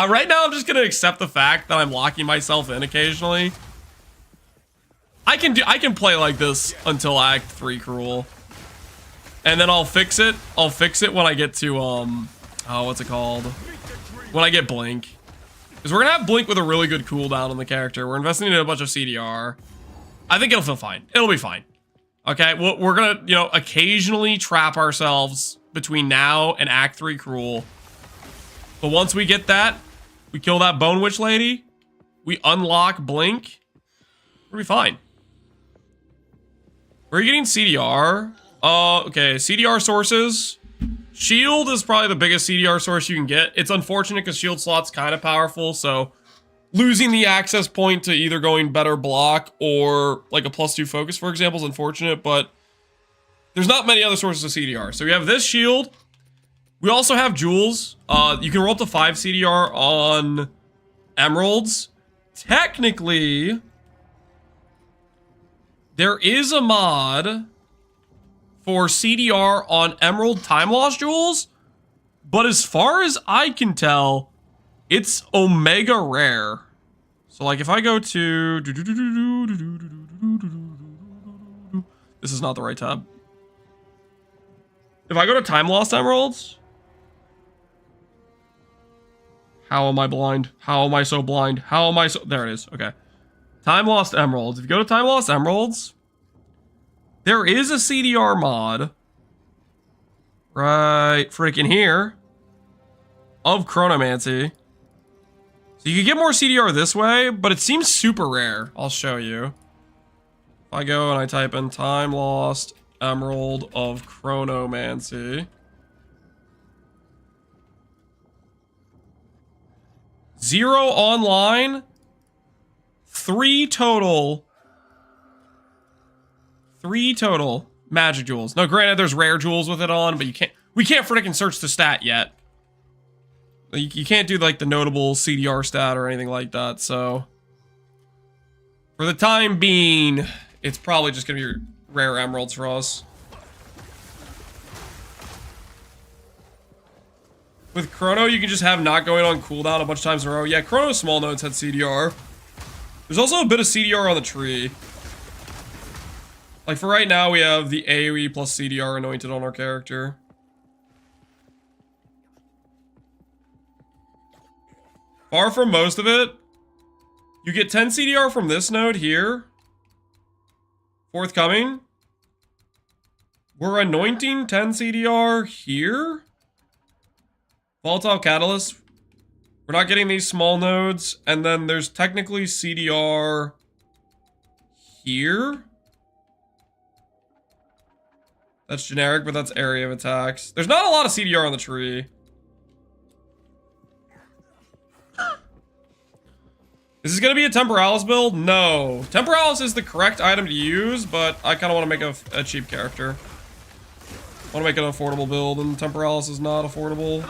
right now, I'm just gonna accept the fact that I'm locking myself in occasionally. I can play like this until Act 3 Cruel. And then I'll fix it. I'll fix it when I get to, oh, what's it called? When I get Blink. Because we're going to have Blink with a really good cooldown on the character. We're investing in a bunch of CDR. I think it'll feel fine. It'll be fine. Okay, we're going to, you know, occasionally trap ourselves between now and Act 3 Cruel. But once we get that, we kill that Bone Witch lady, we unlock Blink, we'll be fine. Where are you getting CDR? Okay, CDR sources. Shield is probably the biggest CDR source you can get. It's unfortunate because shield slot's kind of powerful, so losing the access point to either going better block or like a +2 focus, for example, is unfortunate, but there's not many other sources of CDR. So we have this shield. We also have jewels. You can roll up to 5 CDR on emeralds. Technically, there is a mod for CDR on emerald time loss jewels, but as far as I can tell, it's omega rare. So like if I go to... This is not the right tab. If I go to time lost emeralds... How am I blind? How am I so blind? How am I so... There it is. Okay. Time lost emeralds. If you go to time lost emeralds, there is a CDR mod right freaking here of chronomancy. So you can get more CDR this way, but it seems super rare. I'll show you. If I go and I type in time lost emerald of chronomancy. 0 online, 3 total magic jewels. Now, granted, there's rare jewels with it on, but we can't freaking search the stat yet. You can't do like the notable CDR stat or anything like that. So for the time being, it's probably just gonna be rare emeralds for us. With Chrono, you can just have not going on cooldown a bunch of times in a row. Yeah, Chrono small nodes had CDR. There's also a bit of CDR on the tree. Like for right now, we have the AoE plus CDR anointed on our character. Far from most of it, you get 10 CDR from this node here. Forthcoming. We're anointing 10 CDR here. Volatile Catalyst. We're not getting these small nodes. And then there's technically CDR here. That's generic, but that's area of attacks. There's not a lot of CDR on the tree. Is this going to be a Temporalis build? No. Temporalis is the correct item to use, but I kind of want to make a cheap character. I want to make an affordable build, and Temporalis is not affordable.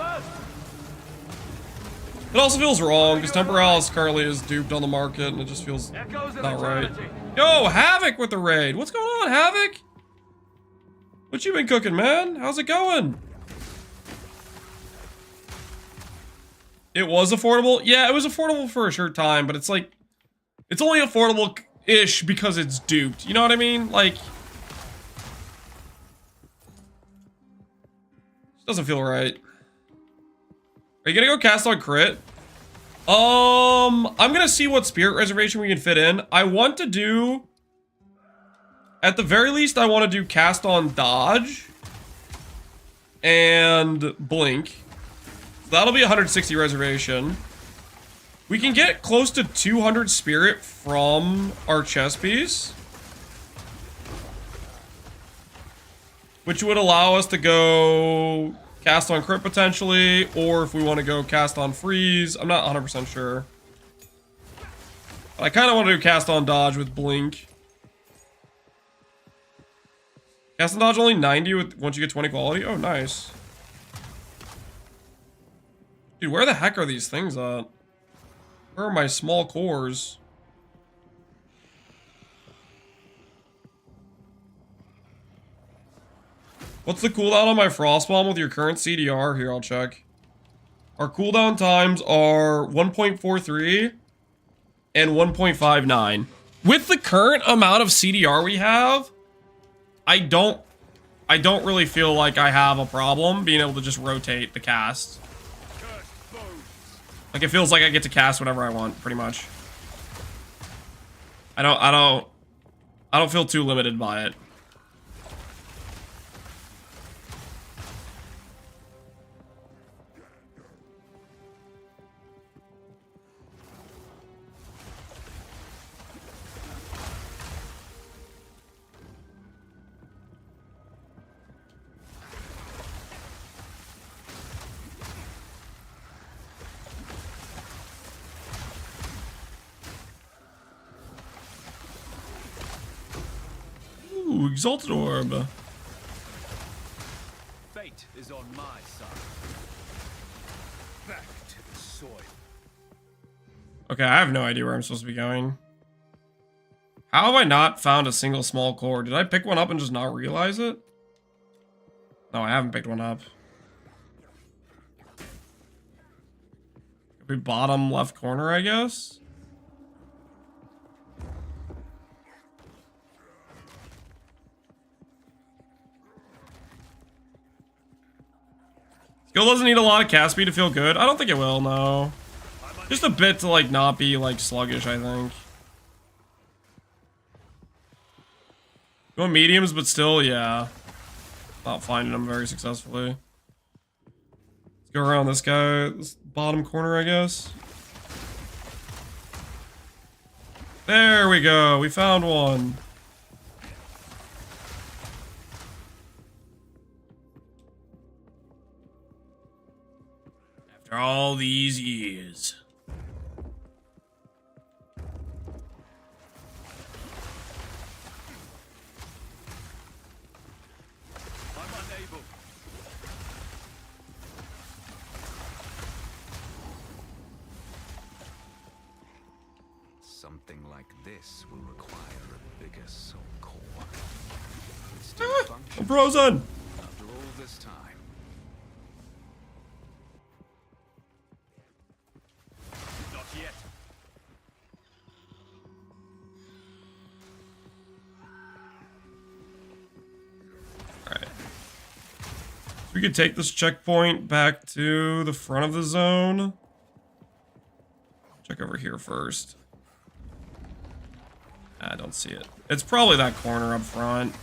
It also feels wrong, because Temporalis currently is duped on the market, and it just feels not right. Yo, Havoc with the raid. What's going on, Havoc? What you been cooking, man? How's it going? It was affordable? Yeah, it was affordable for a short time, but it's like... It's only affordable-ish because it's duped. You know what I mean? Like... It doesn't feel right. Are you gonna go cast on crit? I'm gonna see what spirit reservation we can fit in. I want to do... At the very least, I want to do cast on dodge. And blink. So that'll be 160 reservation. We can get close to 200 spirit from our chest piece. Which would allow us to go cast on crit potentially, or if we want to go cast on freeze. I'm not 100% sure. But I kind of want to do cast on dodge with blink. Cast and dodge only 90 with once you get 20 quality. Oh, nice. Dude, where the heck are these things at? Where are my small cores? What's the cooldown on my frost bomb with your current CDR? Here, I'll check. Our cooldown times are 1.43 and 1.59. With the current amount of CDR we have, I don't I don't really feel like I have a problem being able to just rotate the cast. Like, it feels like I get to cast whatever I want, pretty much. I don't feel too limited by it. Ooh, Exalted Orb. Fate is on my side. Back to the soil. Okay, I have no idea where I'm supposed to be going. How have I not found a single small core? Did I pick one up and just not realize it? No, I haven't picked one up. Could be bottom left corner, I guess? Skill doesn't need a lot of cast speed to feel good. I don't think it will, no. Just a bit to, like, not be, like, sluggish, I think. Going mediums, but still, yeah. Not finding them very successfully. Let's go around this guy, this bottom corner, I guess. There we go. We found one. After all these years. Something like this will require a bigger soul core. It's still I'm frozen. after all this time. Not yet. Alright. We could take this checkpoint back to the front of the zone. Check over here first. I don't see it. It's probably that corner up front.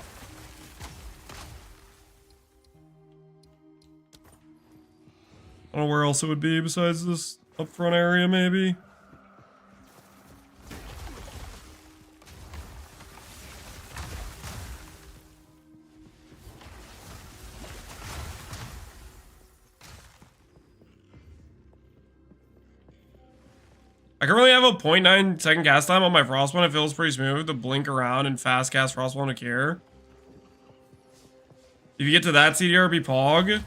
I don't know where else it would be besides this up front area, maybe. I can really have a 0.9 second cast time on my Frostbone. It feels pretty smooth to blink around and fast cast Frostbone to cure. If you get to that CDR, be Pog.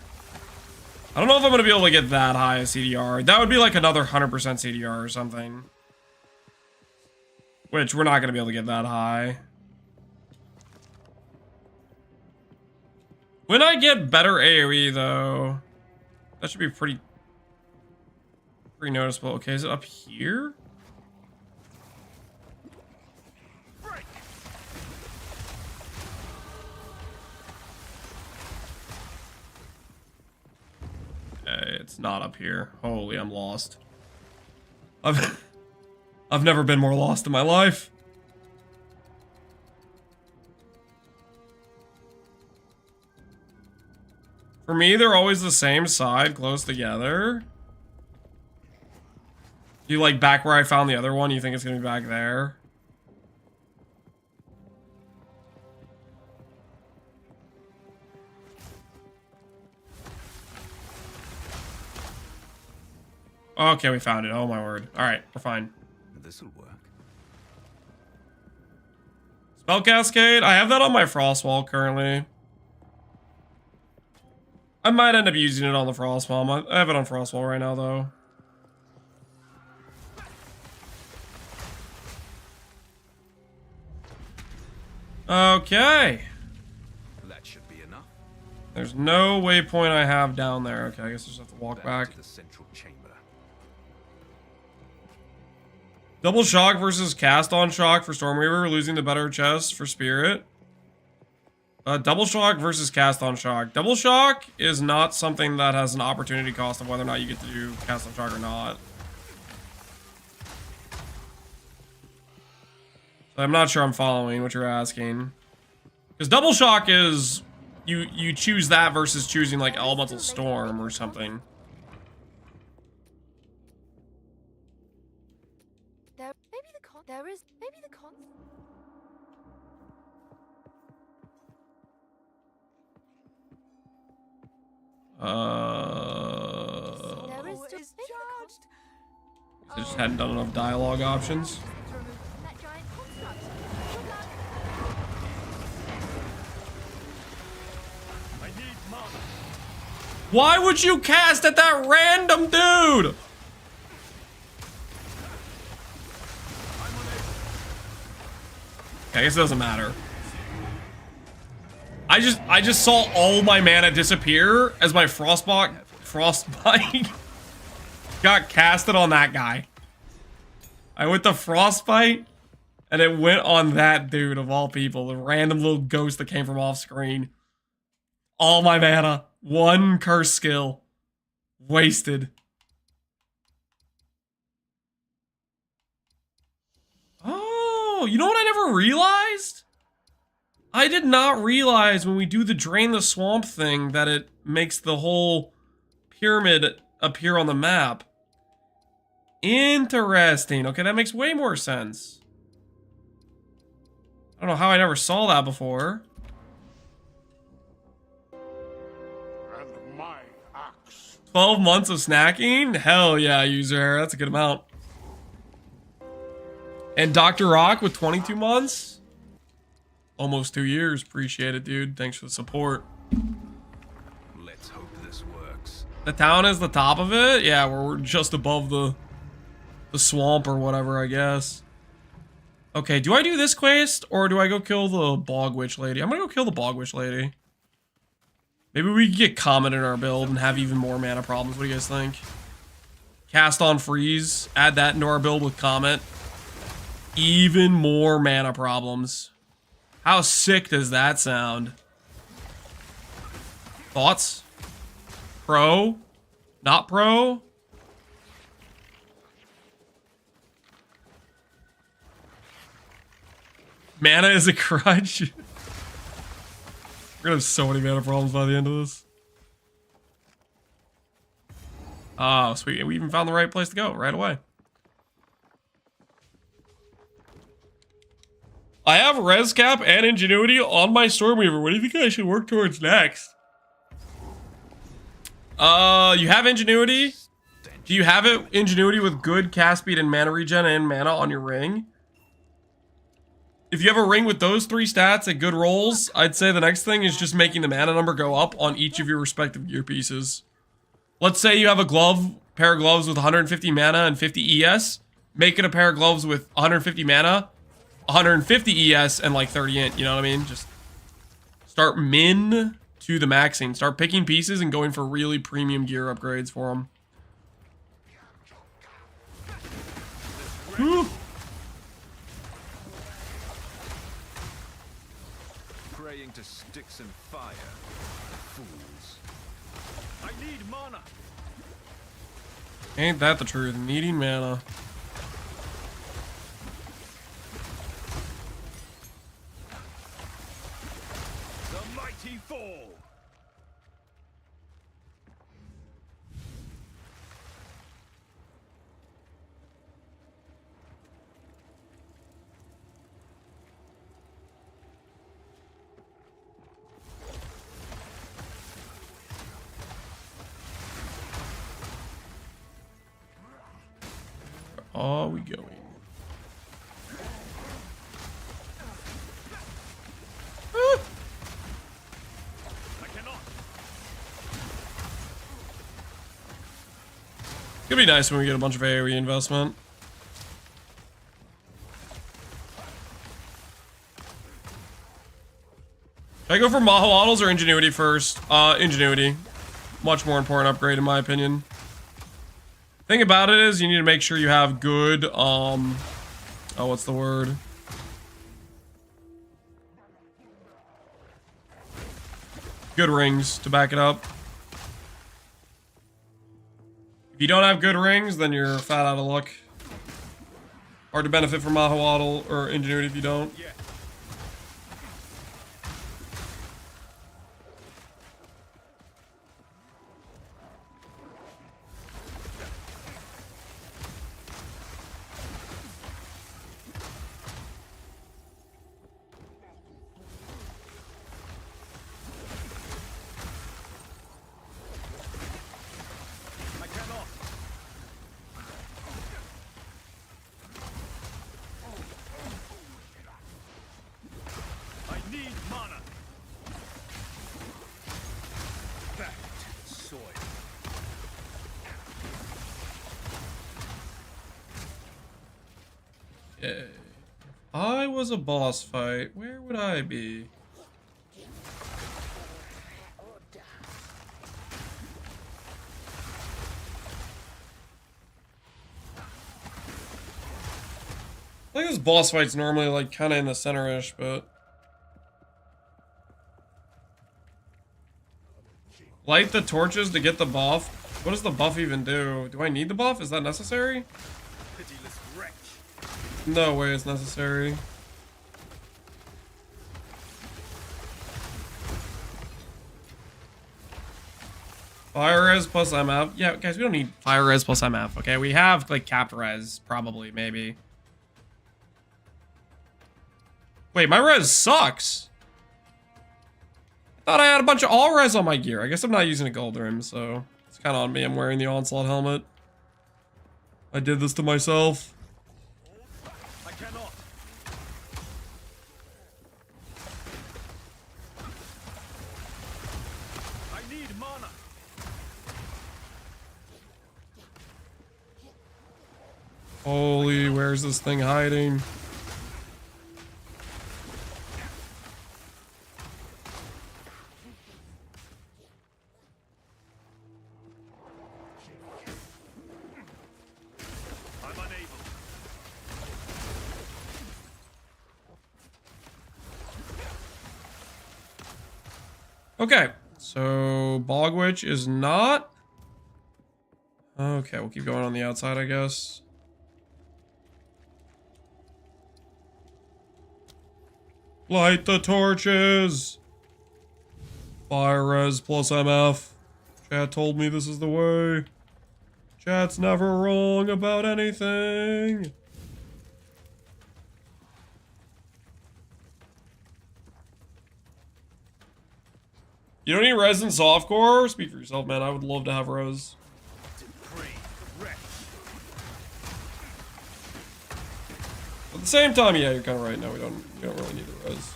I don't know if I'm going to be able to get that high a CDR. That would be like another 100% CDR or something. Which we're not going to be able to get that high. When I get better AoE though, that should be pretty noticeable. Okay, is it up here? Okay, it's not up here. Holy, I'm lost. I've never been more lost in my life. For me, they're always the same side, close together. You like back where I found the other one? You think it's gonna be back there? Okay, we found it. Oh my word. Alright, we're fine. This'll work. Spell Cascade? I have that on my Frostwall currently. I might end up using it on the Frostwall. I have it on Frostwall right now though. Okay. That should be enough. There's no waypoint I have down there. Okay, I guess I just have to walk back. To the central chamber. Double shock versus cast on shock for Stormweaver, losing the better chest for Spirit. Double shock versus cast on shock. Double shock is not something that has an opportunity cost of whether or not you get to do cast on shock or not. So I'm not sure I'm following what you're asking. Because double shock is you choose that versus choosing like elemental storm or something. Maybe the con. I just hadn't done enough dialogue options. Why would you cast at that random dude? I guess it doesn't matter. I just saw all my mana disappear as my frostbite got casted on that guy. I went to frostbite and it went on that dude of all people, the random little ghost that came from off screen. All my mana, one curse skill, wasted. Oh, you know what I never realized? I did not realize when we do the drain the swamp thing that it makes the whole pyramid appear on the map. Interesting. Okay, that makes way more sense. I don't know how I never saw that before. And my axe. 12 months of snacking? Hell yeah, user. That's a good amount. And Dr. Rock with 22 months? Almost 2 years. Appreciate it, dude. Thanks for the support. Let's hope this works. The town is the top of it? Yeah, we're just above the swamp or whatever, I guess. Okay, do I do this quest or do I go kill the bog witch lady? I'm gonna go kill the bog witch lady. Maybe we can get Comet in our build and have even more mana problems. What do you guys think? Cast on freeze. Add that into our build with Comet. Even more mana problems. How sick does that sound? Thoughts? Pro? Not pro? Mana is a crutch. We're gonna have so many mana problems by the end of this. Oh, sweet. We even found the right place to go right away. I have res cap and ingenuity on my Stormweaver. What do you think I should work towards next? You have ingenuity? Do you have it ingenuity with good cast speed and mana regen and mana on your ring? If you have a ring with those 3 stats and good rolls, I'd say the next thing is just making the mana number go up on each of your respective gear pieces. Let's say you have a pair of gloves with 150 mana and 50 ES. Make it a pair of gloves with 150 mana, 150 ES, and like 30 int. You know what I mean? Just start min to the maxing. Start picking pieces and going for really premium gear upgrades for them. Whew. Praying to sticks and fire, fools. I need mana. Ain't that the truth? Needing mana. The mighty fall. Are we going? It'd be nice when we get a bunch of AoE investment. Should I go for Mahoaddles or Ingenuity first? Ingenuity. Much more important upgrade in my opinion. Thing about it is you need to make sure you have good, oh, what's the word? good rings to back it up. If you don't have good rings, then you're fat out of luck. Hard to benefit from Mahawaddle or Ingenuity if you don't. Okay. If I was a boss fight, where would I be? I think this boss fight's normally like kind of in the center-ish, but light the torches to get the buff. What does the buff even do? Do I need the buff? Is that necessary? No way it's necessary. Fire res plus MF. Yeah, guys, we don't need fire res plus MF, okay? We have, like, capped res, probably, maybe. Wait, my res sucks. I thought I had a bunch of all res on my gear. I guess I'm not using a gold rim, so it's kind of on me. I'm wearing the Onslaught helmet. I did this to myself. Holy, where's this thing hiding? I'm unable. Okay, so Bog Witch is not. Okay, we'll keep going on the outside, I guess. Light the torches! Fire res plus MF. Chat told me this is the way. Chat's never wrong about anything. You don't need res in softcore? Speak for yourself, man. I would love to have res. At the same time, yeah, you're kind of right. No, we don't really need the res.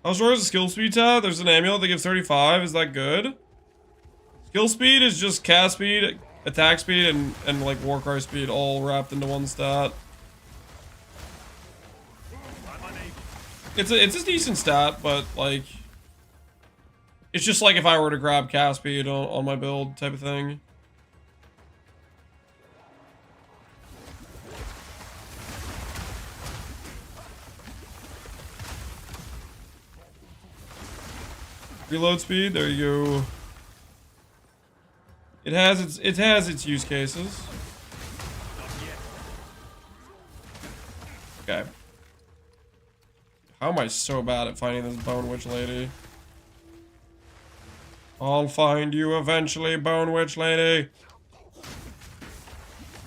How short is the skill speed tab? There's an amulet that gives 35. Is that good? Skill speed is just cast speed, attack speed, and like Warcry speed all wrapped into one stat. It's a decent stat, but like it's just like if I were to grab cast speed on my build type of thing. Reload speed, there you go. It has its use cases. Okay. How am I so bad at finding this Bone Witch lady? I'll find you eventually, Bone Witch lady.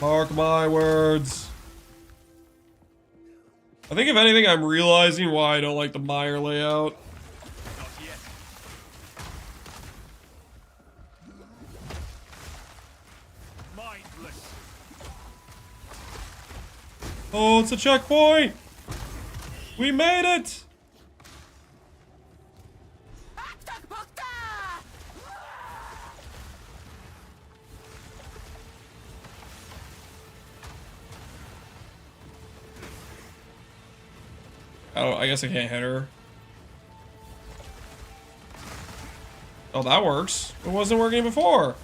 Mark my words. I think if anything, I'm realizing why I don't like the mire layout. Oh, it's a checkpoint! We made it! Oh, I guess I can't hit her. Oh, that works. It wasn't working before.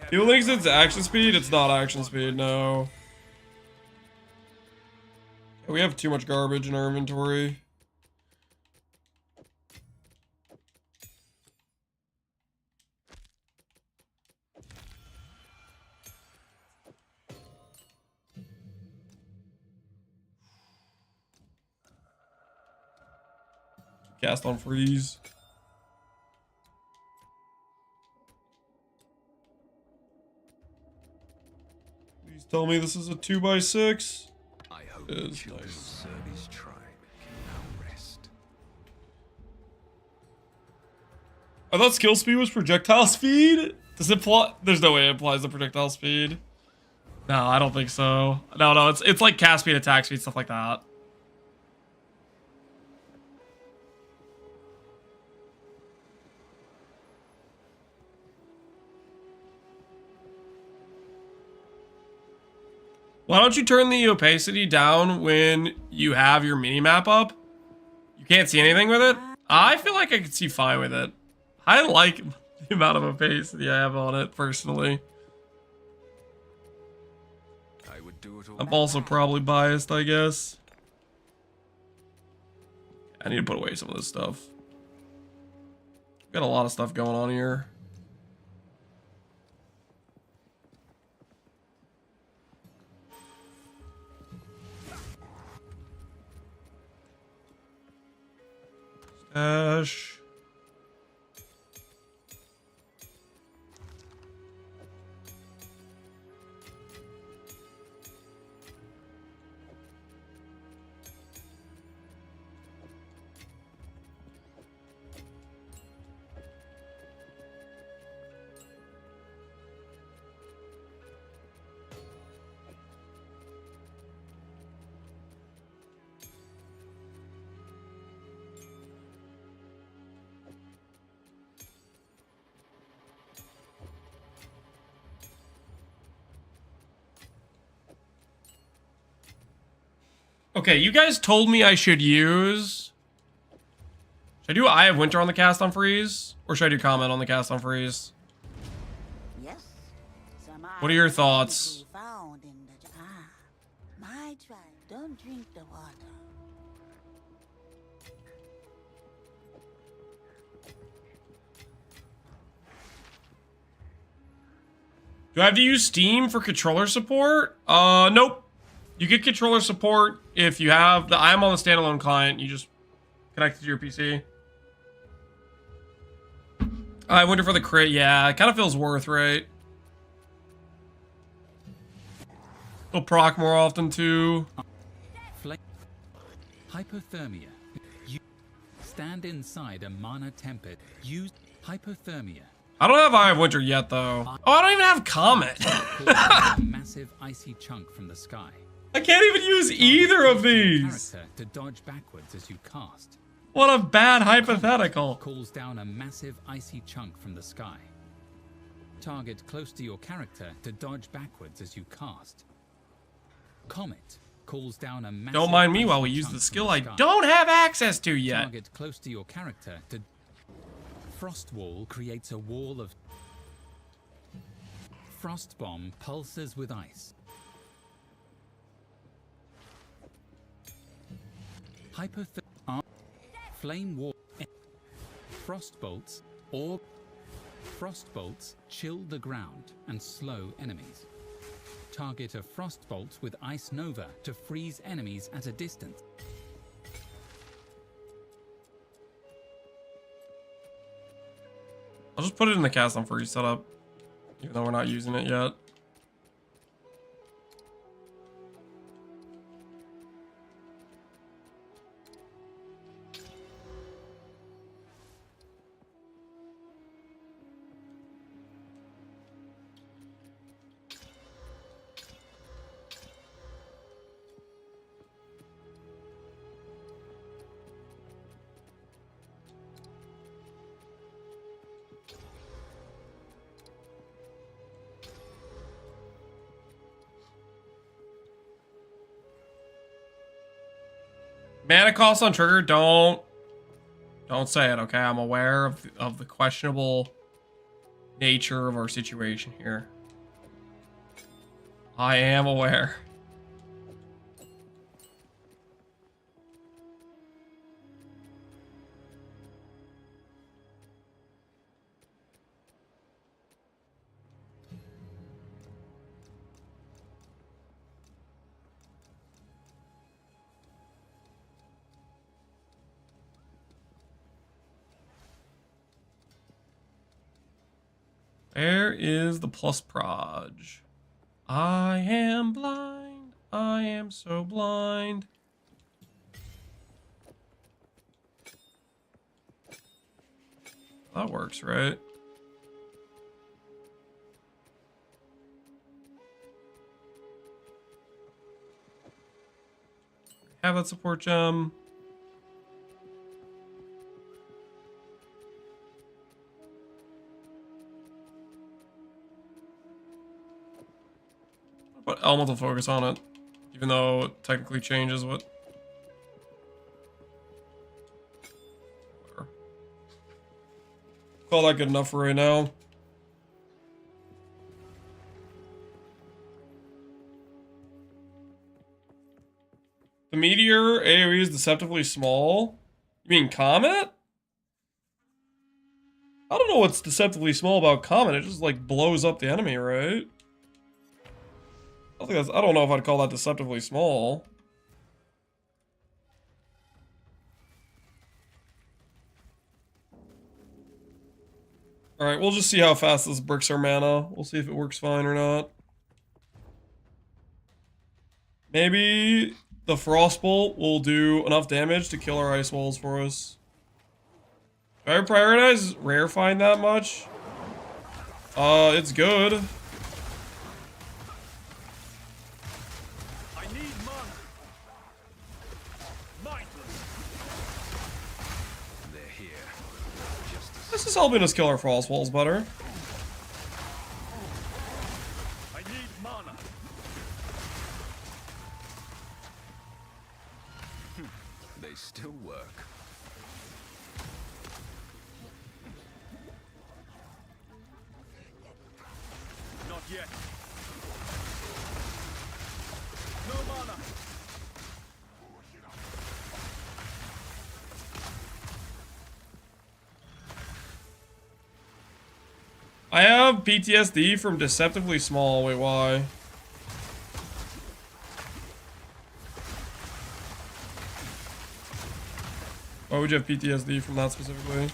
People think it's action speed. It's not action speed, no. We have too much garbage in our inventory. Cast on freeze. Please tell me this is a 2x6. I hope It is children nice. of Serbi's tribe can now rest. I thought skill speed was projectile speed. Does it apply? There's no way it applies to projectile speed. No, I don't think so. No, it's like cast speed, attack speed, stuff like that. Why don't you turn the opacity down when you have your mini map up? You can't see anything with it? I feel like I could see fine with it. I like the amount of opacity I have on it, personally. I would do it all. I'm also probably biased, I guess. I need to put away some of this stuff. Got a lot of stuff going on here. Stash. Okay, you guys told me I should use... Should I do Eye of Winter on the cast on freeze? Or should I do comment on the cast on freeze? Yes. What are your thoughts? Found in the my tribe don't drink the water. Do I have to use Steam for controller support? Nope. You get controller support if you have the... I'm on the standalone client. You just connect it to your PC. I wonder for the crit. Yeah, it kind of feels worth, right? It'll proc more often, too. Hypothermia. You stand inside a mana tempered. Use hypothermia. I don't have Eye of Winter yet, though. Oh, I don't even have Comet. A massive icy chunk from the sky. I can't even use either of these. Character to dodge backwards as you cast. What a bad hypothetical. Calls down a massive icy chunk from the sky. Target close to your character to dodge backwards as you cast. Comet calls down a massive... Don't mind me while we use the skill I don't have access to yet. Target close to your character to... Frost Wall creates a wall of... Frost Bomb pulses with ice. Flame Wall. Frost Bolts or... Frost Bolts chill the ground and slow enemies. Target a Frost Bolt with Ice Nova to freeze enemies at a distance. I'll just put it in the cast on freeze setup, even though we're not using it yet. Mana cost on trigger, don't say it, okay? I'm aware of the questionable nature of our situation here. I am aware. Where is the plus proj? I am blind. I am so blind. That works, right? Have that support gem. But elemental focus on it, even though it technically changes what. Whatever. Call that good enough for right now. The meteor AoE is deceptively small. You mean Comet? I don't know what's deceptively small about Comet. It just like blows up the enemy, right? I don't know if I'd call that deceptively small. Alright, we'll just see how fast this bricks our mana. We'll see if it works fine or not. Maybe the Frostbolt will do enough damage to kill our ice walls for us. Do I prioritize rare find that much? It's good. This is helping us kill our frost walls better. I need mana. They still work. Not yet. No mana. I have PTSD from deceptively small. Wait, why? Why would you have PTSD from that specifically?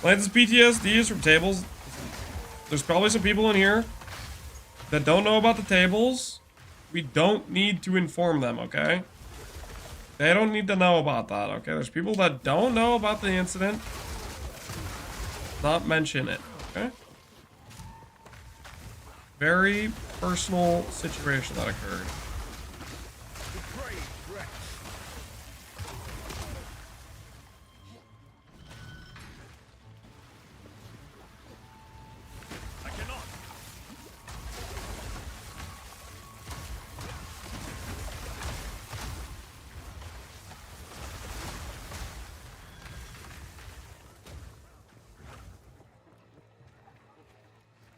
Lance's PTSD is from tables. There's probably some people in here that don't know about the tables. We don't need to inform them, okay? They don't need to know about that, okay? There's people that don't know about the incident. Not mention it, okay? Very personal situation that occurred.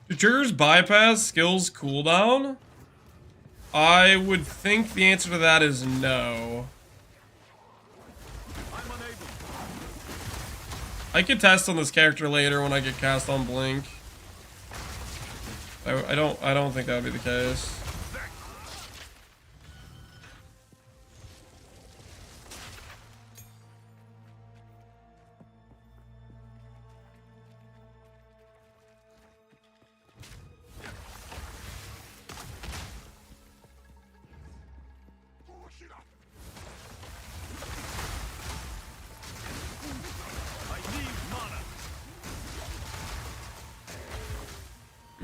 Do triggers bypass skills cooldown? I would think the answer to that is no. I could test on this character later when I get cast on Blink. I don't think that would be the case.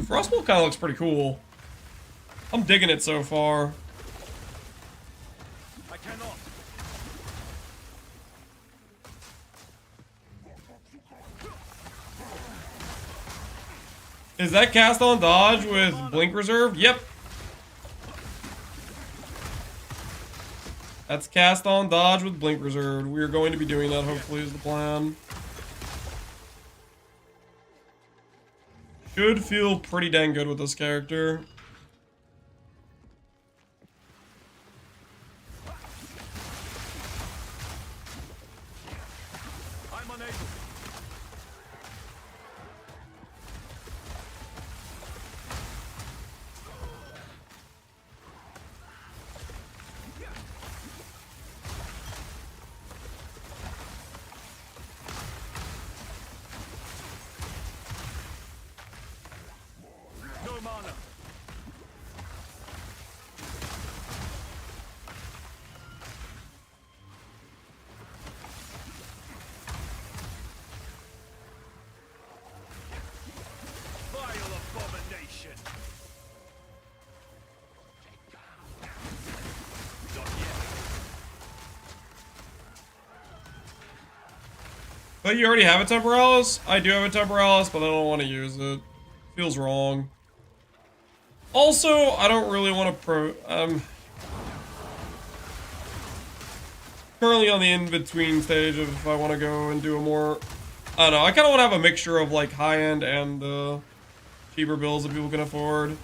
Frostbolt kind of looks pretty cool. I'm digging it so far. I cannot. Is that cast on dodge with blink reserve? Yep. That's cast on dodge with blink reserve. We are going to be doing that, hopefully, is the plan. Should feel pretty dang good with this character. I'm unable. No mana. Vile abomination. Not yet. But you already have a Temporalis? I do have a Temporalis, but I don't want to use it. Feels wrong. Also, I don't really want to currently on the in-between stage of if I want to go and do a more... I don't know, I kind of want to have a mixture of like high-end and cheaper builds that people can afford.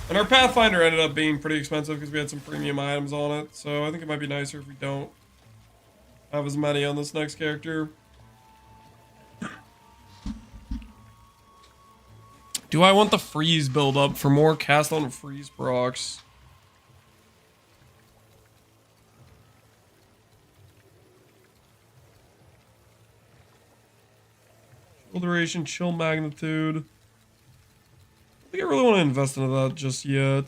And our Pathfinder ended up being pretty expensive because we had some premium items on it, so I think it might be nicer if we don't have as many on this next character. Do I want the freeze build up for more cast on freeze procs? Chill duration, chill magnitude. I don't think I really want to invest into that just yet.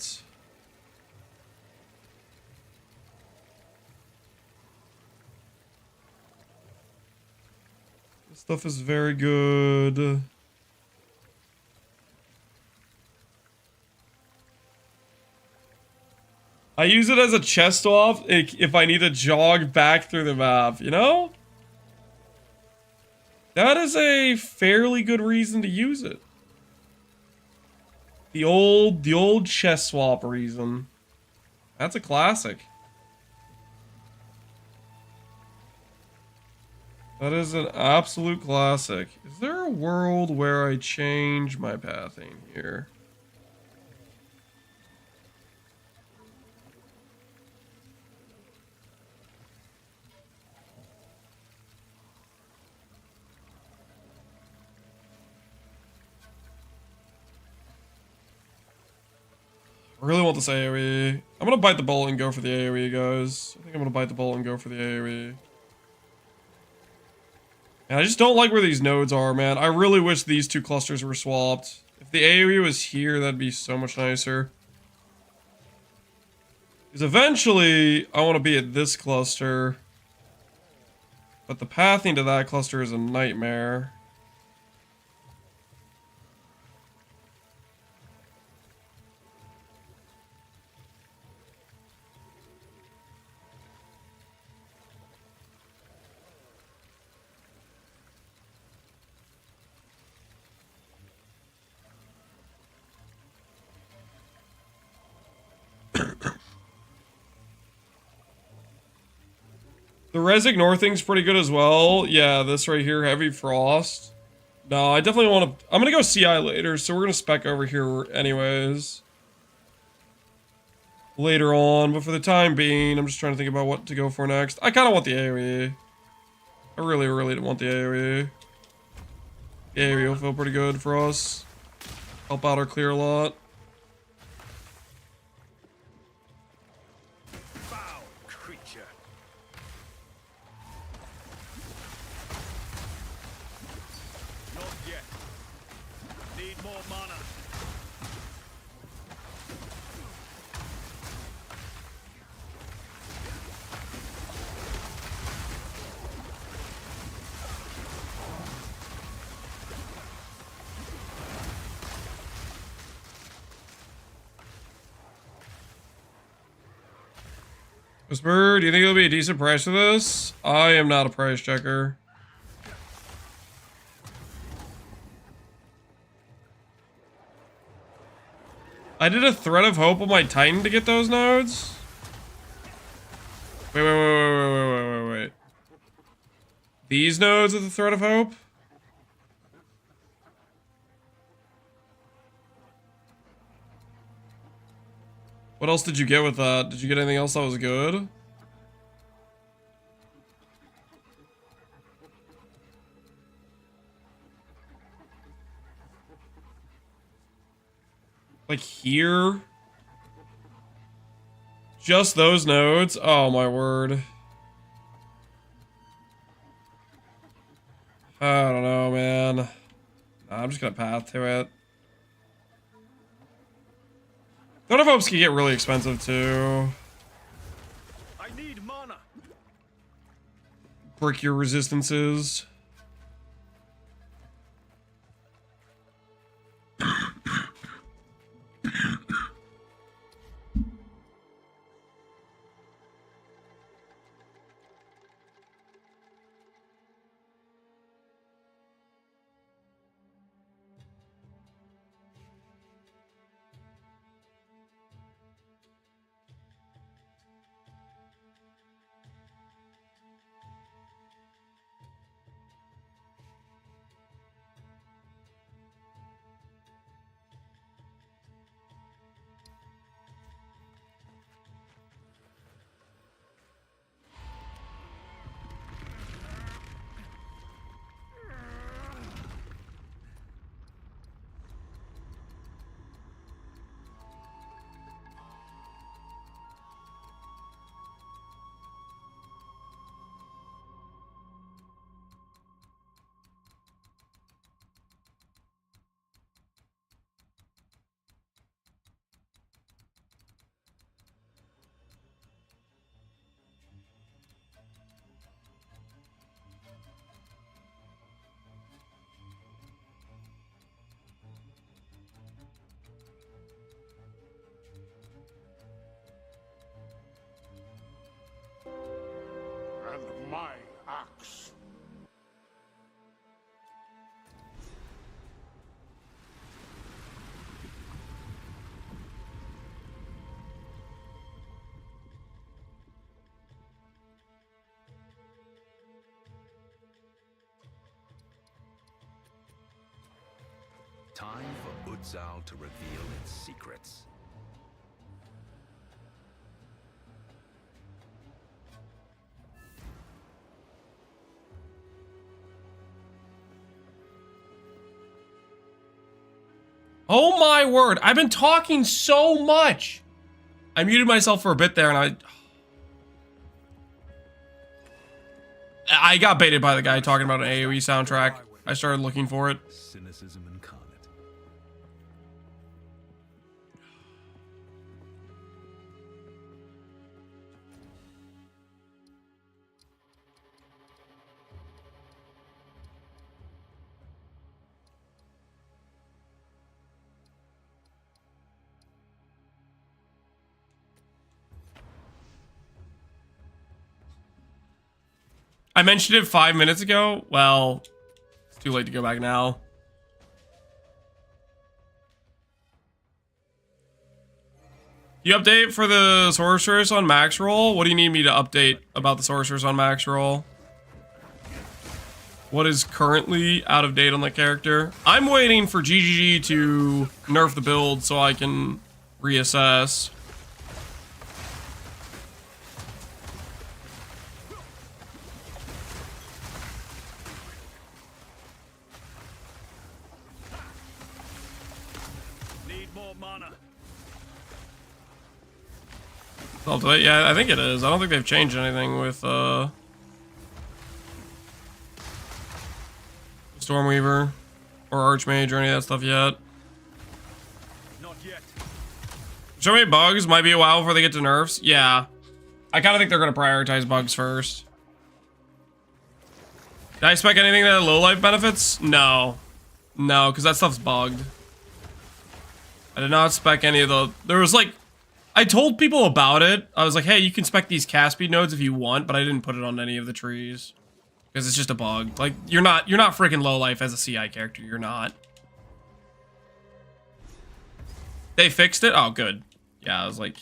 This stuff is very good. I use it as a chest off if I need to jog back through the map, you know? That is a fairly good reason to use it. The old chest swap reason. That's a classic. That is an absolute classic. Is there a world where I change my pathing here? I really want this AoE. I'm gonna bite the bullet and go for the AoE, guys. I think I'm gonna bite the bullet and go for the AoE. And I just don't like where these nodes are, man. I really wish these two clusters were swapped. If the AoE was here, that'd be so much nicer. Because eventually, I want to be at this cluster. But the pathing to that cluster is a nightmare. The Res Ignore thing's pretty good as well. Yeah, this right here, Heavy Frost. No, I definitely want to... I'm going to go CI later, so we're going to spec over here anyways. Later on, but for the time being, I'm just trying to think about what to go for next. I kind of want the AoE. I really, really want the AoE. The AoE will feel pretty good for us. Help out our clear a lot. Foul creature. Not yet. Need more mana. Whisper, do you think it'll be a decent price for this? I am not a price checker. I did a thread of hope on my Titan to get those nodes. Wait. These nodes are the thread of hope? What else did you get with that? Did you get anything else that was good? Like here? Just those nodes? Oh my word. I don't know, man. Nah, I'm just gonna path to it. Thread of hopes can get really expensive too. I need mana. Brick your resistances. And my axe. Time for Exile to reveal its secrets. Oh my word, I've been talking so much. I muted myself for a bit there and I got baited by the guy talking about an AoE soundtrack. I started looking for it. Cynicism incarnate. I mentioned it 5 minutes ago. Well, it's too late to go back now. You update for the sorceress on max roll? What do you need me to update about the sorceress on max roll? What is currently out of date on the character? I'm waiting for GGG to nerf the build so I can reassess. Yeah, I think it is. I don't think they've changed anything with Stormweaver or Archmage or any of that stuff yet. Not yet. So many bugs might be a while before they get to nerfs. Yeah, I kind of think they're going to prioritize bugs first. Did I spec anything that had low life benefits? No, because that stuff's bugged. I did not spec any of the. There was like I told people about it. I was like, hey, you can spec these cast speed nodes if you want, but I didn't put it on any of the trees. Because it's just a bug. Like, you're not freaking low life as a CI character. You're not. They fixed it? Oh, good. Yeah, I was like...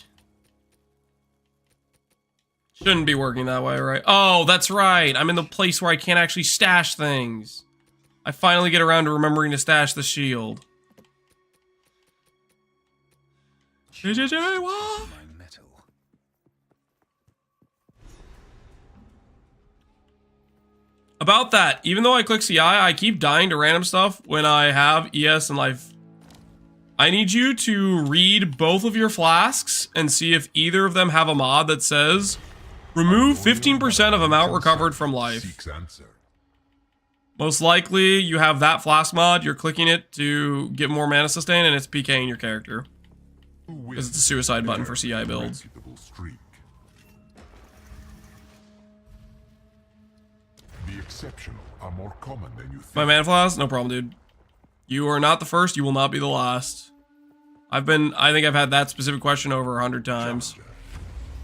Shouldn't be working that way, right? Oh, that's right. I'm in the place where I can't actually stash things. I finally get around to remembering to stash the shield. My metal. About that, even though I click CI, I keep dying to random stuff when I have ES and life. I need you to read both of your flasks and see if either of them have a mod that says remove 15% of amount recovered from life. Most likely you have that flask mod, you're clicking it to get more mana sustain and it's PKing your character. Because it's a suicide button for CI builds. The exceptional are more common than you think. My mana flask? No problem, dude. You are not the first, you will not be the last. I think I've had that specific question over 100 times. Challenger,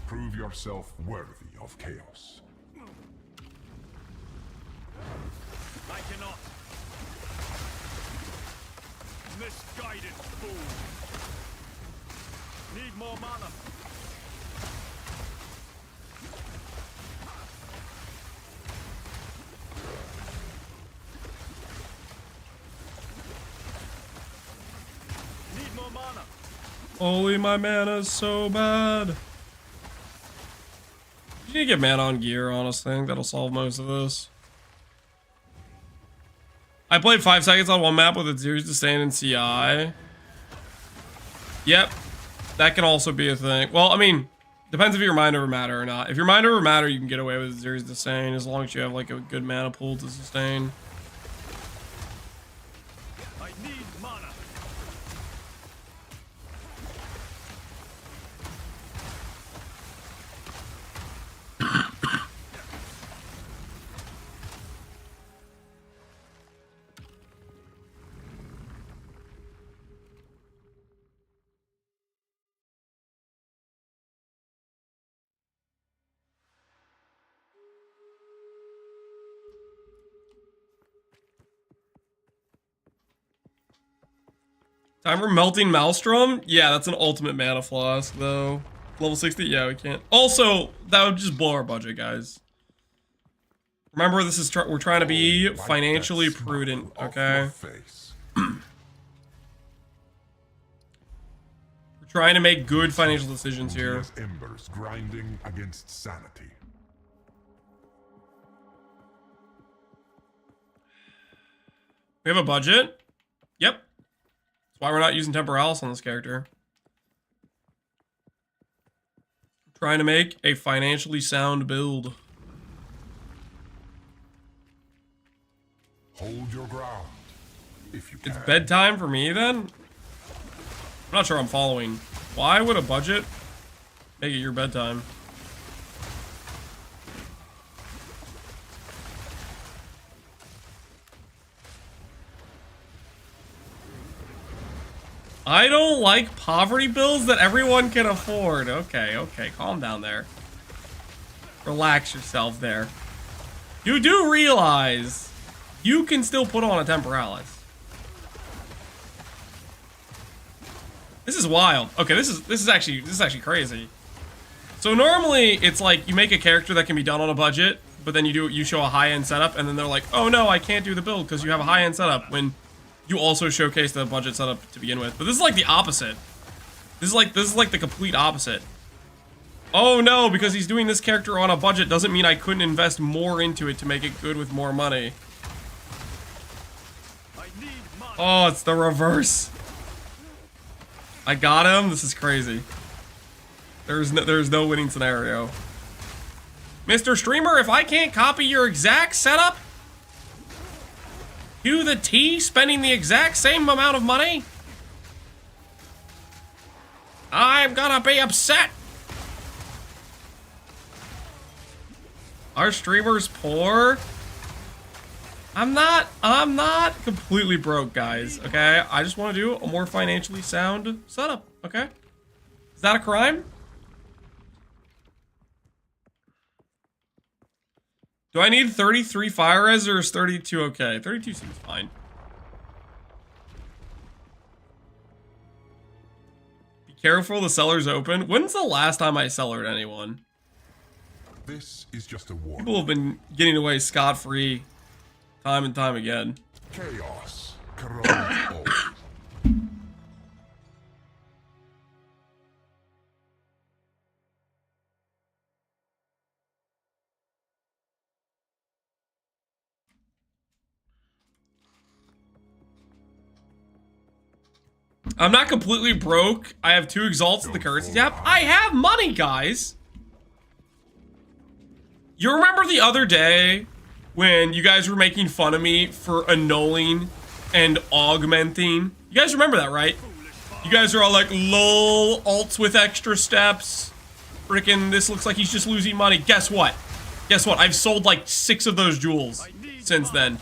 prove yourself worthy of chaos. I cannot. Misguided fool. Need more mana. Need more mana. Holy, my mana's so bad. You need to get mana on gear, honestly. I think that'll solve most of this. I played 5 seconds on one map with a series to stand in CI. Yep. That can also be a thing. Well, I mean, depends if you're mind over matter or not. If you're mind over matter, you can get away with a series to sustain as long as you have like a good mana pool to sustain. I need mana. Time for Melting Maelstrom? Yeah, that's an ultimate mana flask, though. Level 60? Yeah, we can't. Also, that would just blow our budget, guys. Remember, this is we're trying to be financially prudent, okay? We're trying to make good financial decisions here. Embers grinding against sanity. We have a budget? Yep. That's why we're not using Temporalis on this character. Trying to make a financially sound build. Hold your ground, if you can. It's bedtime for me then? I'm not sure I'm following. Why would a budget make it your bedtime? I don't like poverty bills that everyone can afford. Okay, okay, calm down there. Relax yourself there. You do realize you can still put on a Temporalis. This is wild. Okay, this is actually crazy. So normally it's like you make a character that can be done on a budget, but then you show a high-end setup, and then they're like, oh no, I can't do the build because you have a high-end setup, when you also showcase the budget setup to begin with. But this is like the opposite. This is like the complete opposite. Oh no, because he's doing this character on a budget doesn't mean I couldn't invest more into it to make it good with more money. Oh, it's the reverse. I got him. This is crazy. There's no winning scenario. Mr. Streamer, if I can't copy your exact setup to the T, spending the exact same amount of money, I'm gonna be upset. Our streamer's poor. I'm not completely broke, guys, okay? I just want to do a more financially sound setup, okay? Is that a crime? Do I need 33 fire res or is 32 okay? 32 seems fine. Be careful, the cellar's open. When's the last time I cellared anyone? This is just a war. People have been getting away scot-free time and time again. Chaos corrodes all. I'm not completely broke. I have 2 exalts in the currency tab. I have money, guys. You remember the other day when you guys were making fun of me for annulling and augmenting? You guys remember that, right? You guys are all like, lol, alts with extra steps. Frickin', this looks like he's just losing money. Guess what? Guess what? I've sold like 6 of those jewels since then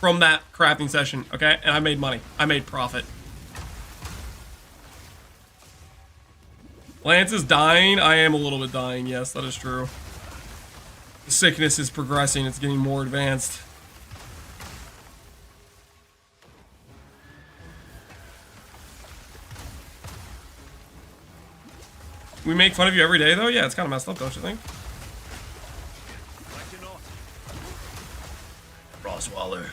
from that crafting session, okay? And I made money. I made profit. Lance is dying. I am a little bit dying. Yes, that is true. The sickness is progressing. It's getting more advanced. We make fun of you every day, though? Yeah, it's kind of messed up, don't you think? Roswaller.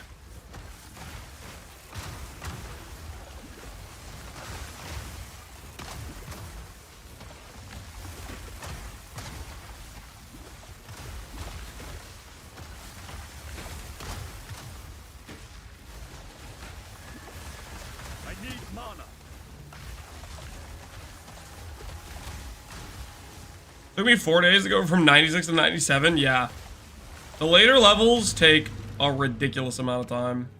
Took me 4 days to go from 96 to 97. Yeah. The later levels take a ridiculous amount of time.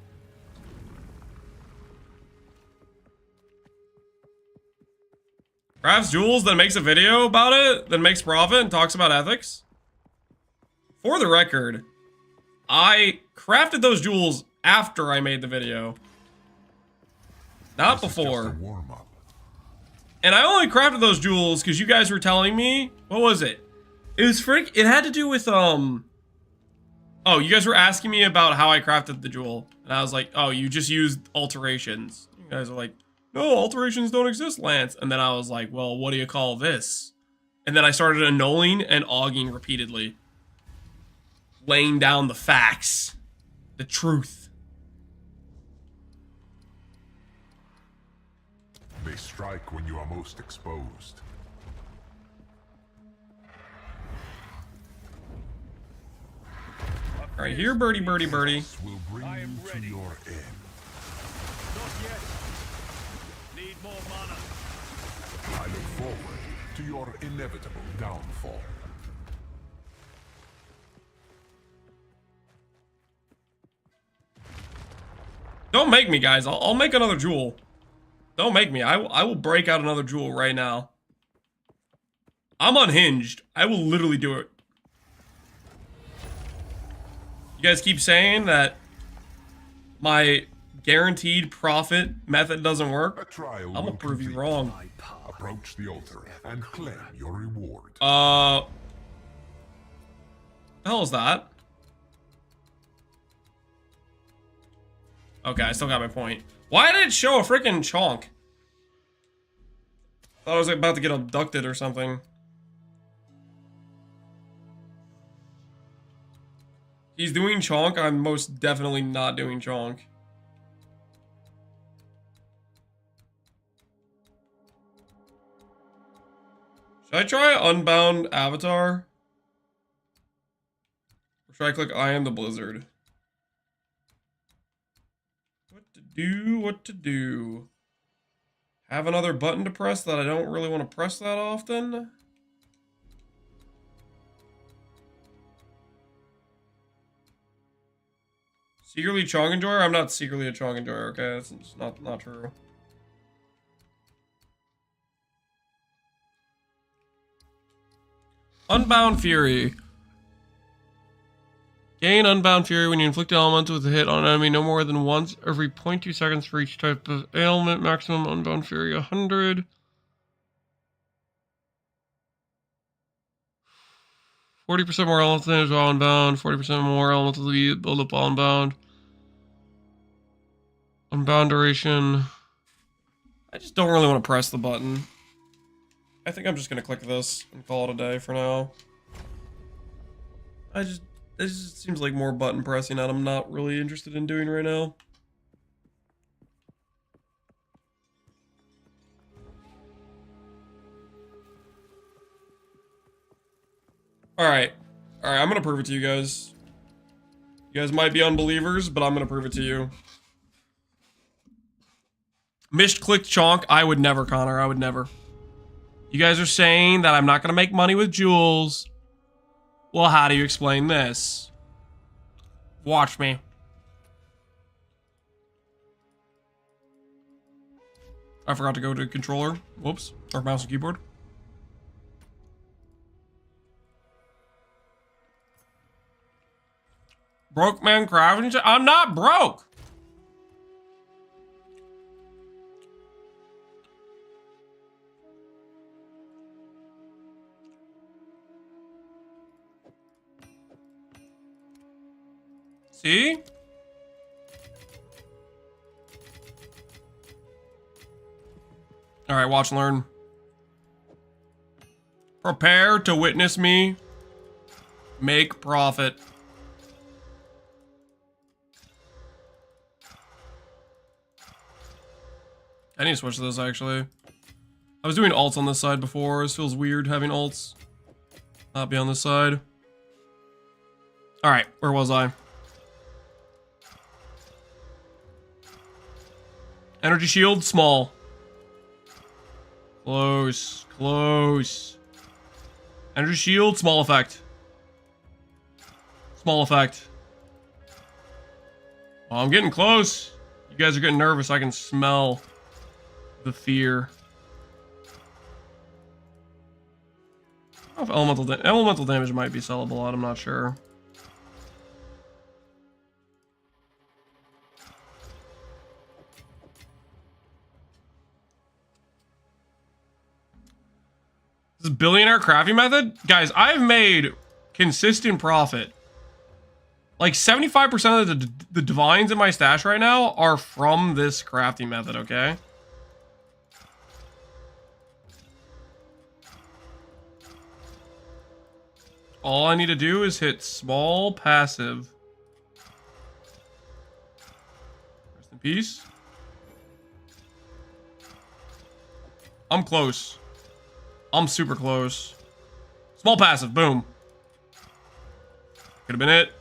Crafts jewels, then makes a video about it, then makes profit and talks about ethics. For the record, I crafted those jewels after I made the video. Not before. And I only crafted those jewels because you guys were telling me, what was it? It was it had to do with, oh, you guys were asking me about how I crafted the jewel. And I was like, oh, you just used alterations. You guys are like, no, alterations don't exist, Lance. And then I was like, well, what do you call this? And then I started annulling and auging repeatedly. Laying down the facts. The truth. They strike when you are most exposed. All right, here, birdie, birdie, birdie. Will bring you to your end. Not yet. Need more mana. I look forward to your inevitable downfall. Don't make me, guys. I'll make another jewel. Don't make me. I will break out another jewel right now. I'm unhinged. I will literally do it. You guys keep saying that my guaranteed profit method doesn't work. I'm gonna prove you wrong. Approach the altar and claim your reward. The hell is that? Okay, I still got my point. Why did it show a freaking chonk? Thought I was about to get abducted or something. He's doing chonk. I'm most definitely not doing chonk. Should I try Unbound Avatar? Or should I click I am the Blizzard? What to do? Have another button to press that I don't really want to press that often? Secretly Chong Enjoyer? I'm not secretly a Chong Enjoyer, okay? That's just not true. Unbound Fury. Gain Unbound Fury when you inflict elements with a hit on an enemy no more than once every 0.2 seconds for each type of ailment. Maximum Unbound Fury 100. 40% more elemental damage while unbound. 40% more elemental build up while unbound. Unbound duration. I just don't really want to press the button. I think I'm just going to click this and call it a day for now. This just seems like more button pressing that I'm not really interested in doing right now. Alright, I'm gonna prove it to you guys. You guys might be unbelievers, but I'm gonna prove it to you. Missed clicked chonk, I would never, Connor, I would never. You guys are saying that I'm not gonna make money with jewels. Well, how do you explain this? Watch me. I forgot to go to controller. Whoops. Or mouse and keyboard. Broke man crafting. I'm not broke. See? All right, watch and learn. Prepare to witness me make profit. I need to switch to this, actually. I was doing alts on this side before. This feels weird having alts not be on this side. All right, where was I? Energy shield, small. Close, close. Energy shield, small effect. Small effect. Oh, I'm getting close. You guys are getting nervous. I can smell the fear. I don't know if elemental damage might be sellable out. I'm not sure. This is billionaire crafting method? Guys, I've made consistent profit. Like 75% of the divines in my stash right now are from this crafting method, okay? All I need to do is hit small passive. Rest in peace. I'm close. I'm super close. Small passive, boom. Could have been it.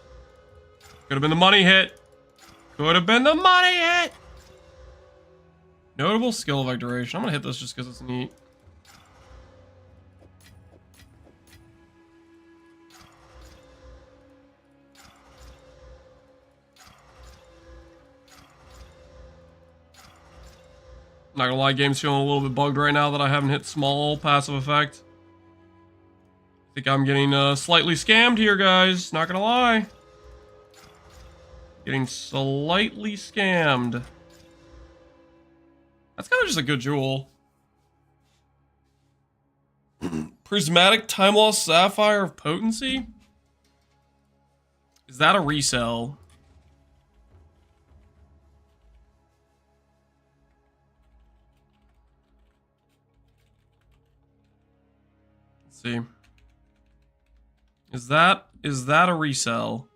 Could have been the money hit. Could have been the money hit. Notable skill effect duration. I'm gonna hit this just because it's neat. Not gonna lie, game's feeling a little bit bugged right now that I haven't hit small passive effect. I think I'm getting slightly scammed here, guys. Not gonna lie. Getting slightly scammed. That's kind of just a good jewel. Prismatic Time Lost Sapphire of Potency? Is that a resell? Let's see. Is that a resell?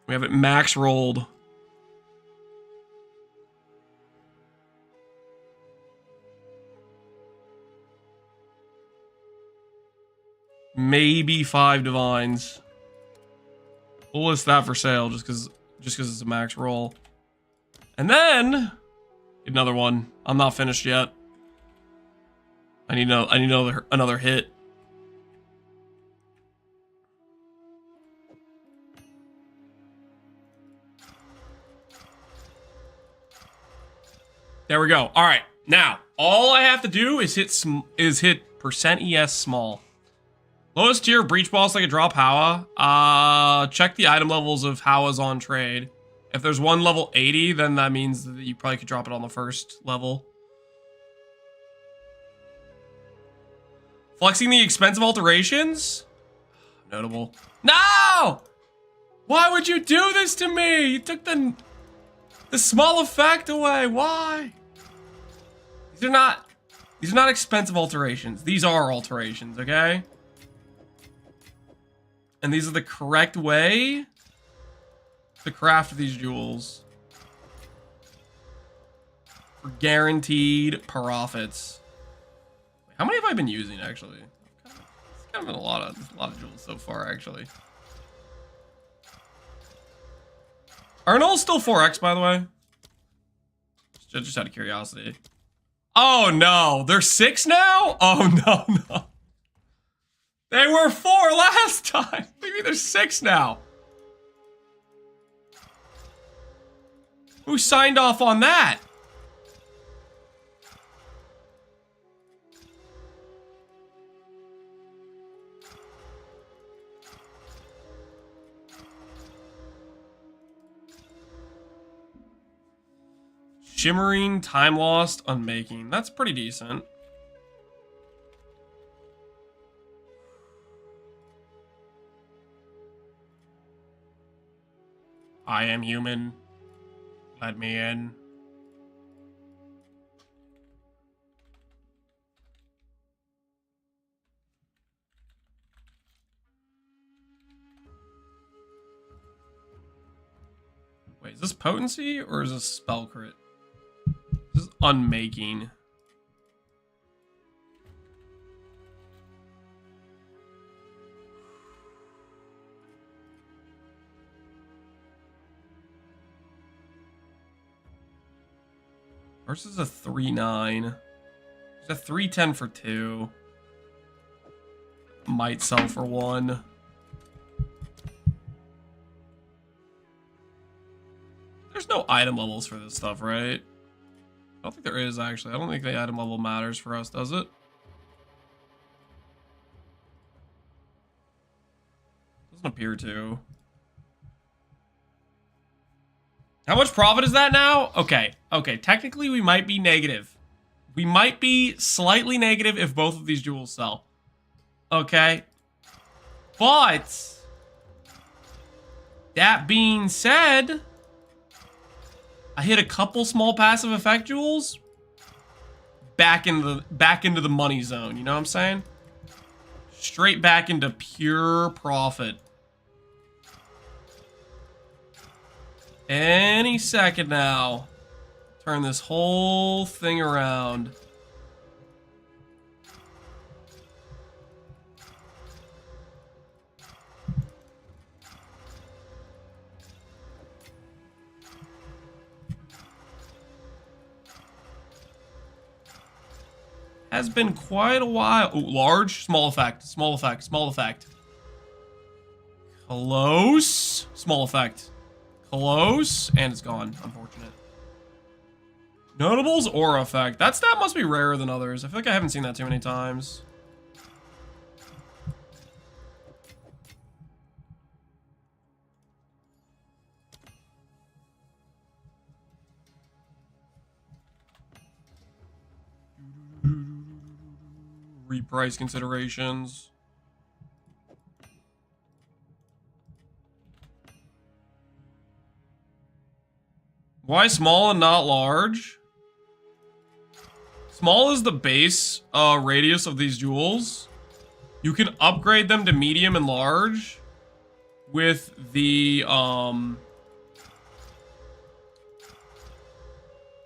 We have it max rolled. Maybe 5 divines. We'll list that for sale just because it's a max roll. And then another one. I'm not finished yet. I need another hit. There we go. All right. Now, all I have to do is hit percent ES small. Lowest tier of breach boss I could drop Hawa. Check the item levels of Hawa's on trade. If there's one level 80, then that means that you probably could drop it on the first level. Flexing the expensive alterations? Notable. No! Why would you do this to me? You took the small effect away. Why? These are not expensive alterations. These are alterations, okay? And these are the correct way to craft these jewels. For guaranteed profits. How many have I been using, actually? It's kind of been a lot of jewels so far, actually. Are all still 4x, by the way? Just out of curiosity. Oh, no. They're 6 now? Oh, no. They were 4 last time. Maybe they're 6 now. Who signed off on that? Shimmering, time lost, unmaking. That's pretty decent. I am human. Let me in. Wait, is this potency or is this spell crit? This is unmaking. Versus a 3-9. There's a 3-10 for 2. Might sell for 1. There's no item levels for this stuff, right? I don't think there is, actually. I don't think the item level matters for us, does it? Doesn't appear to. How much profit is that now? Okay. Technically, we might be negative. We might be slightly negative if both of these jewels sell. Okay. But that being said, I hit a couple small passive effect jewels. Back into the money zone. You know what I'm saying? Straight back into pure profit. Any second now. Turn this whole thing around. Has been quite a while. Ooh, large, small effect, small effect, small effect. Close, small effect. Close, and it's gone. Unfortunate. Notables aura effect. That stat must be rarer than others. I feel like I haven't seen that too many times. Reprice considerations. Why small and not large? Small is the base radius of these jewels. You can upgrade them to medium and large with the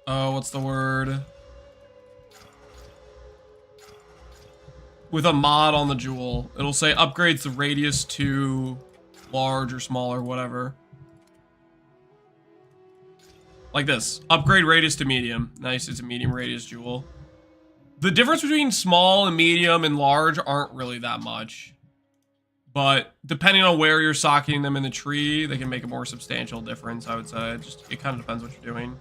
what's the word? With a mod on the jewel. It'll say upgrades the radius to large or small or whatever. Like this. Upgrade radius to medium. Nice, it's a medium radius jewel. The difference between small and medium and large aren't really that much. But depending on where you're socketing them in the tree, they can make a more substantial difference, I would say. It kind of depends what you're doing.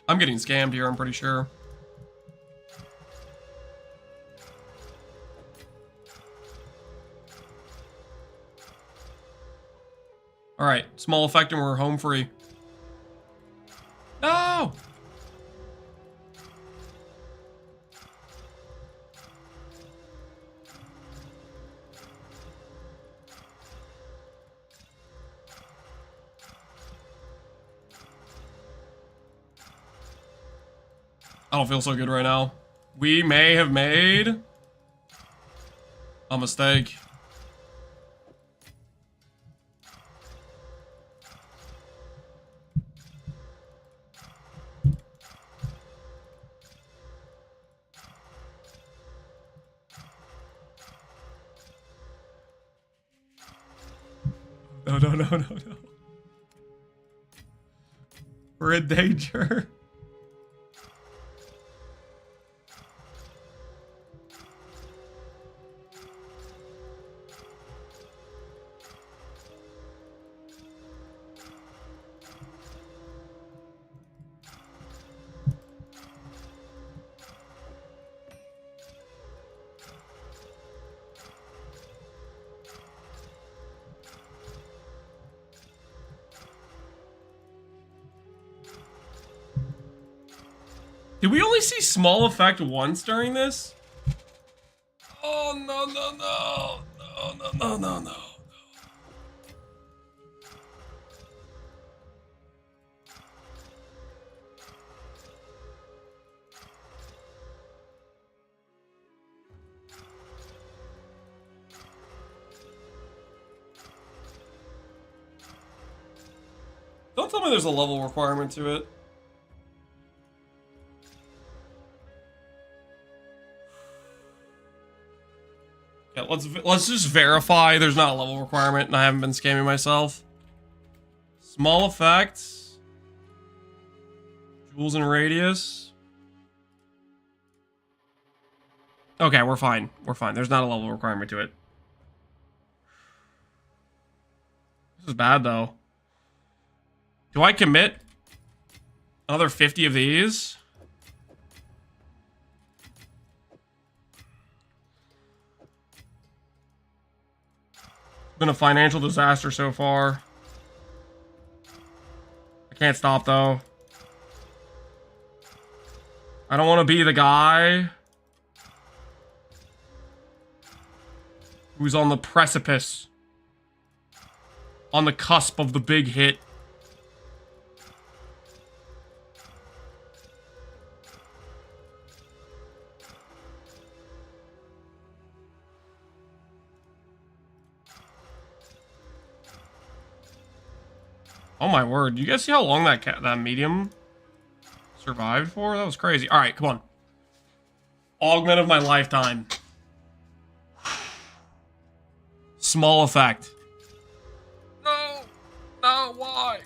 I'm getting scammed here, I'm pretty sure. Alright, small effect and we're home free. I don't feel so good right now. We may have made a mistake. No, no, no, no, no. We're in danger. Did we only see small effect once during this? Oh, no, no, no. No, no, no, no, no. Don't tell me there's a level requirement to it. Yeah, let's just verify there's not a level requirement and I haven't been scamming myself. Small effects. Jewels and radius. Okay, we're fine. We're fine. There's not a level requirement to it. This is bad though. Do I commit another 50 of these? Been a financial disaster so far. I can't stop though. I don't want to be the guy who's on the precipice, on the cusp of the big hit. Oh my word! You guys see how long that medium survived for? That was crazy. All right, come on. Augment of my lifetime. Small effect. No, no, why?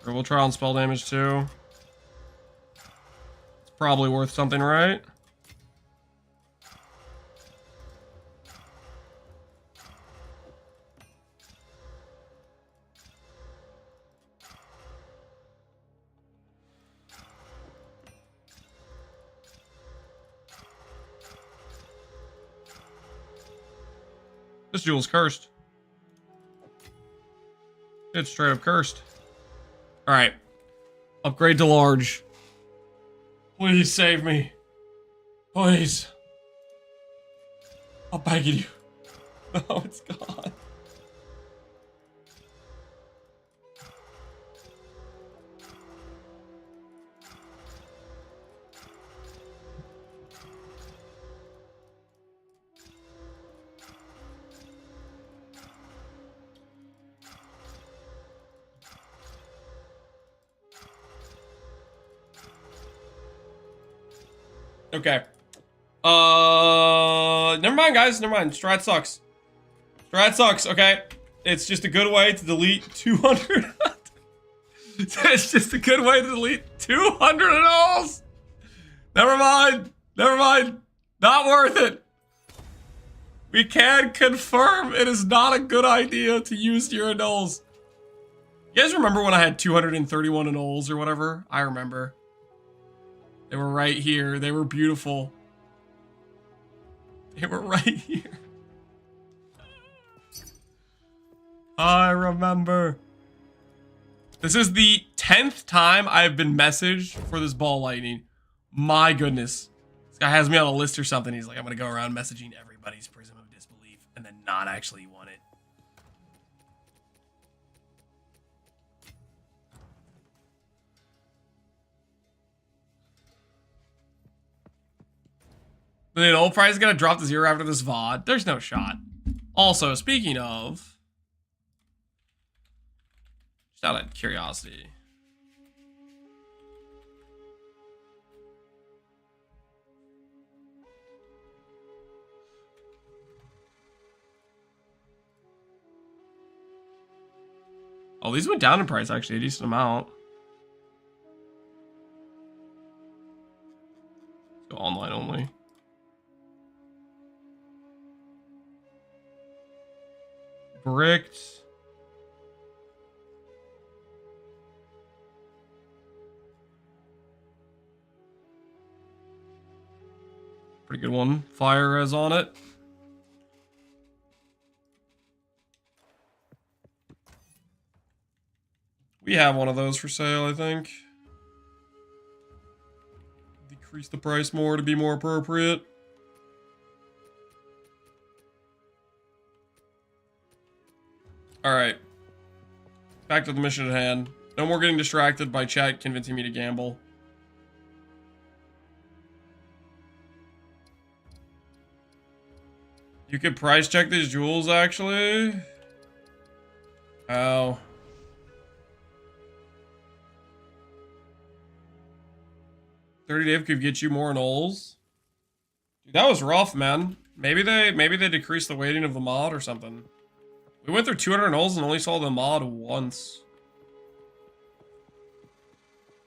We'll try on spell damage too. Probably worth something, right? This jewel's cursed. It's straight up cursed. Alright. Upgrade to large. Please save me. Please. I'm begging you. No, it's gone. Okay. Never mind, guys. Never mind. Strat sucks. Strat sucks, okay? It's just a good way to delete 200. It's just a good way to delete 200 annals. Never mind. Never mind. Not worth it. We can confirm it is not a good idea to use your annals. You guys remember when I had 231 annals or whatever? I remember. They were right here. They were beautiful. They were right here. I remember. This is the 10th time I've been messaged for this ball lightning. My goodness. guy has me on a list or something. He's like, I'm gonna go around messaging everybody's prism of disbelief and then not actually want it. The old price is gonna drop to 0 after this VOD. There's no shot. Also, speaking of, just out of curiosity. Oh, these went down in price actually, a decent amount. Let's go online only. Bricked. Pretty good one. Fire res on it. We have one of those for sale, I think. Decrease the price more to be more appropriate. Alright. Back to the mission at hand. No more getting distracted by chat convincing me to gamble. You could price check these jewels, actually. Oh. $30 could get you more nulls. Dude, that was rough, man. Maybe they decreased the weighting of the mod or something. We went through 200 nulls and only saw the mod once.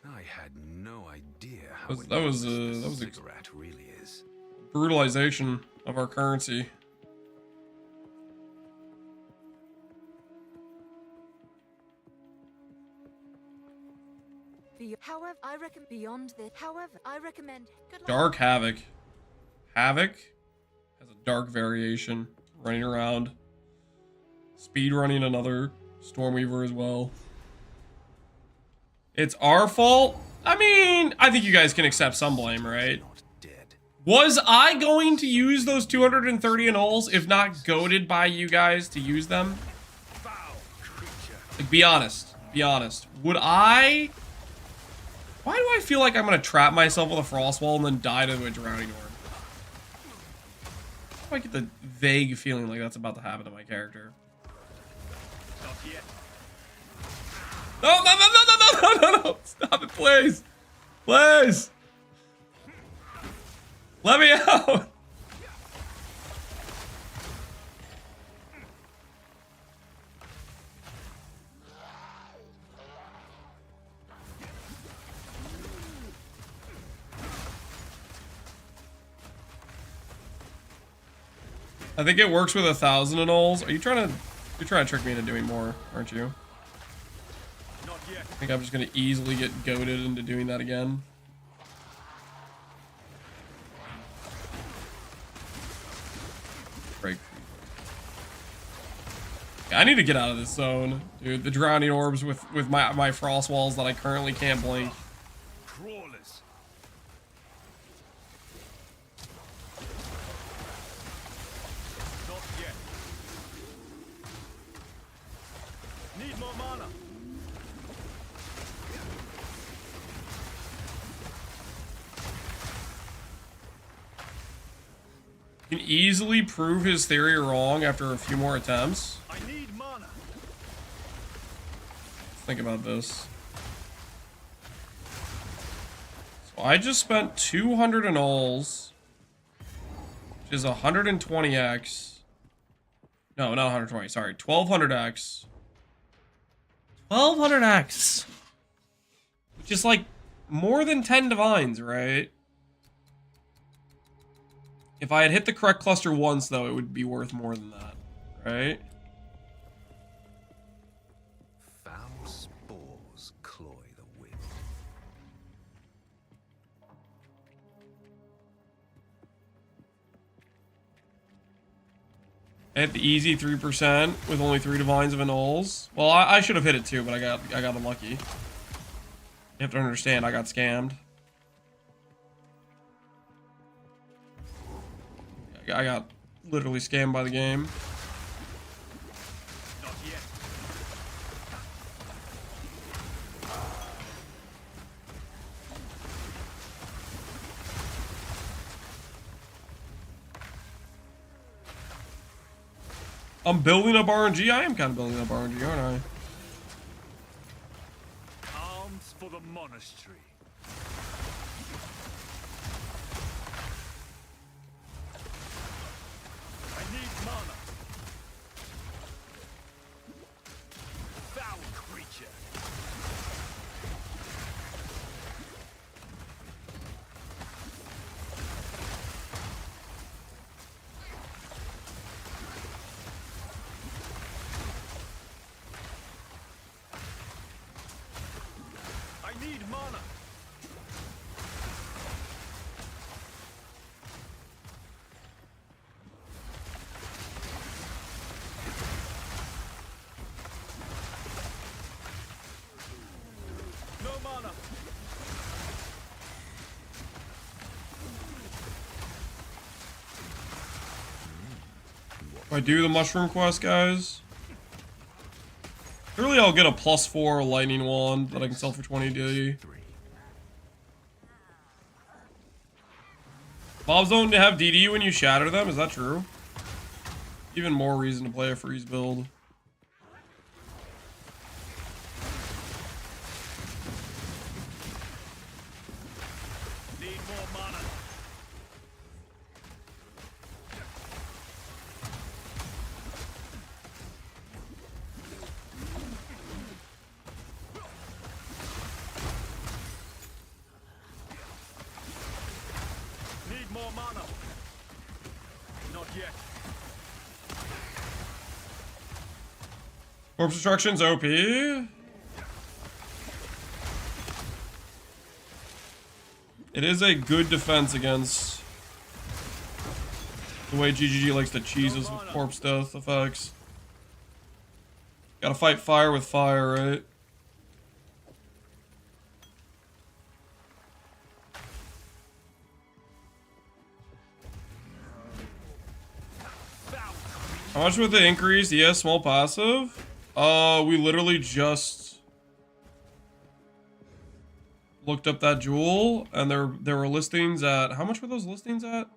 I had no idea how that was a cigarette really is. Brutalization of our currency. However, I reckon beyond this. However, I recommend Dark Havoc. Havoc has a dark variation running around. Speed running another Stormweaver as well. It's our fault? I mean, I think you guys can accept some blame, right? Was I going to use those 230 annuls if not goaded by you guys to use them? Like, be honest. Be honest. Would I? Why do I feel like I'm going to trap myself with a frost wall and then die to a drowning orb? I get the vague feeling like that's about to happen to my character. No, no, no, no, no, no, no, no, stop it, please. Please. Let me out. I think it works with 1,000 annuls. Are you trying to... You're trying to trick me into doing more, aren't you? Not yet. I think I'm just going to easily get goaded into doing that again. Break. Yeah, I need to get out of this zone. Dude, the drowning orbs with my frost walls that I currently can't blink. Crawlers. Not yet. Need more mana. Can easily prove his theory wrong after a few more attempts. I need mana. Think about this. So I just spent 200 annuls, which is 120x. No, not 120. Sorry, 1200x. 1200x, which is like more than 10 divines, right? If I had hit the correct cluster once, though, it would be worth more than that, right? Foul spores cloy the wind. I hit the easy 3% with only 3 divines of annuls. Well, I should have hit it too, but I got unlucky. You have to understand, I got scammed. I got literally scammed by the game. Not yet. I'm building up RNG. I am kind of building up RNG, aren't Arms for the monastery. I need mana. Foul creature. I need mana. No mana. I? If I do the mushroom quest, guys, surely I'll get a +4 lightning wand that I can sell for 20D. Mobs don't have DD when you shatter them, is that true? Even more reason to play a freeze build. Need more mana. Need more mana. Not yet. Corpse Destruction's OP. It is a good defense against the way GGG likes to cheese us with corpse death effects. Gotta fight fire with fire, right? How much with the increase? Yeah, small passive. We literally just looked up that jewel, and there were listings at, how much were those listings at?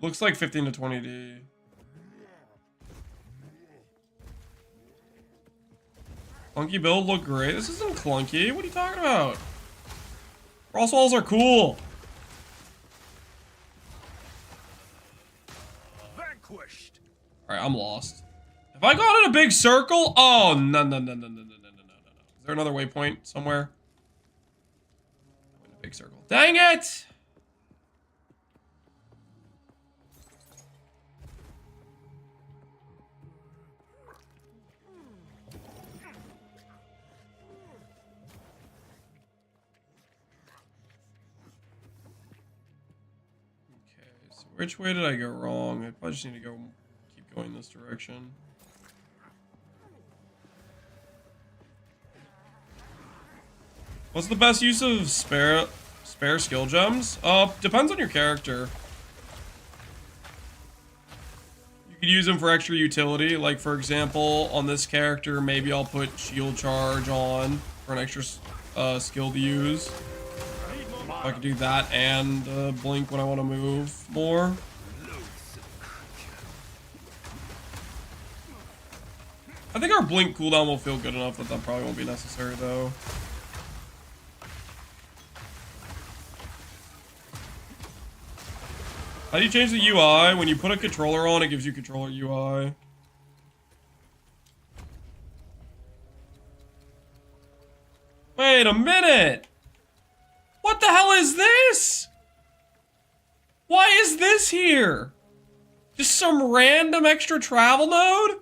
Looks like 15 to 20D. Clunky build looked great. This isn't clunky. What are you talking about? Frost walls are cool. Vanquished. All right, I'm lost. Have I gone in a big circle? Oh, no. Is there another waypoint somewhere? In a big circle. Dang it! Okay, so which way did I go wrong? I probably just need to go, keep going this direction. What's the best use of spare skill gems? Depends on your character. You could use them for extra utility. Like, for example, on this character, maybe I'll put shield charge on for an extra skill to use. I could do that and blink when I want to move more. I think our blink cooldown will feel good enough that that probably won't be necessary, though. How do you change the UI? When you put a controller on, it gives you controller UI. Wait a minute! What the hell is this? Why is this here? Just some random extra travel node?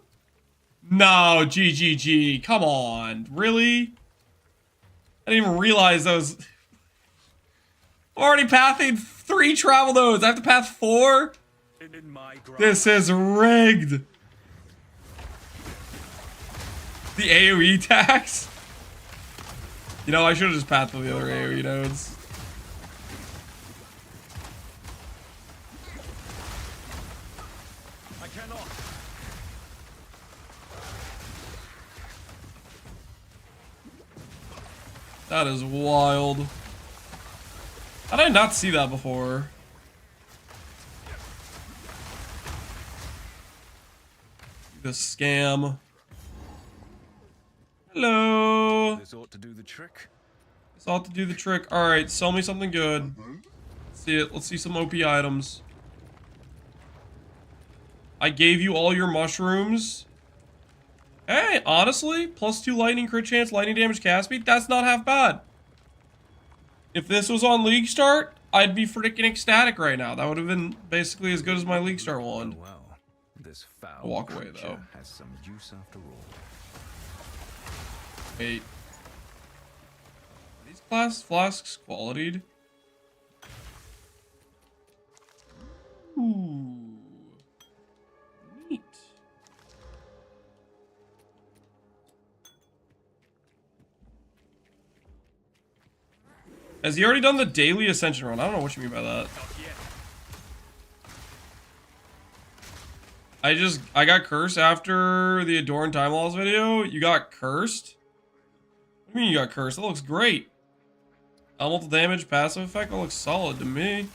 No, GGG, come on, really? I didn't even realize I was... I'm already pathing 3 travel nodes. I have to path 4? This is rigged. The AoE tax? You know, I should have just pathed the other AoE nodes. That is wild. How did I not see that before? The scam. Hello. This ought to do the trick. This ought to do the trick. All right, sell me something good. Let's see it. Let's see some OP items. I gave you all your mushrooms. Hey, honestly, +2 lightning crit chance, lightning damage cast speed. That's not half bad. If this was on League Start, I'd be freaking ecstatic right now. That would have been basically as good as my League Start one. Well, this foul I'll walk away though. has some use after all. Wait. Are these class flasks qualityed? Ooh. Neat. Has he already done the daily ascension run? I don't know what you mean by that. I got cursed after the Adorn Time Laws video. You got cursed? What do you mean you got cursed? That looks great. Elemental damage, passive effect, that looks solid to me.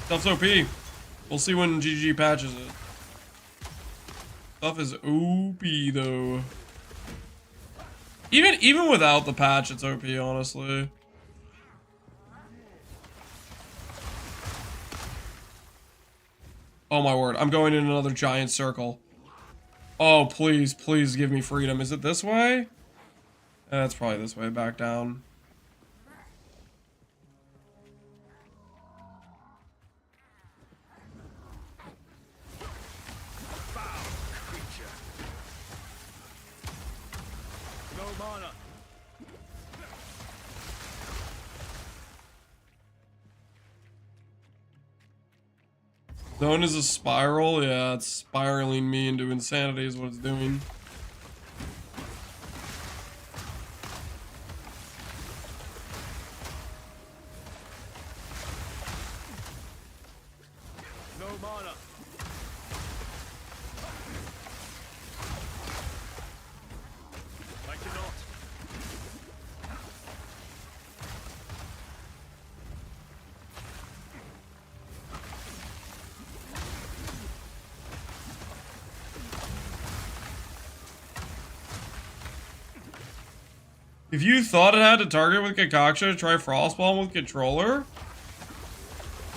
Stuff's OP. We'll see when GG patches it. Stuff is OP though. Even without the patch, it's OP, honestly. Oh my word, I'm going in another giant circle. Oh, please, please give me freedom. Is it this way? It's probably this way, back down. Zone is a spiral? Yeah, it's spiraling me into insanity is what it's doing. No mana. I cannot. If you thought it had to target with Concoction, try Frostbomb with Controller.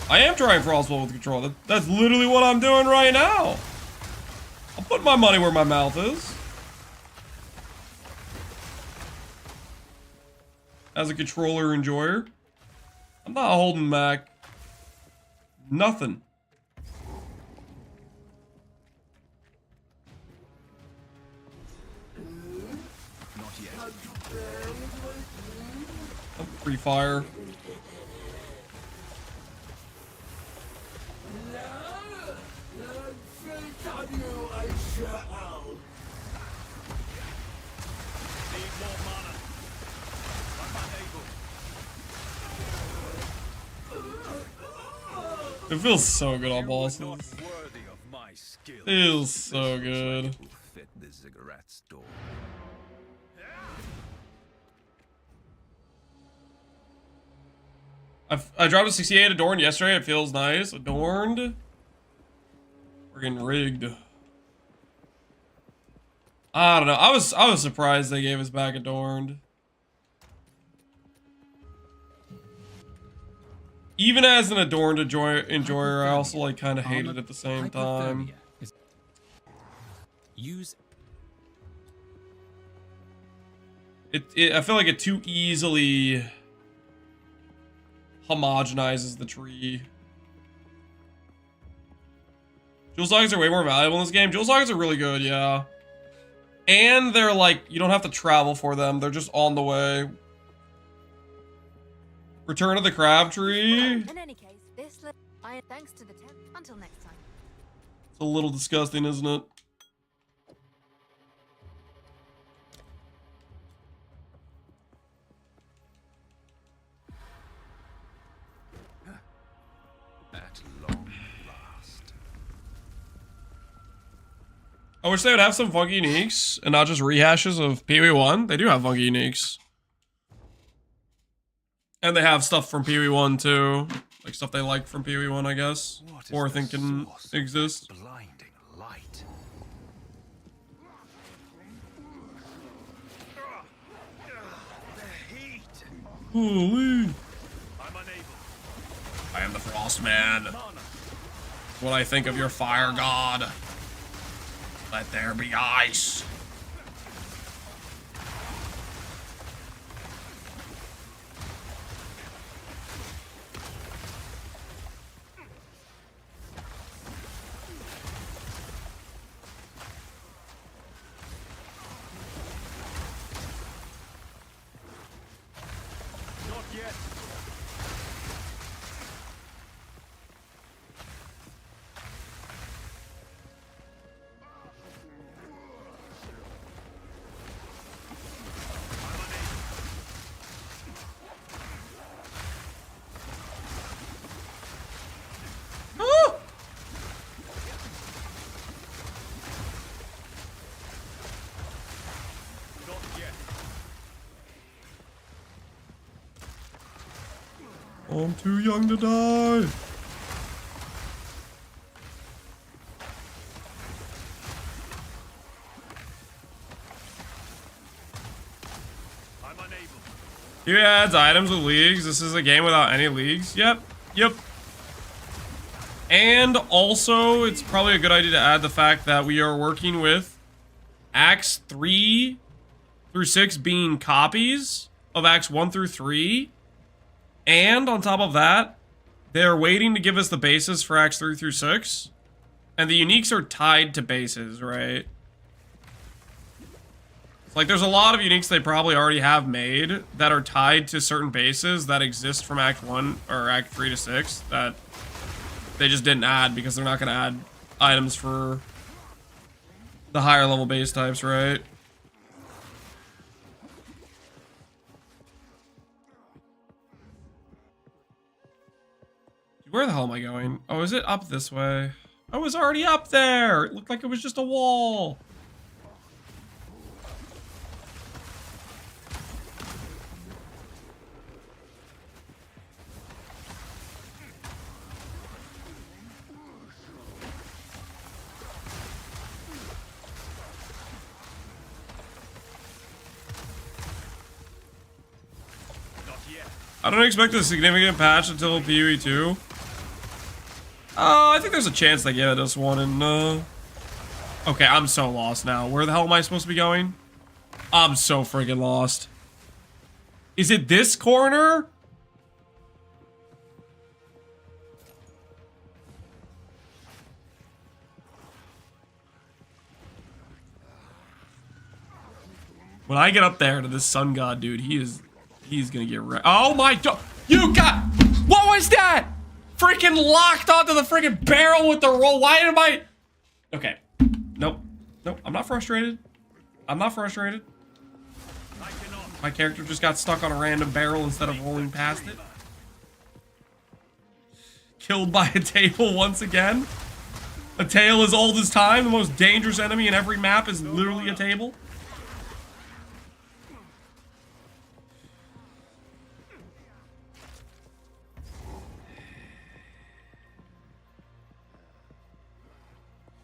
I am trying Frostbomb with Controller. That's literally what I'm doing right now. I'll put my money where my mouth is. As a controller enjoyer, I'm not holding back nothing. Free fire. It feels so good on bosses. Feels so good. Fit the ziggurat store. I dropped a 68 Adorned yesterday. It feels nice. Adorned. Friggin' rigged. I don't know. I was surprised they gave us back Adorned. Even as an Adorned enjoyer, I also like kind of hate it at the same time. Use I feel like it too easily homogenizes the tree. Jewel sockets are way more valuable in this game. Jewel sockets are really good, yeah. And they're like, you don't have to travel for them. They're just on the way. Return of the Crab Tree. In any case, this thanks to the tent. Until next time. It's a little disgusting, isn't it? At long last. I wish they would have some funky uniques and not just rehashes of PoE 1. They do have funky uniques. And they have stuff from PoE 1 too. Like stuff they like from PoE 1, I guess. Or think can exist. Blinding light. The heat. Holy. I am the Frost Man. What I think of your fire god. Let there be ice. Not yet. I'm too young to die. He adds items with leagues. This is a game without any leagues. Yep. Yep. And also, it's probably a good idea to add the fact that we are working with Acts 3 through 6 being copies of Acts 1 through 3. And on top of that, they're waiting to give us the bases for Acts 3 through 6. And the uniques are tied to bases, right? Like, there's a lot of uniques they probably already have made that are tied to certain bases that exist from Act 1 or Act 3 to 6 that they just didn't add because they're not going to add items for the higher level base types, right? Where the hell am I going? Oh, is it up this way? I was already up there! It looked like it was just a wall. I don't expect a significant patch until PoE 2. I think there's a chance they give us one in, Okay, I'm so lost now. Where the hell am I supposed to be going? I'm so freaking lost. Is it this corner? When I get up there to this sun god, dude, he's gonna get wrecked. Oh my god! You got... What was that? Freaking locked onto the freaking barrel with the roll. Why am I... Okay. Nope. Nope. I'm not frustrated. I'm not frustrated. My character just got stuck on a random barrel instead of rolling past it. Killed by a tail once again. A tail as old as time. The most dangerous enemy in every map is literally a table.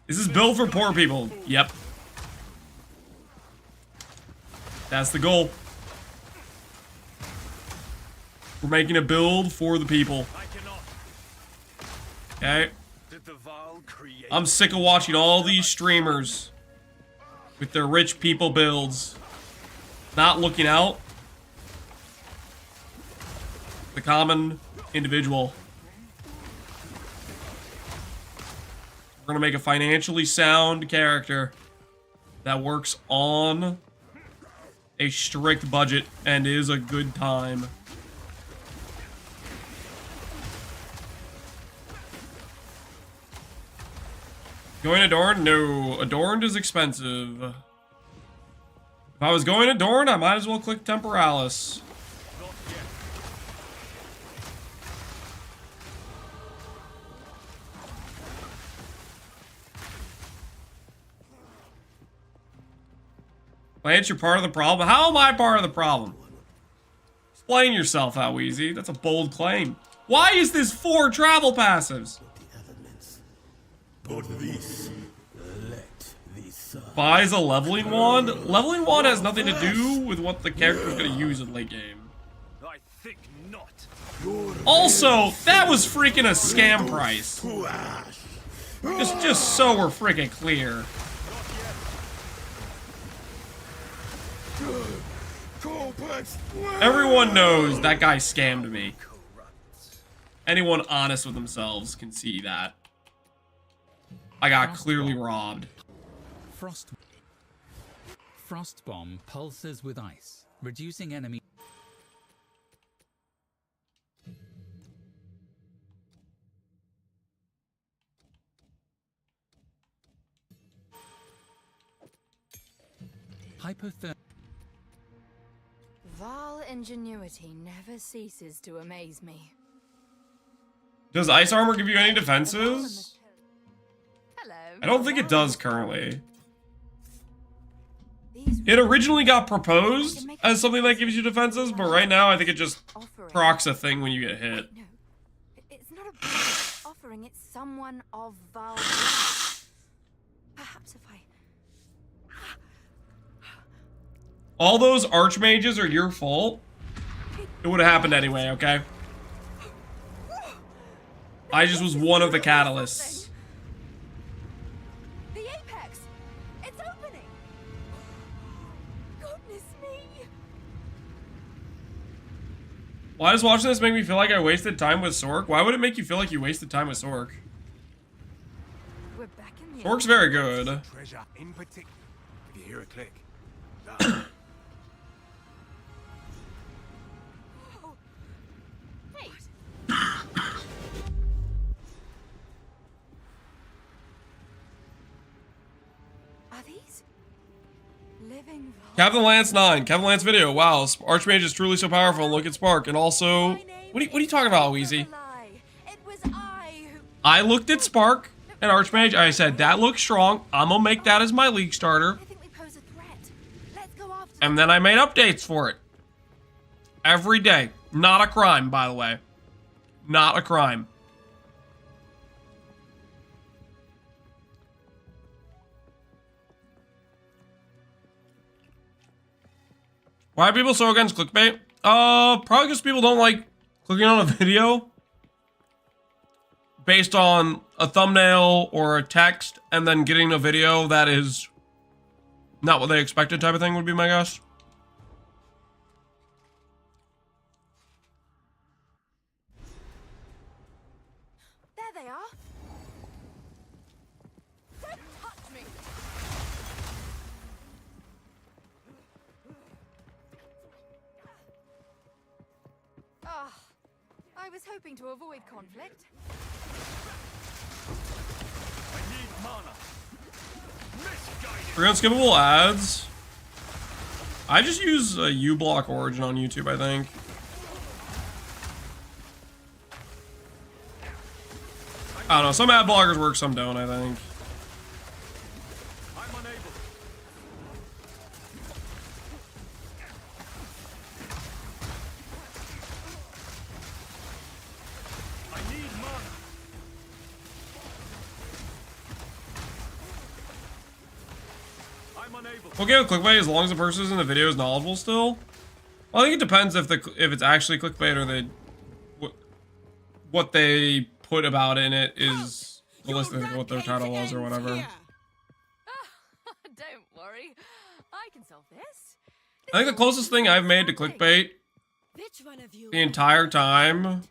Is this built for poor people? Yep. That's the goal. We're making a build for the people. Okay. I'm sick of watching all these streamers with their rich people builds not looking out the common individual. We're gonna make a financially sound character that works on a strict budget and is a good time. Going Adorned? No. Adorned is expensive. If I was going Adorned, I might as well click Temporalis. Lance, you're part of the problem. How am I part of the problem? Explain yourself, how easy. That's a bold claim. Why is this 4 travel passives? But this, let this Buys a leveling wand? Leveling wand has nothing to do with what the character's gonna use in late game. I think not. Also, that was freaking a scam price. Just so we're freaking clear. Everyone knows that guy scammed me. Anyone honest with themselves can see that. I got clearly robbed. Frost bomb pulses with ice, reducing enemy. Hypothermia. Vile ingenuity never ceases to amaze me. Does ice armor give you any defenses? Hello. I don't think it does currently. It originally got proposed as something that gives you defenses, but right now I think it just procs a thing when you get hit. No, it's not a bad offering. It's someone of vile. Perhaps if I. All those archmages are your fault. It would have happened anyway, okay? I just was one of the catalysts. The apex! It's opening! Goodness me! Why does watching this make me feel like I wasted time with Sork? Why would it make you feel like you wasted time with Sork? We're back in the Sork's very good. Treasure in particular. If you hear a click. Are these living? Captain Lance 9. Captain Lance video. Wow, Archmage is truly so powerful. Look at Spark. And also, what are you talking about, Weezy? I looked at Spark and Archmage. I said, that looks strong. I'm going to make that as my league starter. And then I made updates for it. Every day. Not a crime, by the way. Not a crime. Why are people so against clickbait? Probably because people don't like clicking on a video based on a thumbnail or a text and then getting a video that is not what they expected type of thing would be my guess. There they are. Don't touch me. Ah, I was hoping to avoid conflict. I need mana. We're gonna skippable ads. I just use a U-Block Origin on YouTube, I think. I don't know, some ad blockers work, some don't, I think. I'm unable. I need mana. I'm unable. Okay with clickbait as long as the person in the video is knowledgeable still. Well, I think it depends if it's actually clickbait or they what they put about in it is realistic to what their title was or whatever. Don't worry, I can solve this. I think the closest thing I've made to clickbait the entire time of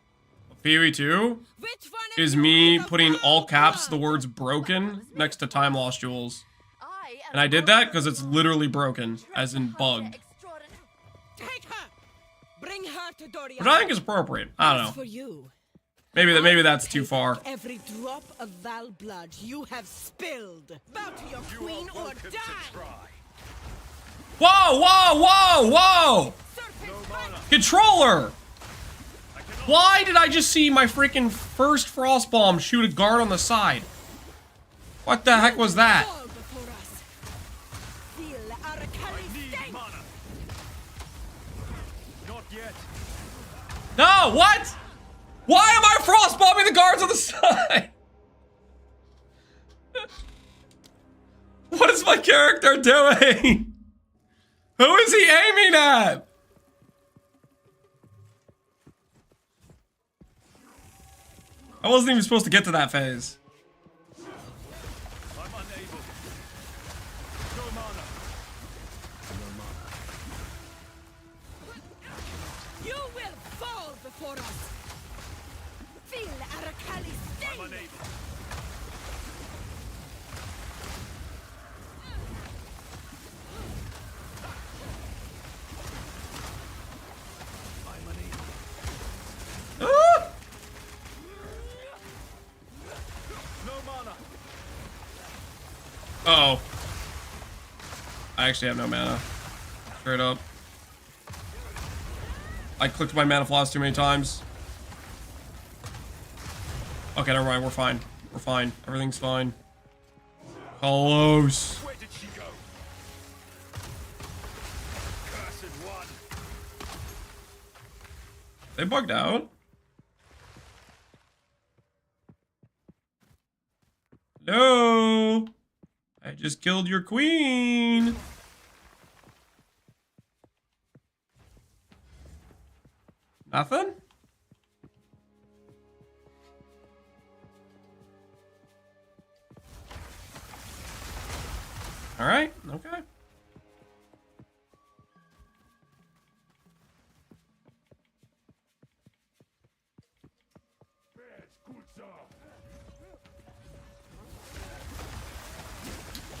PoE 2 is me putting all caps the words broken next to time lost jewels. And I did that because it's literally broken, as in bugged. Take her. Bring her to Doria. Which I think is appropriate. I don't know. Maybe that's too far. Every drop of Val blood you have spilled. Bow to your queen or die. Whoa, whoa, whoa, whoa! Controller! Why did I just see my freaking first frost bomb shoot a guard on the side? What the heck was that? need mana. Not yet. No, what? Why am I frost bombing the guards on the side? What is my character doing? Who is he aiming at? I wasn't even supposed to get to that phase. I'm unable. No mana. You will fall before us. Feel Arakali's sting. I'm unable. Ah! No mana. Uh-oh. I actually have no mana. Straight up. I clicked my mana floss too many times. Okay, never mind. We're fine. We're fine. Everything's fine. Close. Where did she go? Cursed one. They bugged out. No. I just killed your queen. Nothing? All right. Okay.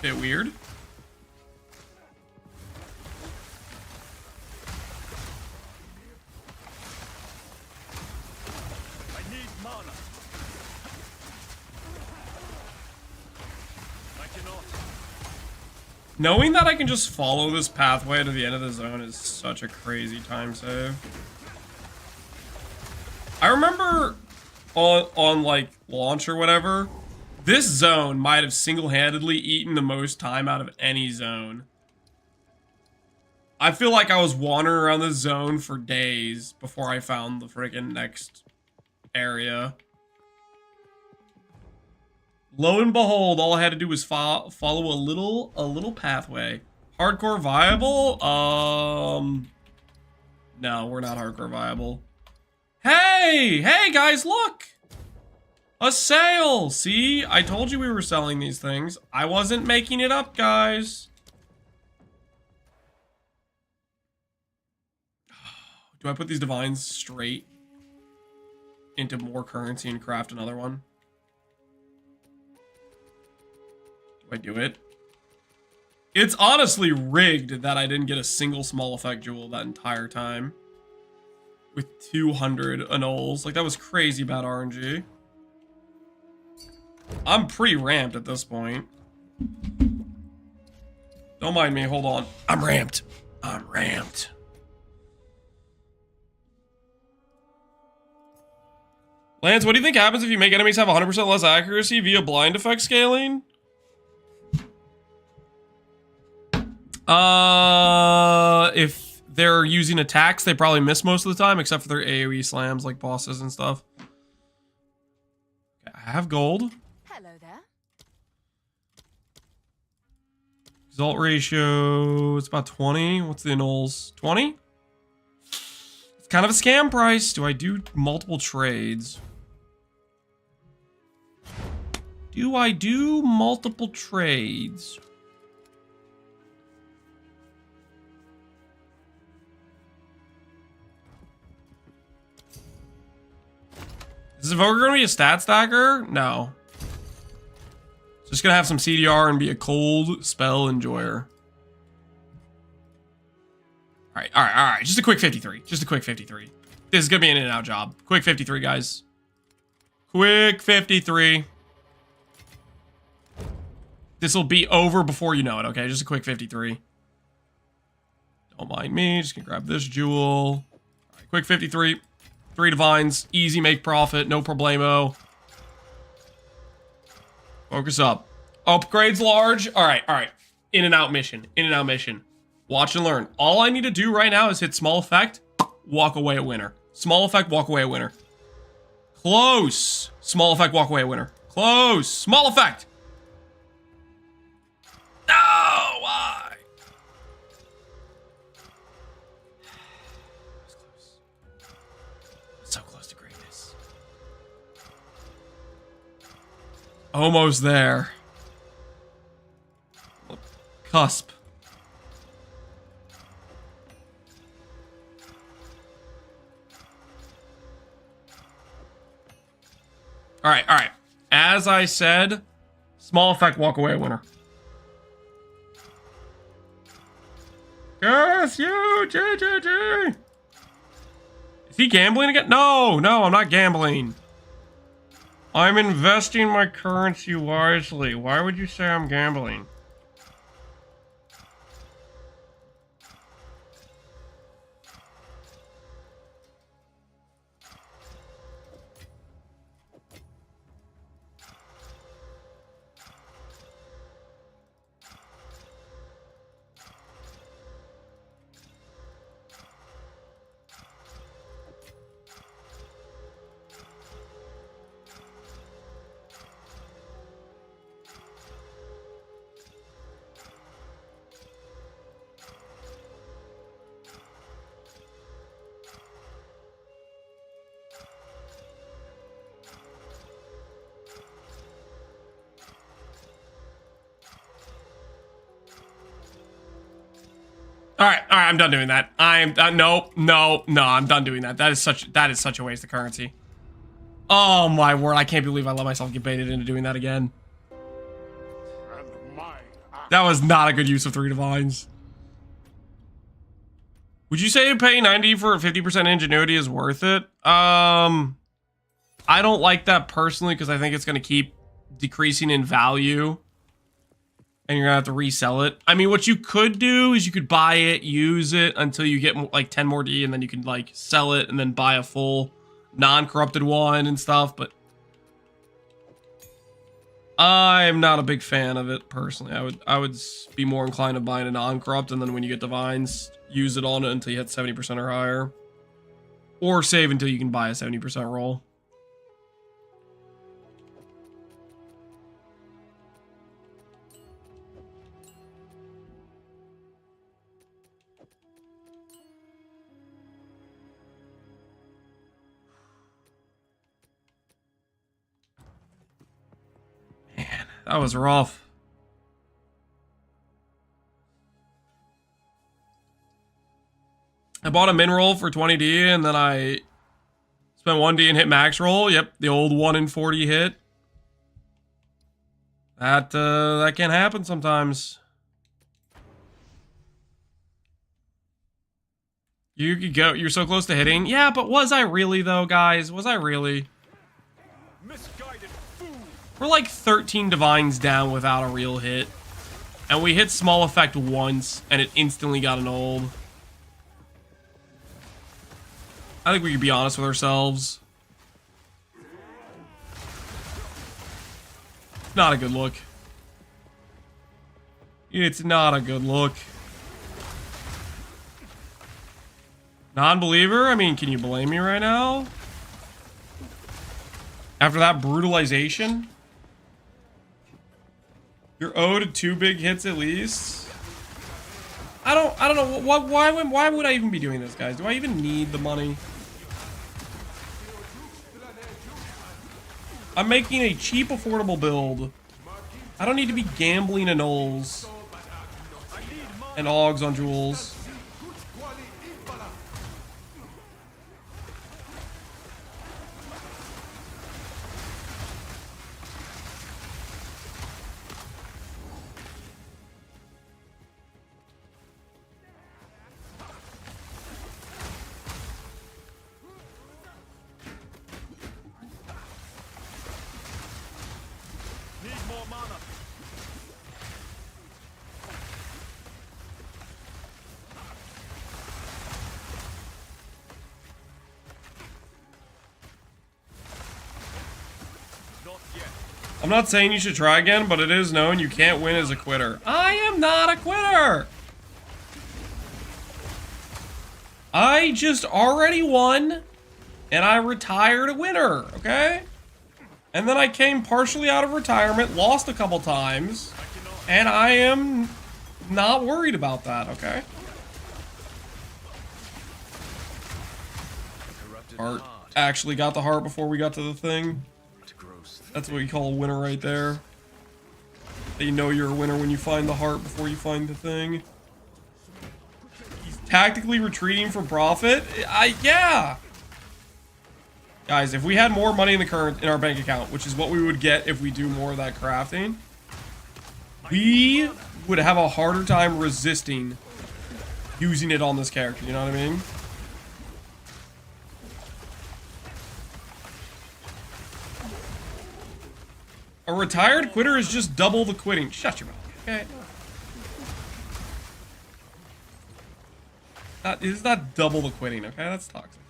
Bit weird. I need mana. I cannot. Knowing that I can just follow this pathway to the end of the zone is such a crazy time save. I remember on like launch or whatever, this zone might have single-handedly eaten the most time out of any zone. I feel like I was wandering around this zone for days before I found the freaking next area. Lo and behold, all I had to do was follow a little pathway. Hardcore viable? No, we're not hardcore viable. Hey! Hey, guys, look! A sale! See? I told you we were selling these things. I wasn't making it up, guys. Do I put these divines straight into more currency and craft another one? Do I do it? It's honestly rigged that I didn't get a single small effect jewel that entire time. With 200 annuls. Like, that was crazy bad RNG. I'm pretty ramped at this point. Don't mind me, hold on. I'm ramped. I'm ramped. Lance, what do you think happens if you make enemies have 100% less accuracy via blind effect scaling? If they're using attacks, they probably miss most of the time, except for their AoE slams, like bosses and stuff. Okay, I have gold. Hello there. Exalt ratio, it's about 20. What's the annuls? 20? It's kind of a scam price. Do I do multiple trades? Do I do multiple trades? Is Evoker going to be a stat stacker? No. Just going to have some CDR and be a cold spell enjoyer. All right. Just a quick 53. Just a quick 53. This is going to be an in and out job. Quick 53, guys. Quick 53. This will be over before you know it, okay? Just a quick 53. Don't mind me. Just going to grab this jewel. All right, quick 53. 3 divines, easy make profit, no problemo. Focus up. Upgrades large. All right. In and out mission. In and out mission. Watch and learn. All I need to do right now is hit small effect, walk away a winner. Small effect, walk away a winner. Close. Small effect, walk away a winner. Close. Small effect. No, why? So close to greatness. Almost there. Cusp. All right, all right. As I said, small effect, walk away a winner. Yes, you, JJJ. Is he gambling again? No, no, I'm not gambling. I'm investing my currency wisely. Why would you say I'm gambling? All right, I'm done doing that. I'm no, I'm done doing that. That is such a waste of currency. Oh my word, I can't believe I let myself get baited into doing that again. That was not a good use of 3 divines. Would you say paying 90 for 50% ingenuity is worth it? I don't like that personally because I think it's going to keep decreasing in value. And you're gonna have to resell it. I mean, what you could do is you could buy it, use it until you get like 10 more D, and then you can like sell it and then buy a full non-corrupted one and stuff. But I'm not a big fan of it personally. I would be more inclined to buying a non-corrupt, and then when you get divines, use it on it until you hit 70% or higher, or save until you can buy a 70% roll. That was rough. I bought a min roll for 20D and then I spent 1D and hit max roll. Yep, the old 1 in 40 hit. That can happen sometimes. You could go. You're so close to hitting. Yeah, but was I really though, guys? Was I really? We're like 13 divines down without a real hit. And we hit small effect once, and it instantly got an old. I think we could be honest with ourselves. Not a good look. It's not a good look. Non-believer? I mean, can you blame me right now? After that brutalization? You're owed 2 big hits at least. I don't know why would I even be doing this, guys? Do I even need the money? I'm making a cheap, affordable build. I don't need to be gambling in Knolls and Augs on jewels. I'm not saying you should try again, but it is known you can't win as a quitter. I am not a quitter. I just already won, and I retired a winner, okay? And then I came partially out of retirement, lost a couple times, and I am not worried about that, okay? Art actually got the heart before we got to the thing. That's what you call a winner right there. You know you're a winner when you find the heart before you find the thing. He's tactically retreating for profit? Yeah! Guys, if we had more money in our bank account, which is what we would get if we do more of that crafting, we would have a harder time resisting using it on this character, you know what I mean? A retired quitter is just double the quitting. Shut your mouth, okay? It's not double the quitting, okay? That's toxic.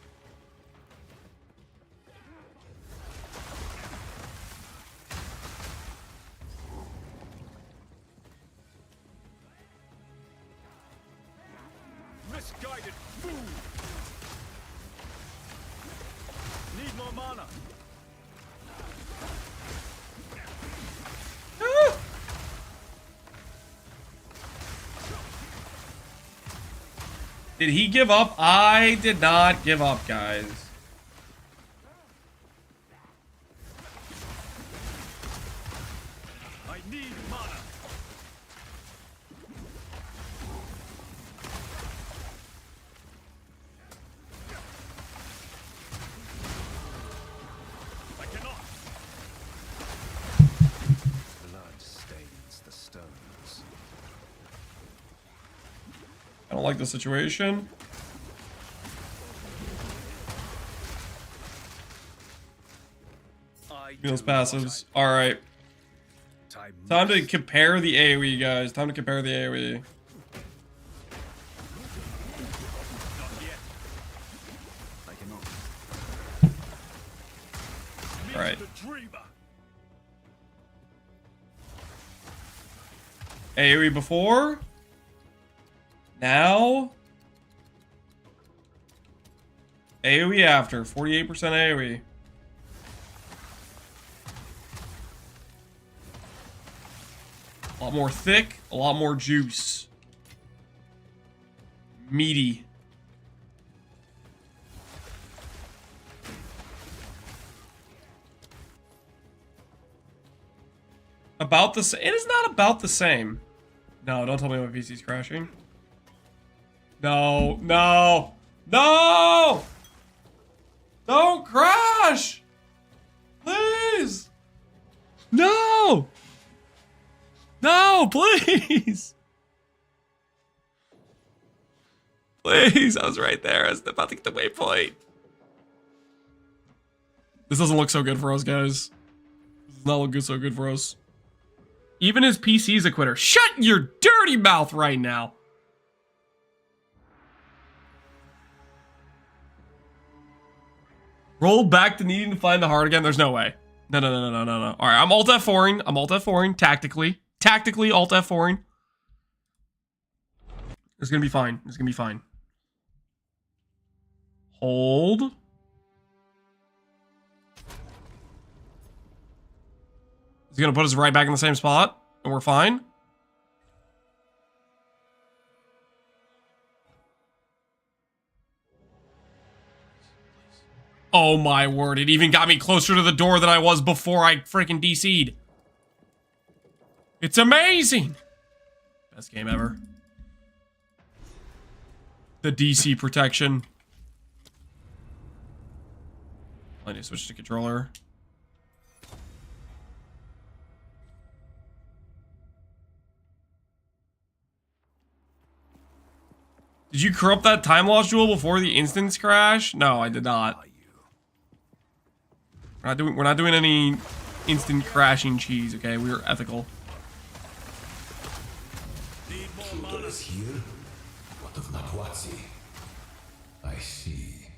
Misguided fool! Need more mana. Did he give up? I did not give up, guys. I need mana. I cannot. Blood stains the stones. I don't like the situation. Meals passives. Alright. Time to compare the AoE, guys. Time to compare the AoE. Alright. AoE before. Now. AoE after. 48% AoE. A lot more thick. A lot more juice. Meaty. About the same. It is not about the same. No, don't tell me my PC's crashing. No, no, no! Don't crash! Please! No! No, please! Please, I was right there. I was about to get the waypoint. This doesn't look so good for us, guys. This does not look so good for us. Even his PC's a quitter. Shut your dirty mouth right now! Roll back to needing to find the heart again. There's no way. No. All right, I'm alt F4ing. I'm alt F4ing tactically. Tactically alt F4ing. It's gonna be fine. It's gonna be fine. Hold. He's gonna put us right back in the same spot, and we're fine. Oh my word, it even got me closer to the door than I was before I freaking DC'd. It's amazing! Best game ever. The DC protection. I need to switch to controller. Did you corrupt that time loss jewel before the instance crash? No, I did not. We're not doing any instant crashing cheese, okay? We are ethical. Pluto is here? What of Nakwatsi? I see.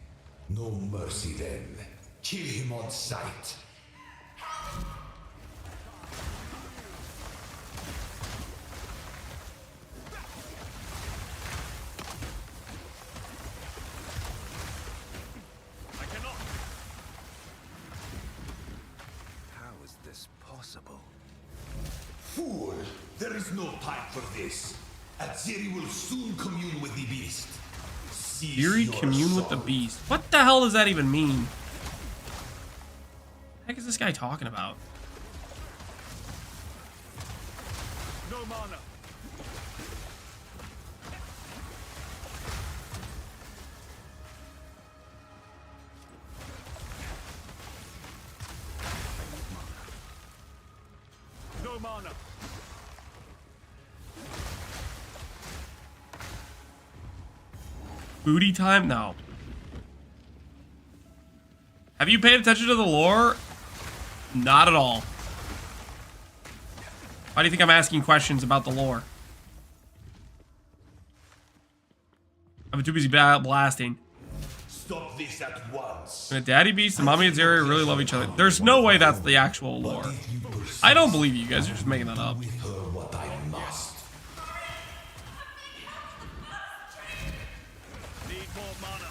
No mercy then. Kill him on sight. There is no time for this. Aziri will soon commune with the beast. Fury commune with the beast. What the hell does that even mean? What the heck is this guy talking about? No mana. No mana. Booty time? No. Have you paid attention to the lore? Not at all. Why do you think I'm asking questions about the lore? I'm too busy blasting. Stop this at once. And a daddy beast and mommy and Zeri really love each other. There's no way that's the actual lore. I don't believe you guys are just making that up. What I must. Need more mana.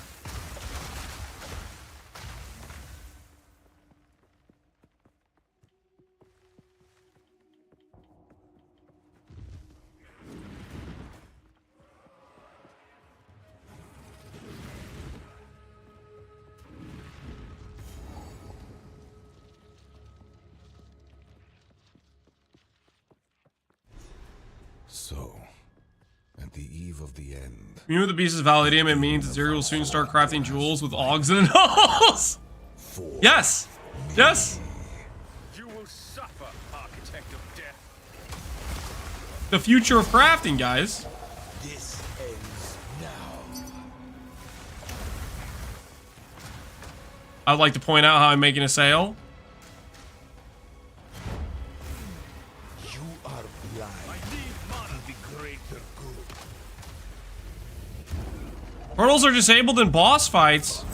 So, at the eve of the end. You know the beast is validating, it means that Zeri will soon start crafting jewels with augs and nulls. Yes! Yes! You will suffer, Architect of Death. The future of crafting, guys. This ends now. I'd like to point out how I'm making a sale. You are blind. I need mana. The greater good. Portals are disabled in boss fights.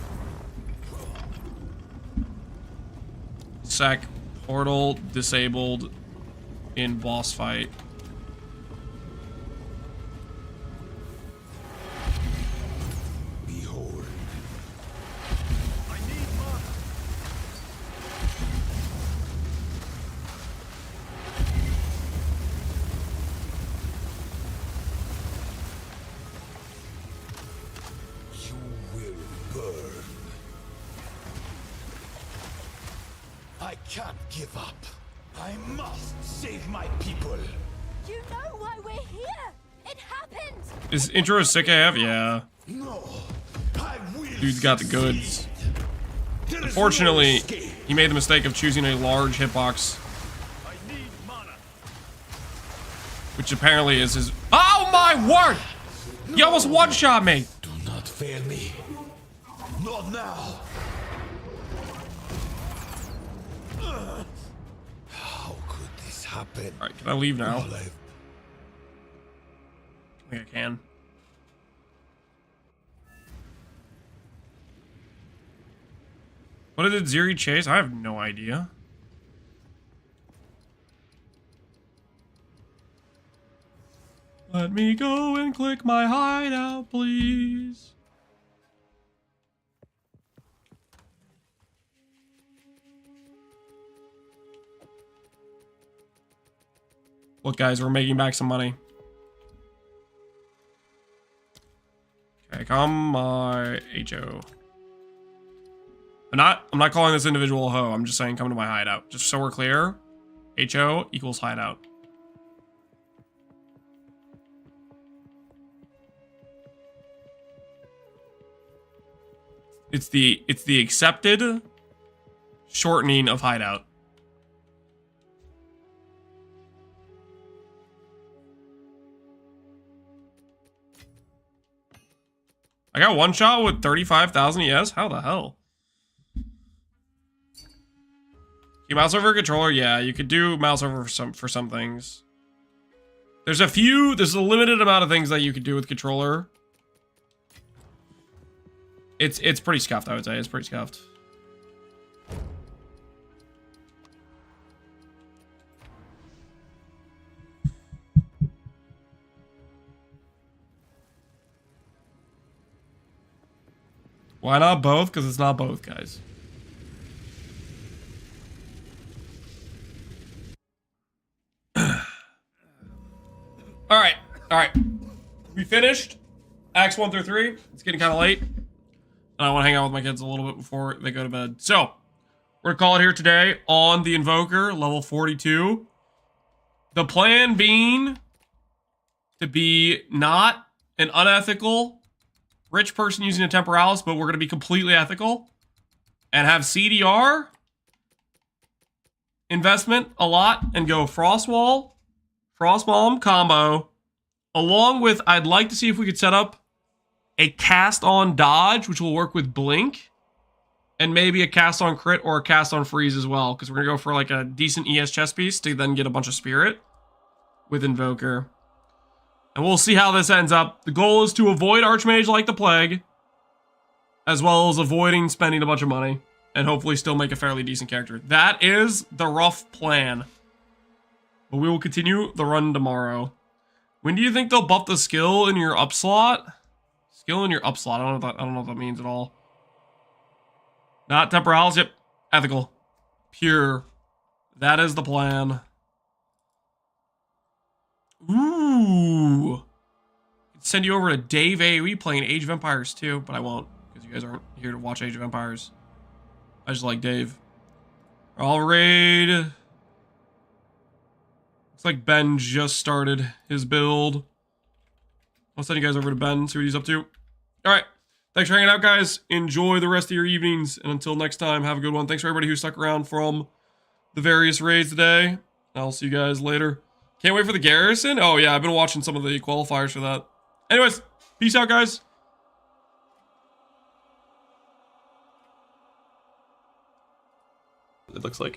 Sec. Portal disabled in boss fight. Behold. I need mana. You will burn. I can't give up. I must save my people. You know why we're here! It happened! Is intro a sick AF? Yeah. No. I will. Dude's got the goods. Unfortunately, he made the mistake of choosing a large hitbox. I need mana. Which apparently is his. Oh my word! You almost one-shot me! Do not fail me. Not now. How could this happen? Alright, can I leave now? All I've I think I can. What did Zeri chase? I have no idea. Let me go and click my hideout, please. Look, guys, we're making back some money. Okay, come my HO. I'm not calling this individual a hoe. I'm just saying come to my hideout. Just so we're clear. HO equals hideout. It's the accepted shortening of hideout. I got one shot with 35,000 ES? How the hell? You mouse over a controller? Yeah, you could do mouse over for some things. There's a limited amount of things that you could do with controller. It's pretty scuffed, I would say. It's pretty scuffed. Why not both? Because it's not both, guys. We finished Acts 1 through 3. It's getting kind of late. And I want to hang out with my kids a little bit before they go to bed. So, we're going to call it here today on the Invoker, level 42. The plan being to be not an unethical rich person using a Temporalis, but we're going to be completely ethical and have CDR investment a lot and go Frostwall, Frostbomb combo, along with, I'd like to see if we could set up a cast on dodge, which will work with blink, and maybe a cast on crit or a cast on freeze as well, because we're going to go for like a decent ES chess piece to then get a bunch of spirit with Invoker. And we'll see how this ends up. The goal is to avoid Archmage like the plague, as well as avoiding spending a bunch of money, and hopefully still make a fairly decent character. That is the rough plan. But we will continue the run tomorrow. When do you think they'll buff the skill in your up slot? Skill in your up slot. I don't know what that means at all. Not Temporalis. Yep. Ethical. Pure. That is the plan. Ooh. Send you over to Dave AoE playing Age of Empires 2, but I won't, because you guys aren't here to watch Age of Empires. I just like Dave. I'll raid. Looks like Ben just started his build. I'll send you guys over to Ben, see what he's up to. Alright. Thanks for hanging out, guys. Enjoy the rest of your evenings, and until next time, have a good one. Thanks for everybody who stuck around from the various raids today. I'll see you guys later. Can't wait for the Garrison. Oh, yeah, I've been watching some of the qualifiers for that. Anyways, peace out, guys. It looks like